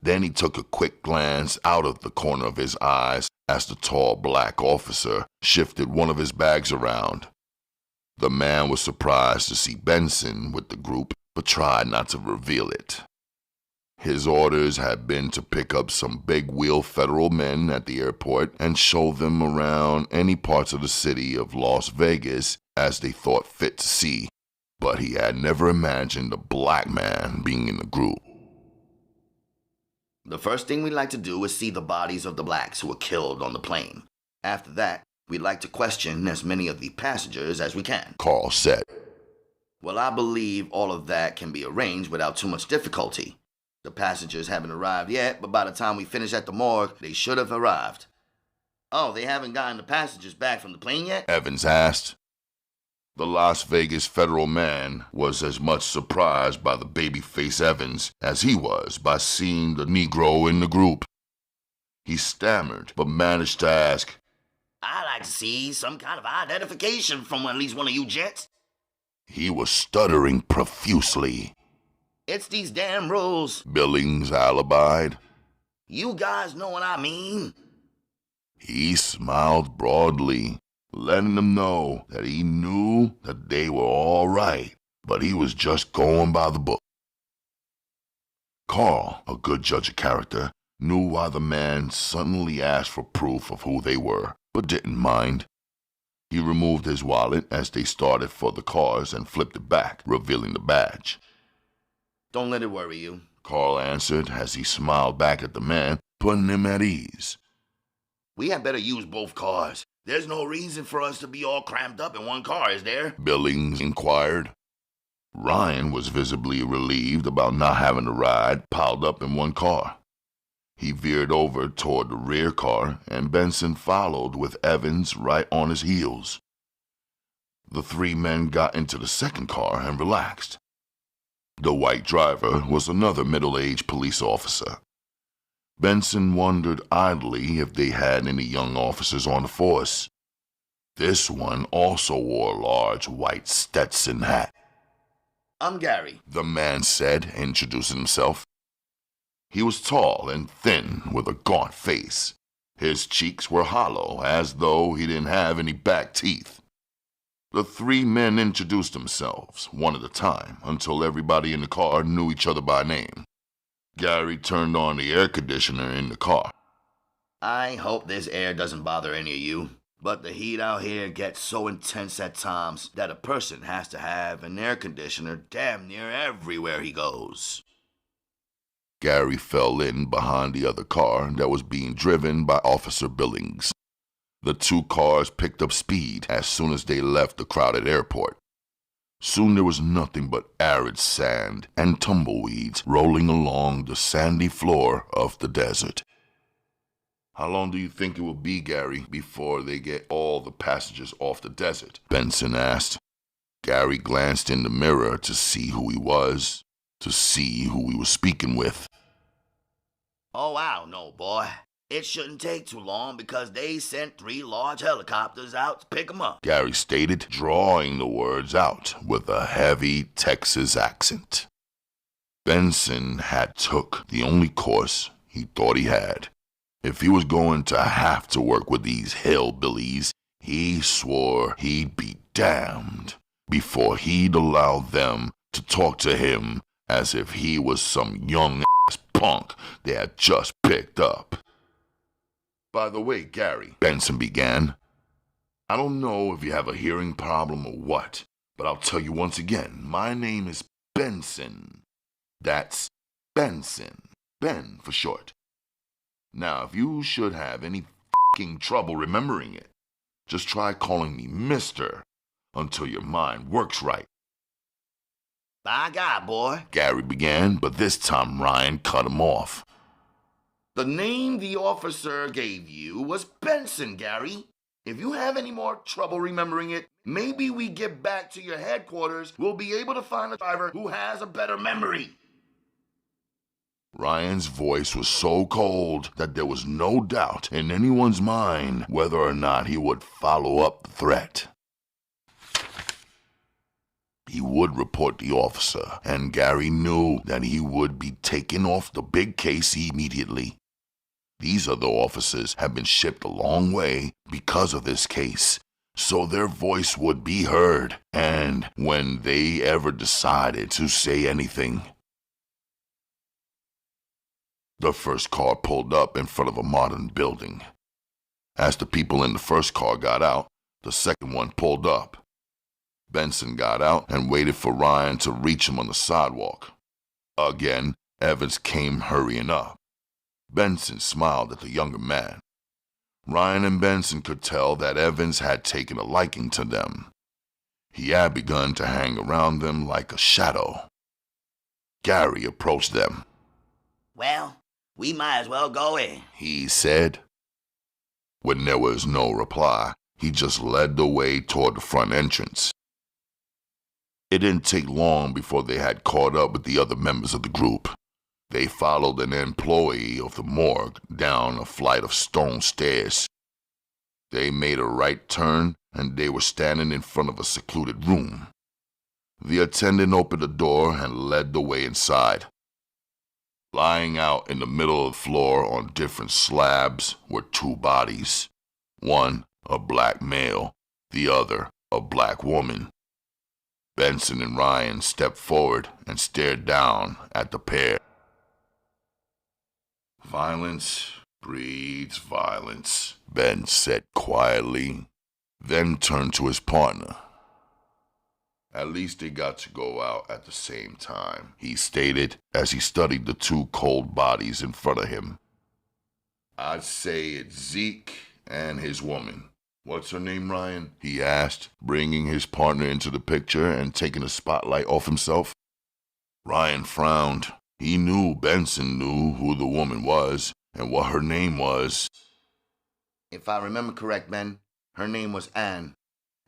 Then he took a quick glance out of the corner of his eyes as the tall black officer shifted one of his bags around. The man was surprised to see Benson with the group, but tried not to reveal it. His orders had been to pick up some big-wheel federal men at the airport and show them around any parts of the city of Las Vegas as they thought fit to see, but he had never imagined a black man being in the group. The first thing we'd like to do is see the bodies of the blacks who were killed on the plane. After that, we'd like to question as many of the passengers as we can, Carl said. Well, I believe all of that can be arranged without too much difficulty. The passengers haven't arrived yet, but by the time we finish at the morgue, they should have arrived. Oh, they haven't gotten the passengers back from the plane yet? Evans asked. The Las Vegas federal man was as much surprised by the babyface Evans as he was by seeing the Negro in the group. He stammered, but managed to ask, I'd like to see some kind of identification from at least one of you gents. He was stuttering profusely. It's these damn rules, Billings alibied. You guys know what I mean. He smiled broadly, letting them know that he knew that they were all right, but he was just going by the book. Carl, a good judge of character, knew why the man suddenly asked for proof of who they were, but didn't mind. He removed his wallet as they started for the cars and flipped it back, revealing the badge. Don't let it worry you, Carl answered as he smiled back at the man, putting him at ease. We had better use both cars. There's no reason for us to be all crammed up in one car, is there? Billings inquired. Ryan was visibly relieved about not having to ride piled up in one car. He veered over toward the rear car, and Benson followed with Evans right on his heels. The three men got into the second car and relaxed. The white driver was another middle-aged police officer. Benson wondered idly if they had any young officers on the force. This one also wore a large white Stetson hat. I'm Gary, the man said, introducing himself. He was tall and thin with a gaunt face. His cheeks were hollow, as though he didn't have any back teeth. The three men introduced themselves, one at a time, until everybody in the car knew each other by name. Gary turned on the air conditioner in the car. I hope this air doesn't bother any of you, but the heat out here gets so intense at times that a person has to have an air conditioner damn near everywhere he goes. Gary fell in behind the other car that was being driven by Officer Billings. The two cars picked up speed as soon as they left the crowded airport. Soon there was nothing but arid sand and tumbleweeds rolling along the sandy floor of the desert. How long do you think it will be, Gary, before they get all the passengers off the desert? Benson asked. Gary glanced in the mirror to see who he was, to see who he was speaking with. Oh, I don't know, boy. It shouldn't take too long because they sent 3 large helicopters out to pick 'em up, Gary stated, drawing the words out with a heavy Texas accent. Benson had took the only course he thought he had. If he was going to have to work with these hillbillies, he swore he'd be damned before he'd allow them to talk to him as if he was some young-ass punk they had just picked up. "By the way, Gary," Benson began, "I don't know if you have a hearing problem or what, but I'll tell you once again, my name is Benson. That's Benson. Ben for short. Now, if you should have any f***ing trouble remembering it, just try calling me Mister until your mind works right." By God, boy, Gary began, but this time Ryan cut him off. the name the officer gave you was Benson, Gary. If you have any more trouble remembering it, maybe we get back to your headquarters. We'll be able to find a driver who has a better memory. Ryan's voice was so cold that there was no doubt in anyone's mind whether or not he would follow up the threat. He would report the officer, and Gary knew that he would be taken off the big case immediately. These other officers had been shipped a long way because of this case, so their voice would be heard, and when they ever decided to say anything. The first car pulled up in front of a modern building. As the people in the first car got out, the second one pulled up. Benson got out and waited for Ryan to reach him on the sidewalk. Again, Evans came hurrying up. Benson smiled at the younger man. Ryan and Benson could tell that Evans had taken a liking to them. He had begun to hang around them like a shadow. Gary approached them. "Well, we might as well go in," he said. When there was no reply, he just led the way toward the front entrance. It didn't take long before they had caught up with the other members of the group. They followed an employee of the morgue down a flight of stone stairs. They made a right turn, and they were standing in front of a secluded room. The attendant opened the door and led the way inside. Lying out in the middle of the floor on different slabs were two bodies. One, a black male, the other, a black woman. Benson and Ryan stepped forward and stared down at the pair. "Violence breeds violence," Ben said quietly, then turned to his partner. "At least they got to go out at the same time," he stated as he studied the two cold bodies in front of him. "I'd say it's Zeke and his woman. What's her name, Ryan?" he asked, bringing his partner into the picture and taking the spotlight off himself. Ryan frowned. He knew Benson knew who the woman was and what her name was. "If I remember correct, Ben, her name was Ann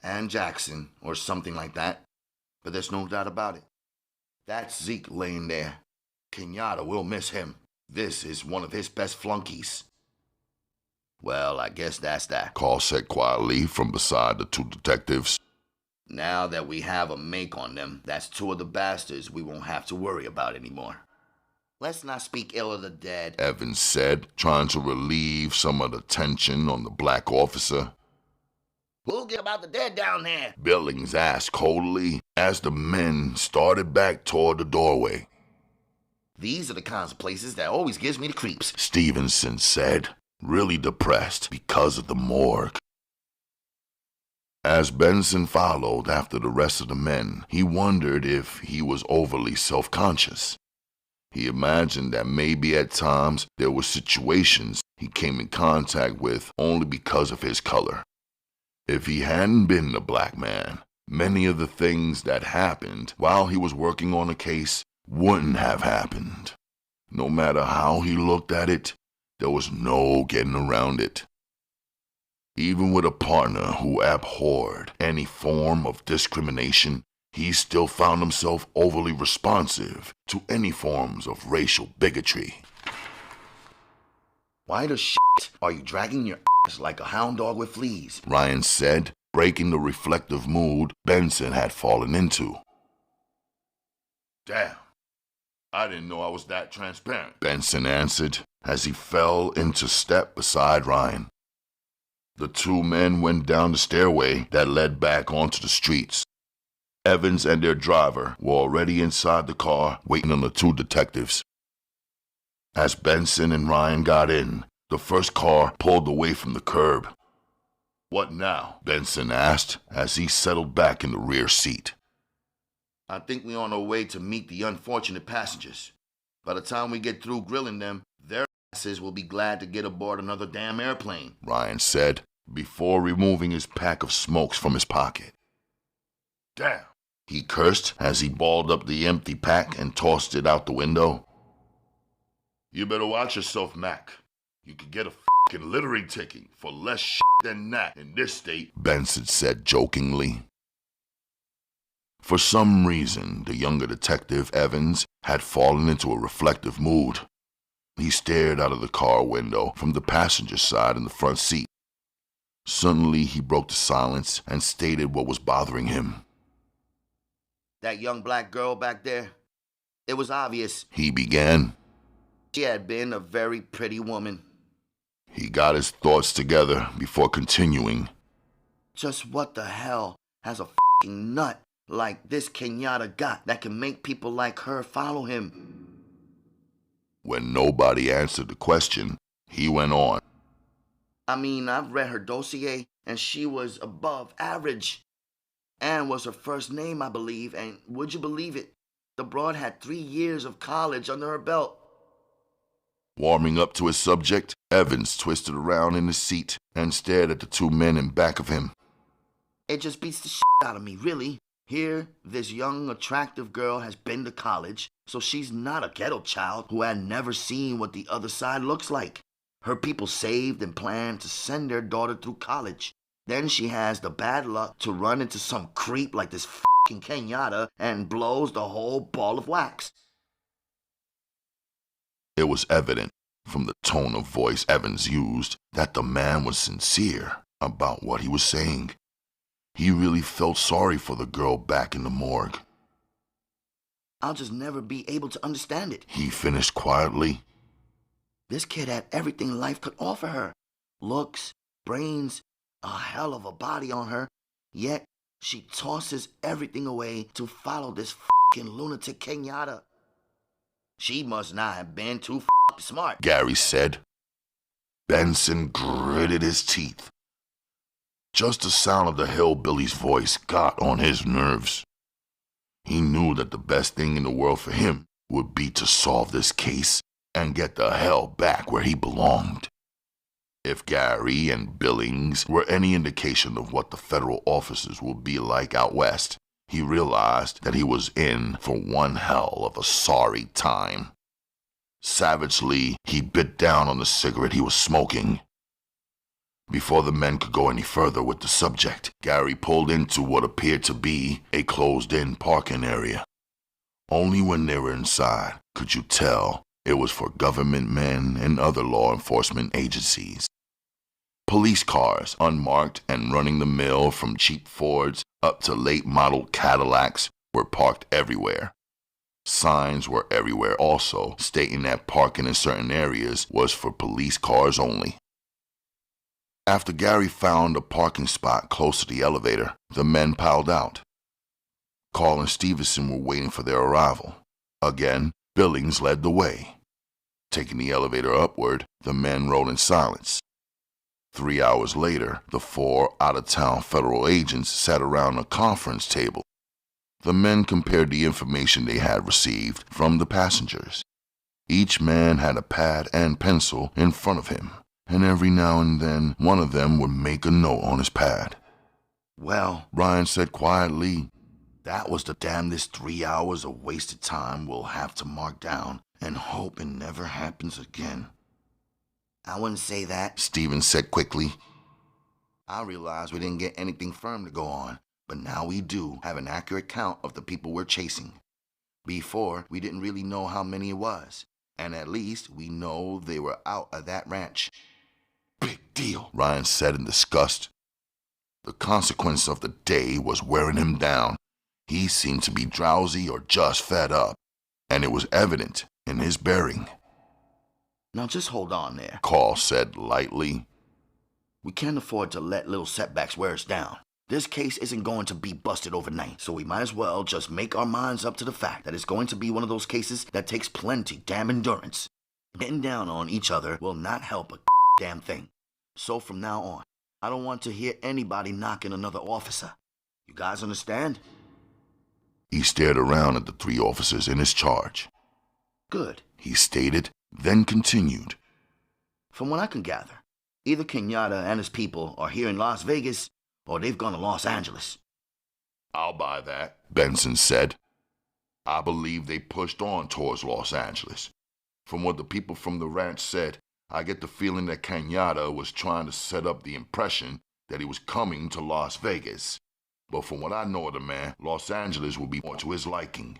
Jackson, or something like that. But there's no doubt about it. That's Zeke laying there. Kenyatta will miss him. This is one of his best flunkies." "Well, I guess that's that," Carl said quietly from beside the two detectives. "Now that we have a make on them, that's two of the bastards we won't have to worry about anymore. Let's not speak ill of the dead," Evans said, trying to relieve some of the tension on the black officer. "We'll get about the dead down there," Billings asked coldly as the men started back toward the doorway. "These are the kinds of places that always gives me the creeps," Stevenson said, really depressed because of the morgue. As Benson followed after the rest of the men, he wondered if he was overly self-conscious. He imagined that maybe at times there were situations he came in contact with only because of his color. If he hadn't been a black man, many of the things that happened while he was working on a case wouldn't have happened. No matter how he looked at it, there was no getting around it. Even with a partner who abhorred any form of discrimination, he still found himself overly responsive to any forms of racial bigotry. "Why the shit are you dragging your ass like a hound dog with fleas?" Ryan said, breaking the reflective mood Benson had fallen into. "Damn, I didn't know I was that transparent," Benson answered as he fell into step beside Ryan. The two men went down the stairway that led back onto the streets. Evans and their driver were already inside the car waiting on the two detectives. As Benson and Ryan got in, the first car pulled away from the curb. "What now?" Benson asked as he settled back in the rear seat. I think we're on our way to meet the unfortunate passengers. By the time we get through grilling them, their asses will be glad to get aboard another damn airplane," Ryan said, before removing his pack of smokes from his pocket. Damn. He cursed as he balled up the empty pack and tossed it out the window. You better watch yourself, Mac. You could get a fucking littering ticket for less shit than that in this state, Benson said jokingly. For some reason, the younger detective, Evans, had fallen into a reflective mood. He stared out of the car window from the passenger side in the front seat. Suddenly, he broke the silence and stated what was bothering him. "That young black girl back there, it was obvious He began. she had been a very pretty woman. He got his thoughts together before continuing. Just what the hell has a fucking nut like this Kenyatta got that can make people like her follow him?" When nobody answered the question, he went on. I mean, I've read her dossier, and she was above average. Ann was her first name, I believe, and would you believe it? The broad had 3 years of college under her belt. Warming up to his subject, Evans twisted around in his seat and stared at the two men in back of him. It just beats the shit out of me, really. Here, this young, attractive girl has been to college, so she's not a ghetto child who had never seen what the other side looks like. Her people saved and planned to send their daughter through college. Then she has the bad luck to run into some creep like this fucking Kenyatta and blows the whole ball of wax. It was evident from the tone of voice Evans used that the man was sincere about what he was saying. He really felt sorry for the girl back in the morgue. I'll just never be able to understand it. He finished quietly. This kid had everything life could offer her. Looks, brains, a hell of a body on her. Yet, she tosses everything away to follow this fucking lunatic Kenyatta. She must not have been too fucking smart, Gary said. Benson gritted his teeth. Just the sound of the hillbilly's voice got on his nerves. He knew that the best thing in the world for him would be to solve this case and get the hell back where he belonged. If Gary and Billings were any indication of what the federal officers would be like out west, he realized that he was in for one hell of a sorry time. Savagely, he bit down on the cigarette he was smoking. Before the men could go any further with the subject, Gary pulled into what appeared to be a closed-in parking area. Only when they were inside could you tell it was for government men and other law enforcement agencies. Police cars, unmarked and running the mill from cheap Fords up to late-model Cadillacs, were parked everywhere. Signs were everywhere also, stating that parking in certain areas was for police cars only. After Gary found a parking spot close to the elevator, the men piled out. Carl and Stevenson were waiting for their arrival. Again, Billings led the way. Taking the elevator upward, the men rode in silence. 3 hours later, the 4 out-of-town federal agents sat around a conference table. The men compared the information they had received from the passengers. Each man had a pad and pencil in front of him, and every now and then one of them would make a note on his pad. "Well," Ryan said quietly, "that was the damnedest 3 hours of wasted time we'll have to mark down and hope it never happens again." "I wouldn't say that," Stevens said quickly. "I realize we didn't get anything firm to go on, but now we do have an accurate count of the people we're chasing. Before, we didn't really know how many it was, and at least we know they were out of that ranch." "Big deal," Ryan said in disgust. The consequence of the day was wearing him down. He seemed to be drowsy or just fed up, and it was evident in his bearing. "Now just hold on there," Carl said lightly. "We can't afford to let little setbacks wear us down. This case isn't going to be busted overnight, so we might as well just make our minds up to the fact that it's going to be one of those cases that takes plenty damn endurance. Getting down on each other will not help a damn thing. So from now on, I don't want to hear anybody knocking another officer. You guys understand? He stared around at the 3 officers in his charge. Good, He stated, then continued. From what I can gather, either Kenyatta and his people are here in Las Vegas, or they've gone to Los Angeles. I'll buy that. Benson said. I believe they pushed on towards Los Angeles. From what the people from the ranch said, I get the feeling that Kenyatta was trying to set up the impression that he was coming to Las Vegas. But from what I know of the man, Los Angeles will be more to his liking.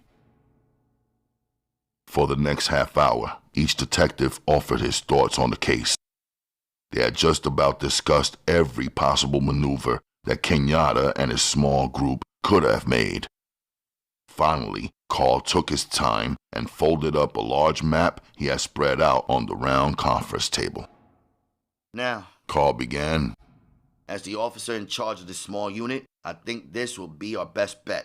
For the next half hour, each detective offered his thoughts on the case. They had just about discussed every possible maneuver that Kenyatta and his small group could have made. Finally, Carl took his time and folded up a large map he had spread out on the round conference table. Now, Carl began. as the officer in charge of this small unit, I think this will be our best bet.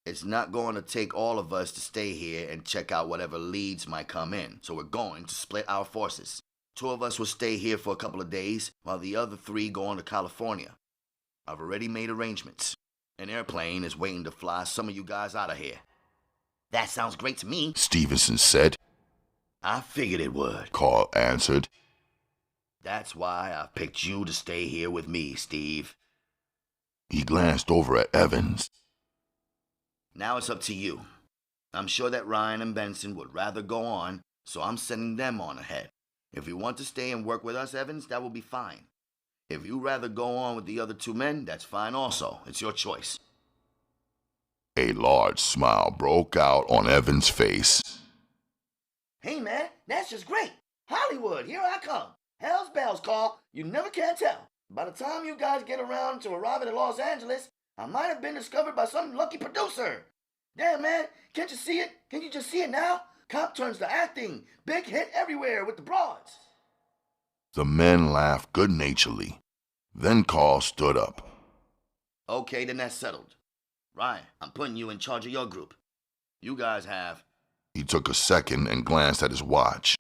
It's not going to take all of us to stay here and check out whatever leads might come in, so we're going to split our forces. 2 of us will stay here for a couple of days, while the other 3 go on to California. I've already made arrangements. An airplane is waiting to fly some of you guys out of here. That sounds great to me, Stevenson said. I figured it would. Carl answered. That's why I picked you to stay here with me, Steve. He glanced over at Evans. Now it's up to you. I'm sure that Ryan and Benson would rather go on, so I'm sending them on ahead. If you want to stay and work with us, Evans, that will be fine. If you'd rather go on with the other 2 men, that's fine also. It's your choice. A large smile broke out on Evans' face. Hey, man, that's just great. Hollywood, here I come. Hell's bells, Carl. You never can tell. By the time you guys get around to arriving in Los Angeles, I might have been discovered by some lucky producer. Damn, man, can't you see it? Can't you just see it now? Cop turns to acting. Big hit everywhere with the broads. The men laughed good-naturedly. Then Carl stood up. Okay, then that's settled. Ryan, I'm putting you in charge of your group. You guys have He took a second and glanced at his watch.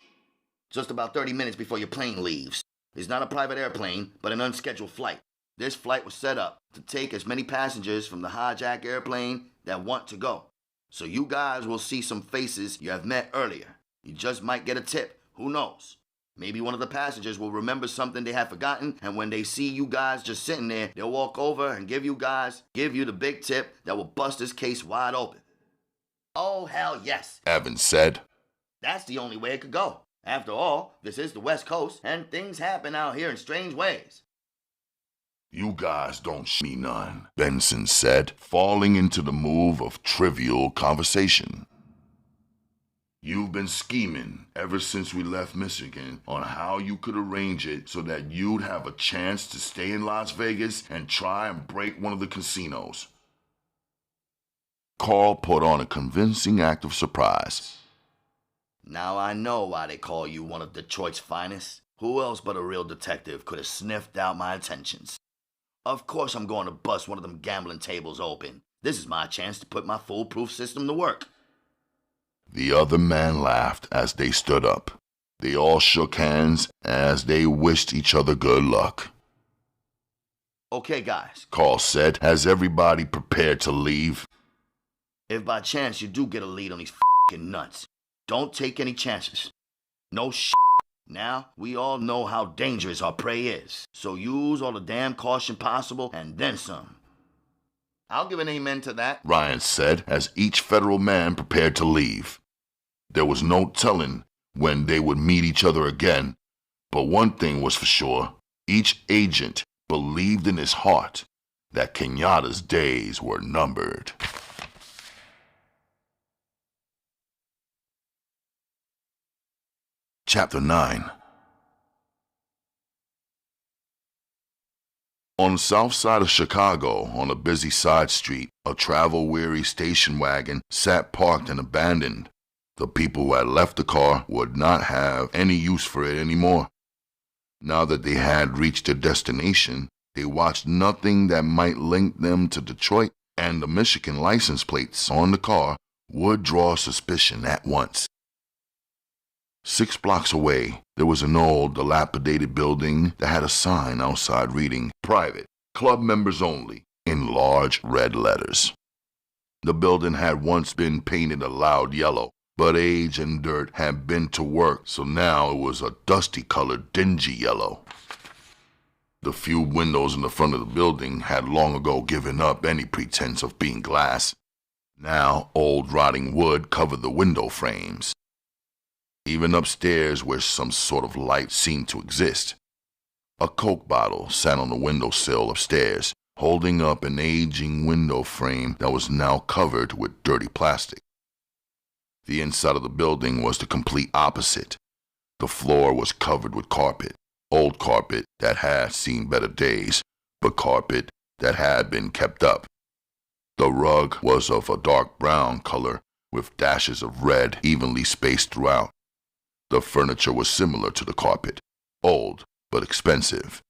just about 30 minutes before your plane leaves. It's not a private airplane, but an unscheduled flight. This flight was set up to take as many passengers from the hijacked airplane that want to go. So you guys will see some faces you have met earlier. You just might get a tip. Who knows? Maybe one of the passengers will remember something they had forgotten, and when they see you guys just sitting there, they'll walk over and give you the big tip that will bust this case wide open. Oh, hell yes. Evans said. That's the only way it could go. After all, this is the West Coast, and things happen out here in strange ways. You guys don't me none, Benson said, falling into the move of trivial conversation. You've been scheming ever since we left Michigan on how you could arrange it so that you'd have a chance to stay in Las Vegas and try and break one of the casinos. Carl put on a convincing act of surprise. Now I know why they call you one of Detroit's finest. Who else but a real detective could have sniffed out my intentions? Of course I'm going to bust one of them gambling tables open. This is my chance to put my foolproof system to work. The other man laughed as they stood up. They all shook hands as they wished each other good luck. Okay, guys, Carl said as everybody prepared to leave. if by chance you do get a lead on these f***ing nuts, don't take any chances. No shit. Now, we all know how dangerous our prey is, so use all the damn caution possible and then some. I'll give an amen to that, Ryan said as each federal man prepared to leave. There was no telling when they would meet each other again, but one thing was for sure. Each agent believed in his heart that Kenyatta's days were numbered. Chapter 9. On the south side of Chicago, on a busy side street, a travel-weary station wagon sat parked and abandoned. The people who had left the car would not have any use for it anymore. Now that they had reached their destination, They watched nothing that might link them to Detroit, and the Michigan license plates on the car would draw suspicion at once. 6 blocks away, there was an old, dilapidated building that had a sign outside reading, "Private, Club Members Only," in large red letters. The building had once been painted a loud yellow, but age and dirt had been to work, so now it was a dusty-colored, dingy yellow. The few windows in the front of the building had long ago given up any pretense of being glass. Now old rotting wood covered the window frames. Even upstairs, where some sort of light seemed to exist, a Coke bottle sat on the windowsill upstairs, holding up an aging window frame that was now covered with dirty plastic. The inside of the building was the complete opposite. The floor was covered with carpet, old carpet that had seen better days, but carpet that had been kept up. The rug was of a dark brown color with dashes of red evenly spaced throughout. The furniture was similar to the carpet, old but expensive.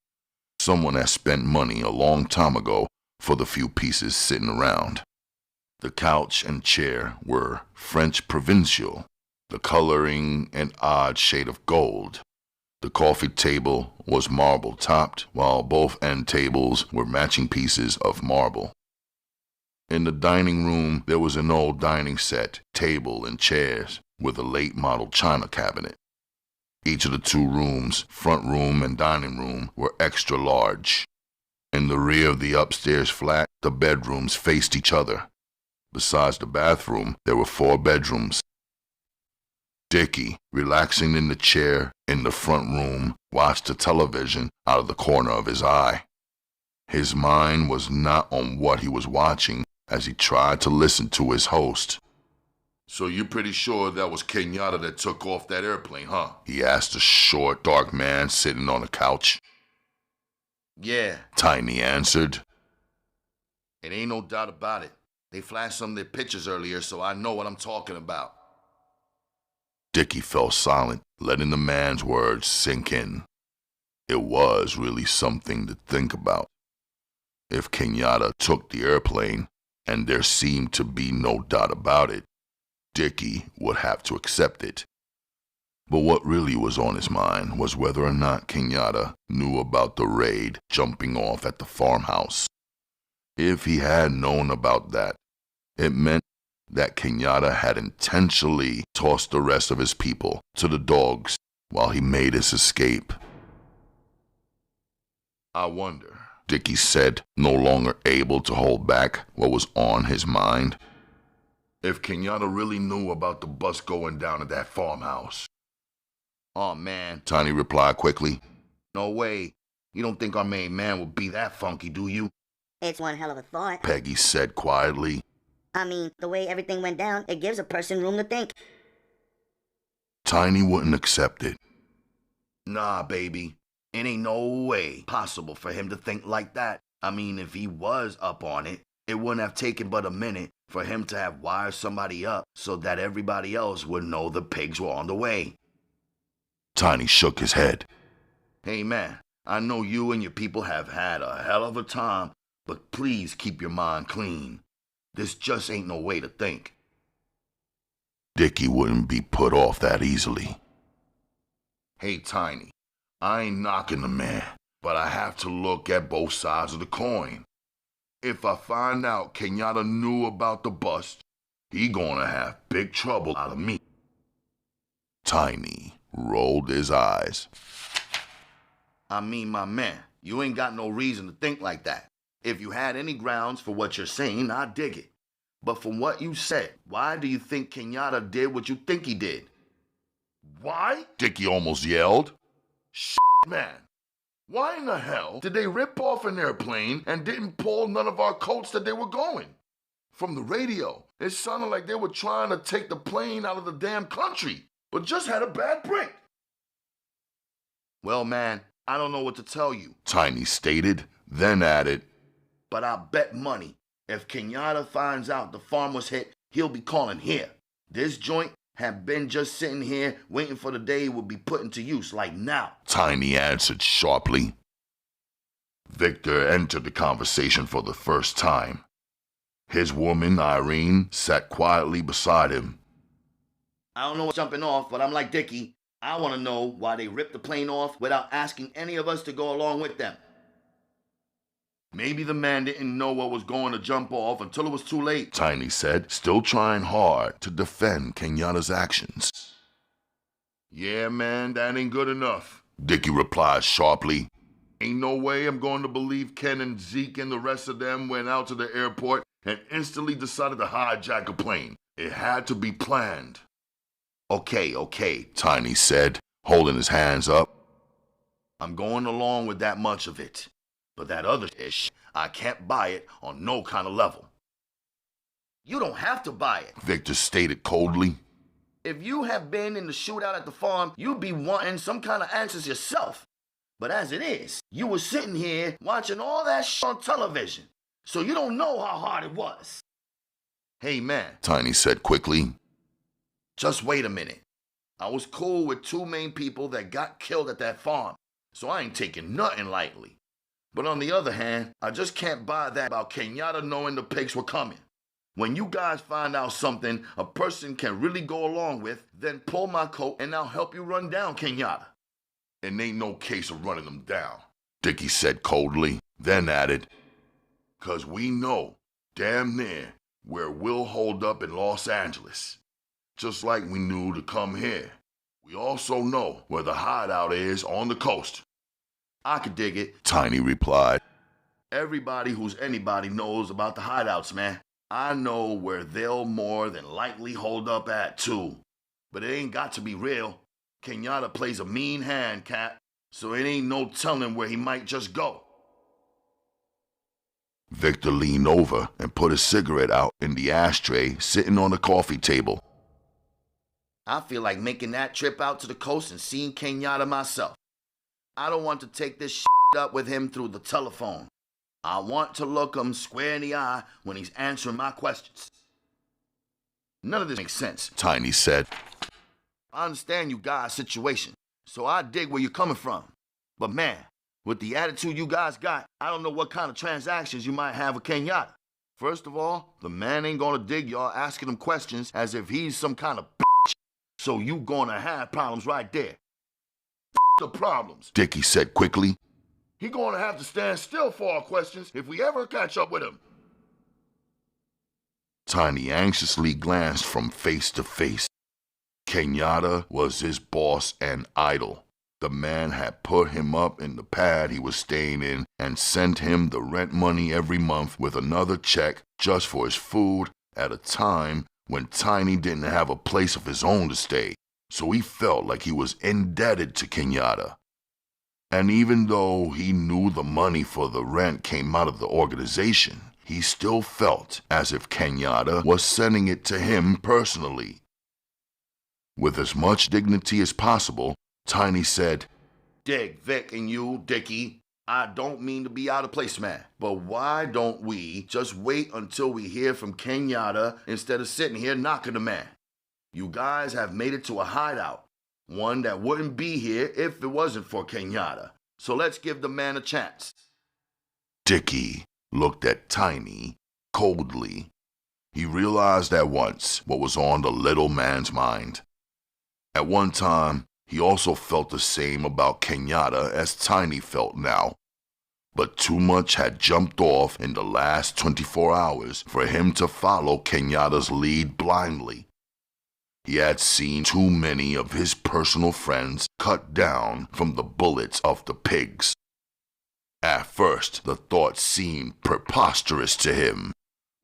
Someone had spent money a long time ago for the few pieces sitting around. The couch and chair were French provincial, the coloring an odd shade of gold. The coffee table was marble-topped, while both end tables were matching pieces of marble. In the dining room, there was an old dining set, table and chairs, with a late-model china cabinet. Each of the 2 rooms, front room and dining room, were extra large. In the rear of the upstairs flat, the bedrooms faced each other. Besides the bathroom, there were 4 bedrooms. Dickie, relaxing in the chair in the front room, watched the television out of the corner of his eye. His mind was not on what he was watching as he tried to listen to his host. So you're pretty sure that was Kenyatta that took off that airplane, huh? He asked the short, dark man sitting on the couch. Yeah, Tiny answered. it ain't no doubt about it. They flashed some of their pictures earlier, so I know what I'm talking about. Dickie fell silent, letting the man's words sink in. It was really something to think about. If Kenyatta took the airplane, and there seemed to be no doubt about it, Dickie would have to accept it. But what really was on his mind was whether or not Kenyatta knew about the raid jumping off at the farmhouse. If he had known about that, it meant that Kenyatta had intentionally tossed the rest of his people to the dogs while he made his escape. I wonder, Dickie said, no longer able to hold back what was on his mind, if Kenyatta really knew about the bus going down at that farmhouse. Oh, man, Tiny replied quickly. no way. You don't think our main man would be that funky, do you? It's one hell of a thought. Peggy said quietly. I mean, the way everything went down, it gives a person room to think. Tiny wouldn't accept it. Nah, baby. It ain't no way possible for him to think like that. I mean, if he was up on it, it wouldn't have taken but a minute for him to have wired somebody up so that everybody else would know the pigs were on the way. Tiny shook his head. Hey, man, I know you and your people have had a hell of a time, but please keep your mind clean. This just ain't no way to think. Dickie wouldn't be put off that easily. Hey, Tiny, I ain't knocking the man, but I have to look at both sides of the coin. If I find out Kenyatta knew about the bust, he gonna have big trouble out of me. Tiny rolled his eyes. I mean, my man, you ain't got no reason to think like that. If you had any grounds for what you're saying, I'd dig it. But from what you said, why do you think Kenyatta did what you think he did? Why? Dickie almost yelled. Man, why in the hell did they rip off an airplane and didn't pull none of our coats that they were going? From the radio, it sounded like they were trying to take the plane out of the damn country, but just had a bad break. Well, man, I don't know what to tell you, Tiny stated, then added, but I'll bet money if Kenyatta finds out the farm was hit, he'll be calling here. This joint had been just sitting here waiting for the day it would be put into use, like now. Tiny answered sharply. Victor entered the conversation for the first time. His woman, Irene, sat quietly beside him. I don't know what's jumping off, but I'm like Dickie. I want to know why they ripped the plane off without asking any of us to go along with them. Maybe the man didn't know what was going to jump off until it was too late, Tiny said, still trying hard to defend Kenyatta's actions. Yeah, man, that ain't good enough, Dickie replied sharply. Ain't no way I'm going to believe Ken and Zeke and the rest of them went out to the airport and instantly decided to hijack a plane. It had to be planned. Okay, Tiny said, holding his hands up. I'm going along with that much of it. But that other ish, I can't buy it on no kind of level. You don't have to buy it, Victor stated coldly. If you have been in the shootout at the farm, you'd be wanting some kind of answers yourself. But as it is, you were sitting here watching all that shit on television, so you don't know how hard it was. Hey, man, Tiny said quickly. Just wait a minute. I was cool with two main people that got killed at that farm, so I ain't taking nothing lightly. But on the other hand, I just can't buy that about Kenyatta knowing the pigs were coming. When you guys find out something a person can really go along with, then pull my coat and I'll help you run down Kenyatta. And ain't no case of running them down, Dickie said coldly, then added, 'cause we know, damn near, where we'll hold up in Los Angeles. Just like we knew to come here. We also know where the hideout is on the coast. I could dig it, Tiny replied. Everybody who's anybody knows about the hideouts, man. I know where they'll more than likely hold up at, too. But it ain't got to be real. Kenyatta plays a mean hand, Cat, so it ain't no telling where he might just go. Victor leaned over and put his cigarette out in the ashtray sitting on the coffee table. I feel like making that trip out to the coast and seeing Kenyatta myself. I don't want to take this shit up with him through the telephone. I want to look him square in the eye when he's answering my questions. None of this makes sense, Tiny said. I understand you guys' situation, so I dig where you're coming from. But man, with the attitude you guys got, I don't know what kind of transactions you might have with Kenyatta. First of all, the man ain't gonna dig y'all asking him questions as if he's some kind of bitch. So you gonna have problems right there. The problems, Dickie said quickly. He gonna have to stand still for our questions if we ever catch up with him. Tiny anxiously glanced from face to face. Kenyatta was his boss and idol. The man had put him up in the pad he was staying in and sent him the rent money every month with another check just for his food at a time when Tiny didn't have a place of his own to stay. So he felt like he was indebted to Kenyatta. And even though he knew the money for the rent came out of the organization, he still felt as if Kenyatta was sending it to him personally. With as much dignity as possible, Tiny said, Dig, Vic, and you, Dickie, I don't mean to be out of place, man, but why don't we just wait until we hear from Kenyatta instead of sitting here knocking the man? You guys have made it to a hideout, one that wouldn't be here if it wasn't for Kenyatta. So let's give the man a chance. Dickie looked at Tiny coldly. He realized at once what was on the little man's mind. At one time, he also felt the same about Kenyatta as Tiny felt now. But too much had jumped off in the last 24 hours for him to follow Kenyatta's lead blindly. He had seen too many of his personal friends cut down from the bullets of the pigs. At first, the thought seemed preposterous to him,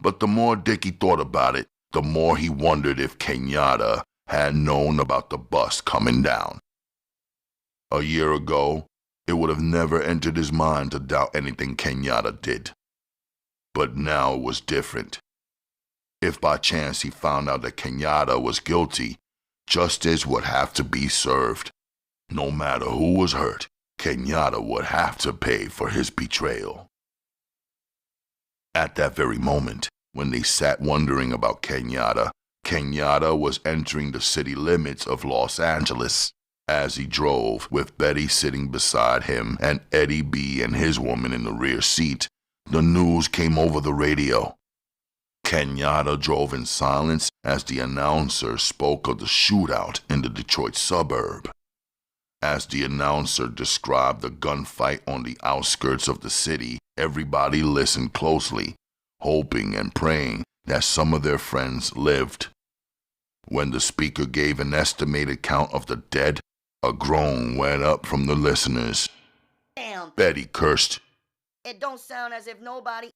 but the more Dickie thought about it, the more he wondered if Kenyatta had known about the bus coming down. A year ago, it would have never entered his mind to doubt anything Kenyatta did. But now it was different. If by chance he found out that Kenyatta was guilty, justice would have to be served. No matter who was hurt, Kenyatta would have to pay for his betrayal. At that very moment, when they sat wondering about Kenyatta, Kenyatta was entering the city limits of Los Angeles. As he drove, with Betty sitting beside him and Eddie B and his woman in the rear seat, the news came over the radio. Kenyatta drove in silence as the announcer spoke of the shootout in the Detroit suburb. As the announcer described the gunfight on the outskirts of the city, everybody listened closely, hoping and praying that some of their friends lived. When the speaker gave an estimated count of the dead, a groan went up from the listeners. Damn. Betty cursed. It don't sound as if nobody...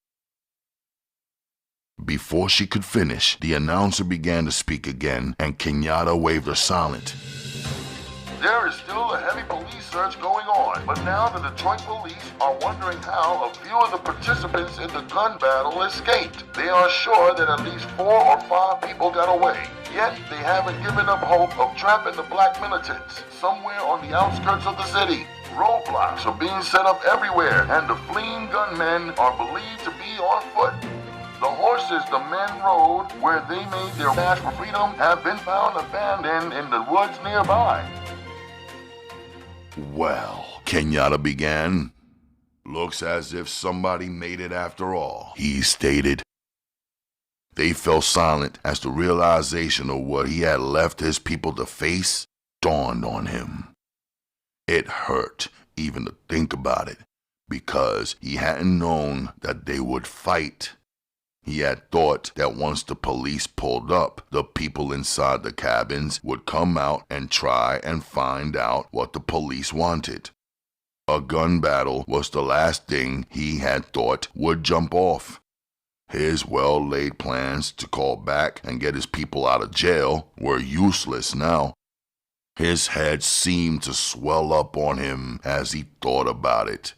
Before she could finish, the announcer began to speak again, and Kenyatta waved her silent. There is still a heavy police search going on, but now the Detroit police are wondering how a few of the participants in the gun battle escaped. They are sure that at least 4 or 5 people got away, yet they haven't given up hope of trapping the black militants somewhere on the outskirts of the city. Roadblocks are being set up everywhere, and the fleeing gunmen are believed to be on foot. The horses the men rode where they made their dash for freedom have been found abandoned in the woods nearby. Well, Kenyatta began. Looks as if somebody made it after all, he stated. They fell silent as the realization of what he had left his people to face dawned on him. It hurt even to think about it, because he hadn't known that they would fight. He had thought that once the police pulled up, the people inside the cabins would come out and try and find out what the police wanted. A gun battle was the last thing he had thought would jump off. His well-laid plans to call back and get his people out of jail were useless now. His head seemed to swell up on him as he thought about it.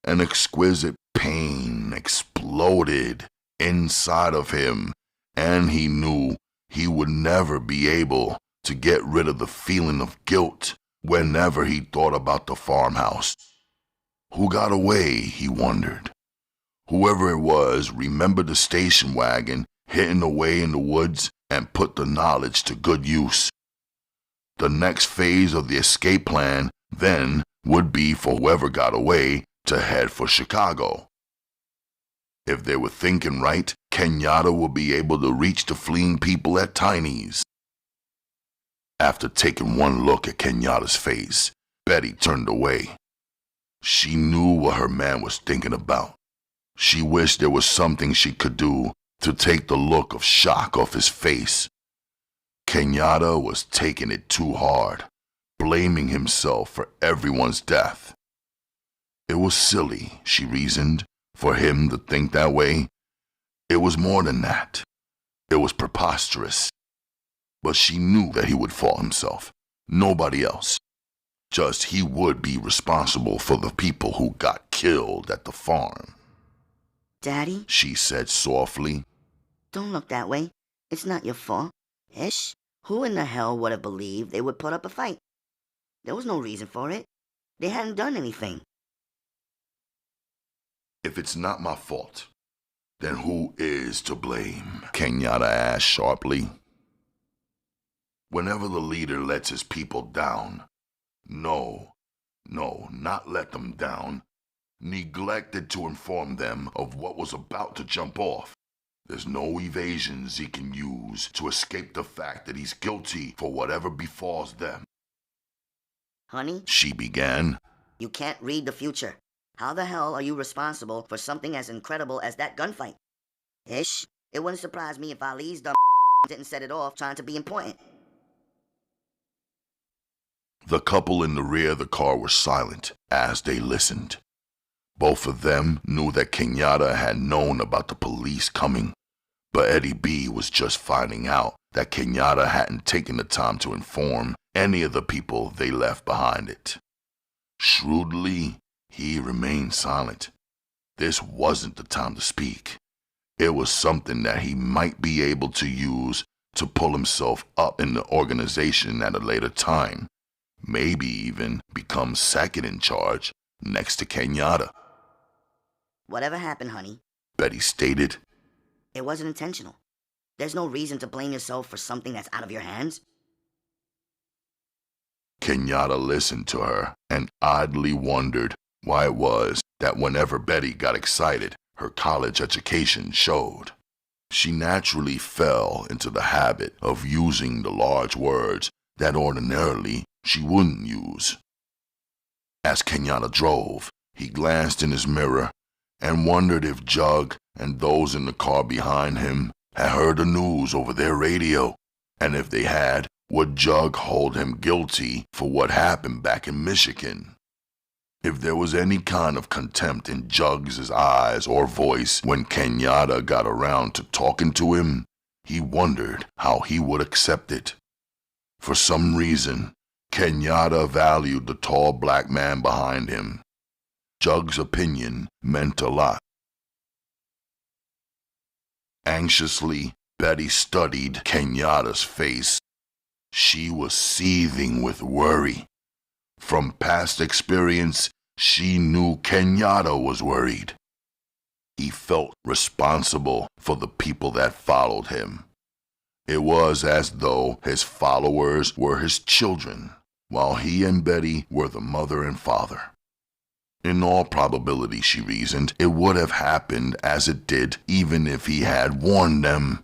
An exquisite pain exploded inside of him, and he knew he would never be able to get rid of the feeling of guilt whenever he thought about the farmhouse. Who got away, he wondered. Whoever it was remembered the station wagon hidden away in the woods and put the knowledge to good use. The next phase of the escape plan then would be for whoever got away to head for Chicago. If they were thinking right, Kenyatta would be able to reach the fleeing people at Tiny's. After taking one look at Kenyatta's face, Betty turned away. She knew what her man was thinking about. She wished there was something she could do to take the look of shock off his face. Kenyatta was taking it too hard, blaming himself for everyone's death. It was silly, she reasoned, for him to think that way. It was more than that. It was preposterous. But she knew that he would fall himself. Nobody else. Just he would be responsible for the people who got killed at the farm. Daddy? She said softly. Don't look that way. It's not your fault. Ish. Who in the hell would have believed they would put up a fight? There was no reason for it. They hadn't done anything. If it's not my fault, then who is to blame? Kenyatta asked sharply. Whenever the leader lets his people down, no, not let them down, neglected to inform them of what was about to jump off, there's no evasions he can use to escape the fact that he's guilty for whatever befalls them. Honey? She began. You can't read the future. How the hell are you responsible for something as incredible as that gunfight? Ish, it wouldn't surprise me if Ali's dumb didn't set it off trying to be important. The couple in the rear of the car were silent as they listened. Both of them knew that Kenyatta had known about the police coming, but Eddie B was just finding out that Kenyatta hadn't taken the time to inform any of the people they left behind it. Shrewdly, he remained silent. This wasn't the time to speak. It was something that he might be able to use to pull himself up in the organization at a later time, maybe even become second in charge next to Kenyatta. Whatever happened, honey, Betty stated, it wasn't intentional. There's no reason to blame yourself for something that's out of your hands. Kenyatta listened to her and idly wondered why it was that whenever Betty got excited, her college education showed. She naturally fell into the habit of using the large words that ordinarily she wouldn't use. As Kenyatta drove, he glanced in his mirror and wondered if Jug and those in the car behind him had heard the news over their radio, and if they had, would Jug hold him guilty for what happened back in Michigan? If there was any kind of contempt in Jug's eyes or voice when Kenyatta got around to talking to him, he wondered how he would accept it. For some reason, Kenyatta valued the tall black man behind him. Jug's opinion meant a lot. Anxiously, Betty studied Kenyatta's face. She was seething with worry. From past experience, she knew Kenyatta was worried. He felt responsible for the people that followed him. It was as though his followers were his children, while he and Betty were the mother and father. In all probability, she reasoned, it would have happened as it did even if he had warned them.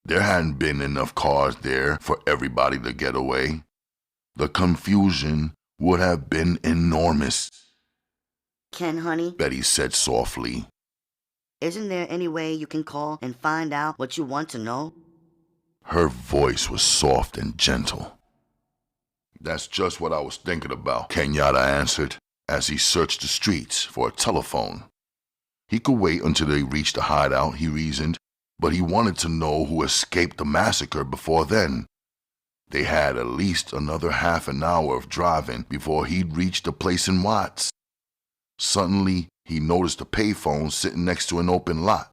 There hadn't been enough cars there for everybody to get away. The confusion would have been enormous. Ken, honey, Betty said softly. Isn't there any way you can call and find out what you want to know? Her voice was soft and gentle. That's just what I was thinking about, Kenyatta answered, as he searched the streets for a telephone. He could wait until they reached the hideout, he reasoned, but he wanted to know who escaped the massacre before then. They had at least another half an hour of driving before he'd reach the place in Watts. Suddenly, he noticed a payphone sitting next to an open lot.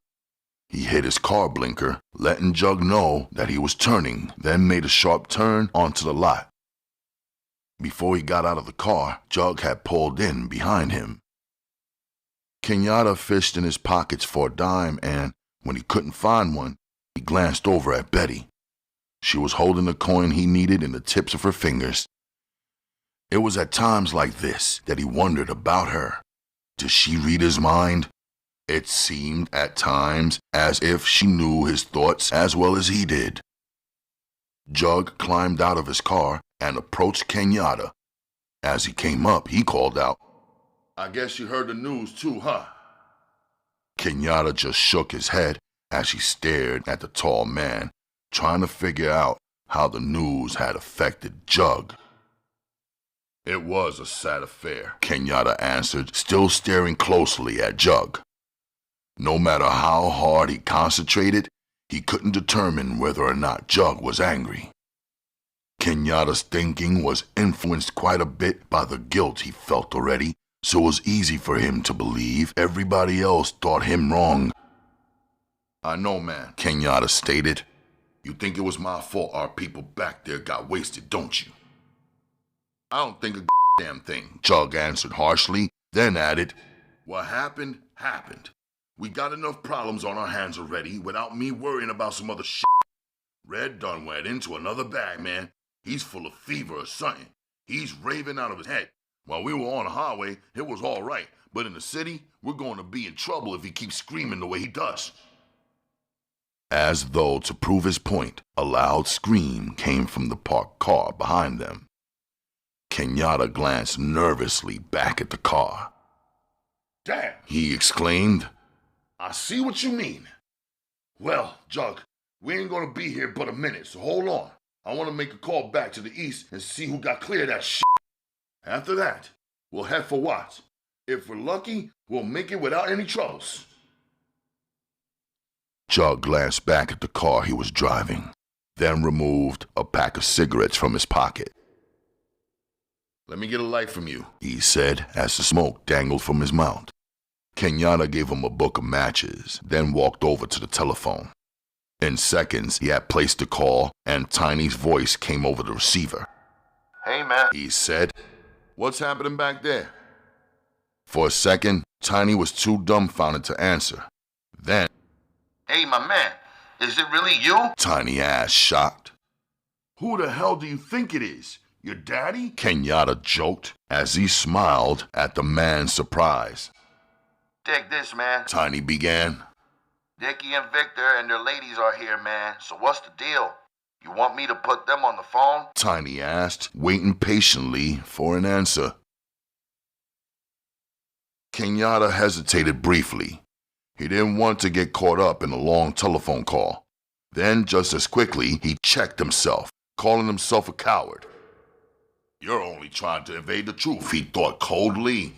He hit his car blinker, letting Jug know that he was turning, then made a sharp turn onto the lot. Before he got out of the car, Jug had pulled in behind him. Kenyatta fished in his pockets for a dime and, when he couldn't find one, he glanced over at Betty. She was holding the coin he needed in the tips of her fingers. It was at times like this that he wondered about her. Did she read his mind? It seemed at times as if she knew his thoughts as well as he did. Jug climbed out of his car and approached Kenyatta. As he came up, he called out, I guess you heard the news too, huh? Kenyatta just shook his head as he stared at the tall man, trying to figure out how the news had affected Jug. It was a sad affair, Kenyatta answered, still staring closely at Jug. No matter how hard he concentrated, he couldn't determine whether or not Jug was angry. Kenyatta's thinking was influenced quite a bit by the guilt he felt already, so it was easy for him to believe everybody else thought him wrong. I know, man, Kenyatta stated. You think it was my fault our people back there got wasted, don't you? I don't think a damn thing, Jug answered harshly, then added, What happened, happened. We got enough problems on our hands already without me worrying about some other shit. Red done went into another bag, man. He's full of fever or something. He's raving out of his head. While we were on the highway, it was all right. But in the city, we're going to be in trouble if he keeps screaming the way he does. As though to prove his point, a loud scream came from the parked car behind them. Kenyatta glanced nervously back at the car. Damn, he exclaimed. I see what you mean. Well, Jug, we ain't gonna be here but a minute, so hold on. I want to make a call back to the east and see who got clear of that shit. After that, we'll head for Watts. If we're lucky, we'll make it without any troubles. Jug glanced back at the car he was driving, then removed a pack of cigarettes from his pocket. Let me get a light from you, he said as the smoke dangled from his mouth. Kenyatta gave him a book of matches, then walked over to the telephone. In seconds, he had placed the call, and Tiny's voice came over the receiver. Hey, man, he said. What's happening back there? For a second, Tiny was too dumbfounded to answer. Then, Hey, my man, is it really you? Tiny asked, shocked. Who the hell do you think it is? Your daddy? Kenyatta joked as he smiled at the man's surprise. Dig this, man. Tiny began. Dickie and Victor and their ladies are here, man. So what's the deal? You want me to put them on the phone? Tiny asked, waiting patiently for an answer. Kenyatta hesitated briefly. He didn't want to get caught up in a long telephone call. Then, just as quickly, he checked himself, calling himself a coward. You're only trying to evade the truth, he thought coldly.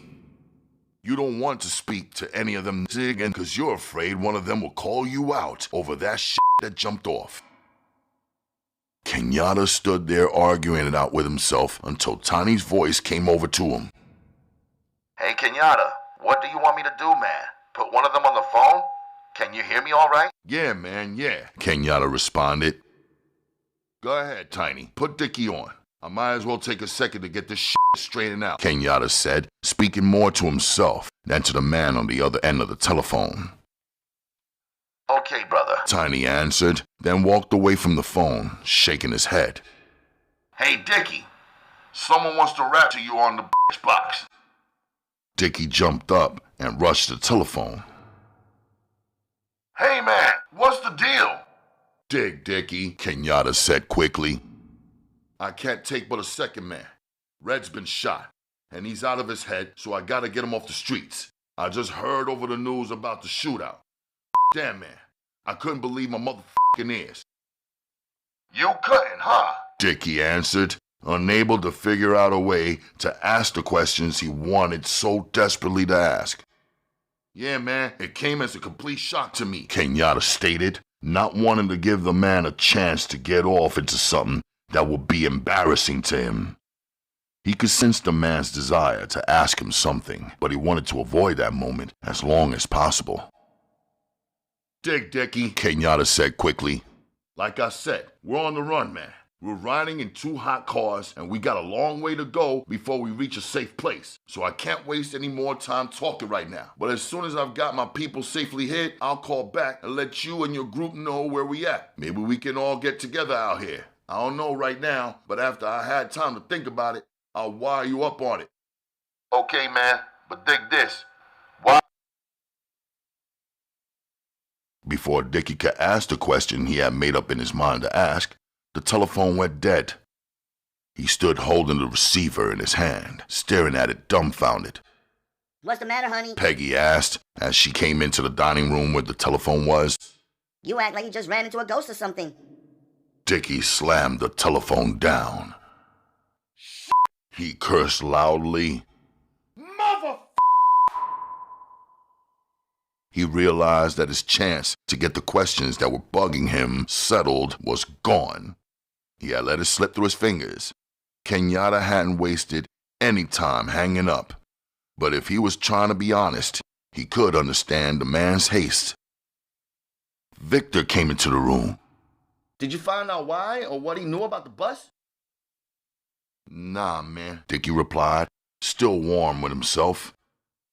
You don't want to speak to any of them again because you're afraid one of them will call you out over that shit that jumped off. Kenyatta stood there arguing it out with himself until Tiny's voice came over to him. Hey, Kenyatta, what do you want me to do, man? Put one of them on the phone? Can you hear me all right? Yeah, man, yeah, Kenyatta responded. Go ahead, Tiny. Put Dickie on. I might as well take a second to get this shit straightened out, Kenyatta said, speaking more to himself than to the man on the other end of the telephone. Okay, brother, Tiny answered, then walked away from the phone, shaking his head. Hey, Dickie, someone wants to rap to you on the box. Dickie jumped up and rushed the telephone. Hey, man, what's the deal? Dig, Dickie, Kenyatta said quickly. I can't take but a second, man. Red's been shot, and he's out of his head, so I gotta get him off the streets. I just heard over the news about the shootout. Damn, man, I couldn't believe my motherfucking ears. You couldn't, huh? Dickie answered, unable to figure out a way to ask the questions he wanted so desperately to ask. Yeah, man, it came as a complete shock to me, Kenyatta stated, not wanting to give the man a chance to get off into something that would be embarrassing to him. He could sense the man's desire to ask him something, but he wanted to avoid that moment as long as possible. Dig, Dickie, Kenyatta said quickly. Like I said, we're on the run, man. We're riding in 2 hot cars, and we got a long way to go before we reach a safe place. So I can't waste any more time talking right now. But as soon as I've got my people safely hid, I'll call back and let you and your group know where we at. Maybe we can all get together out here. I don't know right now, but after I had time to think about it, I'll wire you up on it. Okay, man, but dig this. Why? Before Dickie could ask the question he had made up in his mind to ask, the telephone went dead. He stood holding the receiver in his hand, staring at it dumbfounded. What's the matter, honey? Peggy asked as she came into the dining room where the telephone was. You act like you just ran into a ghost or something. Dickie slammed the telephone down. He cursed loudly. Mother... He realized that his chance to get the questions that were bugging him settled was gone. He had let it slip through his fingers. Kenyatta hadn't wasted any time hanging up. But if he was trying to be honest, he could understand the man's haste. Victor came into the room. Did you find out why or what he knew about the bus? Nah, man, Dickie replied, still warm with himself.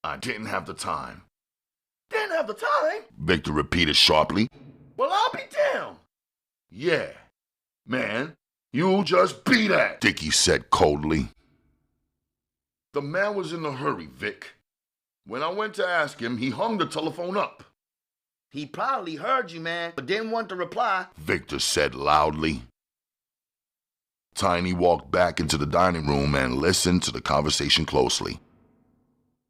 I didn't have the time. Didn't have the time? Victor repeated sharply. Well, I'll be damned. Yeah, man, you just be that, Dickie said coldly. The man was in a hurry, Vic. When I went to ask him, he hung the telephone up. He probably heard you, man, but didn't want to reply, Victor said loudly. Tiny walked back into the dining room and listened to the conversation closely.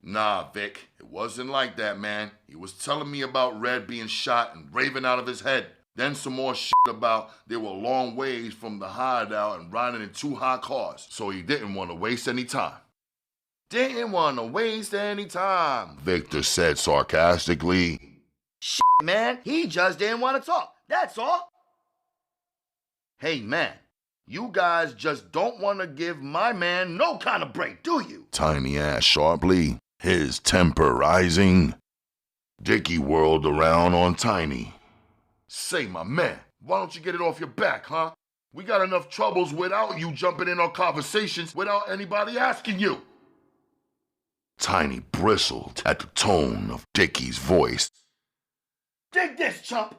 Nah, Vic, it wasn't like that, man. He was telling me about Red being shot and raving out of his head. Then some more shit about they were a long ways from the hideout and riding in 2 hot cars, so he didn't want to waste any time. Didn't want to waste any time, Victor said sarcastically. Shit, man, he just didn't want to talk, that's all. Hey, man, you guys just don't want to give my man no kind of break, do you? Tiny asked sharply, his temper rising. Dickie whirled around on Tiny. Say, my man, why don't you get it off your back, huh? We got enough troubles without you jumping in on conversations without anybody asking you. Tiny bristled at the tone of Dickie's voice. Dig this, chump.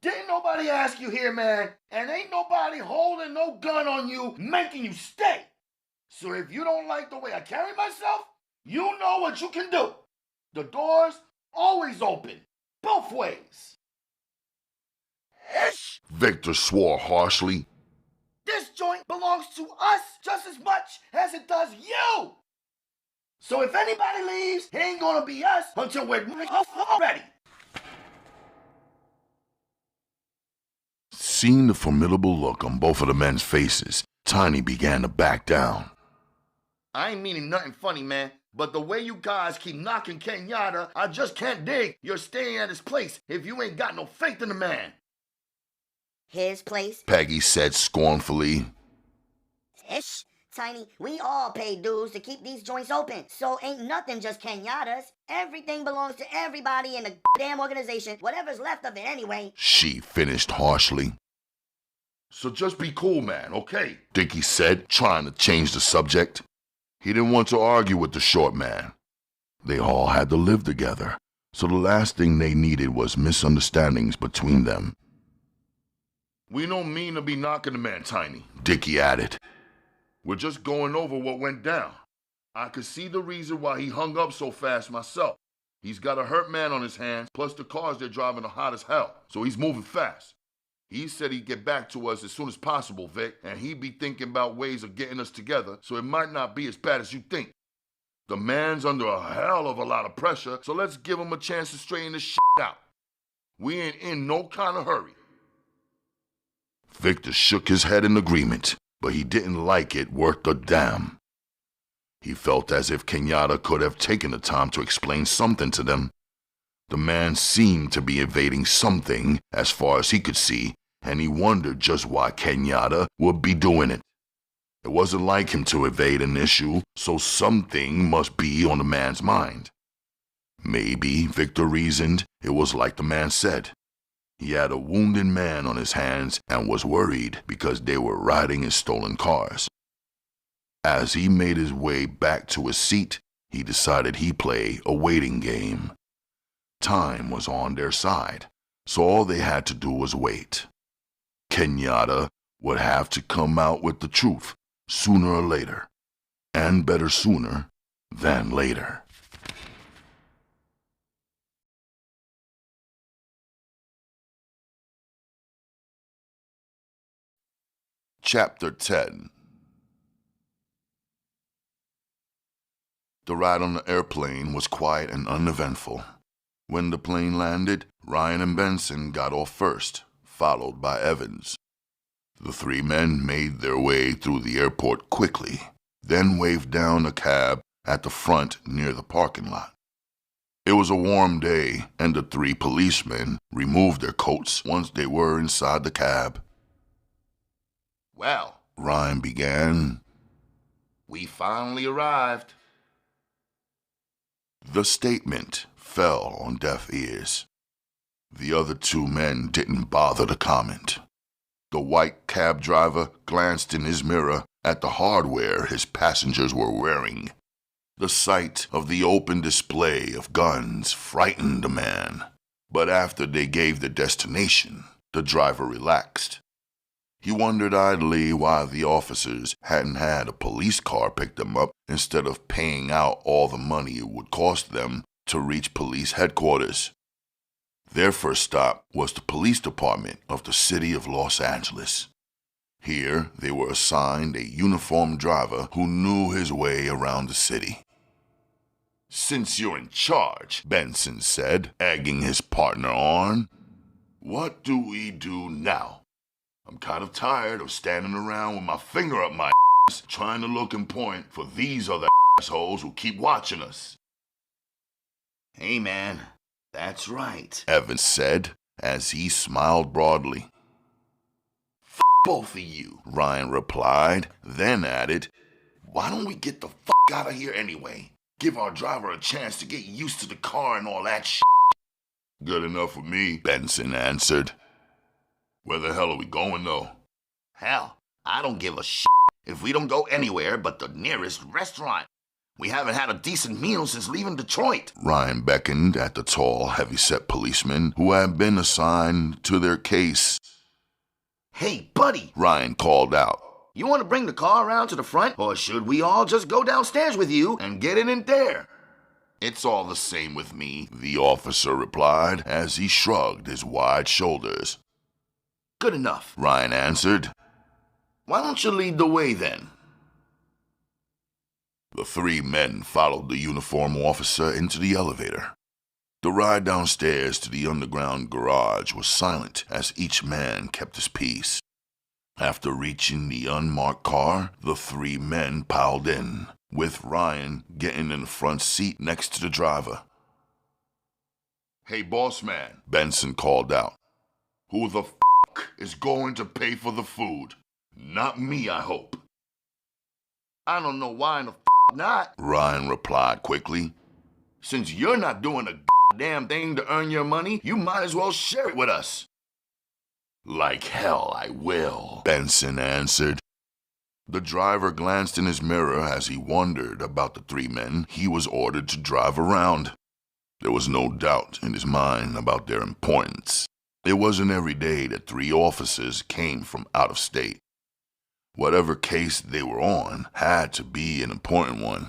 Didn't nobody ask you here, man, and ain't nobody holding no gun on you, making you stay. So if you don't like the way I carry myself, you know what you can do. The door's always open, both ways. Hish! Victor swore harshly. This joint belongs to us just as much as it does you. So if anybody leaves, it ain't gonna be us until we're ready. Seeing the formidable look on both of the men's faces, Tiny began to back down. I ain't meaning nothing funny, man, but the way you guys keep knocking Kenyatta, I just can't dig you're staying at his place if you ain't got no faith in the man. His place? Peggy said scornfully. Ish, Tiny, we all pay dues to keep these joints open, so ain't nothing just Kenyatta's. Everything belongs to everybody in the damn organization, whatever's left of it anyway. She finished harshly. So just be cool, man, okay? Dickie said, trying to change the subject. He didn't want to argue with the short man. They all had to live together, so the last thing they needed was misunderstandings between them. We don't mean to be knocking the man, Tiny, Dickie added. We're just going over what went down. I could see the reason why he hung up so fast myself. He's got a hurt man on his hands, plus the cars they're driving are hot as hell, so he's moving fast. He said he'd get back to us as soon as possible, Vic, and he'd be thinking about ways of getting us together, so it might not be as bad as you think. The man's under a hell of a lot of pressure, so let's give him a chance to straighten this shit out. We ain't in no kind of hurry. Victor shook his head in agreement, but he didn't like it worth a damn. He felt as if Kenyatta could have taken the time to explain something to them. The man seemed to be evading something as far as he could see, and he wondered just why Kenyatta would be doing it. It wasn't like him to evade an issue, so something must be on the man's mind. Maybe, Victor reasoned, it was like the man said. He had a wounded man on his hands and was worried because they were riding in stolen cars. As he made his way back to his seat, he decided he'd play a waiting game. Time was on their side, so all they had to do was wait. Kenyatta would have to come out with the truth sooner or later, and better sooner than later. Chapter 10. The ride on the airplane was quiet and uneventful. When the plane landed, Ryan and Benson got off first, followed by Evans. The three men made their way through the airport quickly, then waved down a cab at the front near the parking lot. It was a warm day, and the three policemen removed their coats once they were inside the cab. Well, Ryan began. We finally arrived. The statement fell on deaf ears. The other two men didn't bother to comment. The white cab driver glanced in his mirror at the hardware his passengers were wearing. The sight of the open display of guns frightened the man, but after they gave the destination, the driver relaxed. He wondered idly why the officers hadn't had a police car pick them up instead of paying out all the money it would cost them to reach police headquarters. Their first stop was the police department of the city of Los Angeles. Here, they were assigned a uniformed driver who knew his way around the city. "Since you're in charge," Benson said, egging his partner on, "what do we do now? I'm kind of tired of standing around with my finger up my ass trying to look and point for these other assholes who keep watching us." Hey, man, that's right, Evans said as he smiled broadly. F both of you, Ryan replied, then added, "Why don't we get the f out of here anyway? Give our driver a chance to get used to the car and all that shit." "Good enough for me," Benson answered. Where the hell are we going, though? Hell, I don't give a shit if we don't go anywhere but the nearest restaurant. We haven't had a decent meal since leaving Detroit. Ryan beckoned at the tall, heavy-set policeman who had been assigned to their case. "Hey, buddy," Ryan called out. You want to bring the car around to the front, or should we all just go downstairs with you and get it in there? It's all the same with me, the officer replied as he shrugged his wide shoulders. Good enough, Ryan answered. Why don't you lead the way then? The three men followed the uniformed officer into the elevator. The ride downstairs to the underground garage was silent as each man kept his peace. After reaching the unmarked car, the three men piled in, with Ryan getting in the front seat next to the driver. Hey, boss man, Benson called out. who the is going to pay for the food? Not me, I hope. I don't know why in the not, Ryan replied quickly. Since you're not doing a damn thing to earn your money, you might as well share it with us. Like hell I will, Benson answered. The driver glanced in his mirror as he wondered about the three men he was ordered to drive around. There was no doubt in his mind about their importance. It wasn't every day that three officers came from out of state. Whatever case they were on had to be an important one.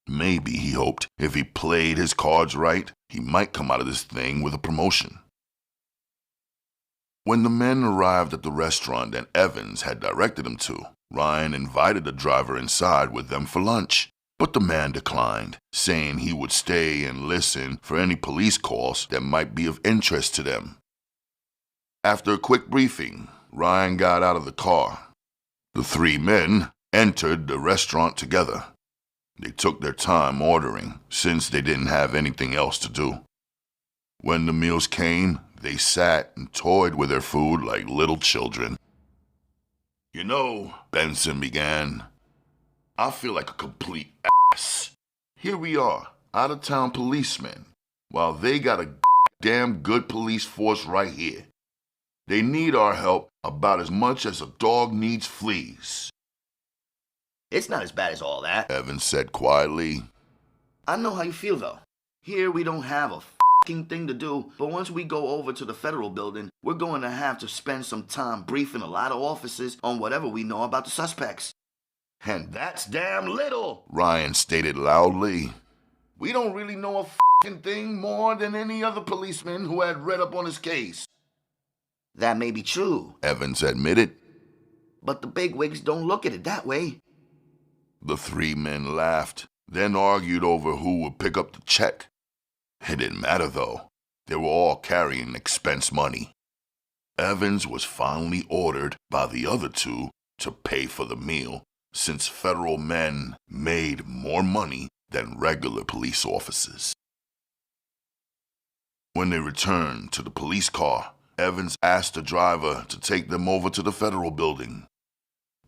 Maybe, he hoped, if he played his cards right, he might come out of this thing with a promotion. When the men arrived at the restaurant that Evans had directed them to, Ryan invited the driver inside with them for lunch, but the man declined, saying he would stay and listen for any police calls that might be of interest to them. After a quick briefing, Ryan got out of the car. The three men entered the restaurant together. They took their time ordering, since they didn't have anything else to do. When the meals came, they sat and toyed with their food like little children. You know, Benson began, I feel like a complete ass. Here we are, out-of-town policemen, while they got a damn good police force right here. They need our help about as much as a dog needs fleas. It's not as bad as all that. Evans said quietly. I know how you feel, though. Here we don't have a thing to do, but once we go over to the federal building, we're going to have to spend some time briefing a lot of officers on whatever we know about the suspects. And that's damn little, Ryan stated loudly. We don't really know a thing more than any other policeman who had read up on his case. That may be true, Evans admitted. but the bigwigs don't look at it that way. The three men laughed, then argued over who would pick up the check. It didn't matter, though. They were all carrying expense money. Evans was finally ordered by the other two to pay for the meal, since federal men made more money than regular police officers. When they returned to the police car, Evans asked the driver to take them over to the federal building.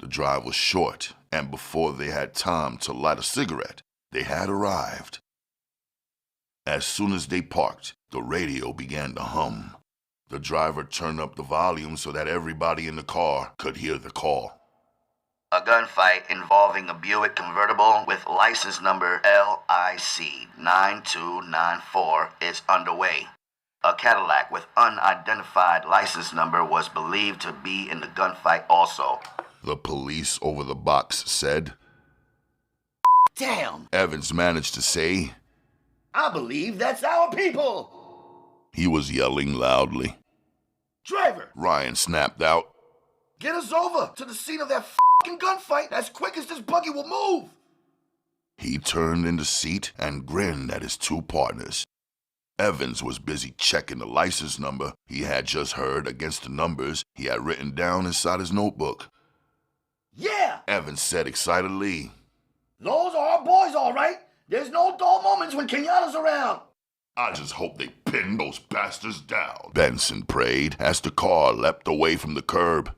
The drive was short, and before they had time to light a cigarette, they had arrived. As soon as they parked, the radio began to hum. The driver turned up the volume so that everybody in the car could hear the call. A gunfight involving a Buick convertible with license number LIC 9294 is underway. A Cadillac with unidentified license number was believed to be in the gunfight also. The police over the box said. Damn! Evans managed to say. I believe that's our people! He was yelling loudly. Driver! Ryan snapped out. Get us over to the scene of that gunfight as quick as this buggy will move! He turned in the seat and grinned at his two partners. Evans was busy checking the license number he had just heard against the numbers he had written down inside his notebook. Yeah! Evans said excitedly. Those are our boys, all right. There's no dull moments when Kenyatta's around. I just hope they pin those bastards down. Benson prayed as the car leapt away from the curb.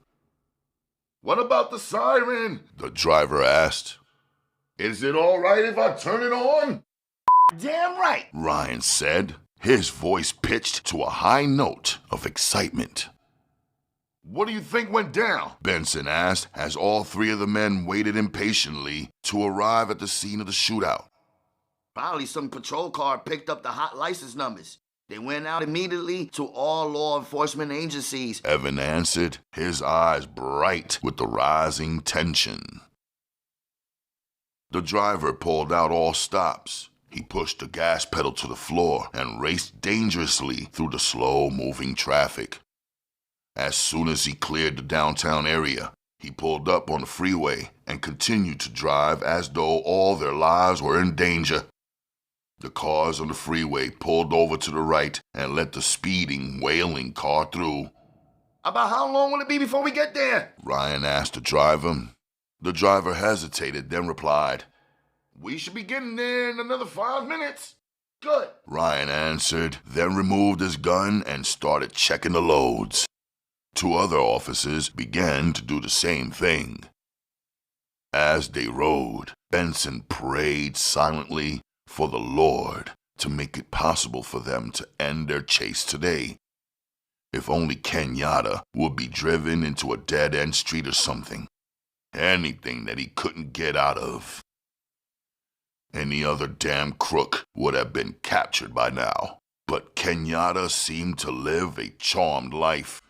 What about the siren? The driver asked. Is it all right if I turn it on? Damn right, Ryan said, his voice pitched to a high note of excitement. What do you think went down? Benson asked as all three of the men waited impatiently to arrive at the scene of the shootout. Probably some patrol car picked up the hot license numbers. They went out immediately to all law enforcement agencies. Evan answered, his eyes bright with the rising tension. The driver pulled out all stops. He pushed the gas pedal to the floor and raced dangerously through the slow-moving traffic. As soon as he cleared the downtown area, he pulled up on the freeway and continued to drive as though all their lives were in danger. The cars on the freeway pulled over to the right and let the speeding, wailing car through. About how long will it be before we get there? Ryan asked the driver. The driver hesitated, then replied, We should be getting there in another 5 minutes. Good. Ryan answered, then removed his gun and started checking the loads. 2 other officers began to do the same thing. As they rode, Benson prayed silently for the Lord to make it possible for them to end their chase today. If only Kenyatta would be driven into a dead-end street or something. Anything that he couldn't get out of. Any other damn crook would have been captured by now. But Kenyatta seemed to live a charmed life.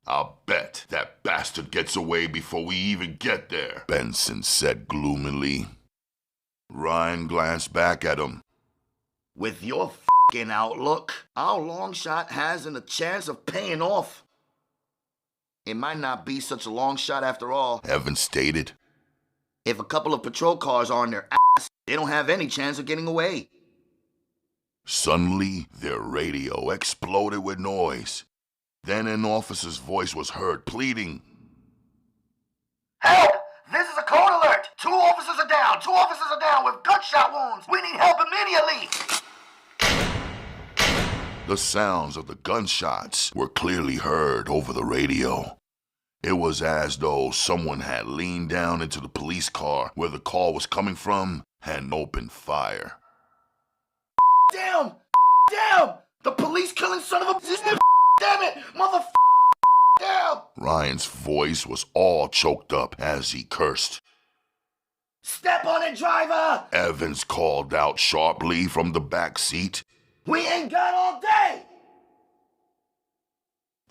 I'll bet that bastard gets away before we even get there, Benson said gloomily. Ryan glanced back at him. With your f***ing outlook, our long shot hasn't a chance of paying off. It might not be such a long shot after all, Evan stated. If a couple of patrol cars are on their ass, they don't have any chance of getting away. Suddenly, their radio exploded with noise. Then an officer's voice was heard pleading. Help! This is a code alert! 2 officers are down! 2 officers are down with gunshot wounds! We need help immediately! The sounds of the gunshots were clearly heard over the radio. It was as though someone had leaned down into the police car where the call was coming from and opened fire. Damn! Damn! The police killing son of a... Damn it! Mother... Damn! Ryan's voice was all choked up as he cursed. Step on it, driver! Evans called out sharply from the back seat. We ain't got all day!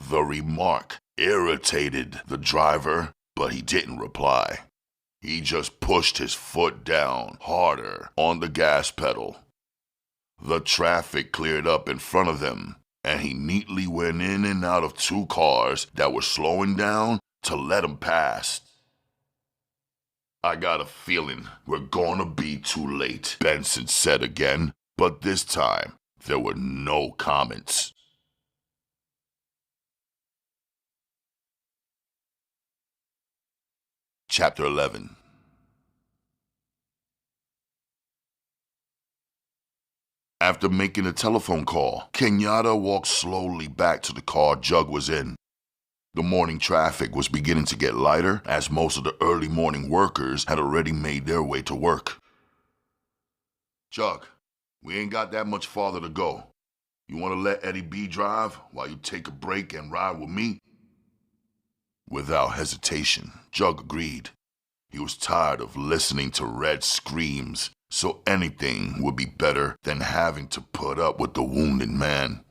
The remark irritated the driver, but he didn't reply. He just pushed his foot down harder on the gas pedal. The traffic cleared up in front of them, and he neatly went in and out of 2 cars that were slowing down to let him pass. I got a feeling we're gonna be too late, Benson said again, but this time there were no comments. Chapter 11. After making a telephone call, Kenyatta walked slowly back to the car Jug was in. The morning traffic was beginning to get lighter as most of the early morning workers had already made their way to work. Jug, we ain't got that much farther to go. You want to let Eddie B drive while you take a break and ride with me? Without hesitation, Jug agreed. He was tired of listening to Red's screams, so anything would be better than having to put up with the wounded man.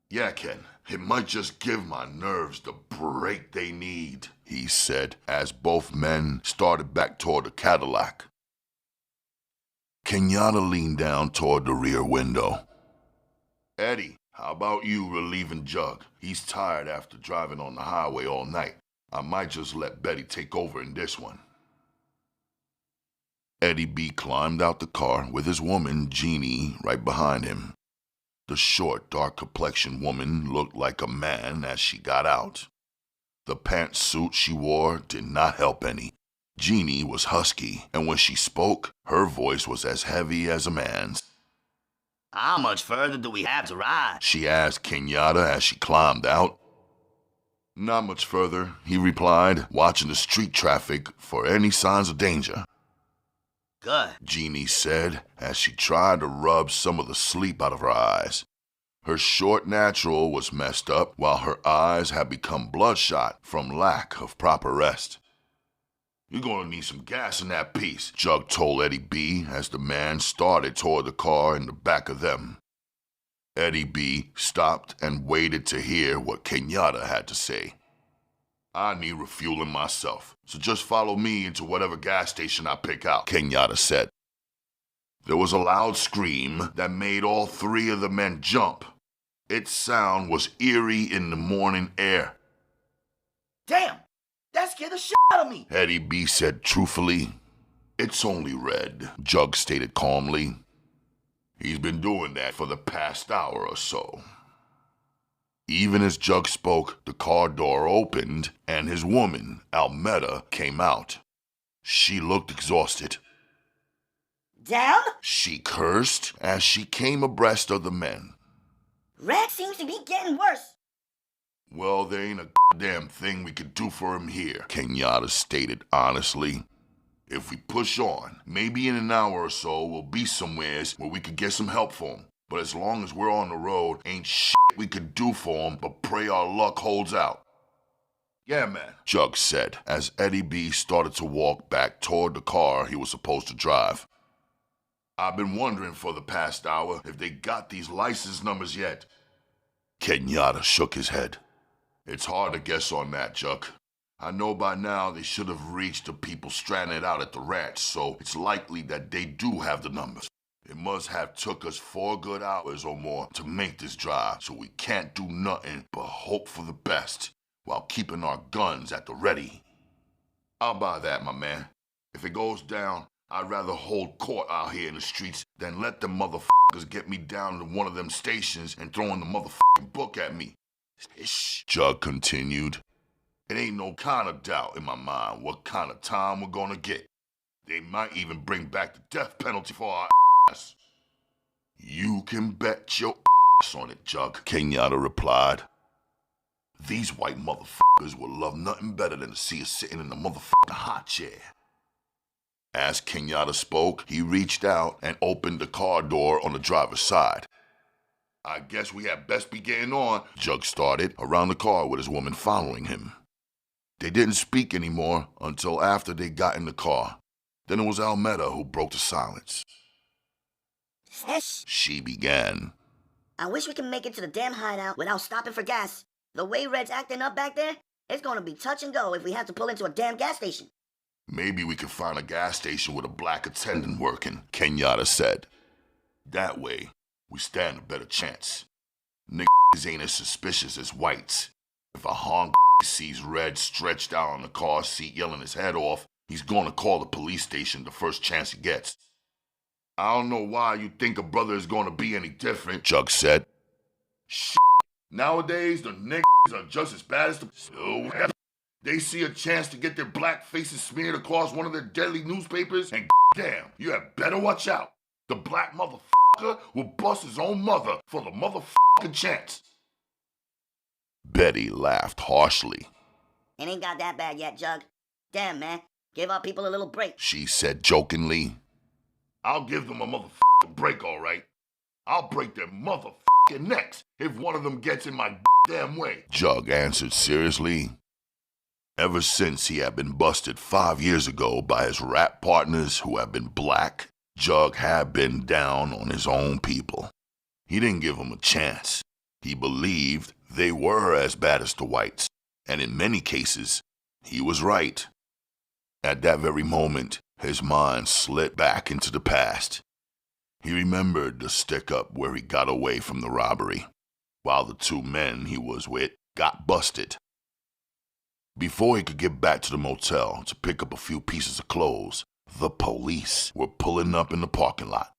Yeah, Ken, it might just give my nerves the break they need, he said as both men started back toward the Cadillac. Kenyatta leaned down toward the rear window. Eddie, how about you relieving Jug? He's tired after driving on the highway all night. I might just let Betty take over in this one. Eddie B climbed out the car with his woman, Jeannie, right behind him. The short, dark-complexioned woman looked like a man as she got out. The pantsuit she wore did not help any. Jeannie was husky, and when she spoke, her voice was as heavy as a man's. How much further do we have to ride? She asked Kenyatta as she climbed out. Not much further, he replied, watching the street traffic for any signs of danger. Good, Jeannie said as she tried to rub some of the sleep out of her eyes. Her short natural was messed up while her eyes had become bloodshot from lack of proper rest. You're gonna need some gas in that piece, Jug told Eddie B as the man started toward the car in the back of them. Eddie B stopped and waited to hear what Kenyatta had to say. I need refueling myself, so just follow me into whatever gas station I pick out, Kenyatta said. There was a loud scream that made all three of the men jump. Its sound was eerie in the morning air. Damn! That scared the shit out of me! Eddie B said truthfully. It's only Red, Jug stated calmly. He's been doing that for the past hour or so. Even as Jug spoke, the car door opened and his woman, Almeda, came out. She looked exhausted. Down? She cursed as she came abreast of the men. Red seems to be getting worse. Well, there ain't a damn thing we could do for him here, Kenyatta stated honestly. If we push on, maybe in an hour or so we'll be somewheres where we could get some help for him. But as long as we're on the road, ain't shit we could do for him but pray our luck holds out. Yeah, man, Jug said as Eddie B started to walk back toward the car he was supposed to drive. I've been wondering for the past hour if they got these license numbers yet. Kenyatta shook his head. It's hard to guess on that, Jug. I know by now they should have reached the people stranded out at the ranch, so it's likely that they do have the numbers. It must have took us 4 good hours or more to make this drive, so we can't do nothing but hope for the best while keeping our guns at the ready. I'll buy that, my man. If it goes down, I'd rather hold court out here in the streets than let them motherfuckers get me down to one of them stations and throwing the motherfucking book at me. Shh, Jug continued. It ain't no kind of doubt in my mind what kind of time we're gonna get. They might even bring back the death penalty for our ass. You can bet your ass on it, Jug, Kenyatta replied. These white motherfuckers would love nothing better than to see us sitting in the motherfucking hot chair. As Kenyatta spoke, he reached out and opened the car door on the driver's side. I guess we had best be getting on, Jug started, around the car with his woman following him. They didn't speak anymore until after they got in the car. Then it was Almeda who broke the silence. She began. I wish we can make it to the damn hideout without stopping for gas. The way Red's acting up back there, it's gonna be touch and go if we have to pull into a damn gas station. Maybe we could find a gas station with a black attendant working, Kenyatta said. That way, we stand a better chance. Niggas ain't as suspicious as whites. If a honk sees Red stretched out on the car seat yelling his head off, he's gonna call the police station the first chance he gets. I don't know why you think a brother is gonna be any different, Jug said. Shit. Nowadays, the niggas are just as bad as the... They see a chance to get their black faces smeared across one of their deadly newspapers, and damn, you had better watch out. The black motherfucker will bust his own mother for the motherfucking chance. Betty laughed harshly. It ain't got that bad yet, Jug. Damn, man. Give our people a little break, she said jokingly. I'll give them a motherfucking break, all right. I'll break their motherfucking necks if one of them gets in my damn way, Jug answered seriously. Ever since he had been busted 5 years ago by his rap partners who had been black, Jug had been down on his own people. He didn't give them a chance. He believed they were as bad as the whites, and in many cases, he was right. At that very moment, his mind slid back into the past. He remembered the stick-up where he got away from the robbery, while the 2 men he was with got busted. Before he could get back to the motel to pick up a few pieces of clothes, the police were pulling up in the parking lot.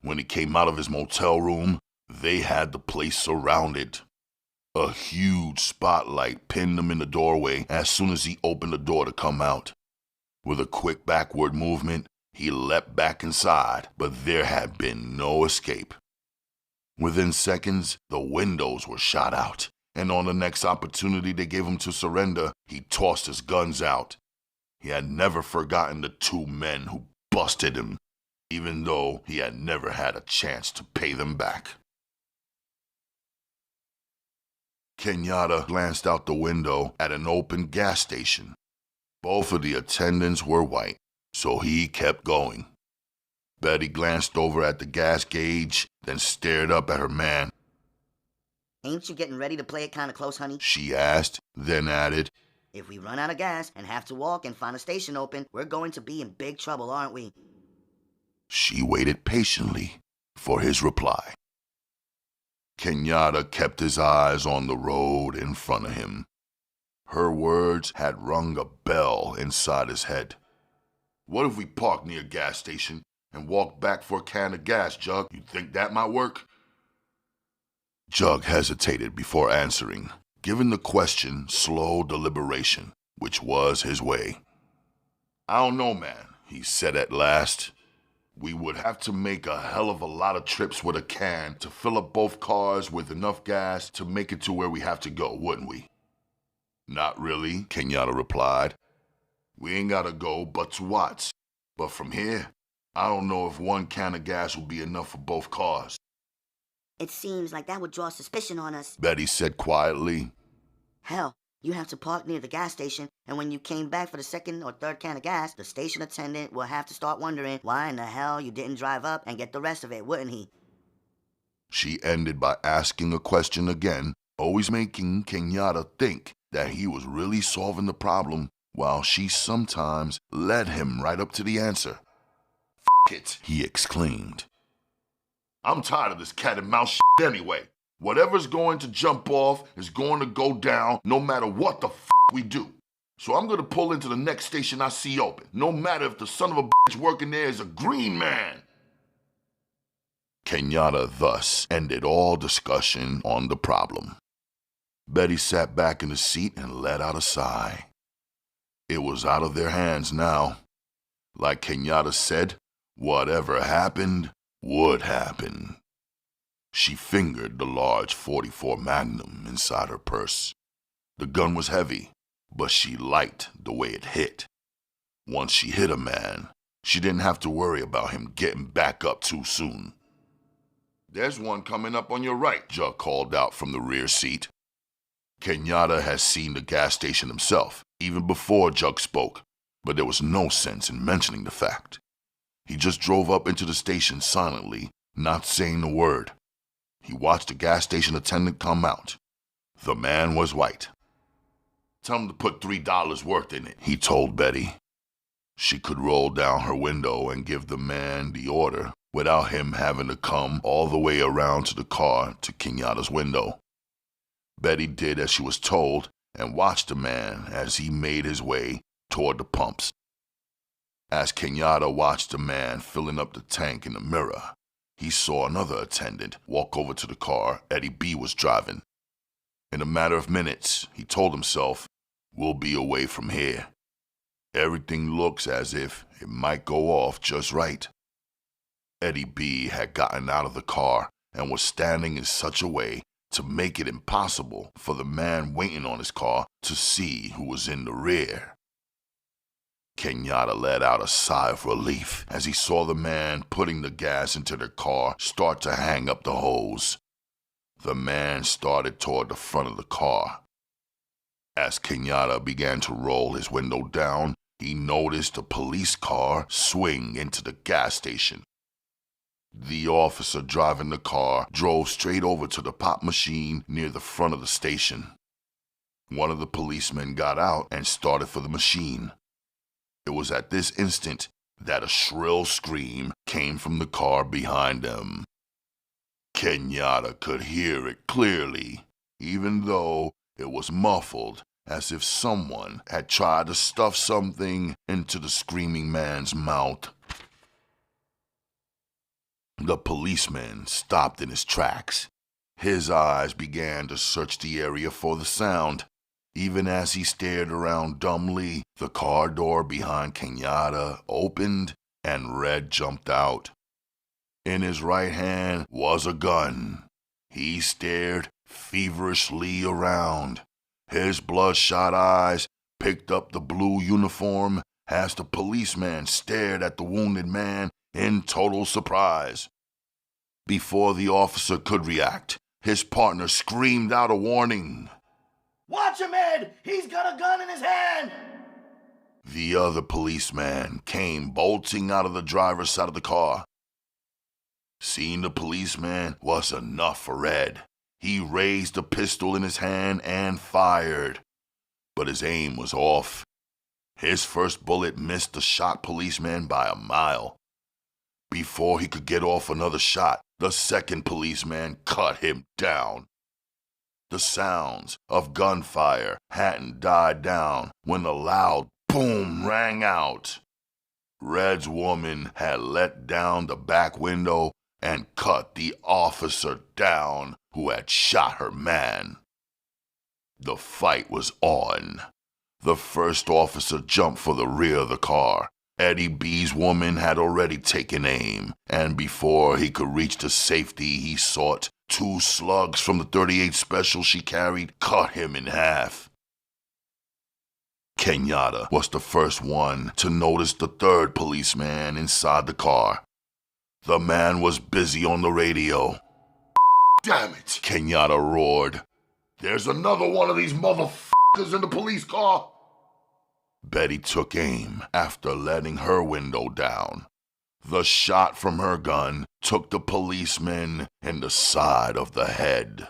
When he came out of his motel room, they had the place surrounded. A huge spotlight pinned him in the doorway as soon as he opened the door to come out. With a quick backward movement, he leapt back inside, but there had been no escape. Within seconds, the windows were shot out, and on the next opportunity they gave him to surrender, he tossed his guns out. He had never forgotten the 2 men who busted him, even though he had never had a chance to pay them back. Kenyatta glanced out the window at an open gas station. Both of the attendants were white, so he kept going. Betty glanced over at the gas gauge, then stared up at her man. Ain't you getting ready to play it kind of close, honey? She asked, then added, If we run out of gas and have to walk and find a station open, we're going to be in big trouble, aren't we? She waited patiently for his reply. Kenyatta kept his eyes on the road in front of him. Her words had rung a bell inside his head. What if we park near a gas station and walk back for a can of gas, Jug? You think that might work? Jug hesitated before answering, giving the question slow deliberation, which was his way. I don't know, man, he said at last. We would have to make a hell of a lot of trips with a can to fill up both cars with enough gas to make it to where we have to go, wouldn't we? Not really, Kenyatta replied. We ain't gotta go but to Watts. But from here, I don't know if one can of gas will be enough for both cars. It seems like that would draw suspicion on us, Betty said quietly. Hell, you have to park near the gas station, and when you came back for the second or third can of gas, the station attendant will have to start wondering why in the hell you didn't drive up and get the rest of it, wouldn't he? She ended by asking a question again, always making Kenyatta think that he was really solving the problem, while she sometimes led him right up to the answer. F it, he exclaimed. I'm tired of this cat and mouse shit anyway. Whatever's going to jump off is going to go down no matter what the f we do. So I'm going to pull into the next station I see open, no matter if the son of a bitch working there is a green man. Kenyatta thus ended all discussion on the problem. Betty sat back in the seat and let out a sigh. It was out of their hands now. Like Kenyatta said, whatever happened would happen. She fingered the large .44 Magnum inside her purse. The gun was heavy, but she liked the way it hit. Once she hit a man, she didn't have to worry about him getting back up too soon. There's one coming up on your right, Jug called out from the rear seat. Kenyatta had seen the gas station himself, even before Jug spoke, but there was no sense in mentioning the fact. He just drove up into the station silently, not saying a word. He watched the gas station attendant come out. The man was white. Tell him to put $3 worth in it, he told Betty. She could roll down her window and give the man the order without him having to come all the way around to the car to Kenyatta's window. Betty did as she was told and watched the man as he made his way toward the pumps. As Kenyatta watched the man filling up the tank in the mirror, he saw another attendant walk over to the car Eddie B was driving. In a matter of minutes, he told himself, "We'll be away from here. Everything looks as if it might go off just right." Eddie B had gotten out of the car and was standing in such a way to make it impossible for the man waiting on his car to see who was in the rear. Kenyatta let out a sigh of relief as he saw the man putting the gas into their car start to hang up the hose. The man started toward the front of the car. As Kenyatta began to roll his window down, he noticed a police car swing into the gas station. The officer driving the car drove straight over to the pop machine near the front of the station. One of the policemen got out and started for the machine. It was at this instant that a shrill scream came from the car behind them. Kenyatta could hear it clearly, even though it was muffled, as if someone had tried to stuff something into the screaming man's mouth. The policeman stopped in his tracks. His eyes began to search the area for the sound. Even as he stared around dumbly, the car door behind Kenyatta opened and Red jumped out. In his right hand was a gun. He stared feverishly around. His bloodshot eyes picked up the blue uniform as the policeman stared at the wounded man in total surprise. Before the officer could react, his partner screamed out a warning. "Watch him, Ed! He's got a gun in his hand!" The other policeman came bolting out of the driver's side of the car. Seeing the policeman was enough for Ed. He raised the pistol in his hand and fired, but his aim was off. His first bullet missed the shot policeman by a mile. Before he could get off another shot, the second policeman cut him down. The sounds of gunfire hadn't died down when the loud boom rang out. Red's woman had let down the back window and cut the officer down who had shot her man. The fight was on. The first officer jumped for the rear of the car. Eddie B's woman had already taken aim, and before he could reach the safety he sought, 2 slugs from the .38 special she carried cut him in half. Kenyatta was the first one to notice the third policeman inside the car. The man was busy on the radio. Damn it! Kenyatta roared. There's another one of these motherfuckers in the police car! Betty took aim after letting her window down. The shot from her gun took the policeman in the side of the head.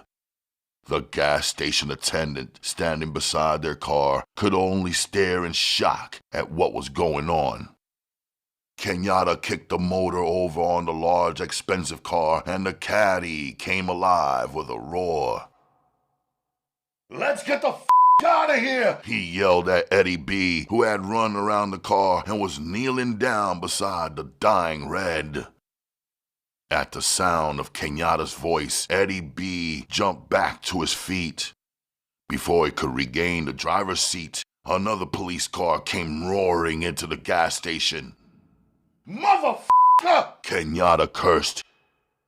The gas station attendant standing beside their car could only stare in shock at what was going on. Kenyatta kicked the motor over on the large, expensive car, and the caddy came alive with a roar. Let's get the f*** out of here! He yelled at Eddie B, who had run around the car and was kneeling down beside the dying Red. At the sound of Kenyatta's voice, Eddie B jumped back to his feet. Before he could regain the driver's seat, another police car came roaring into the gas station. Motherfucker! Kenyatta cursed.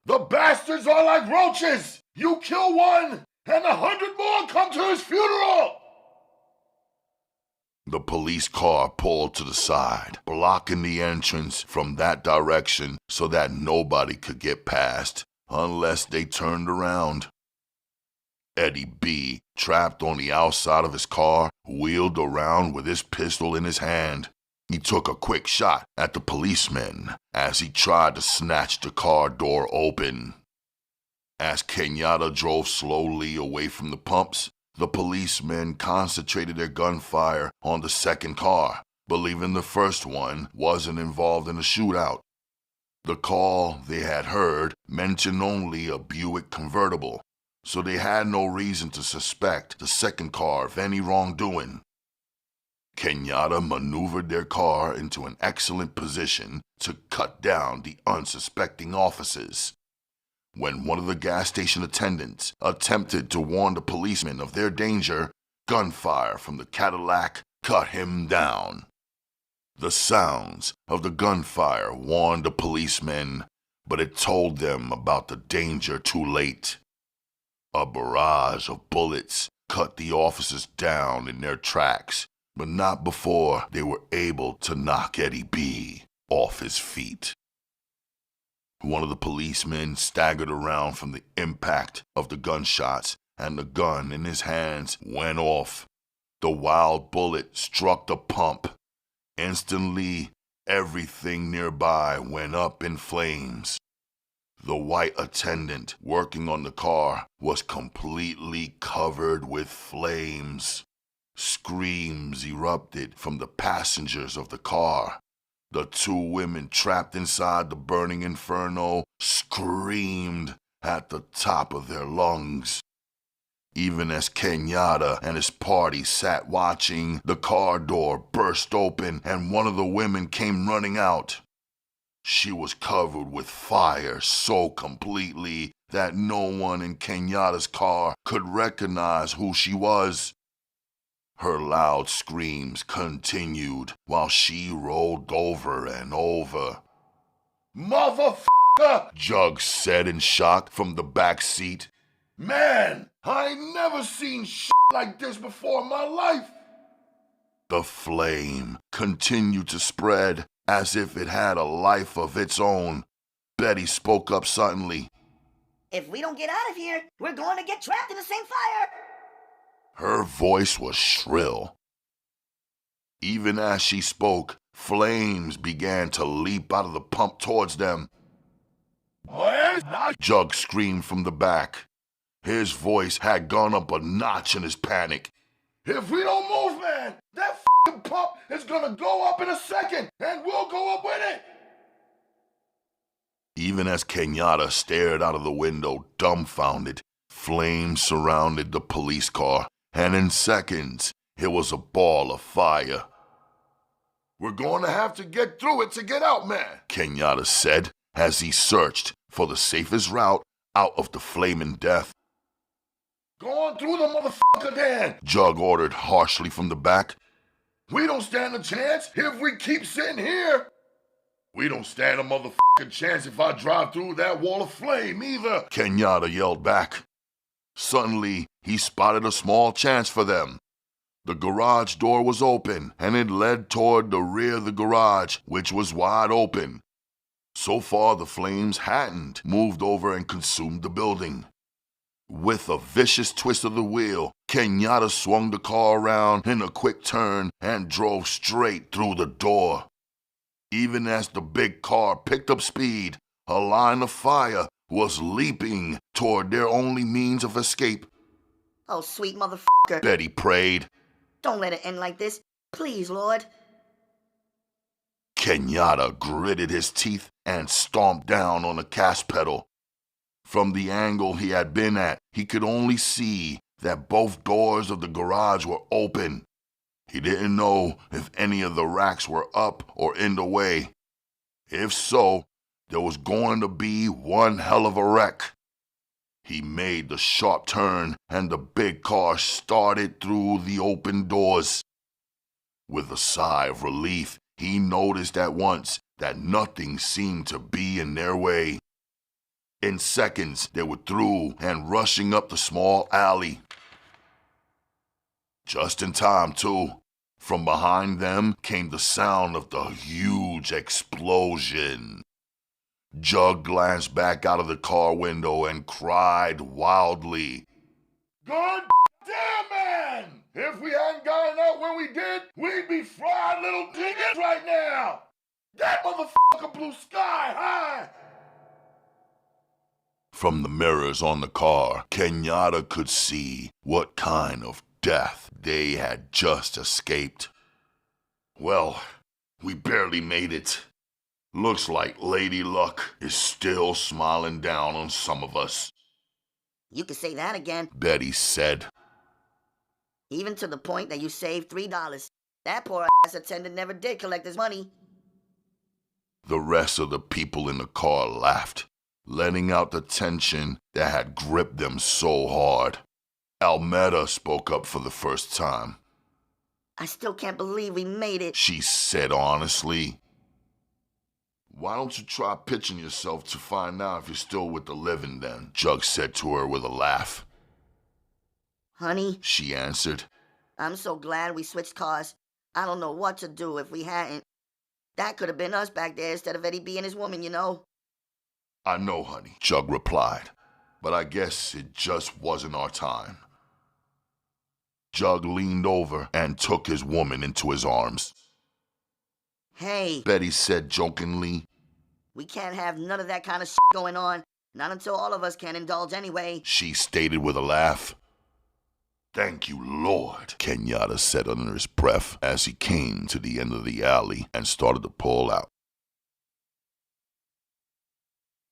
The bastards are like roaches! You kill one, and 100 more come to his funeral! The police car pulled to the side, blocking the entrance from that direction so that nobody could get past unless they turned around. Eddie B, trapped on the outside of his car, wheeled around with his pistol in his hand. He took a quick shot at the policeman as he tried to snatch the car door open. As Kenyatta drove slowly away from the pumps, the policemen concentrated their gunfire on the second car, believing the first one wasn't involved in a shootout. The call they had heard mentioned only a Buick convertible, so they had no reason to suspect the second car of any wrongdoing. Kenyatta maneuvered their car into an excellent position to cut down the unsuspecting officers. When one of the gas station attendants attempted to warn the policemen of their danger, gunfire from the Cadillac cut him down. The sounds of the gunfire warned the policemen, but it told them about the danger too late. A barrage of bullets cut the officers down in their tracks, but not before they were able to knock Eddie B off his feet. One of the policemen staggered around from the impact of the gunshots, and the gun in his hands went off. The wild bullet struck the pump. Instantly, everything nearby went up in flames. The white attendant working on the car was completely covered with flames. Screams erupted from the passengers of the car. The 2 women trapped inside the burning inferno screamed at the top of their lungs. Even as Kenyatta and his party sat watching, the car door burst open and one of the women came running out. She was covered with fire so completely that no one in Kenyatta's car could recognize who she was. Her loud screams continued while she rolled over and over. Motherfucker! Jug said in shock from the back seat. Man, I ain't never seen shit like this before in my life! The flame continued to spread as if it had a life of its own. Betty spoke up suddenly. If we don't get out of here, we're going to get trapped in the same fire. Her voice was shrill. Even as she spoke, flames began to leap out of the pump towards them. Where's that? Jug screamed from the back. His voice had gone up a notch in his panic. If we don't move, man, that f***ing pup is gonna go up in a second, and we'll go up with it! Even as Kenyatta stared out of the window, dumbfounded, flames surrounded the police car, and in seconds, it was a ball of fire. We're going to have to get through it to get out, man, Kenyatta said as he searched for the safest route out of the flaming death. Go on through the motherfucker then, Jug ordered harshly from the back. We don't stand a chance if we keep sitting here. We don't stand a motherfucking chance if I drive through that wall of flame either, Kenyatta yelled back. Suddenly, he spotted a small chance for them. The garage door was open, and it led toward the rear of the garage, which was wide open. So far, the flames hadn't moved over and consumed the building. With a vicious twist of the wheel, Kenyatta swung the car around in a quick turn and drove straight through the door. Even as the big car picked up speed, a line of fire was leaping toward their only means of escape. Oh, sweet motherfucker. Betty prayed. Don't let it end like this. Please, Lord. Kenyatta gritted his teeth and stomped down on the gas pedal. From the angle he had been at, he could only see that both doors of the garage were open. He didn't know if any of the racks were up or in the way. If so, there was going to be one hell of a wreck. He made the sharp turn, and the big car started through the open doors. With a sigh of relief, he noticed at once that nothing seemed to be in their way. In seconds, they were through and rushing up the small alley. Just in time, too. From behind them came the sound of the huge explosion. Jug glanced back out of the car window and cried wildly. God damn, man! If we hadn't gotten out when we did, we'd be fried little niggas right now! That motherfucker blew sky high! From the mirrors on the car, Kenyatta could see what kind of death they had just escaped. Well, we barely made it. Looks like Lady Luck is still smiling down on some of us. You can say that again. Betty said. Even to the point that you saved $3. That poor ass attendant never did collect his money. The rest of the people in the car laughed, letting out the tension that had gripped them so hard. Almeda spoke up for the first time. I still can't believe we made it, she said honestly. Why don't you try pitching yourself to find out if you're still with the living then? Jug said to her with a laugh. Honey, she answered. I'm so glad we switched cars. I don't know what to do if we hadn't. That could have been us back there instead of Eddie being his woman, you know. I know, honey, Jug replied, but I guess it just wasn't our time. Jug leaned over and took his woman into his arms. Hey, Betty said jokingly. We can't have none of that kind of shit going on. Not until all of us can indulge anyway, she stated with a laugh. Thank you, Lord, Kenyatta said under his breath as he came to the end of the alley and started to pull out.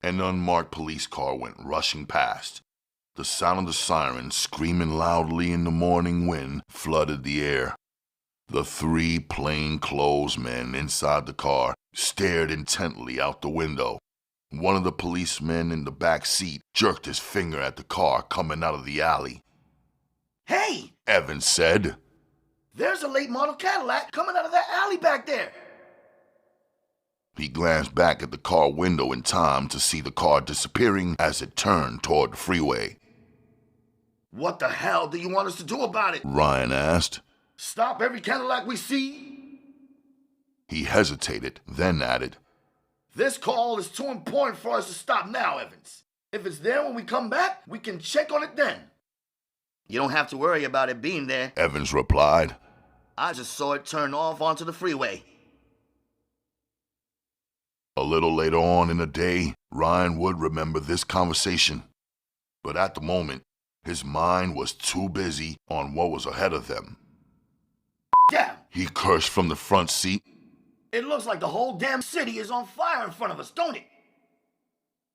An unmarked police car went rushing past. The sound of the siren screaming loudly in the morning wind flooded the air. The three plainclothes men inside the car stared intently out the window. One of the policemen in the back seat jerked his finger at the car coming out of the alley. Hey! Evans said. There's a late model Cadillac coming out of that alley back there. He glanced back at the car window in time to see the car disappearing as it turned toward the freeway. What the hell do you want us to do about it? Ryan asked. Stop every Cadillac we see? He hesitated, then added. This call is too important for us to stop now, Evans. If it's there when we come back, we can check on it then. You don't have to worry about it being there, Evans replied. I just saw it turn off onto the freeway. A little later on in the day, Ryan would remember this conversation, but at the moment, his mind was too busy on what was ahead of them. Damn! He cursed from the front seat. It looks like the whole damn city is on fire in front of us, don't it?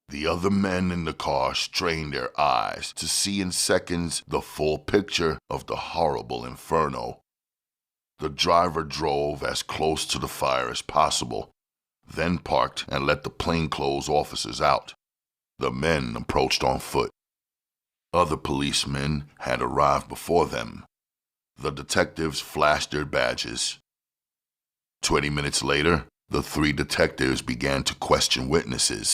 The other men in the car strained their eyes to see in seconds the full picture of the horrible inferno. The driver drove as close to the fire as possible, then parked and let the plainclothes officers out. The men approached on foot. Other policemen had arrived before them. The detectives flashed their badges. 20 minutes later, the 3 detectives began to question witnesses.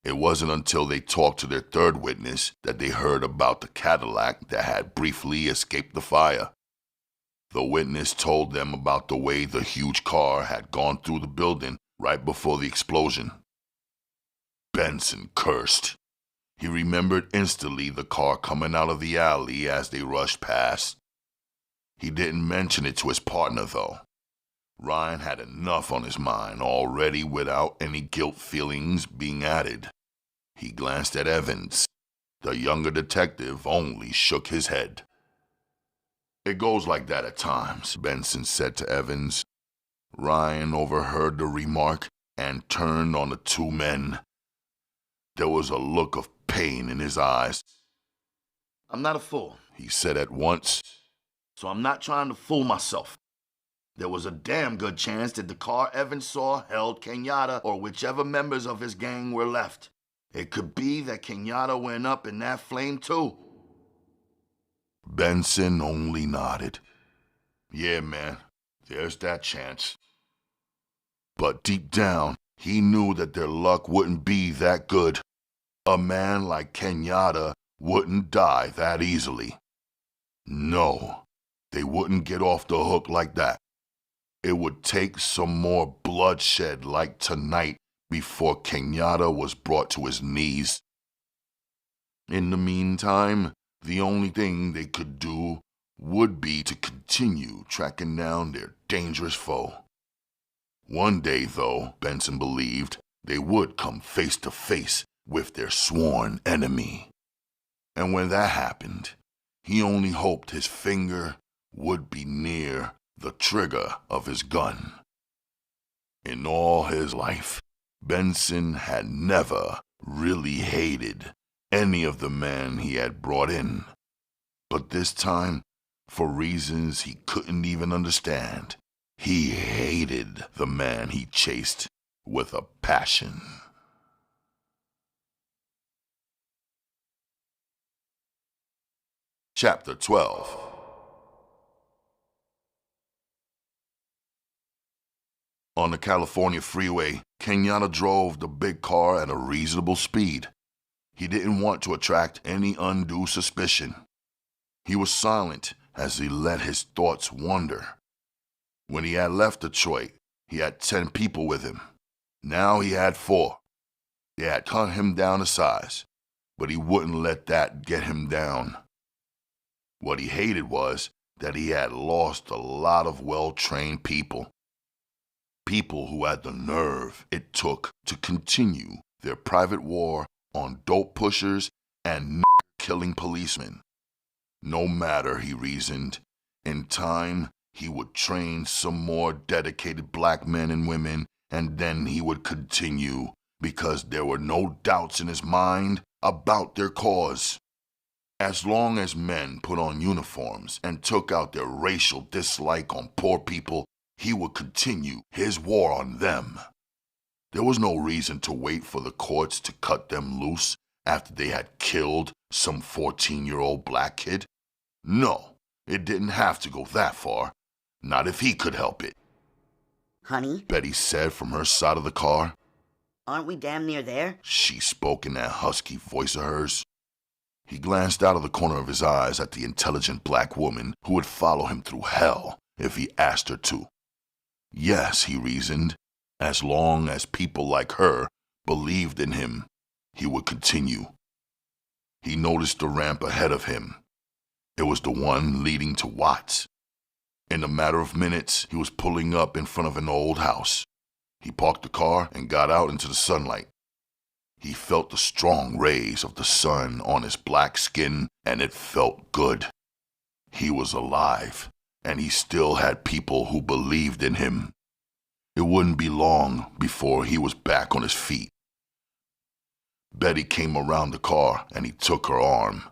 It wasn't until they talked to their third witness that they heard about the Cadillac that had briefly escaped the fire. The witness told them about the way the huge car had gone through the building right before the explosion. Benson cursed. He remembered instantly the car coming out of the alley as they rushed past. He didn't mention it to his partner, though. Ryan had enough on his mind already without any guilt feelings being added. He glanced at Evans. The younger detective only shook his head. "It goes like that at times," Benson said to Evans. Ryan overheard the remark and turned on the 2 men. There was a look of pain in his eyes. I'm not a fool, He said at once. so I'm not trying to fool myself. There was a damn good chance that the car Evans saw held Kenyatta or whichever members of his gang were left. It could be that Kenyatta went up in that flame too. Benson only nodded. "Yeah, man, there's that chance." But deep down, he knew that their luck wouldn't be that good. A man like Kenyatta wouldn't die that easily. No, they wouldn't get off the hook like that. It would take some more bloodshed like tonight before Kenyatta was brought to his knees. In the meantime, the only thing they could do would be to continue tracking down their dangerous foe. One day, though, Benson believed, they would come face to face with their sworn enemy. And when that happened, he only hoped his finger would be near the trigger of his gun. In all his life, Benson had never really hated any of the men he had brought in. But this time, for reasons he couldn't even understand, he hated the man he chased with a passion. Chapter 12. On the California freeway, Kenyatta drove the big car at a reasonable speed. He didn't want to attract any undue suspicion. He was silent as he let his thoughts wander. When he had left Detroit, he had 10 people with him. Now he had 4. They had cut him down to size, but he wouldn't let that get him down. What he hated was that he had lost a lot of well-trained people. People who had the nerve it took to continue their private war on dope pushers and killing policemen. No matter, he reasoned, in time he would train some more dedicated black men and women, and then he would continue because there were no doubts in his mind about their cause. As long as men put on uniforms and took out their racial dislike on poor people, he would continue his war on them. There was no reason to wait for the courts to cut them loose after they had killed some 14-year-old black kid. No, it didn't have to go that far. Not if he could help it. Honey? Betty said from her side of the car. Aren't we damn near there? She spoke in that husky voice of hers. He glanced out of the corner of his eyes at the intelligent black woman who would follow him through hell if he asked her to. Yes, he reasoned, as long as people like her believed in him, he would continue. He noticed the ramp ahead of him. It was the one leading to Watts. In a matter of minutes, he was pulling up in front of an old house. He parked the car and got out into the sunlight. He felt the strong rays of the sun on his black skin, and it felt good. He was alive, and he still had people who believed in him. It wouldn't be long before he was back on his feet. Betty came around the car, and he took her arm.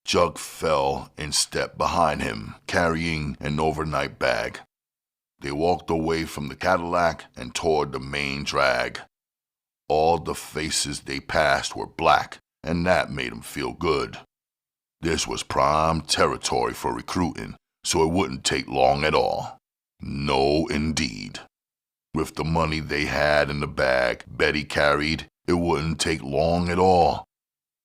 Jug fell in step behind him, carrying an overnight bag. They walked away from the Cadillac and toward the main drag. All the faces they passed were black, and that made him feel good. This was prime territory for recruiting, so it wouldn't take long at all. No, indeed. With the money they had in the bag Betty carried, it wouldn't take long at all.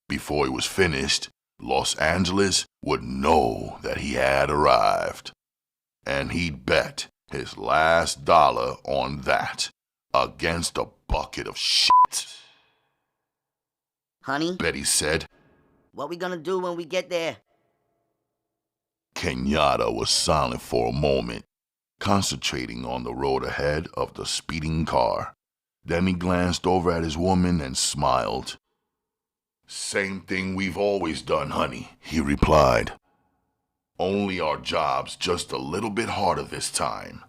Before he was finished, Los Angeles would know that he had arrived. And he'd bet his last dollar on that against a bucket of shit. Honey, Betty said. what we gonna do when we get there? Kenyatta was silent for a moment, concentrating on the road ahead of the speeding car. Then he glanced over at his woman and smiled. Same thing we've always done, honey, he replied. Only our job's just a little bit harder this time.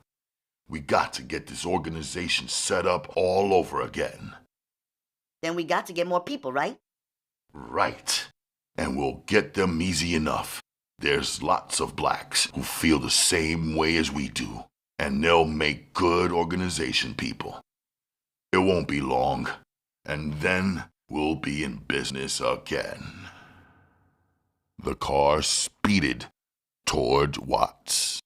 We got to get this organization set up all over again. Then we got to get more people, right? Right. And we'll get them easy enough. There's lots of blacks who feel the same way as we do, and they'll make good organization people. It won't be long, and then we'll be in business again. The car speeded toward Watts.